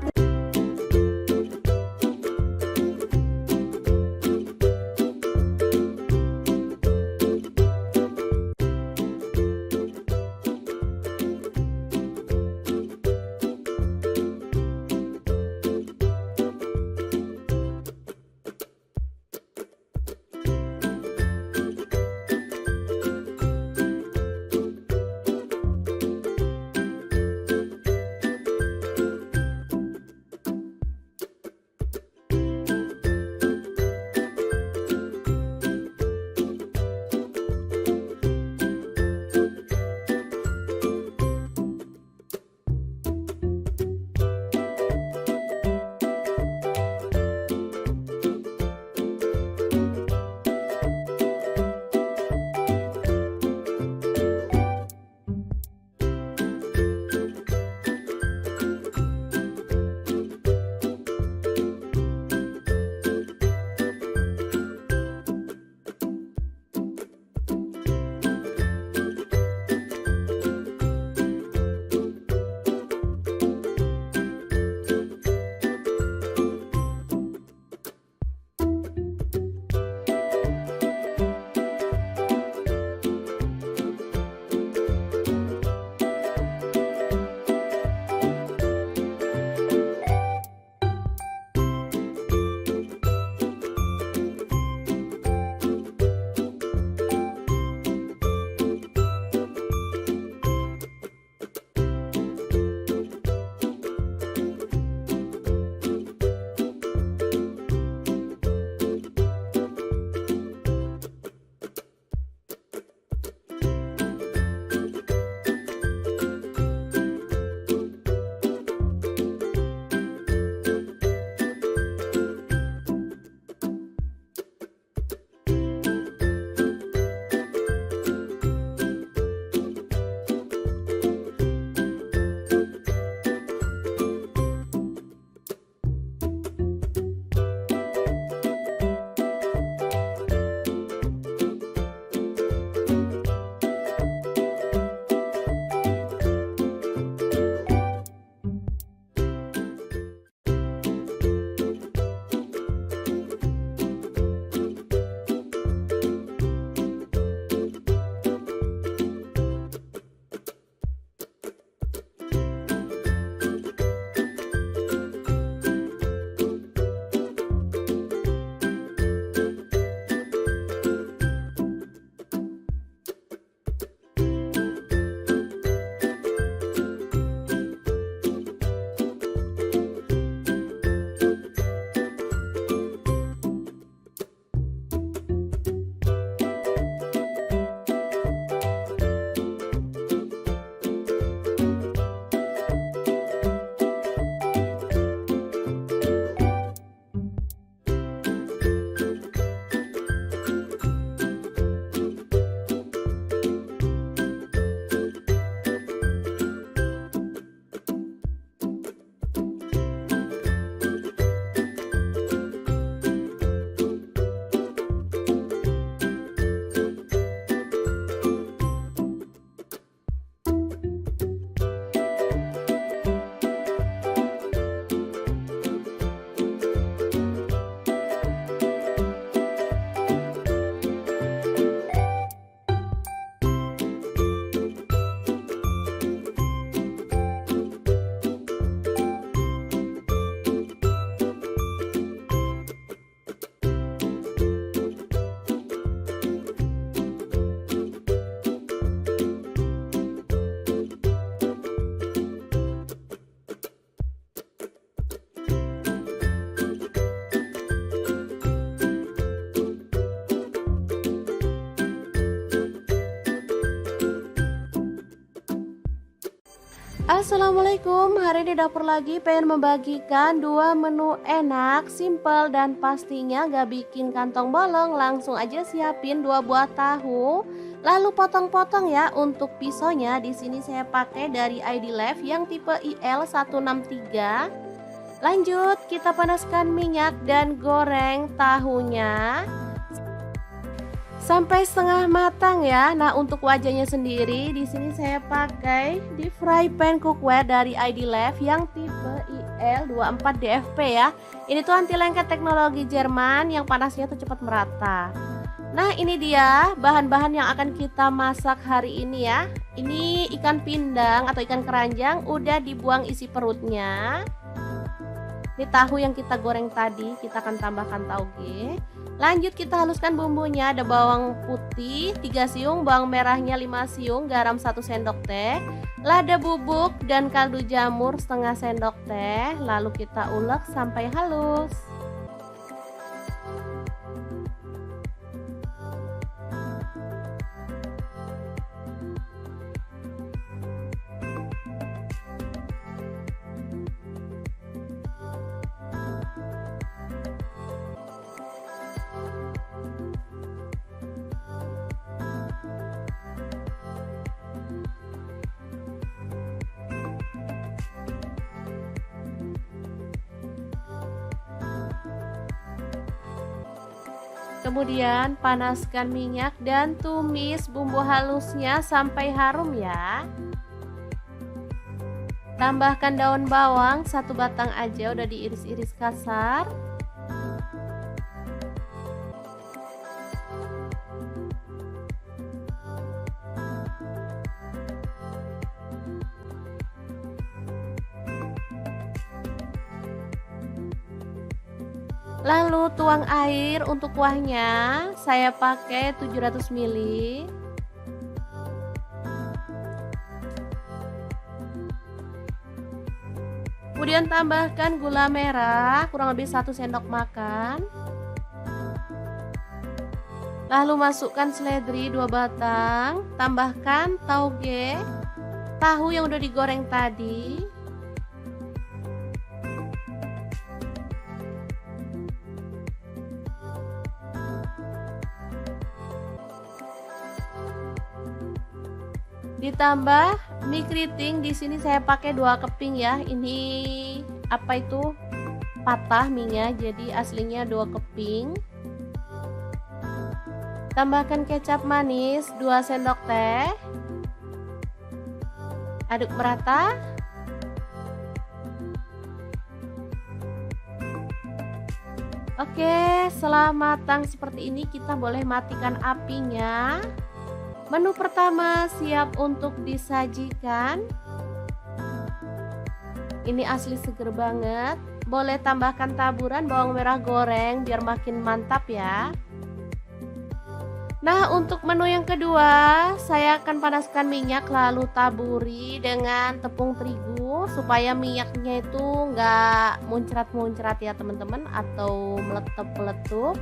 S1: Assalamualaikum, hari ini dapur lagi pengen membagikan dua menu enak, simple dan pastinya gak bikin kantong bolong. Langsung aja siapin 2 buah tahu, lalu potong-potong ya. Untuk pisaunya di sini saya pakai dari ID Left yang tipe IL163. Lanjut kita panaskan minyak dan goreng tahunya sampai setengah matang ya. Nah, untuk wajahnya sendiri di sini saya pakai di fry pan cookware dari ID Left yang tipe IL24DFP ya. Ini tuh anti lengket teknologi Jerman yang panasnya tuh cepat merata. Nah, ini dia bahan-bahan yang akan kita masak hari ini ya. Ini ikan pindang atau ikan keranjang udah dibuang isi perutnya. Ini tahu yang kita goreng tadi, kita akan tambahkan tauge. Lanjut kita haluskan bumbunya. Ada bawang putih 3 siung, bawang merahnya 5 siung, garam 1 sendok teh, lada bubuk dan kaldu jamur setengah sendok teh. Lalu kita ulek sampai halus. Kemudian panaskan minyak dan tumis bumbu halusnya sampai harum ya. Tambahkan daun bawang 1 batang aja, udah diiris-iris kasar. Lalu tuang air untuk kuahnya, saya pakai 700 ml. Kemudian tambahkan gula merah kurang lebih 1 sendok makan. Lalu masukkan seledri 2 batang, tambahkan tauge, tahu yang udah digoreng tadi. Ditambah mie keriting, di sini saya pakai 2 keping ya. Ini apa itu? Patah mie-nya, jadi aslinya 2 keping. Tambahkan kecap manis 2 sendok teh. Aduk merata. Oke, setelah matang seperti ini kita boleh matikan apinya. Menu pertama siap untuk disajikan. Ini asli seger banget. Boleh tambahkan taburan bawang merah goreng biar makin mantap ya. Nah, untuk menu yang kedua, saya akan panaskan minyak lalu taburi dengan tepung terigu supaya minyaknya itu nggak muncrat-muncrat ya teman-teman, atau meletup-meletup.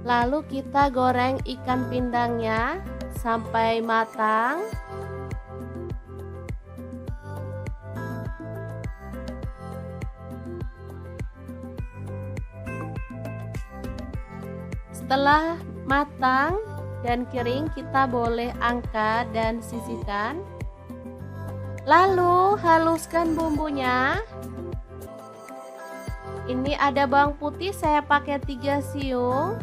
S1: Lalu kita goreng ikan pindangnya sampai matang. Setelah matang dan kering, kita boleh angkat dan sisihkan. Lalu haluskan bumbunya. Ini ada bawang putih, saya pakai 3 siung.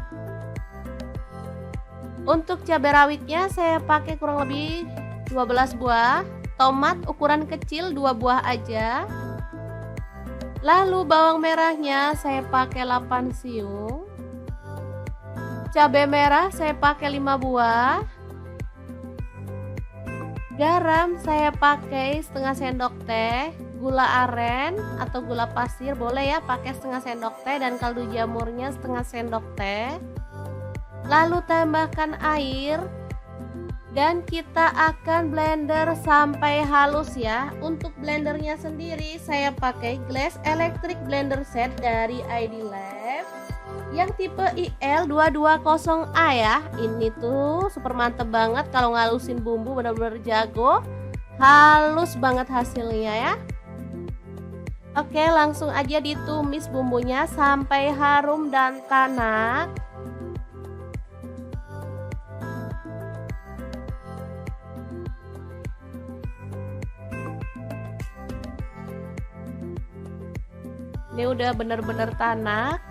S1: Untuk cabai rawitnya saya pakai kurang lebih 12 buah. Tomat ukuran kecil 2 buah aja. Lalu bawang merahnya saya pakai 8 siung. Cabai merah saya pakai 5 buah. Garam saya pakai setengah sendok teh. Gula aren atau gula pasir boleh ya, pakai setengah sendok teh, dan kaldu jamurnya setengah sendok teh. Lalu tambahkan air dan kita akan blender sampai halus ya. Untuk blendernya sendiri saya pakai Glass Electric Blender Set dari ID Left yang tipe IL220A ya. Ini tuh super mantep banget kalau ngalusin bumbu, bener-bener jago. Halus banget hasilnya ya. Oke, langsung aja ditumis bumbunya sampai harum dan tanak. Ini udah bener-bener tanak.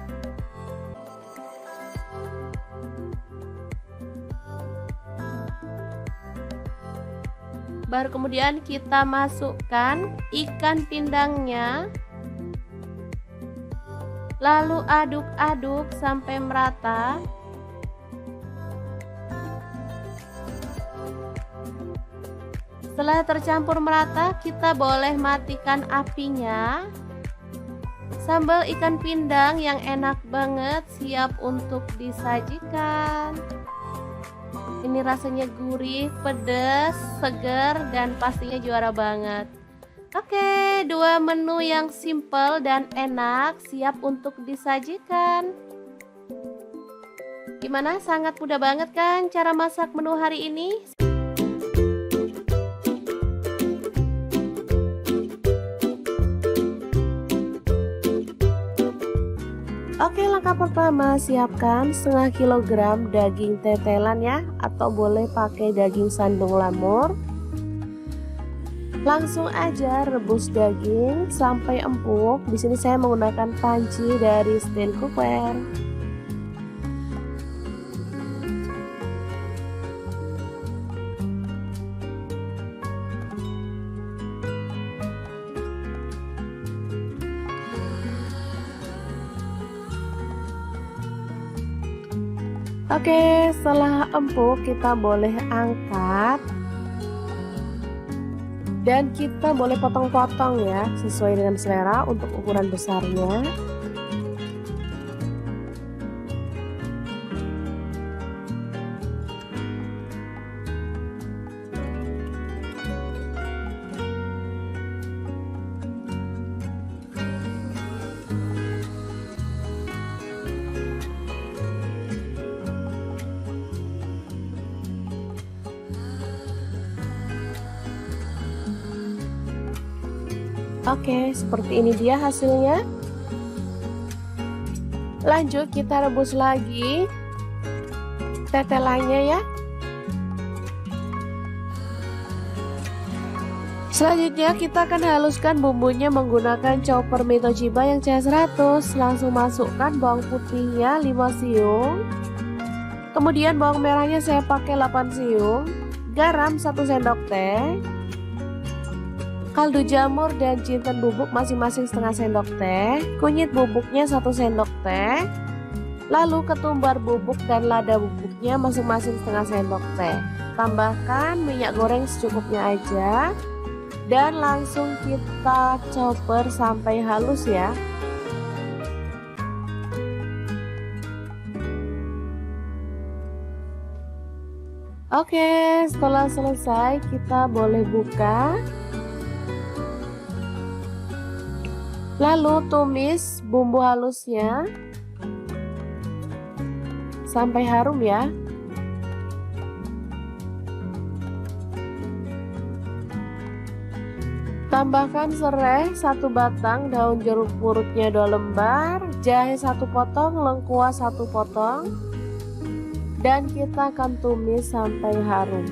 S1: Baru kemudian kita masukkan ikan pindangnya. Lalu aduk-aduk sampai merata. Setelah tercampur merata, kita boleh matikan apinya. Sambal ikan pindang yang enak banget siap untuk disajikan. Ini rasanya gurih, pedas, segar, dan pastinya juara banget. Oke, dua menu yang simple dan enak siap untuk disajikan. Gimana? Sangat mudah banget kan cara masak menu hari ini? Oke, langkah pertama siapkan setengah kilogram daging tetelan ya, atau boleh pakai daging sandung lamur. Langsung aja rebus daging sampai empuk. Di sini saya menggunakan panci dari steel cookware. Oke, setelah empuk kita boleh angkat dan kita boleh potong-potong ya, sesuai dengan selera untuk ukuran besarnya. Oke, seperti ini dia hasilnya. Lanjut kita rebus lagi tetelannya ya. Selanjutnya kita akan haluskan bumbunya menggunakan chopper Toshiba yang CH100. Langsung masukkan bawang putihnya 5 siung. Kemudian bawang merahnya saya pakai 8 siung. Garam 1 sendok teh. Kaldu jamur dan jinten bubuk masing-masing setengah sendok teh, kunyit bubuknya 1 sendok teh, lalu ketumbar bubuk dan lada bubuknya masing-masing setengah sendok teh. Tambahkan minyak goreng secukupnya aja dan langsung kita chopper sampai halus ya. Oke, setelah selesai kita boleh buka. Lalu tumis bumbu halusnya sampai harum ya. Tambahkan serai 1 batang, daun jeruk purutnya 2 lembar, jahe 1 potong, lengkuas 1 potong, dan kita akan tumis sampai harum.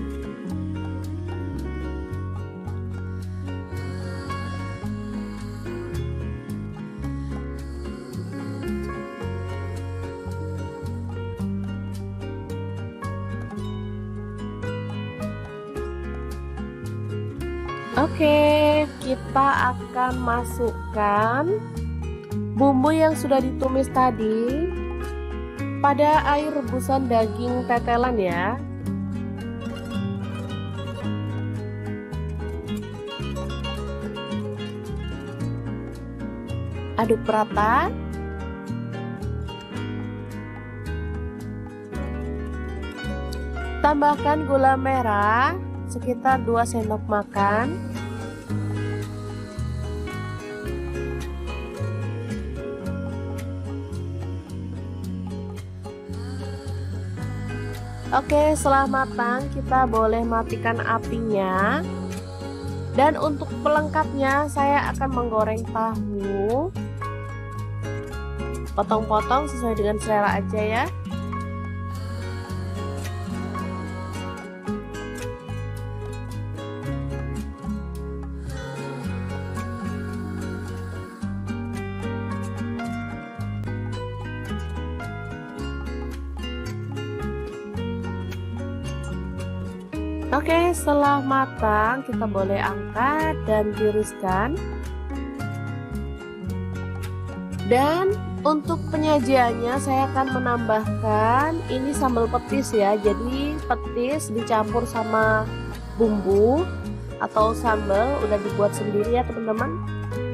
S1: Oke, kita akan masukkan bumbu yang sudah ditumis tadi pada air rebusan daging tetelan ya. Aduk rata. Tambahkan gula merah sekitar 2 sendok makan. Oke, setelah matang kita boleh matikan apinya. Dan untuk pelengkapnya saya akan menggoreng tahu. Potong-potong sesuai dengan selera aja ya. Oke, setelah matang kita boleh angkat dan tiriskan. Dan untuk penyajiannya saya akan menambahkan ini sambal petis ya. Jadi petis dicampur sama bumbu atau sambal udah dibuat sendiri ya teman-teman.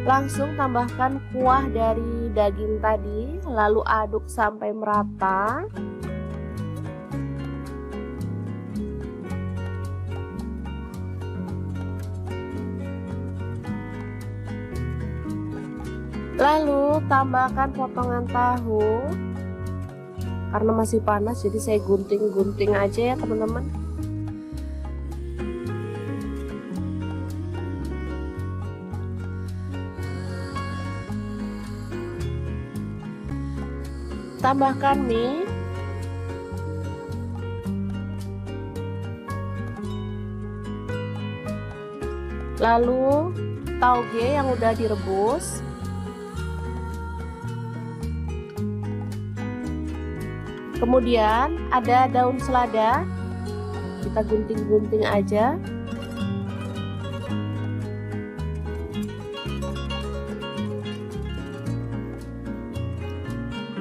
S1: Langsung tambahkan kuah dari daging tadi, lalu aduk sampai merata. Lalu tambahkan potongan tahu. Karena masih panas jadi saya gunting-gunting aja ya teman-teman. Tambahkan mie. Lalu tauge yang udah direbus. Kemudian ada daun selada, kita gunting-gunting aja.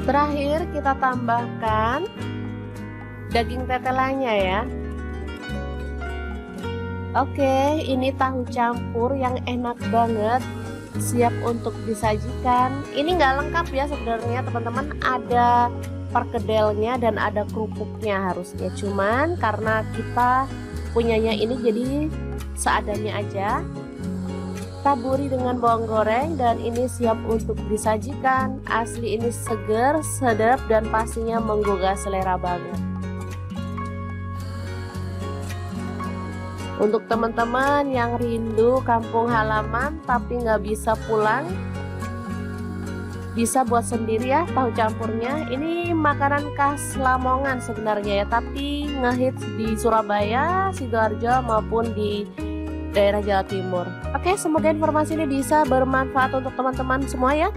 S1: Terakhir kita tambahkan daging tetelannya ya. Oke, ini tahu campur yang enak banget, siap untuk disajikan. Ini nggak lengkap ya sebenarnya teman-teman, ada perkedelnya dan ada kerupuknya harusnya, cuman karena kita punyanya ini jadi seadanya aja. Taburi dengan bawang goreng dan ini siap untuk disajikan. Asli ini seger, sedap dan pastinya menggugah selera banget. Untuk teman-teman yang rindu kampung halaman tapi nggak bisa pulang, bisa buat sendiri ya tahu campurnya. Ini makanan khas Lamongan sebenarnya ya, tapi ngehits di Surabaya, Sidoarjo maupun di daerah Jawa Timur. Oke, semoga informasi ini bisa bermanfaat untuk teman-teman semua ya.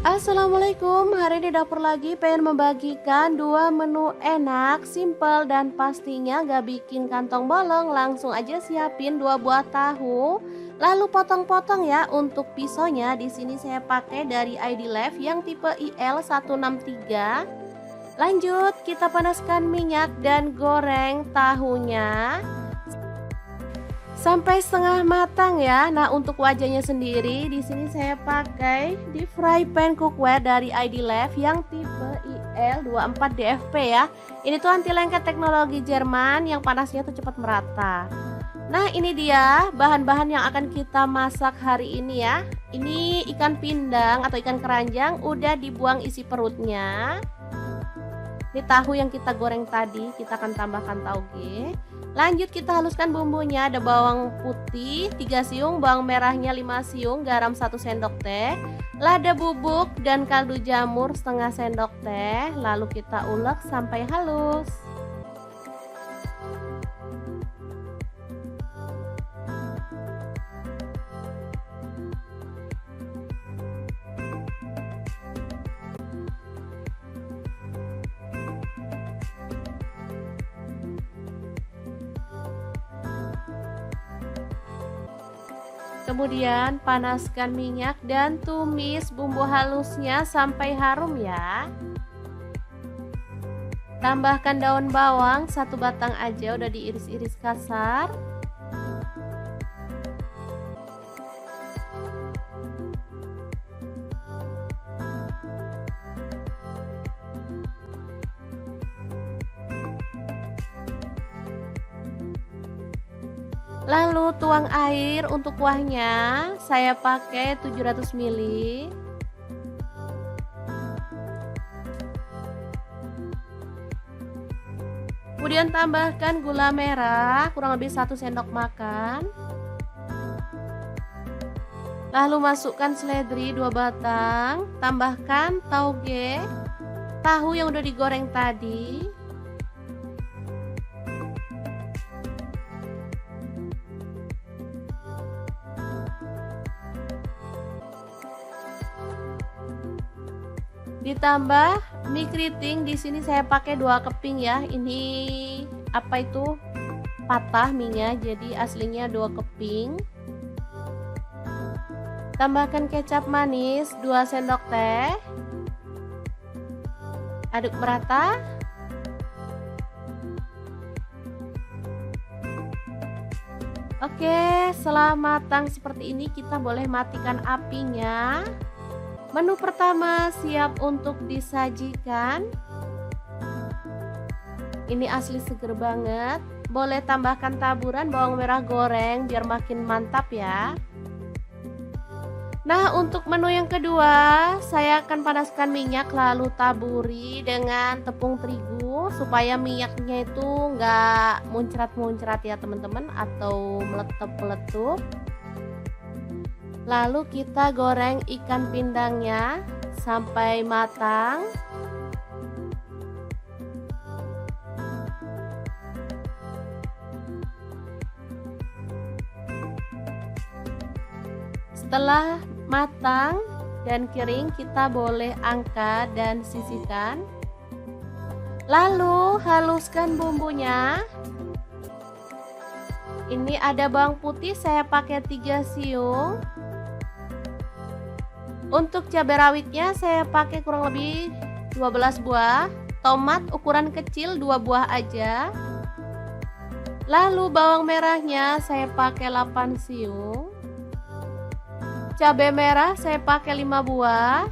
S1: Assalamualaikum, hari ini dapur lagi pengen membagikan dua menu enak, simple dan pastinya gak bikin kantong bolong. Langsung aja siapin 2 buah tahu, lalu potong-potong ya. Untuk pisaunya di sini saya pakai dari ID Lef yang tipe IL163. Lanjut kita panaskan minyak dan goreng tahunya sampai setengah matang ya. Nah, untuk wajahnya sendiri di sini saya pakai di fry pan cookware dari ID Lef yang tipe IL24DFP ya. Ini tuh anti lengket teknologi Jerman yang panasnya tuh cepat merata. Nah, ini dia bahan-bahan yang akan kita masak hari ini ya. Ini ikan pindang atau ikan keranjang udah dibuang isi perutnya. Ini tahu yang kita goreng tadi, kita akan tambahkan tauge. Lanjut kita haluskan bumbunya. Ada bawang putih 3 siung, bawang merahnya 5 siung, garam 1 sendok teh, lada bubuk dan kaldu jamur setengah sendok teh. Lalu kita ulek sampai halus. Kemudian panaskan minyak dan tumis bumbu halusnya sampai harum ya. Tambahkan daun bawang 1 batang aja, udah diiris-iris kasar. Lalu tuang air untuk kuahnya, saya pakai 700 ml. Kemudian tambahkan gula merah kurang lebih 1 sendok makan. Lalu masukkan seledri 2 batang, tambahkan tauge, tahu yang udah digoreng tadi. Ditambah mie keriting, di sini saya pakai 2 keping ya. Ini apa itu? Patah mie-nya, jadi aslinya 2 keping. Tambahkan kecap manis 2 sendok teh. Aduk merata. Oke, setelah matang seperti ini kita boleh matikan apinya. Menu pertama siap untuk disajikan. Ini asli seger banget. Boleh tambahkan taburan bawang merah goreng biar makin mantap ya. Nah, untuk menu yang kedua, saya akan panaskan minyak lalu taburi dengan tepung terigu supaya minyaknya itu nggak muncrat-muncrat ya teman-teman, atau meletup-meletup. Lalu kita goreng ikan pindangnya sampai matang. Setelah matang dan kering, kita boleh angkat dan sisihkan. Lalu haluskan bumbunya. Ini ada bawang putih, saya pakai 3 siung. Untuk cabai rawitnya saya pakai kurang lebih 12 buah. Tomat ukuran kecil 2 buah aja. Lalu bawang merahnya saya pakai 8 siung. Cabai merah saya pakai 5 buah.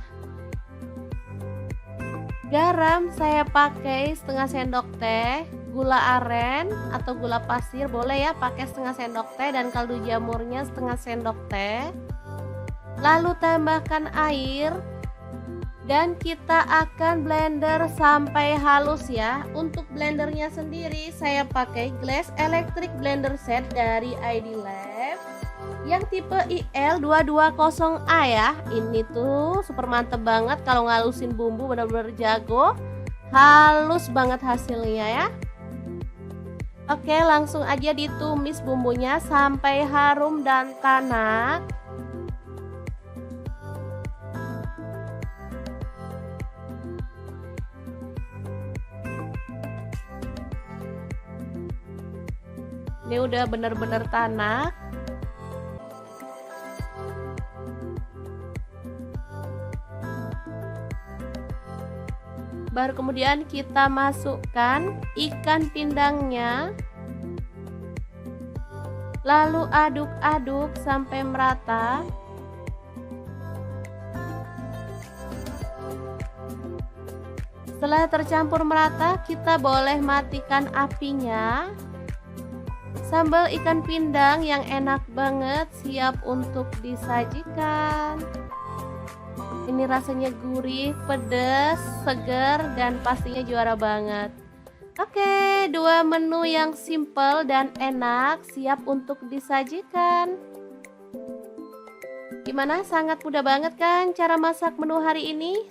S1: Garam saya pakai setengah sendok teh. Gula aren atau gula pasir boleh ya, pakai setengah sendok teh, dan kaldu jamurnya setengah sendok teh. Lalu tambahkan air dan kita akan blender sampai halus ya. Untuk blendernya sendiri saya pakai Glass Electric Blender Set dari ID Lef yang tipe IL220A ya. Ini tuh super mantep banget, kalau ngalusin bumbu benar-benar jago, halus banget hasilnya ya. Oke, langsung aja ditumis bumbunya sampai harum dan tanak. Ini udah bener-bener tanak. Baru kemudian kita masukkan ikan pindangnya. Lalu aduk-aduk sampai merata. Setelah tercampur merata, kita boleh matikan apinya. Sambal ikan pindang yang enak banget siap untuk disajikan. Ini rasanya gurih, pedas, segar, dan pastinya juara banget. Oke, dua menu yang simple dan enak siap untuk disajikan. Gimana? Sangat mudah banget kan cara masak menu hari ini?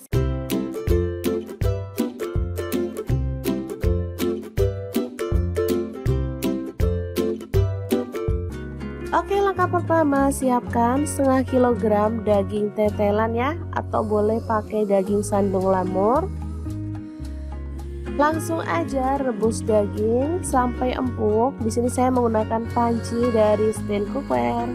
S1: Oke, langkah pertama siapkan setengah kilogram daging tetelan ya, atau boleh pakai daging sandung lamur. Langsung aja rebus daging sampai empuk. Di sini saya menggunakan panci dari stand cookware.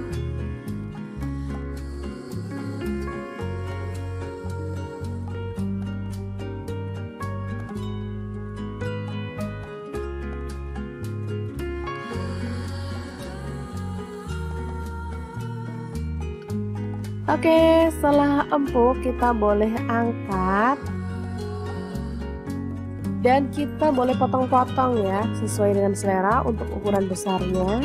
S1: Oke, setelah empuk kita boleh angkat dan kita boleh potong-potong ya, sesuai dengan selera untuk ukuran besarnya.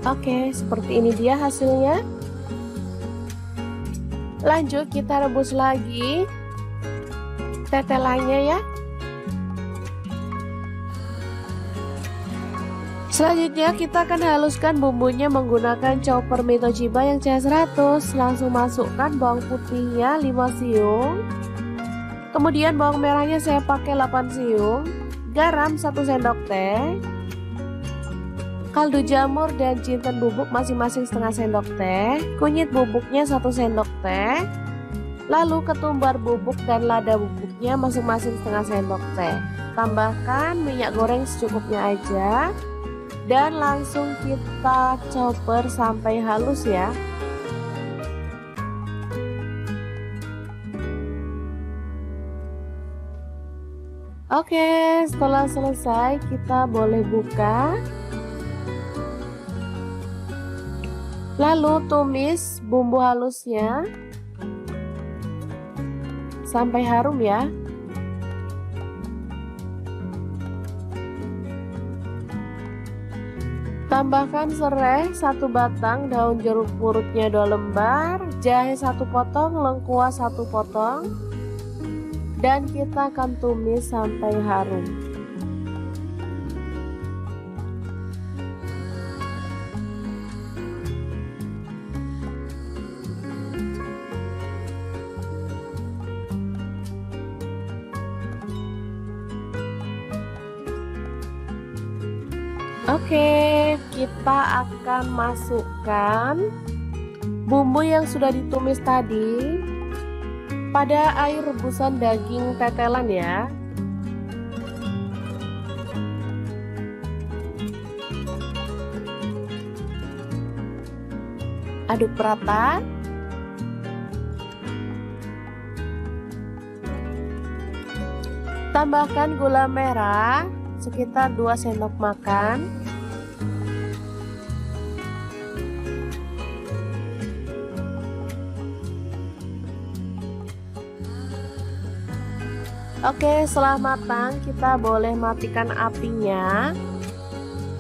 S1: Oke, seperti ini dia hasilnya. Lanjut kita rebus lagi tetelannya ya. Selanjutnya kita akan haluskan bumbunya menggunakan chopper Toshiba yang CH100. Langsung masukkan bawang putihnya 5 siung. Kemudian bawang merahnya saya pakai 8 siung. Garam 1 sendok teh. Kaldu jamur dan jinten bubuk masing-masing setengah sendok teh, kunyit bubuknya 1 sendok teh, lalu ketumbar bubuk dan lada bubuknya masing-masing setengah sendok teh. Tambahkan minyak goreng secukupnya aja dan langsung kita chopper sampai halus ya. Oke, setelah selesai kita boleh buka. Lalu tumis bumbu halusnya sampai harum ya. Tambahkan serai 1 batang, daun jeruk purutnya 2 lembar, jahe 1 potong, lengkuas 1 potong, dan kita akan tumis sampai harum. Oke, kita akan masukkan bumbu yang sudah ditumis tadi pada air rebusan daging tetelan ya. Aduk rata. Tambahkan gula merah sekitar 2 sendok makan. Oke, setelah matang kita boleh matikan apinya.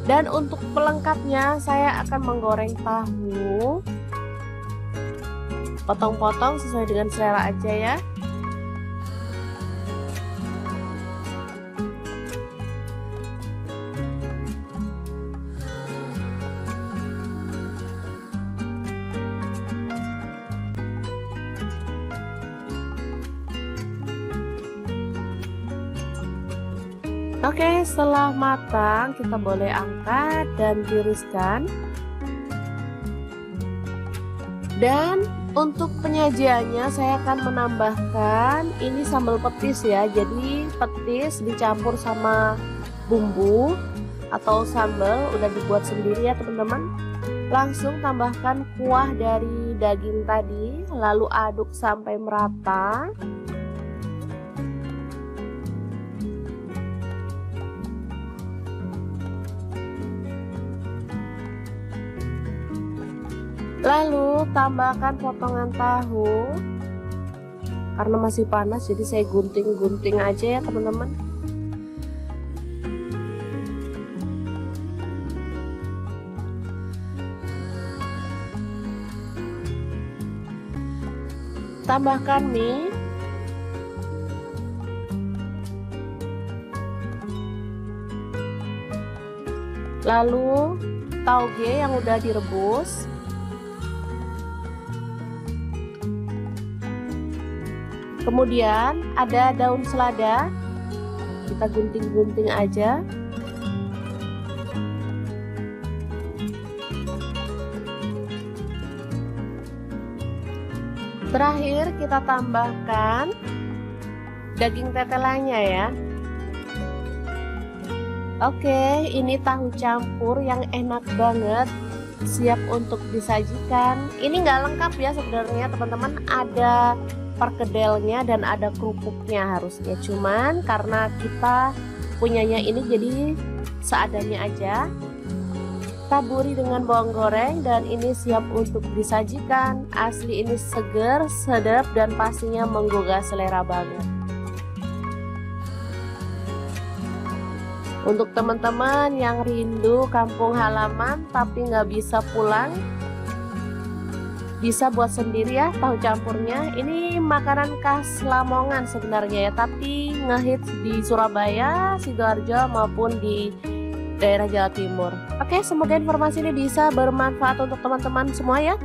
S1: Dan untuk pelengkapnya saya akan menggoreng tahu. Potong-potong sesuai dengan selera aja ya. Oke, setelah matang kita boleh angkat dan tiriskan. Dan untuk penyajiannya saya akan menambahkan ini sambal petis ya. Jadi petis dicampur sama bumbu atau sambal udah dibuat sendiri ya teman-teman. Langsung tambahkan kuah dari daging tadi, lalu aduk sampai merata. Lalu tambahkan potongan tahu. Karena masih panas jadi saya gunting-gunting aja ya teman-teman. Tambahkan mie. Lalu tauge yang udah direbus. Kemudian ada daun selada, kita gunting-gunting aja. Terakhir kita tambahkan daging tetelannya ya. Oke, ini tahu campur yang enak banget, siap untuk disajikan. Ini nggak lengkap ya sebenarnya teman-teman, ada perkedelnya dan ada kerupuknya harusnya, cuman karena kita punyanya ini jadi seadanya aja. Taburi dengan bawang goreng dan ini siap untuk disajikan. Asli ini seger, sedap dan pastinya menggugah selera banget. Untuk teman-teman yang rindu kampung halaman tapi nggak bisa pulang, bisa buat sendiri ya tahu campurnya. Ini makanan khas Lamongan sebenarnya ya, tapi ngehits di Surabaya, Sidoarjo maupun di daerah Jawa Timur. Oke, semoga informasi ini bisa bermanfaat untuk teman-teman semua ya.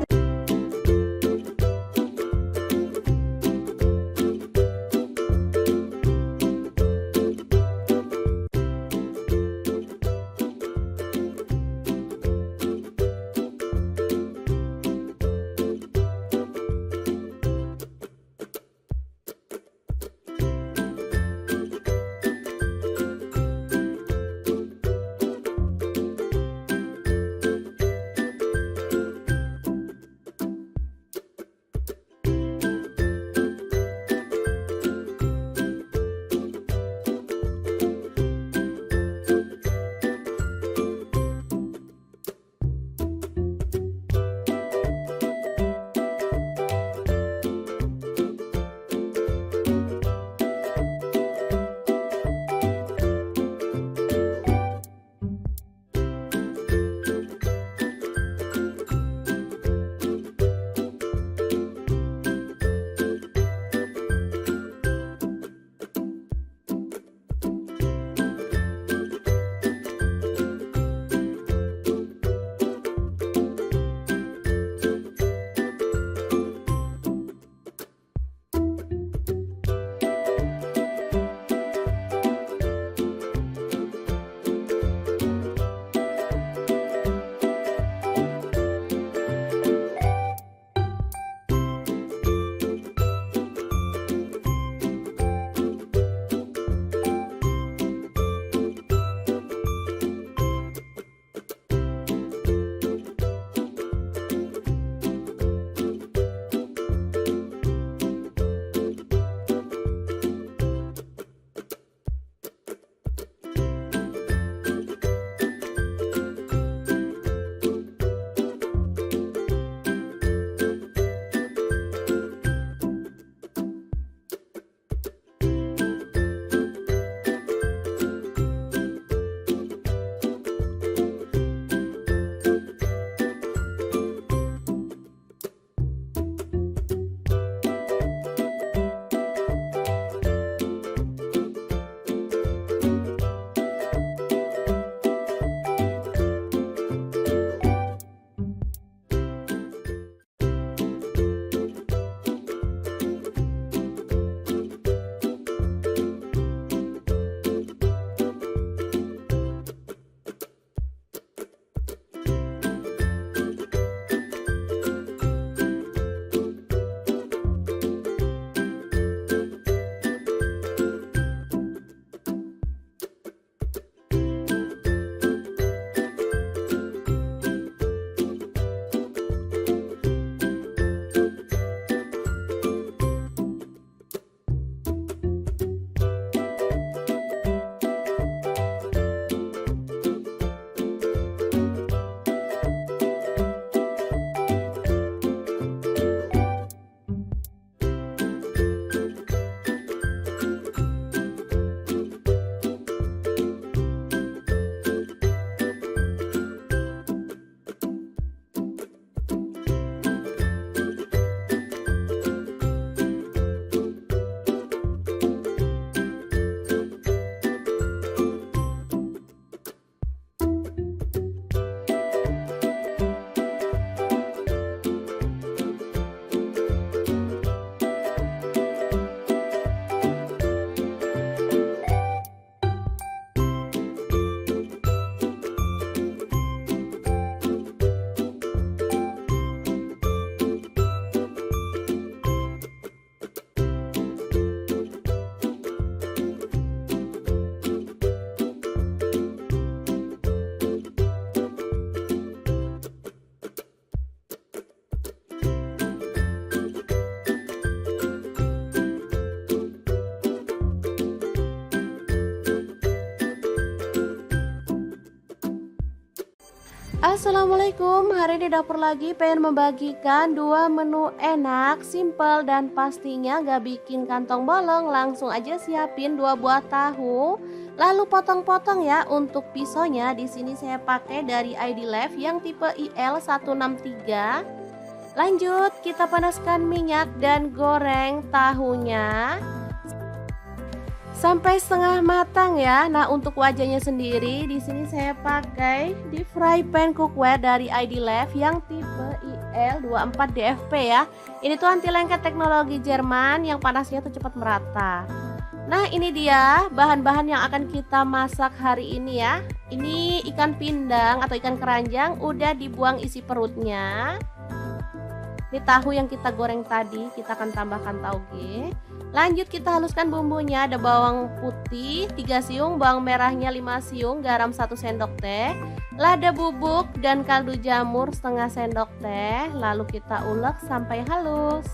S1: Assalamualaikum, hari ini dapur lagi pengen membagikan dua menu enak, simple dan pastinya gak bikin kantong bolong. Langsung aja siapin 2 buah tahu, lalu potong-potong ya. Untuk pisaunya di sini saya pakai dari ID Lef yang tipe IL163. Lanjut kita panaskan minyak dan goreng tahunya sampai setengah matang ya. Nah, untuk wajahnya sendiri di sini saya pakai di fry pan cookware dari ID Lef yang tipe IL24DFP ya. Ini tuh anti lengket teknologi Jerman yang panasnya tuh cepat merata. Nah, ini dia bahan-bahan yang akan kita masak hari ini ya. Ini ikan pindang atau ikan keranjang udah dibuang isi perutnya. Ini tahu yang kita goreng tadi, kita akan tambahkan tauge. Lanjut kita haluskan bumbunya. Ada bawang putih 3 siung, bawang merahnya 5 siung, garam 1 sendok teh, lada bubuk dan kaldu jamur setengah sendok teh. Lalu kita ulek sampai halus.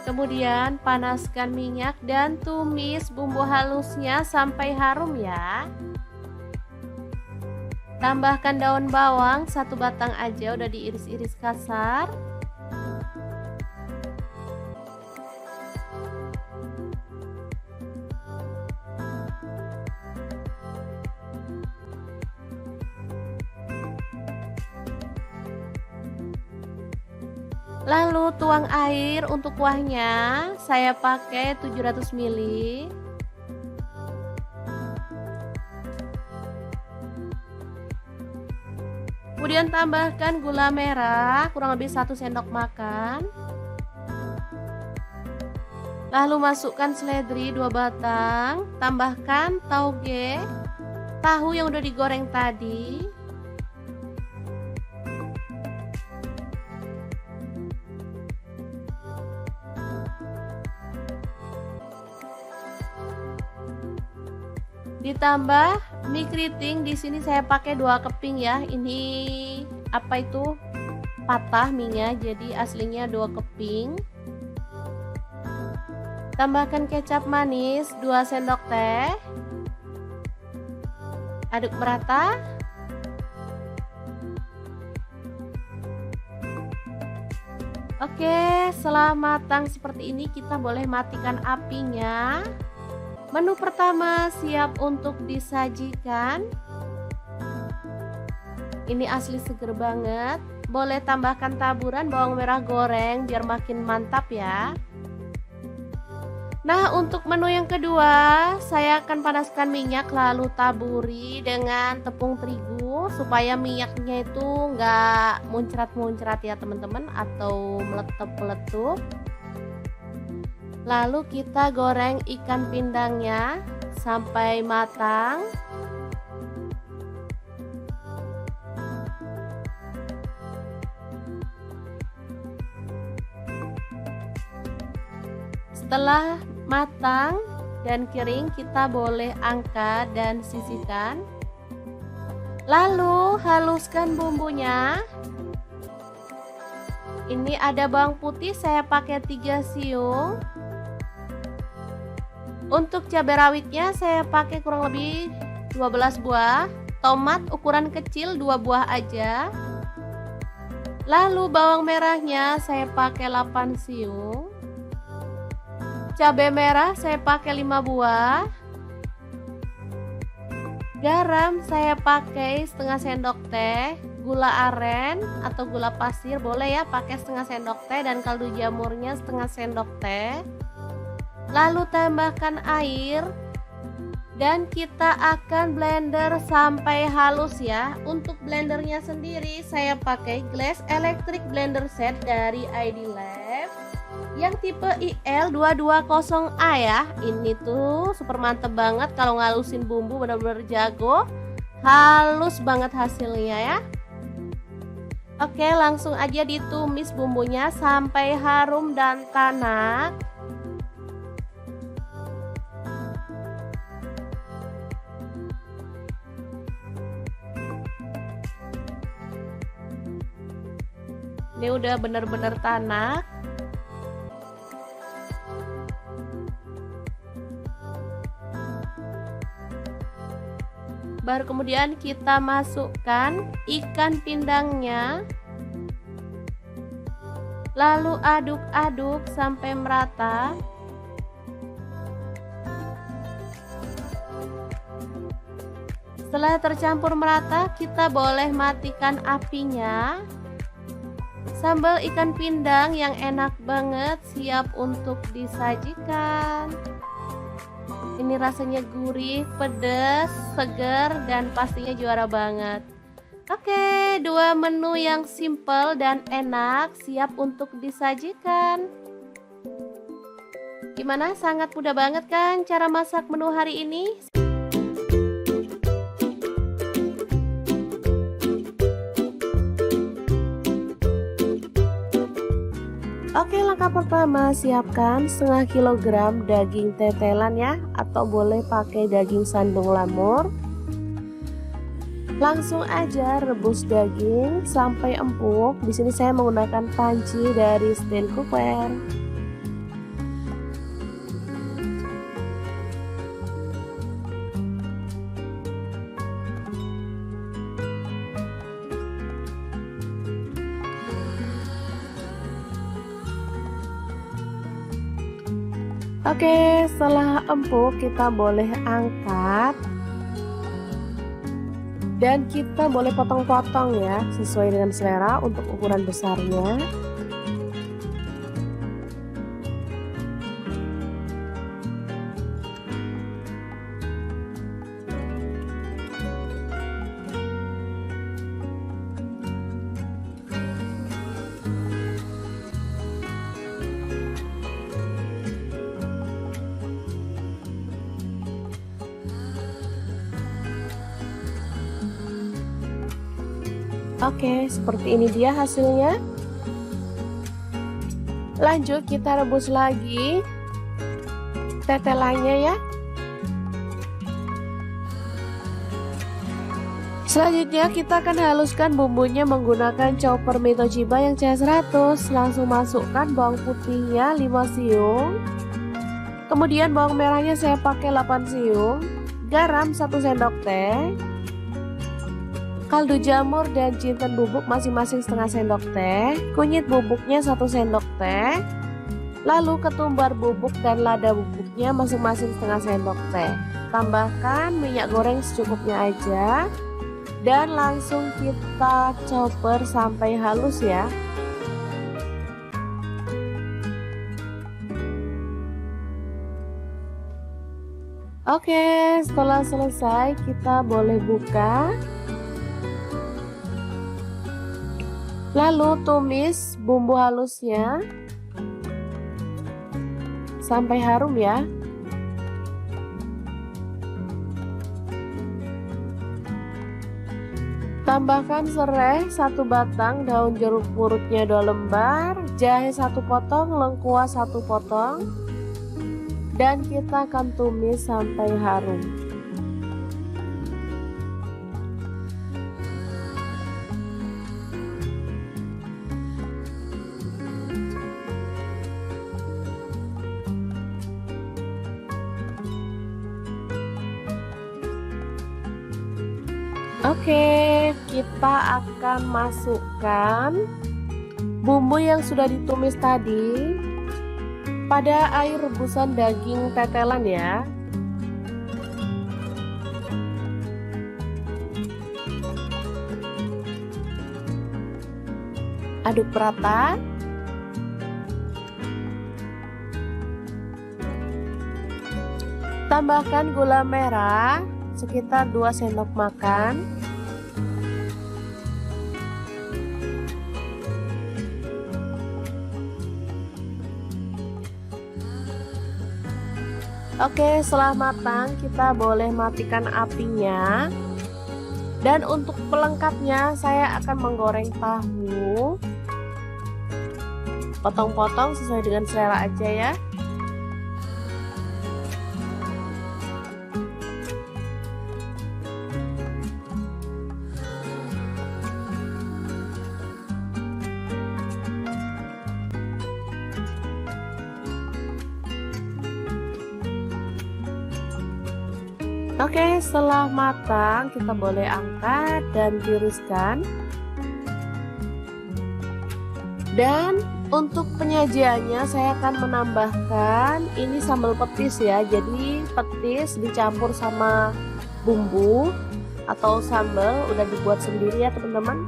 S1: Kemudian panaskan minyak dan tumis bumbu halusnya sampai harum ya. Tambahkan daun bawang 1 batang aja, udah diiris-iris kasar. Lalu tuang air untuk kuahnya, saya pakai 700 ml. Kemudian tambahkan gula merah kurang lebih 1 sendok makan. Lalu masukkan seledri 2 batang, tambahkan tauge, tahu yang udah digoreng tadi. Ditambah mie keriting, di sini saya pakai 2 keping ya. Ini apa itu? Patah mie-nya, jadi aslinya 2 keping. Tambahkan kecap manis 2 sendok teh. Aduk merata. Oke, setelah matang seperti ini kita boleh matikan apinya. Menu pertama siap untuk disajikan. Ini asli seger banget. Boleh tambahkan taburan bawang merah goreng biar makin mantap ya. Nah, untuk menu yang kedua saya akan panaskan minyak lalu taburi dengan tepung terigu supaya minyaknya itu nggak muncrat-muncrat ya teman-teman, atau meletup-meletup. Lalu kita goreng ikan pindangnya sampai matang. Setelah matang dan kering, kita boleh angkat dan sisihkan. Lalu haluskan bumbunya. Ini ada bawang putih saya pakai 3 siung. Untuk cabai rawitnya saya pakai kurang lebih 12 buah. Tomat ukuran kecil 2 buah aja. Lalu bawang merahnya saya pakai 8 siung. Cabai merah saya pakai 5 buah. Garam saya pakai setengah sendok teh. Gula aren atau gula pasir boleh ya, pakai setengah sendok teh, dan kaldu jamurnya setengah sendok teh. Lalu tambahkan air dan kita akan blender sampai halus ya. Untuk blendernya sendiri saya pakai Glass Electric Blender Set dari ID Lef yang tipe IL220A ya. Ini tuh super mantep banget kalau ngalusin bumbu, bener-bener jago. halus banget hasilnya ya. Oke, langsung aja ditumis bumbunya sampai harum dan tanak. Ini udah bener-bener tanak. Baru kemudian kita masukkan ikan pindangnya. Lalu aduk-aduk sampai merata. Setelah tercampur merata, kita boleh matikan apinya. Sambal ikan pindang yang enak banget siap untuk disajikan. Ini rasanya gurih, pedas, segar, dan pastinya juara banget. Oke, dua menu yang simple dan enak siap untuk disajikan. Gimana? Sangat mudah banget kan cara masak menu hari ini? Oke, langkah pertama siapkan setengah kilogram daging tetelan ya, atau boleh pakai daging sandung lamur. Langsung aja rebus daging sampai empuk. Di sini saya menggunakan panci dari stand cookware. Oke, setelah empuk kita boleh angkat dan kita boleh potong-potong ya, sesuai dengan selera untuk ukuran besarnya. Oke, seperti ini dia hasilnya. Lanjut kita rebus lagi tetelannya ya. Selanjutnya kita akan haluskan bumbunya menggunakan chopper Mi Toshiba yang CH100. Langsung masukkan bawang putihnya 5 siung. Kemudian bawang merahnya saya pakai 8 siung. Garam 1 sendok teh. Kaldu jamur dan jinten bubuk masing-masing setengah sendok teh, kunyit bubuknya 1 sendok teh, lalu ketumbar bubuk dan lada bubuknya masing-masing setengah sendok teh. Tambahkan minyak goreng secukupnya aja dan langsung kita chopper sampai halus ya. Oke, setelah selesai kita boleh buka. Lalu tumis bumbu halusnya sampai harum ya. Tambahkan serai 1 batang, daun jeruk purutnya 2 lembar, jahe 1 potong, lengkuas 1 potong, dan kita akan tumis sampai harum. Oke, kita akan masukkan bumbu yang sudah ditumis tadi pada air rebusan daging tetelan ya. Aduk rata. Tambahkan gula merah sekitar 2 sendok makan. Oke, setelah matang kita boleh matikan apinya. Dan untuk pelengkapnya saya akan menggoreng tahu. Potong-potong sesuai dengan selera aja ya. Oke, setelah matang kita boleh angkat dan tiriskan. Dan untuk penyajiannya saya akan menambahkan ini sambal petis ya. Jadi petis dicampur sama bumbu atau sambal udah dibuat sendiri ya teman-teman.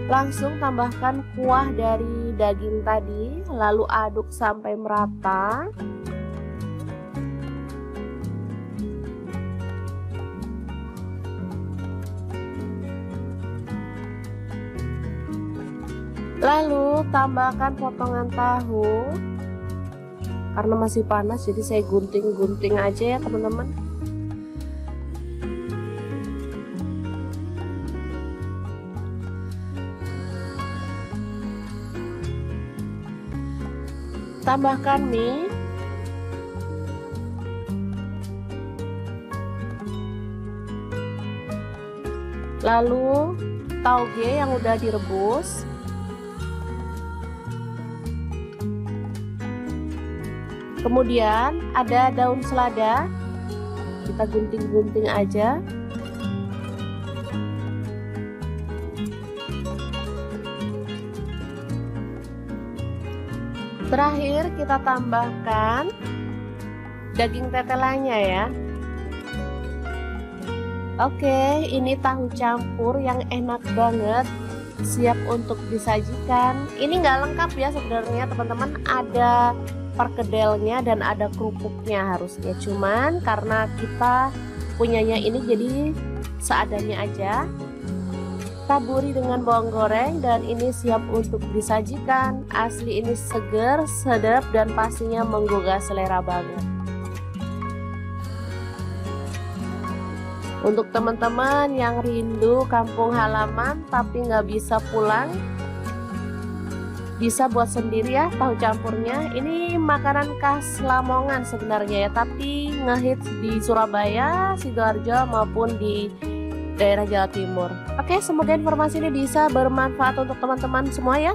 S1: Langsung tambahkan kuah dari daging tadi, lalu aduk sampai merata. Lalu tambahkan potongan tahu. Karena masih panas jadi saya gunting-gunting aja ya teman-teman. Tambahkan mie. Lalu tauge yang udah direbus. Kemudian ada daun selada, kita gunting-gunting aja. Terakhir kita tambahkan daging tetelannya ya. Oke, ini tahu campur yang enak banget, siap untuk disajikan. Ini nggak lengkap ya sebenarnya teman-teman, ada perkedelnya dan ada kerupuknya harusnya, cuman karena kita punyanya ini jadi seadanya aja. Taburi dengan bawang goreng dan ini siap untuk disajikan. Asli ini seger, sedap dan pastinya menggugah selera banget. Untuk teman-teman yang rindu kampung halaman tapi nggak bisa pulang, bisa buat sendiri ya tahu campurnya. Ini makanan khas Lamongan sebenarnya ya, tapi ngehits di Surabaya, Sidoarjo maupun di daerah Jawa Timur. Oke, semoga informasi ini bisa bermanfaat untuk teman-teman semua ya.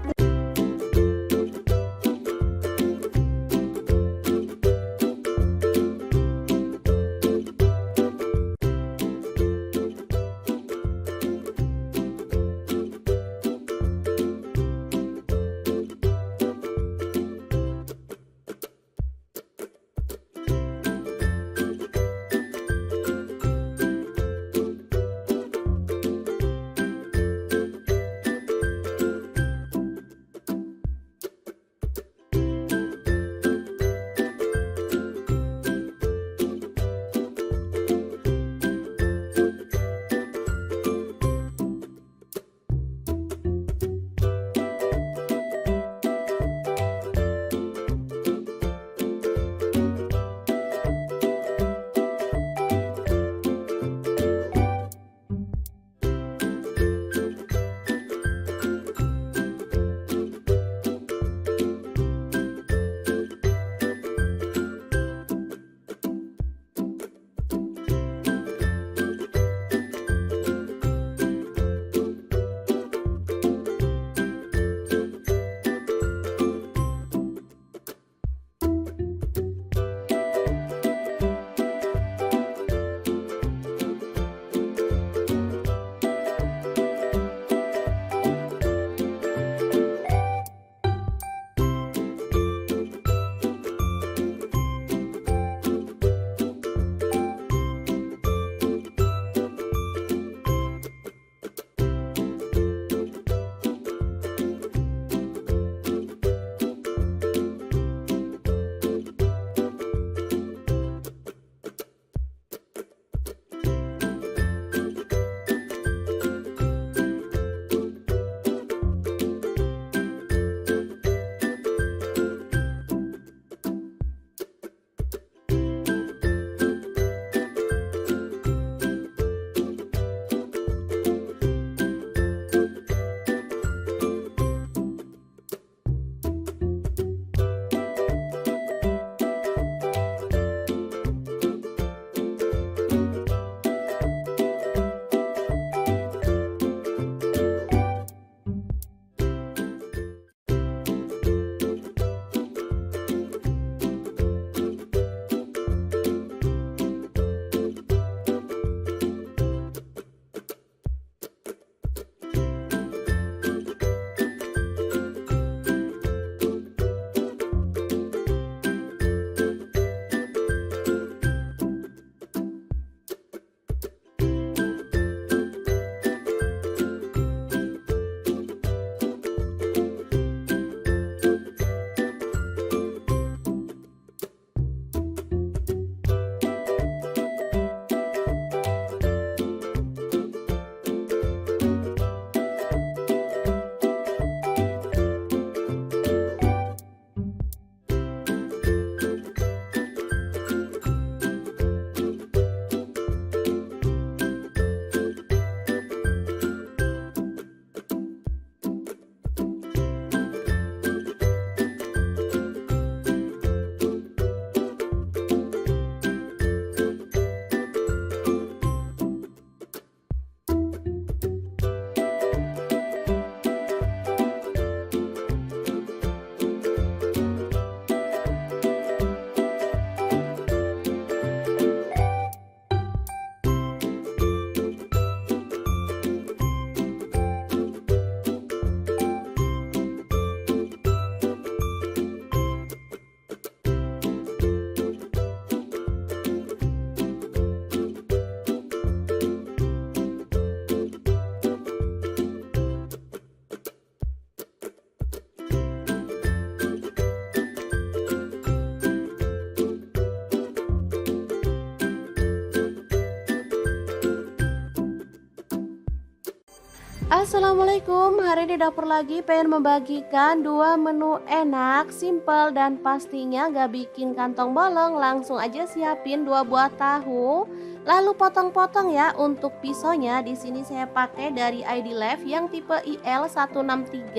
S1: Assalamualaikum, hari ini dapur lagi pengen membagikan dua menu enak, simple dan pastinya gak bikin kantong bolong. Langsung aja siapin 2 buah tahu, lalu potong-potong ya. Untuk pisaunya di sini saya pakai dari ID Lef yang tipe IL163.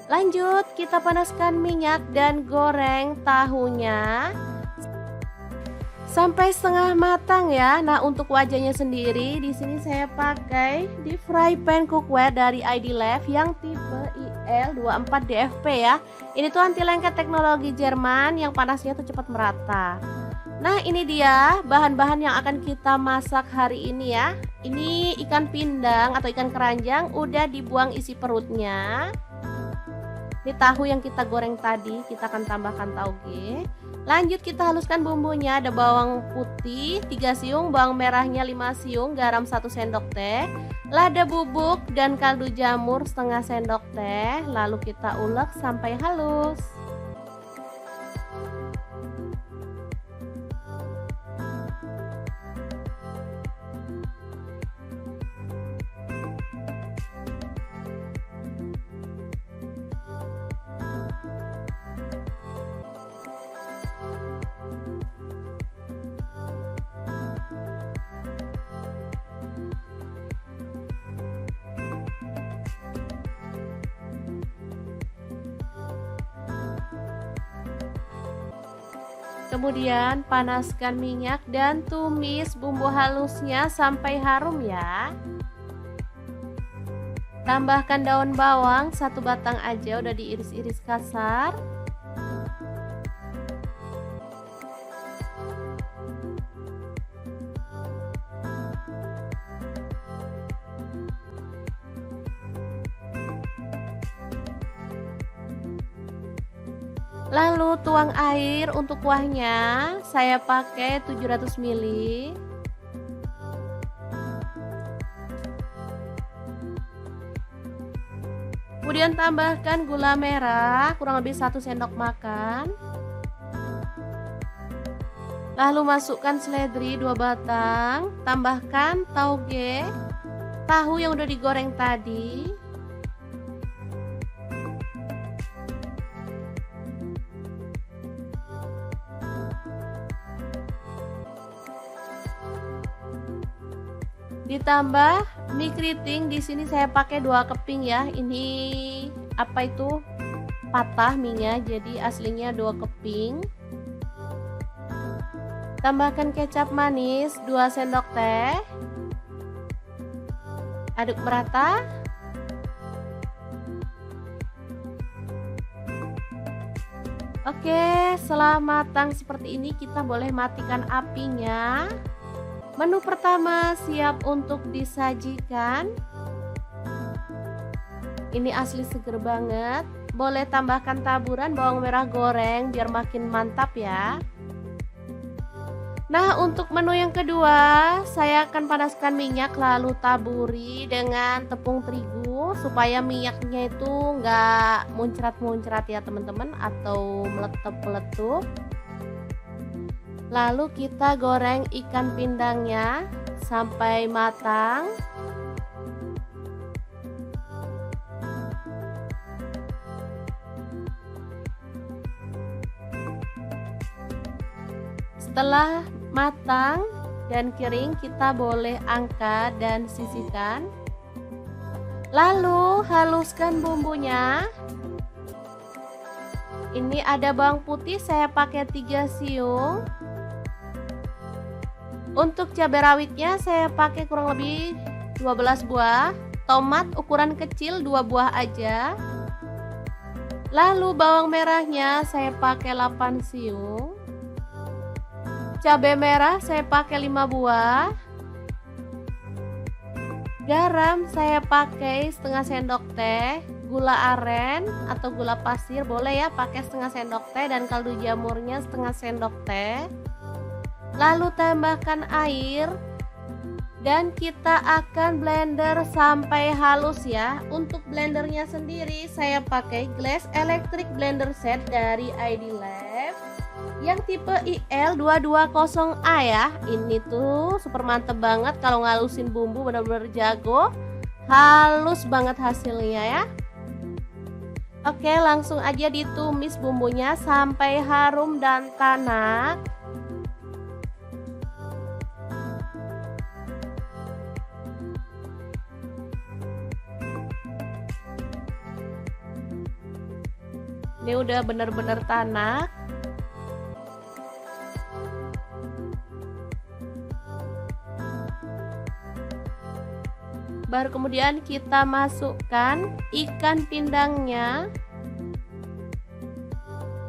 S1: Lanjut kita panaskan minyak dan goreng tahunya sampai setengah matang ya. Nah, untuk wajahnya sendiri di sini saya pakai di fry pan cookware dari ID Lef yang tipe IL24DFP ya. Ini tuh anti lengket teknologi Jerman yang panasnya tuh cepat merata. Nah, ini dia bahan-bahan yang akan kita masak hari ini ya. Ini ikan pindang atau ikan keranjang udah dibuang isi perutnya. Ini tahu yang kita goreng tadi, kita akan tambahkan tauge. Lanjut kita haluskan bumbunya. Ada bawang putih 3 siung, bawang merahnya 5 siung, garam 1 sendok teh, lada bubuk dan kaldu jamur setengah sendok teh. Lalu kita ulek sampai halus. Kemudian panaskan minyak dan tumis bumbu halusnya sampai harum ya. Tambahkan daun bawang 1 batang aja, udah diiris-iris kasar. Lalu tuang air untuk kuahnya, saya pakai 700 ml. Kemudian tambahkan gula merah kurang lebih 1 sendok makan. Lalu masukkan seledri 2 batang, tambahkan tauge, tahu yang udah digoreng tadi. Ditambah mie keriting, di sini saya pakai 2 keping ya. Ini apa itu? Patah mie-nya, jadi aslinya 2 keping. Tambahkan kecap manis 2 sendok teh. Aduk merata. Oke, setelah matang seperti ini kita boleh matikan apinya. Menu pertama siap untuk disajikan. Ini asli seger banget. Boleh tambahkan taburan bawang merah goreng biar makin mantap ya. Nah, untuk menu yang kedua, saya akan panaskan minyak lalu taburi dengan tepung terigu supaya minyaknya itu nggak muncrat-muncrat ya teman-teman, atau meletup-meletup. Lalu kita goreng ikan pindangnya sampai matang. Setelah matang dan kering, kita boleh angkat dan sisihkan. Lalu haluskan bumbunya. Ini ada bawang putih, saya pakai 3 siung. Untuk cabai rawitnya saya pakai kurang lebih 12 buah. Tomat ukuran kecil 2 buah aja. Lalu bawang merahnya saya pakai 8 siung. Cabai merah saya pakai 5 buah. Garam saya pakai setengah sendok teh. Gula aren atau gula pasir boleh ya, pakai setengah sendok teh, dan kaldu jamurnya setengah sendok teh. Lalu tambahkan air dan kita akan blender sampai halus ya. Untuk blendernya sendiri saya pakai Glass Electric Blender Set dari ID Lef yang tipe IL220A ya. Ini tuh super mantep banget kalau ngalusin bumbu, bener-bener jago. Halus banget hasilnya ya. Oke, langsung aja ditumis bumbunya sampai harum dan tanak. Ini udah bener-bener tanak. Baru kemudian kita masukkan ikan pindangnya.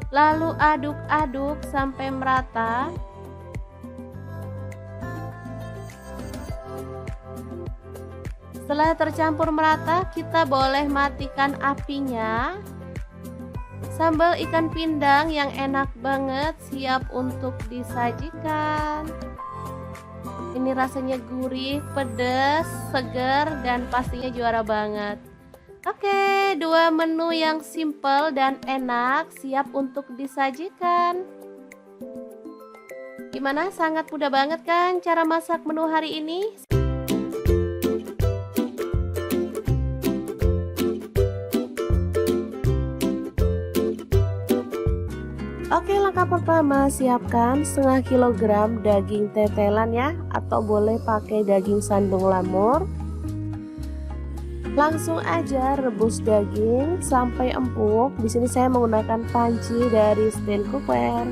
S1: Lalu aduk-aduk sampai merata. Setelah tercampur merata, kita boleh matikan apinya. Sambal ikan pindang yang enak banget siap untuk disajikan. Ini rasanya gurih, pedas, segar, dan pastinya juara banget. Oke, dua menu yang simple dan enak siap untuk disajikan. Gimana? Sangat mudah banget kan cara masak menu hari ini? Oke, langkah pertama siapkan setengah kilogram daging tetelan ya, atau boleh pakai daging sandung lamur. Langsung aja rebus daging sampai empuk. Di sini saya menggunakan panci dari stand cookware.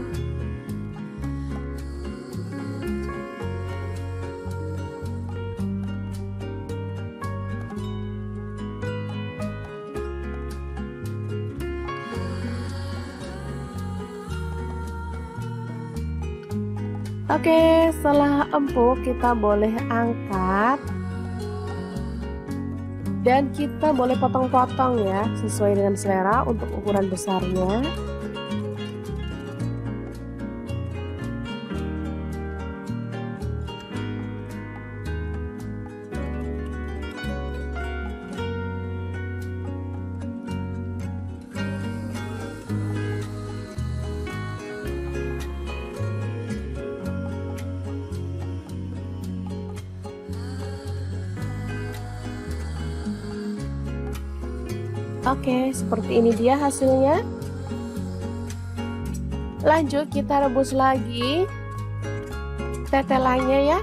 S1: Oke, setelah empuk kita boleh angkat dan kita boleh potong-potong ya, sesuai dengan selera untuk ukuran besarnya. Oke, seperti ini dia hasilnya. Lanjut kita rebus lagi tetelannya ya.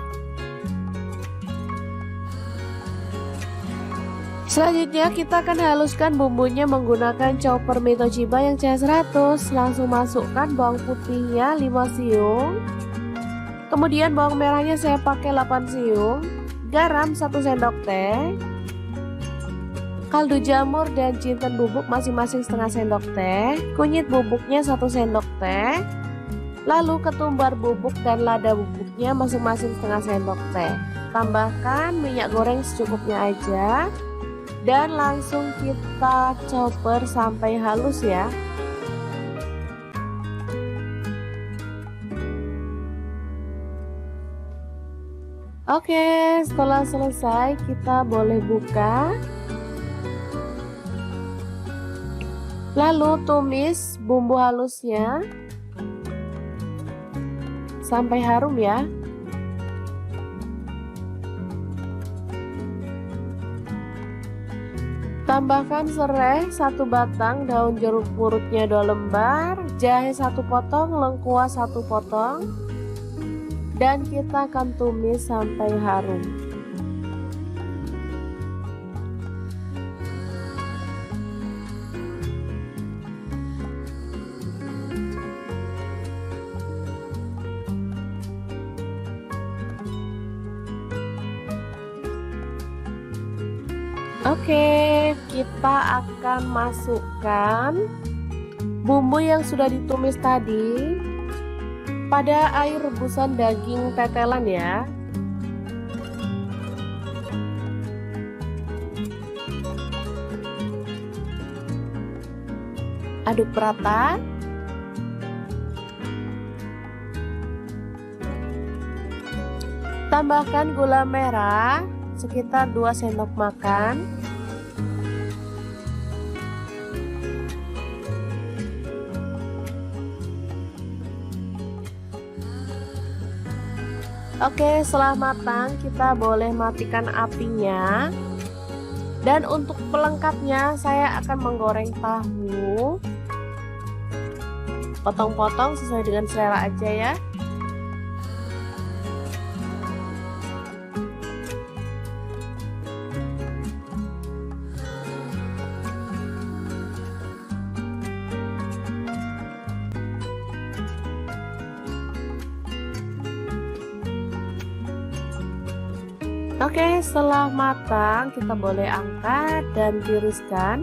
S1: Selanjutnya kita akan haluskan bumbunya menggunakan chopper Mitoshiba yang CH100. Langsung masukkan bawang putihnya 5 siung. Kemudian bawang merahnya saya pakai 8 siung. Garam 1 sendok teh. Kaldu jamur dan jinten bubuk masing-masing setengah sendok teh, kunyit bubuknya 1 sendok teh, lalu ketumbar bubuk dan lada bubuknya masing-masing setengah sendok teh. Tambahkan minyak goreng secukupnya aja dan langsung kita chopper sampai halus ya. Oke, setelah selesai kita boleh buka. Lalu tumis bumbu halusnya sampai harum ya. Tambahkan serai 1 batang, daun jeruk purutnya 2 lembar, jahe 1 potong, lengkuas 1 potong, dan kita akan tumis sampai harum. Oke, kita akan masukkan bumbu yang sudah ditumis tadi pada air rebusan daging tetelan ya. Aduk rata. Tambahkan gula merah sekitar 2 sendok makan. Oke, setelah matang kita boleh matikan apinya. Dan untuk pelengkapnya saya akan menggoreng tahu. Potong-potong sesuai dengan selera aja ya. Oke, setelah matang kita boleh angkat dan tiriskan.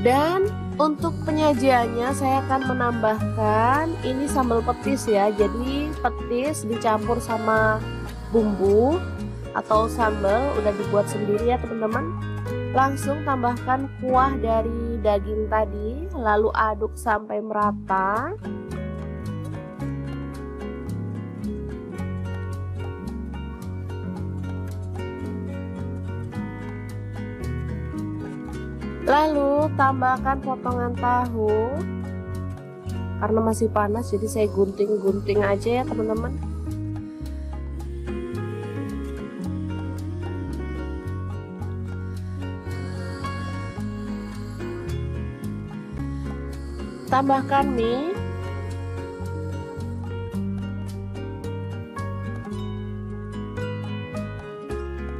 S1: Dan untuk penyajiannya saya akan menambahkan ini sambal petis ya. Jadi petis dicampur sama bumbu atau sambal udah dibuat sendiri ya teman-teman. Langsung tambahkan kuah dari daging tadi, lalu aduk sampai merata. Lalu tambahkan potongan tahu. Karena masih panas jadi saya gunting-gunting aja ya teman-teman. Tambahkan mie.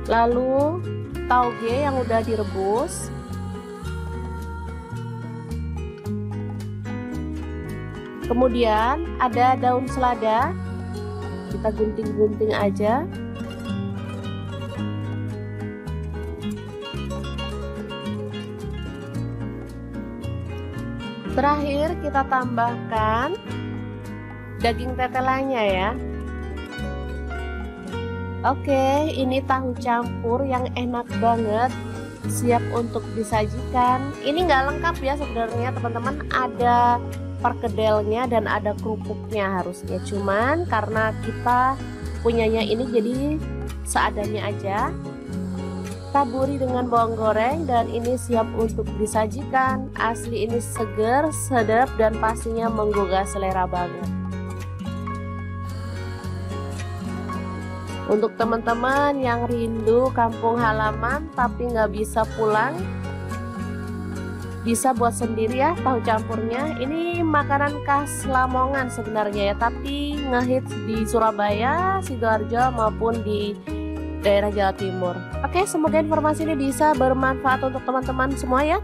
S1: Lalu tauge yang udah direbus. Kemudian ada daun selada, kita gunting-gunting aja. Terakhir kita tambahkan daging tetelannya ya. Oke, ini tahu campur yang enak banget, siap untuk disajikan. Ini nggak lengkap ya sebenarnya teman-teman, ada perkedelnya dan ada kerupuknya harusnya, cuman karena kita punyanya ini jadi seadanya aja. Taburi dengan bawang goreng dan ini siap untuk disajikan. Asli ini seger, sedap dan pastinya menggugah selera banget. Untuk teman-teman yang rindu kampung halaman tapi nggak bisa pulang, bisa buat sendiri ya tahu campurnya. Ini makanan khas Lamongan sebenarnya ya, tapi ngehits di Surabaya, Sidoarjo maupun di daerah Jawa Timur. Oke, semoga informasi ini bisa bermanfaat untuk teman-teman semua ya.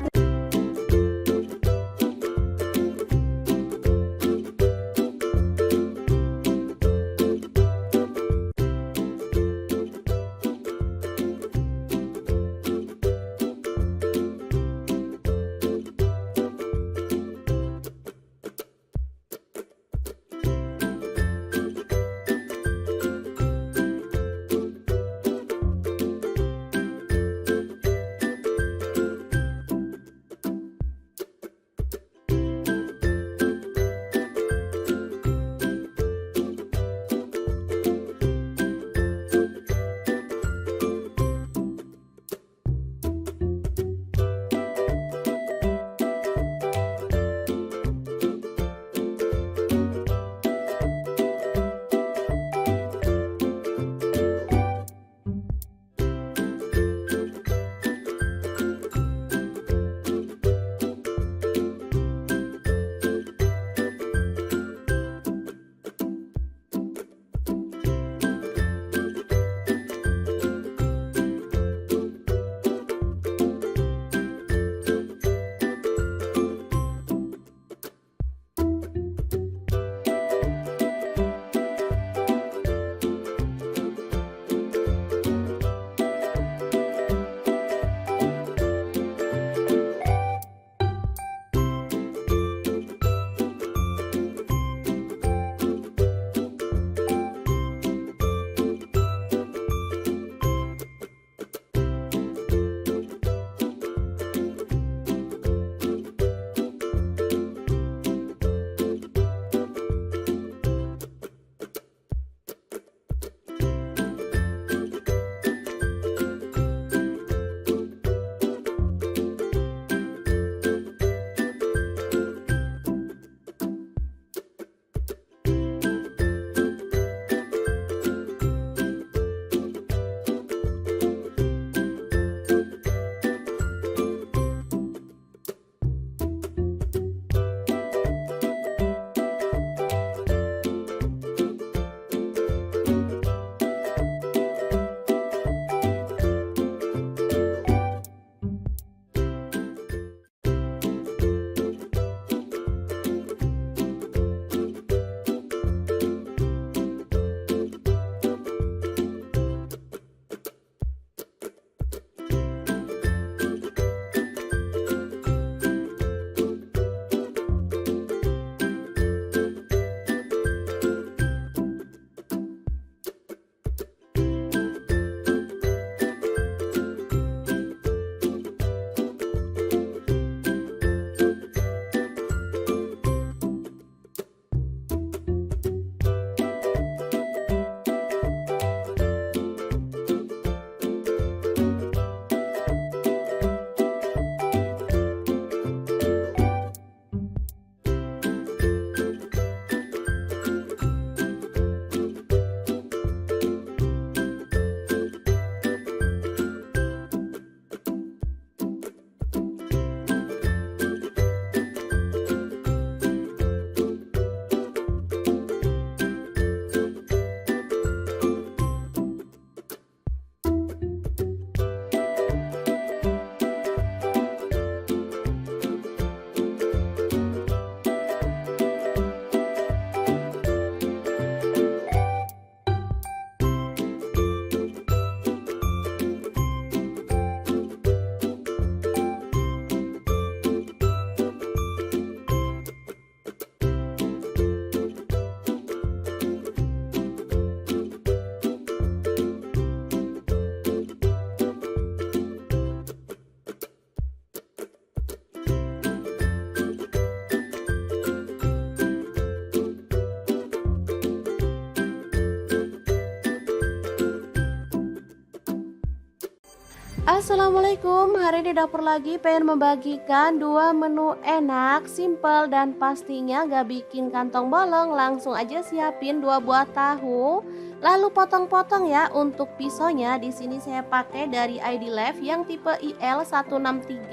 S1: Assalamualaikum, hari ini dapur lagi pengen membagikan dua menu enak, simple dan pastinya gak bikin kantong bolong. Langsung aja siapin 2 buah tahu, lalu potong-potong ya. Untuk pisaunya di sini saya pakai dari ID Left yang tipe IL163.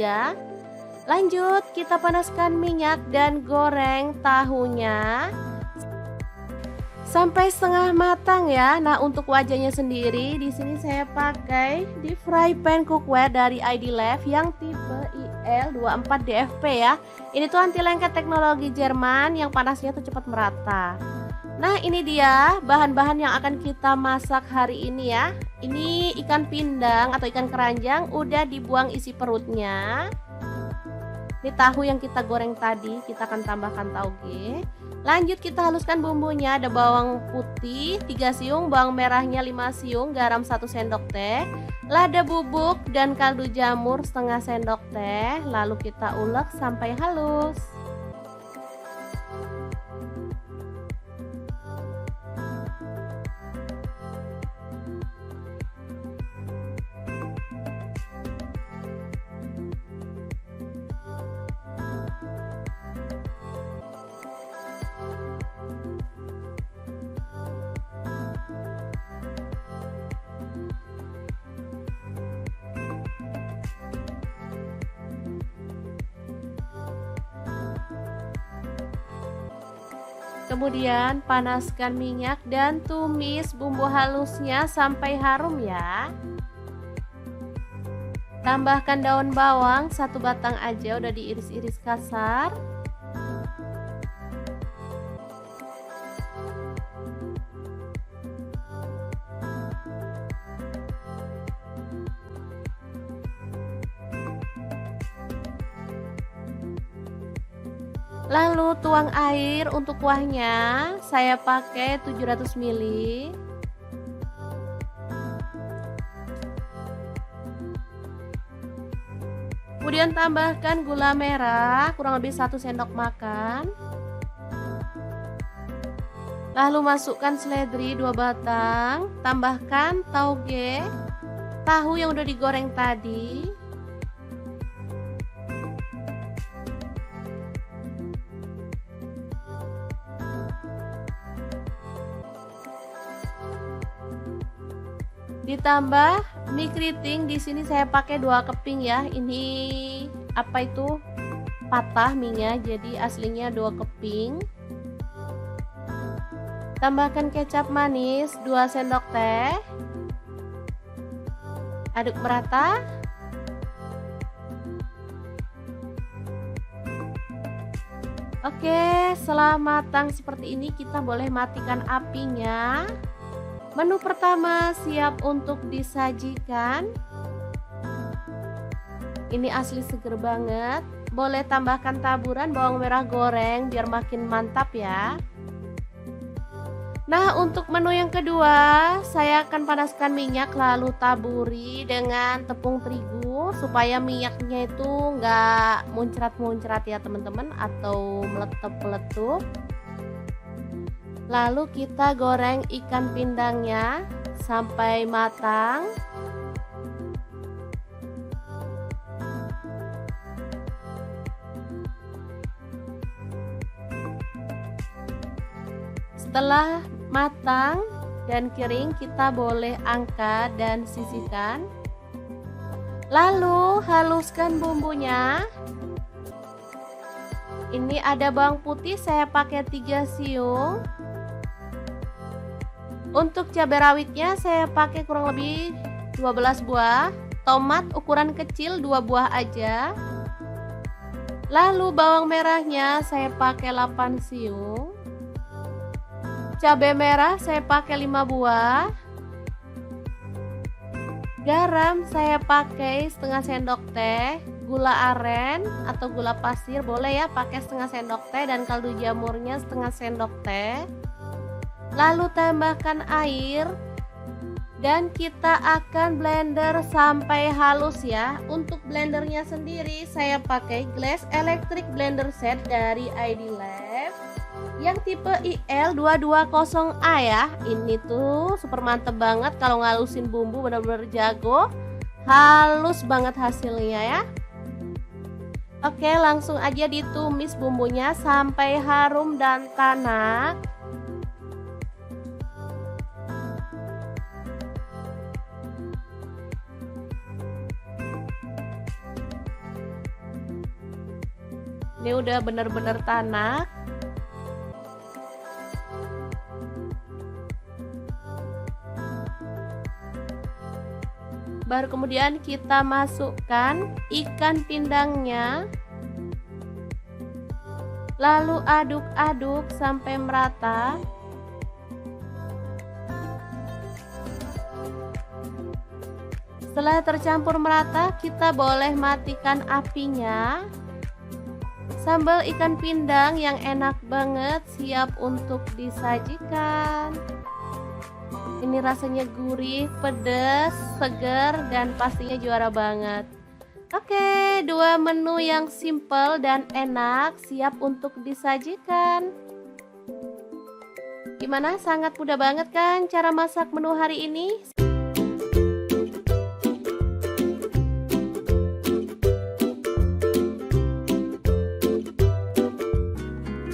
S1: Lanjut kita panaskan minyak dan goreng tahunya sampai setengah matang ya. Nah, untuk wajahnya sendiri di sini saya pakai di fry pan cookware dari ID Left yang tipe IL24 DFP ya. Ini tuh anti lengket teknologi Jerman yang panasnya tuh cepat merata. Nah, ini dia bahan-bahan yang akan kita masak hari ini ya. Ini ikan pindang atau ikan keranjang udah dibuang isi perutnya. Ini tahu yang kita goreng tadi, kita akan tambahkan tauge. Lanjut kita haluskan bumbunya. Ada bawang putih 3 siung, bawang merahnya 5 siung, garam 1 sendok teh, lada bubuk dan kaldu jamur setengah sendok teh. Lalu kita ulek sampai halus. Kemudian panaskan minyak dan tumis bumbu halusnya sampai harum ya. Tambahkan daun bawang 1 batang aja, udah diiris-iris kasar. Lalu tuang air untuk kuahnya, saya pakai 700 ml. Kemudian tambahkan gula merah kurang lebih 1 sendok makan. Lalu masukkan seledri 2 batang, tambahkan tauge, tahu yang udah digoreng tadi. Ditambah mie keriting, di sini saya pakai 2 keping ya. Ini apa itu? Patah mie-nya, jadi aslinya 2 keping. Tambahkan kecap manis 2 sendok teh. Aduk merata. Oke, setelah matang seperti ini kita boleh matikan apinya. Menu pertama siap untuk disajikan. Ini asli seger banget. Boleh tambahkan taburan bawang merah goreng biar makin mantap ya. Nah, untuk menu yang kedua, saya akan panaskan minyak lalu taburi dengan tepung terigu supaya minyaknya itu nggak muncrat-muncrat ya teman-teman, atau meletup-meletup. Lalu kita goreng ikan pindangnya sampai matang. Setelah matang dan kering, kita boleh angkat dan sisihkan. Lalu haluskan bumbunya. Ini ada bawang putih, saya pakai 3 siung. Untuk cabai rawitnya saya pakai kurang lebih 12 buah. Tomat ukuran kecil 2 buah aja. Lalu bawang merahnya saya pakai 8 siung. Cabai merah saya pakai 5 buah. Garam saya pakai setengah sendok teh. Gula aren atau gula pasir boleh ya, pakai setengah sendok teh, dan kaldu jamurnya setengah sendok teh. Lalu tambahkan air dan kita akan blender sampai halus ya. Untuk blendernya sendiri saya pakai Glass Electric Blender Set dari ID Left yang tipe IL220A ya. Ini tuh super mantep banget kalau ngalusin bumbu, bener-bener jago. Halus banget hasilnya ya. Oke, langsung aja ditumis bumbunya sampai harum dan tanak. Ini udah bener-bener tanak. Baru kemudian kita masukkan ikan pindangnya. Lalu aduk-aduk sampai merata. Setelah tercampur merata, kita boleh matikan apinya. Sambal ikan pindang yang enak banget siap untuk disajikan. Ini rasanya gurih, pedas, segar, dan pastinya juara banget. Oke, dua menu yang simple dan enak siap untuk disajikan. Gimana? Sangat mudah banget kan cara masak menu hari ini?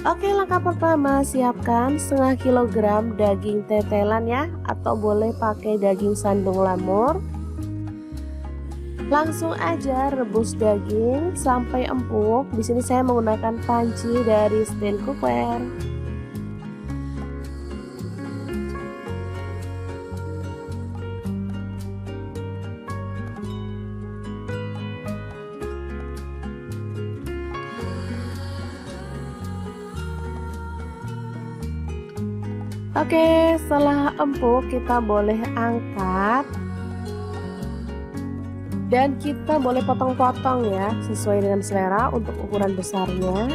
S1: Oke, langkah pertama siapkan setengah kilogram daging tetelan ya, atau boleh pakai daging sandung lamur. Langsung aja rebus daging sampai empuk. Di sini saya menggunakan panci dari stand cookware. Oke, setelah empuk kita boleh angkat dan kita boleh potong-potong ya, sesuai dengan selera untuk ukuran besarnya.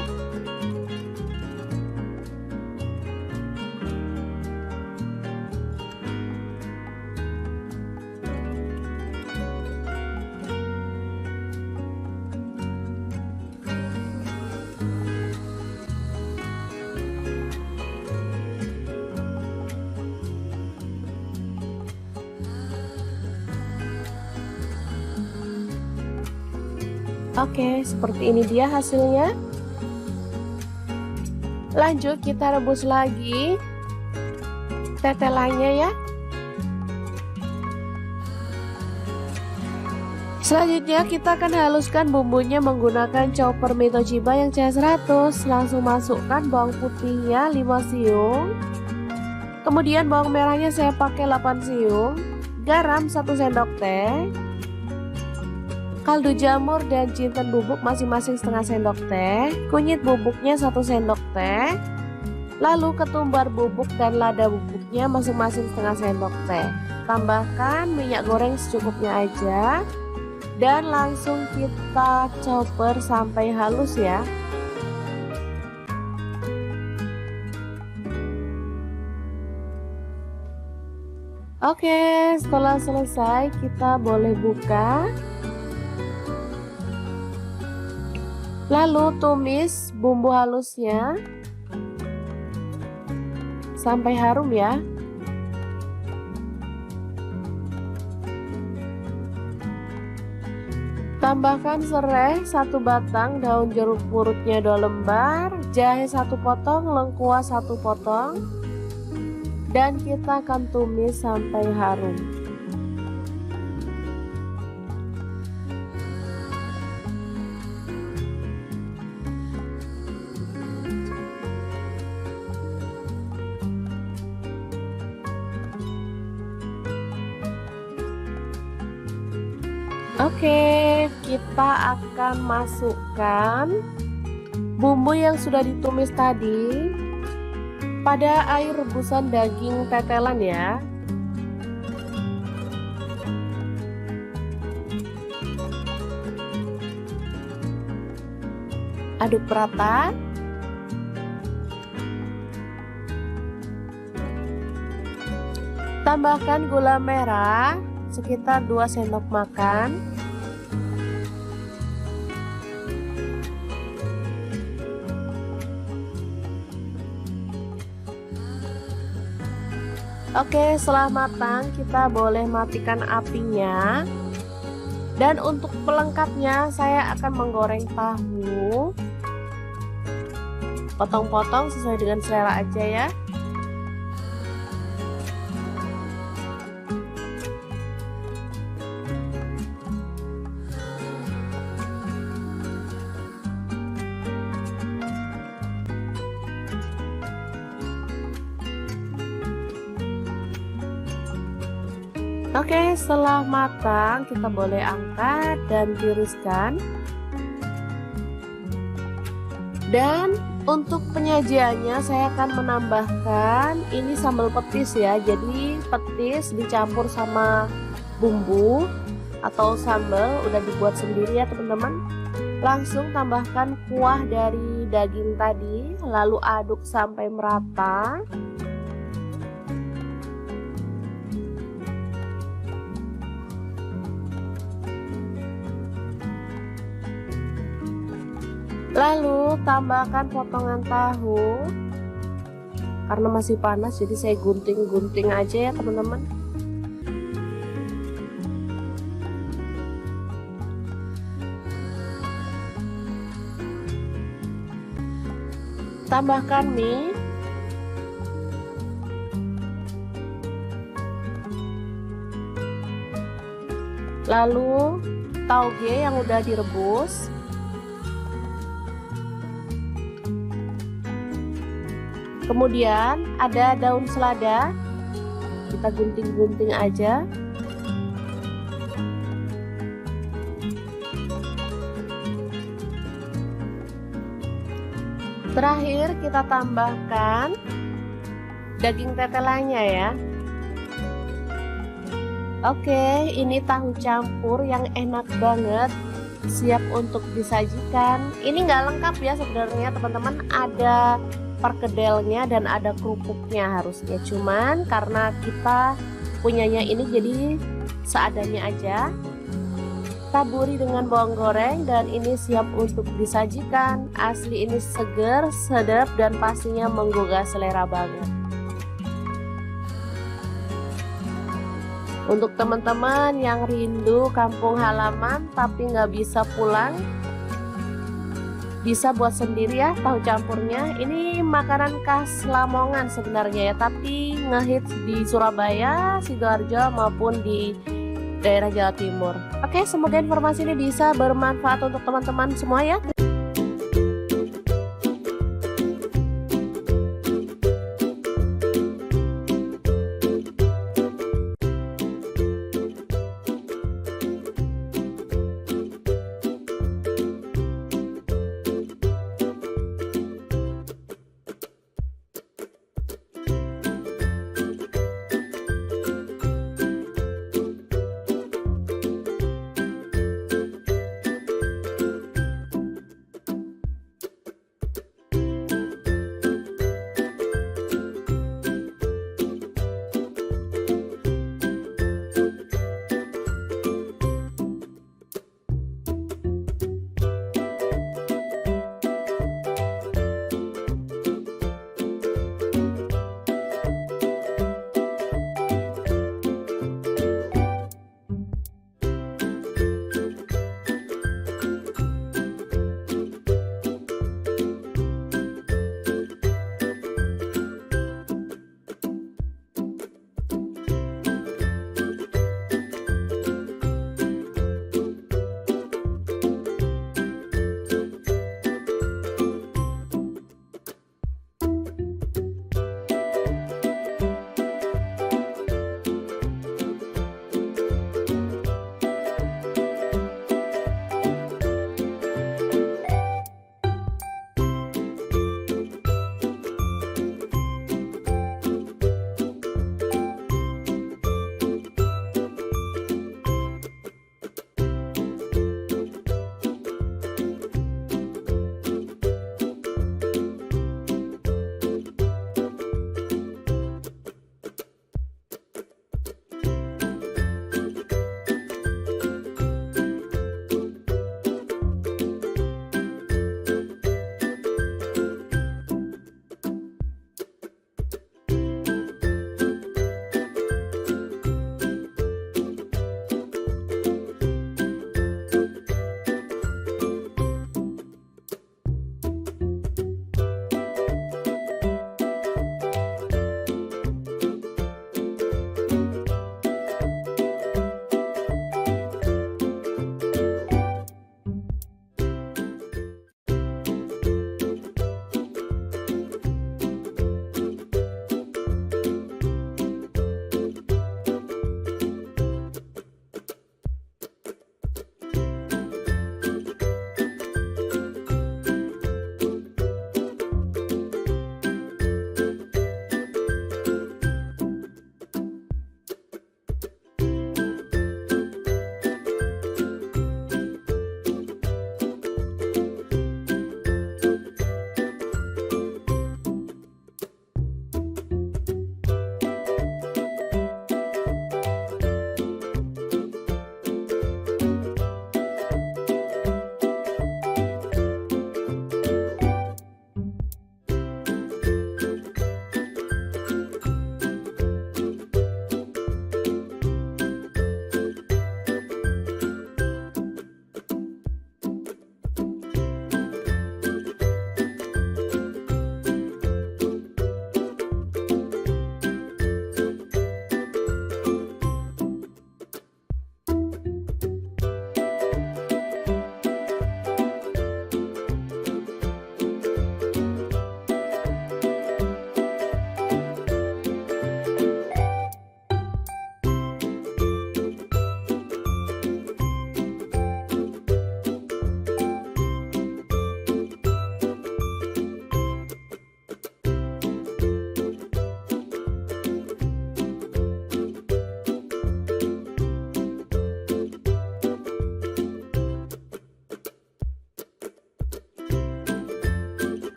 S1: Oke, seperti ini dia hasilnya. Lanjut kita rebus lagi tetelannya ya. Selanjutnya kita akan haluskan bumbunya menggunakan chopper Mitochiba yang CS100. Langsung masukkan bawang putihnya 5 siung. Kemudian bawang merahnya saya pakai 8 siung. Garam 1 sendok teh. Kaldu jamur dan jinten bubuk masing-masing setengah sendok teh. Kunyit bubuknya 1 sendok teh. Lalu ketumbar bubuk dan lada bubuknya masing-masing setengah sendok teh. Tambahkan minyak goreng secukupnya aja. Dan langsung kita chopper sampai halus ya. Oke, setelah selesai kita boleh buka. Lalu tumis bumbu halusnya sampai harum ya. Tambahkan serai 1 batang, daun jeruk purutnya 2 lembar, jahe 1 potong, lengkuas 1 potong, dan kita akan tumis sampai harum. Oke, kita akan masukkan bumbu yang sudah ditumis tadi pada air rebusan daging tetelan ya. Aduk rata. Tambahkan gula merah sekitar 2 sendok makan. Oke, setelah matang kita boleh matikan apinya. Dan untuk pelengkapnya saya akan menggoreng tahu. Potong-potong sesuai dengan selera aja ya. Oke, setelah matang kita boleh angkat dan tiriskan. Dan untuk penyajiannya saya akan menambahkan ini sambal petis ya. Jadi petis dicampur sama bumbu atau sambal udah dibuat sendiri ya teman-teman. Langsung tambahkan kuah dari daging tadi, lalu aduk sampai merata. Lalu tambahkan potongan tahu. Karena masih panas jadi saya gunting-gunting aja ya teman-teman. Tambahkan mie. Lalu tauge yang udah direbus. Kemudian ada daun selada, kita gunting-gunting aja. Terakhir kita tambahkan daging tetelannya ya. Oke, ini tahu campur yang enak banget, siap untuk disajikan. Ini nggak lengkap ya sebenarnya teman-teman, ada perkedelnya dan ada kerupuknya harusnya, cuman karena kita punyanya ini jadi seadanya aja. Taburi dengan bawang goreng dan ini siap untuk disajikan. Asli ini seger, sedap dan pastinya menggugah selera banget. Untuk teman-teman yang rindu kampung halaman tapi nggak bisa pulang, bisa buat sendiri ya tahu campurnya. Ini makanan khas Lamongan sebenarnya ya, tapi ngehits di Surabaya, Sidoarjo maupun di daerah Jawa Timur. Oke, semoga informasi ini bisa bermanfaat untuk teman-teman semua ya.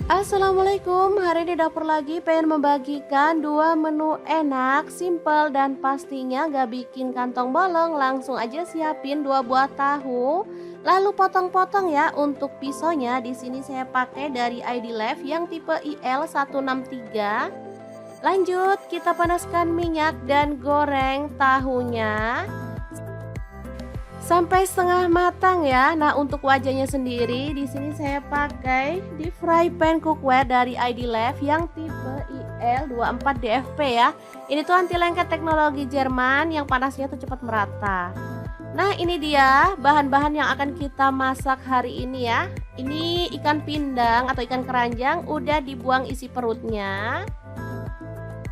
S1: Assalamualaikum, hari ini dapur lagi pengen membagikan dua menu enak, simple dan pastinya gak bikin kantong bolong. Langsung aja siapin 2 buah tahu, lalu potong-potong ya. Untuk pisaunya di sini saya pakai dari ID Lef yang tipe IL163. Lanjut kita panaskan minyak dan goreng tahunya sampai setengah matang ya. Nah, untuk wajahnya sendiri di sini saya pakai di fry pan cookware dari ID Lef yang tipe IL24DFP ya. Ini tuh anti lengket teknologi Jerman yang panasnya tuh cepat merata. Nah, ini dia bahan-bahan yang akan kita masak hari ini ya. Ini ikan pindang atau ikan keranjang udah dibuang isi perutnya.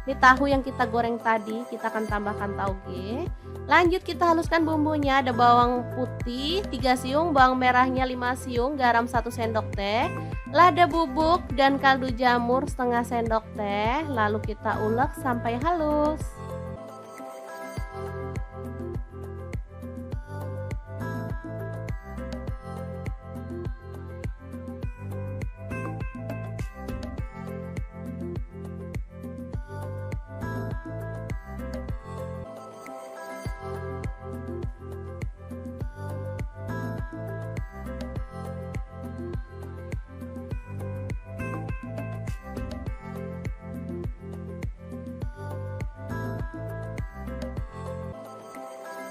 S1: Ini tahu yang kita goreng tadi, kita akan tambahkan tauge. Lanjut kita haluskan bumbunya. Ada bawang putih 3 siung, bawang merahnya 5 siung, garam 1 sendok teh, lada bubuk dan kaldu jamur setengah sendok teh. Lalu kita ulek sampai halus.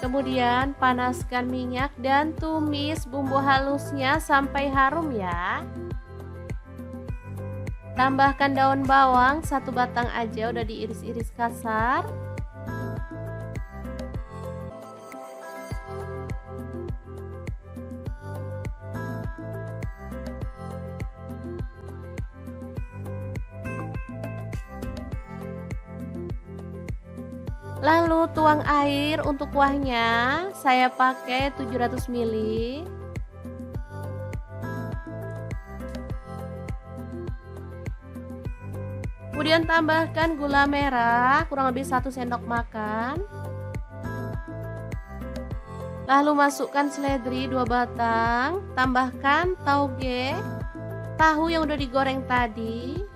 S1: Kemudian panaskan minyak dan tumis bumbu halusnya sampai harum ya. Tambahkan daun bawang 1 batang aja, udah diiris-iris kasar. Lalu tuang air untuk kuahnya, saya pakai 700 ml. Kemudian tambahkan gula merah kurang lebih 1 sendok makan. Lalu masukkan seledri 2 batang, tambahkan tauge, tahu yang udah digoreng tadi.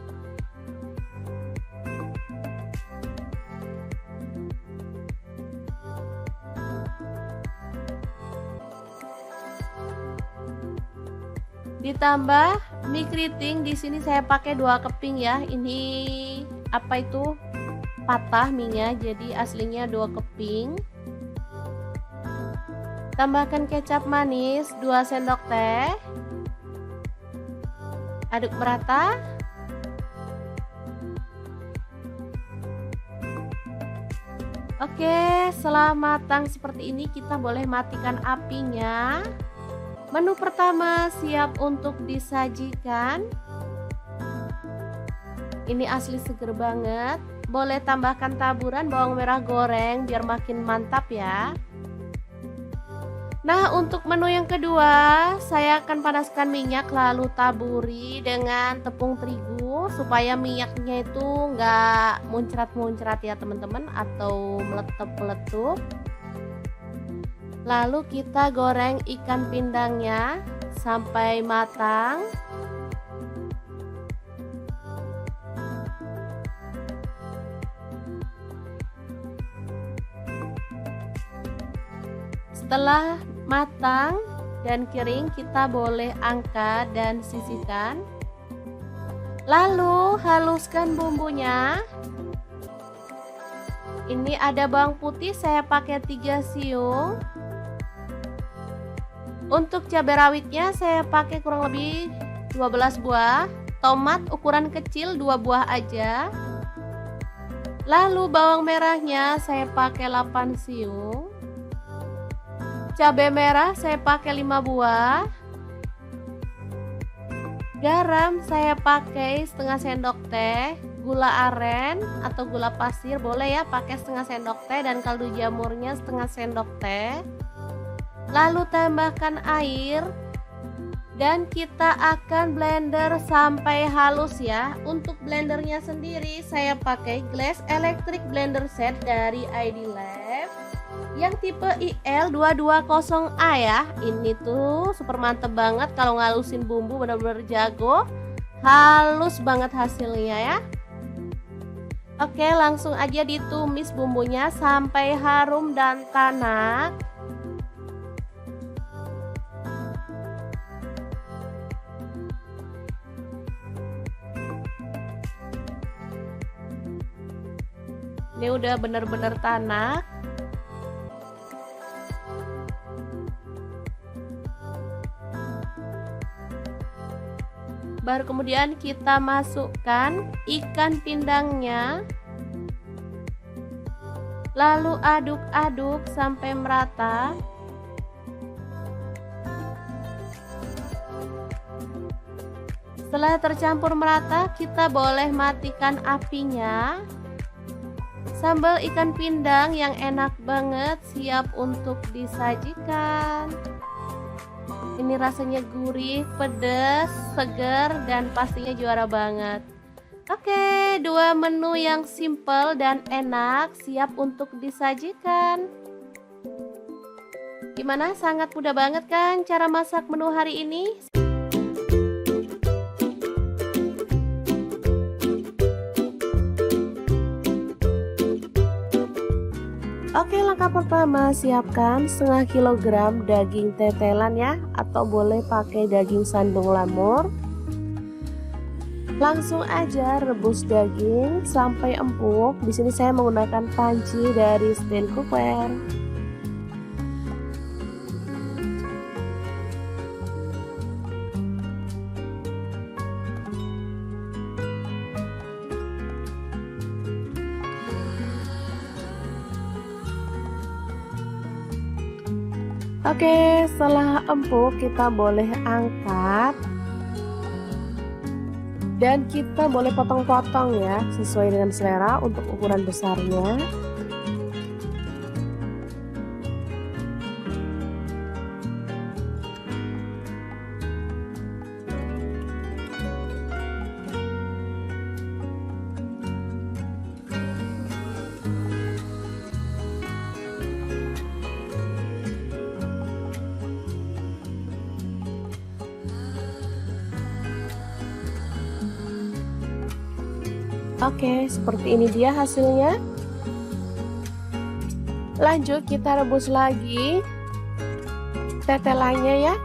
S1: Ditambah mie keriting, di sini saya pakai 2 keping ya. Ini apa itu? Patah mie-nya, jadi aslinya 2 keping. Tambahkan kecap manis 2 sendok teh. Aduk merata. Oke, setelah matang seperti ini kita boleh matikan apinya. Menu pertama siap untuk disajikan. Ini asli seger banget. Boleh tambahkan taburan bawang merah goreng biar makin mantap ya. Nah, untuk menu yang kedua saya akan panaskan minyak lalu taburi dengan tepung terigu supaya minyaknya itu nggak muncrat-muncrat ya teman-teman, atau meletup-meletup. Lalu kita goreng ikan pindangnya sampai matang. Setelah matang dan kering, kita boleh angkat dan sisihkan. Lalu haluskan bumbunya. Ini ada bawang putih saya pakai 3 siung. Untuk cabai rawitnya saya pakai kurang lebih 12 buah. Tomat ukuran kecil 2 buah aja. Lalu bawang merahnya saya pakai 8 siung. Cabai merah saya pakai 5 buah. Garam saya pakai setengah sendok teh. Gula aren atau gula pasir boleh ya, pakai setengah sendok teh, dan kaldu jamurnya setengah sendok teh. Lalu tambahkan air dan kita akan blender sampai halus ya. Untuk blendernya sendiri saya pakai Glass Electric Blender Set dari ID Lef yang tipe IL220A ya. Ini tuh super mantep banget kalau ngalusin bumbu, bener-bener jago. halus banget hasilnya ya. Oke, langsung aja ditumis bumbunya sampai harum dan tanak. Ini udah bener-bener tanak. Baru kemudian kita masukkan ikan pindangnya. Lalu aduk-aduk sampai merata. Setelah tercampur merata, kita boleh matikan apinya. Sambal ikan pindang yang enak banget siap untuk disajikan. Ini rasanya gurih, pedas, segar, dan pastinya juara banget. Oke, dua menu yang simple dan enak siap untuk disajikan. Gimana? Sangat mudah banget kan cara masak menu hari ini? Oke, langkah pertama siapkan setengah kilogram daging tetelan ya, atau boleh pakai daging sandung lamur. Langsung aja rebus daging sampai empuk. Di sini saya menggunakan panci dari stand cookware. Oke, setelah empuk kita boleh angkat dan kita boleh potong-potong ya, sesuai dengan selera untuk ukuran besarnya. Oke, seperti ini dia hasilnya. Lanjut kita rebus lagi tetelannya ya.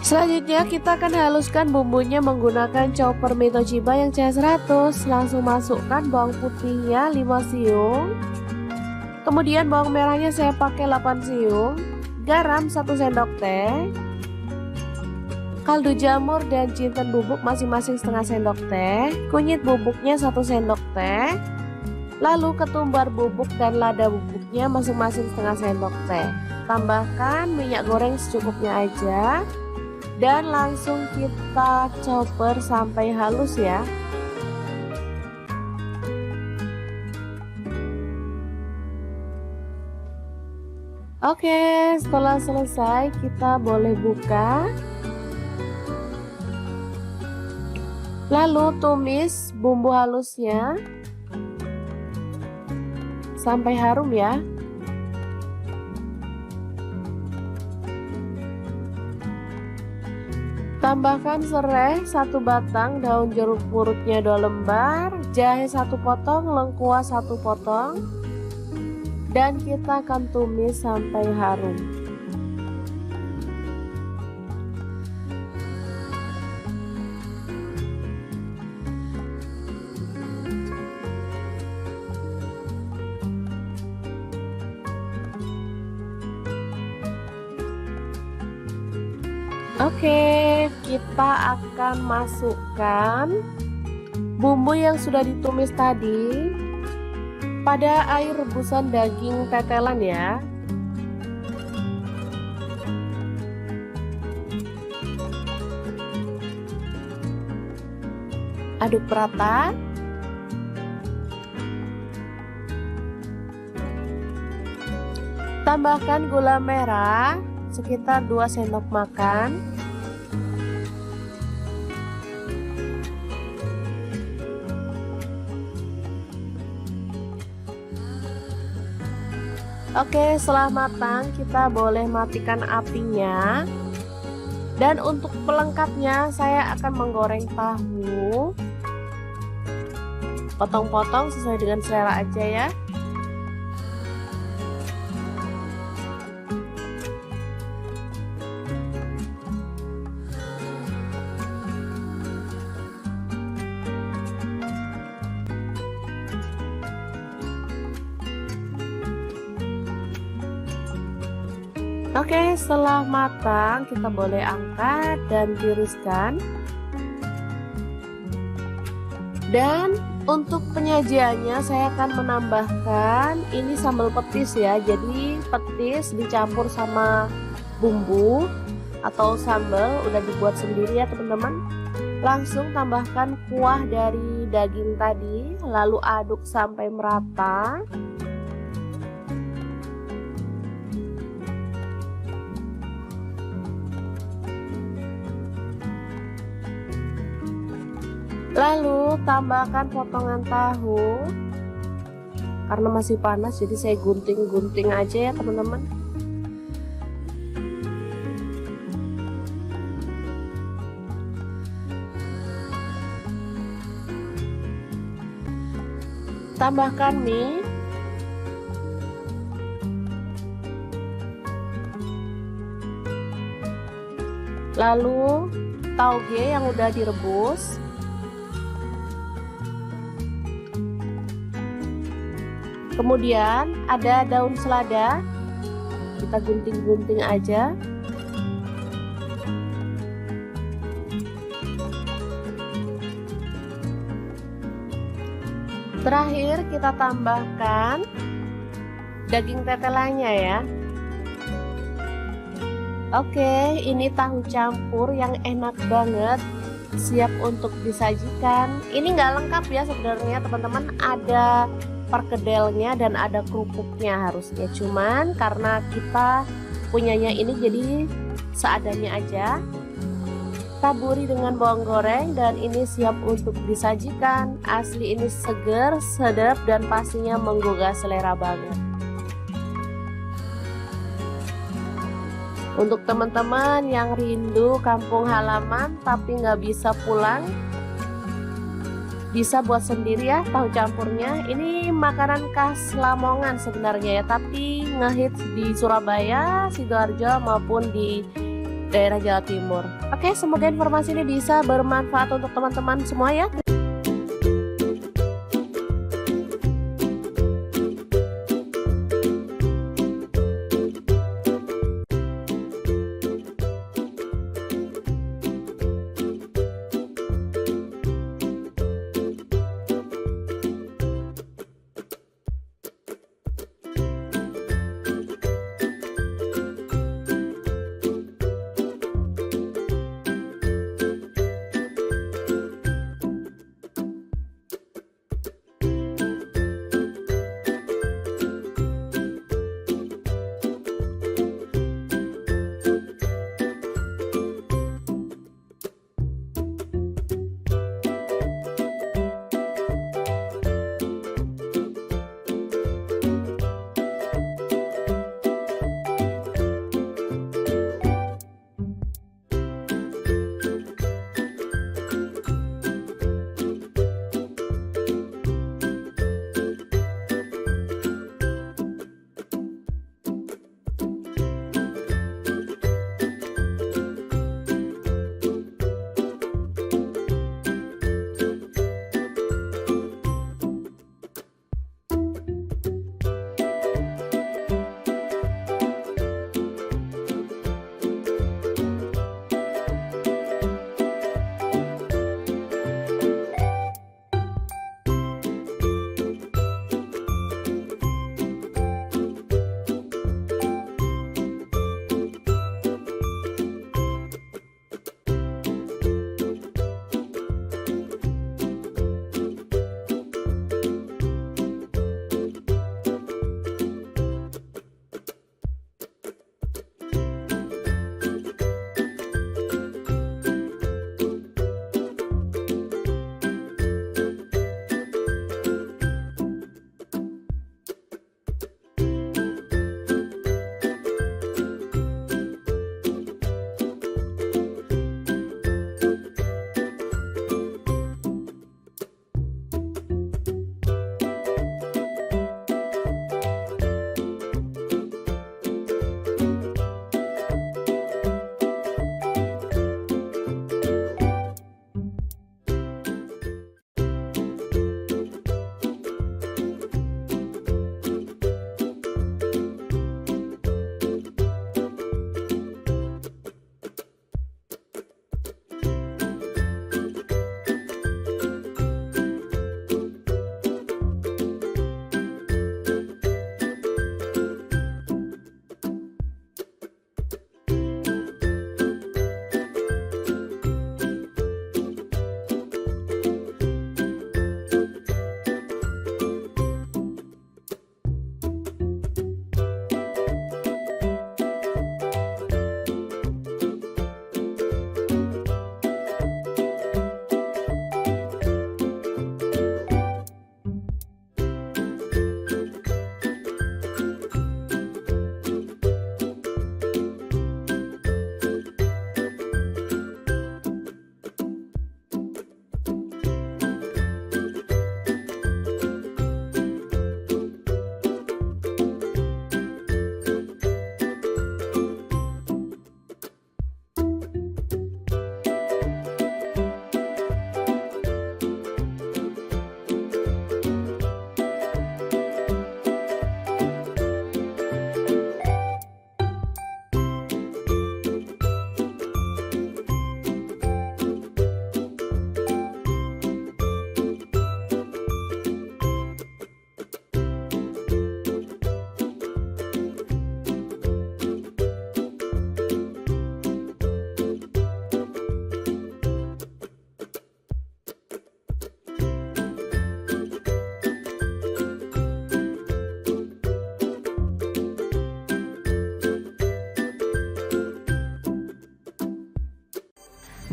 S1: Selanjutnya kita akan haluskan bumbunya menggunakan chopper Mi Toshiba yang CH100. Langsung masukkan bawang putihnya 5 siung. Kemudian bawang merahnya saya pakai 8 siung. Garam 1 sendok teh. Kaldu jamur dan jinten bubuk masing-masing setengah sendok teh. Kunyit bubuknya 1 sendok teh. Lalu ketumbar bubuk dan lada bubuknya masing-masing setengah sendok teh. Tambahkan minyak goreng secukupnya aja. Dan langsung kita chopper sampai halus ya. Oke, setelah selesai kita boleh buka. Lalu tumis bumbu halusnya sampai harum ya. Tambahkan serai 1 batang, daun jeruk purutnya 2 lembar, jahe 1 potong, lengkuas 1 potong, dan kita akan tumis sampai harum. Oke, kita akan masukkan bumbu yang sudah ditumis tadi pada air rebusan daging tetelan ya. Aduk rata. Tambahkan gula merah sekitar 2 sendok makan. Oke, setelah matang kita boleh matikan apinya. Dan untuk pelengkapnya saya akan menggoreng tahu. Potong-potong sesuai dengan selera aja ya. Oke, setelah matang kita boleh angkat dan tiriskan. Dan untuk penyajiannya saya akan menambahkan ini sambal petis ya. Jadi petis dicampur sama bumbu atau sambal udah dibuat sendiri ya teman-teman. Langsung tambahkan kuah dari daging tadi, lalu aduk sampai merata. Lalu tambahkan potongan tahu. Karena masih panas jadi saya gunting-gunting aja ya teman-teman. Tambahkan mie. Lalu tauge yang udah direbus. Kemudian ada daun selada, kita gunting-gunting aja. Terakhir kita tambahkan daging tetelannya ya. Oke, ini tahu campur yang enak banget, siap untuk disajikan. Ini nggak lengkap ya sebenarnya teman-teman, ada perkedelnya dan ada kerupuknya harusnya, cuman karena kita punyanya ini jadi seadanya aja. Taburi dengan bawang goreng dan ini siap untuk disajikan. Asli ini seger, sedap dan pastinya menggugah selera banget. Untuk teman-teman yang rindu kampung halaman tapi nggak bisa pulang, bisa buat sendiri ya tahu campurnya. Ini makanan khas Lamongan sebenarnya ya, tapi ngehits di Surabaya, Sidoarjo maupun di daerah Jawa Timur. Oke, semoga informasi ini bisa bermanfaat untuk teman-teman semua ya.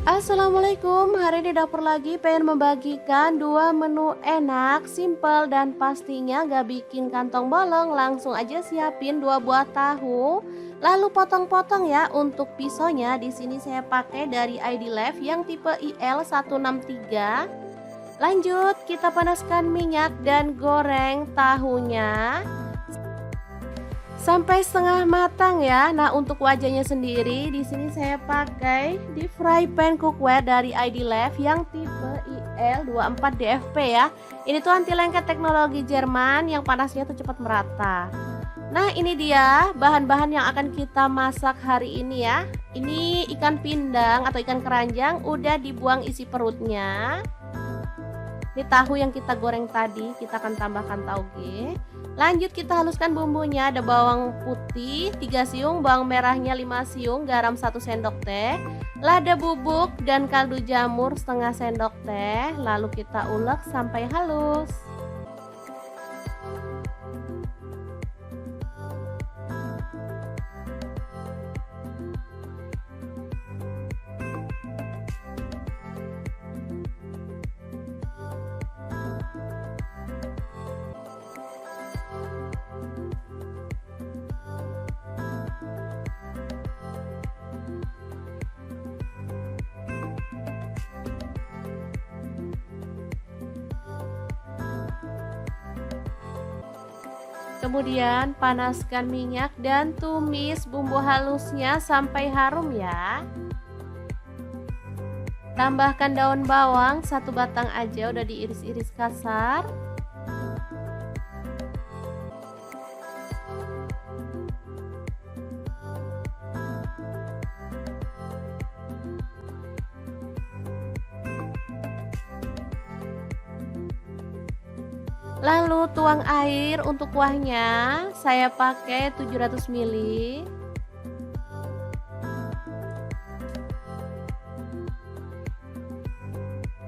S1: Assalamualaikum, hari ini dapur lagi pengen membagikan dua menu enak, simple dan pastinya gak bikin kantong bolong. Langsung aja siapin 2 buah tahu, lalu potong-potong ya. Untuk pisaunya di sini saya pakai dari ID Lef yang tipe IL163. Lanjut kita panaskan minyak dan goreng tahunya sampai setengah matang ya. Nah, untuk wajahnya sendiri di sini saya pakai di fry pan cookware dari ID Lef yang tipe IL24 DFP ya. Ini tuh anti lengket teknologi Jerman yang panasnya tuh cepat merata. Nah, ini dia bahan-bahan yang akan kita masak hari ini ya. Ini ikan pindang atau ikan keranjang udah dibuang isi perutnya. Ini tahu yang kita goreng tadi, kita akan tambahkan tauge. Lanjut kita haluskan bumbunya. Ada bawang putih 3 siung, bawang merahnya 5 siung, garam 1 sendok teh, lada bubuk dan kaldu jamur setengah sendok teh. Lalu kita ulek sampai halus. Kemudian panaskan minyak dan tumis bumbu halusnya sampai harum ya. Tambahkan daun bawang 1 batang aja, udah diiris-iris kasar. Lalu tuang air untuk kuahnya, saya pakai 700 ml.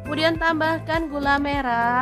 S1: Kemudian tambahkan gula merah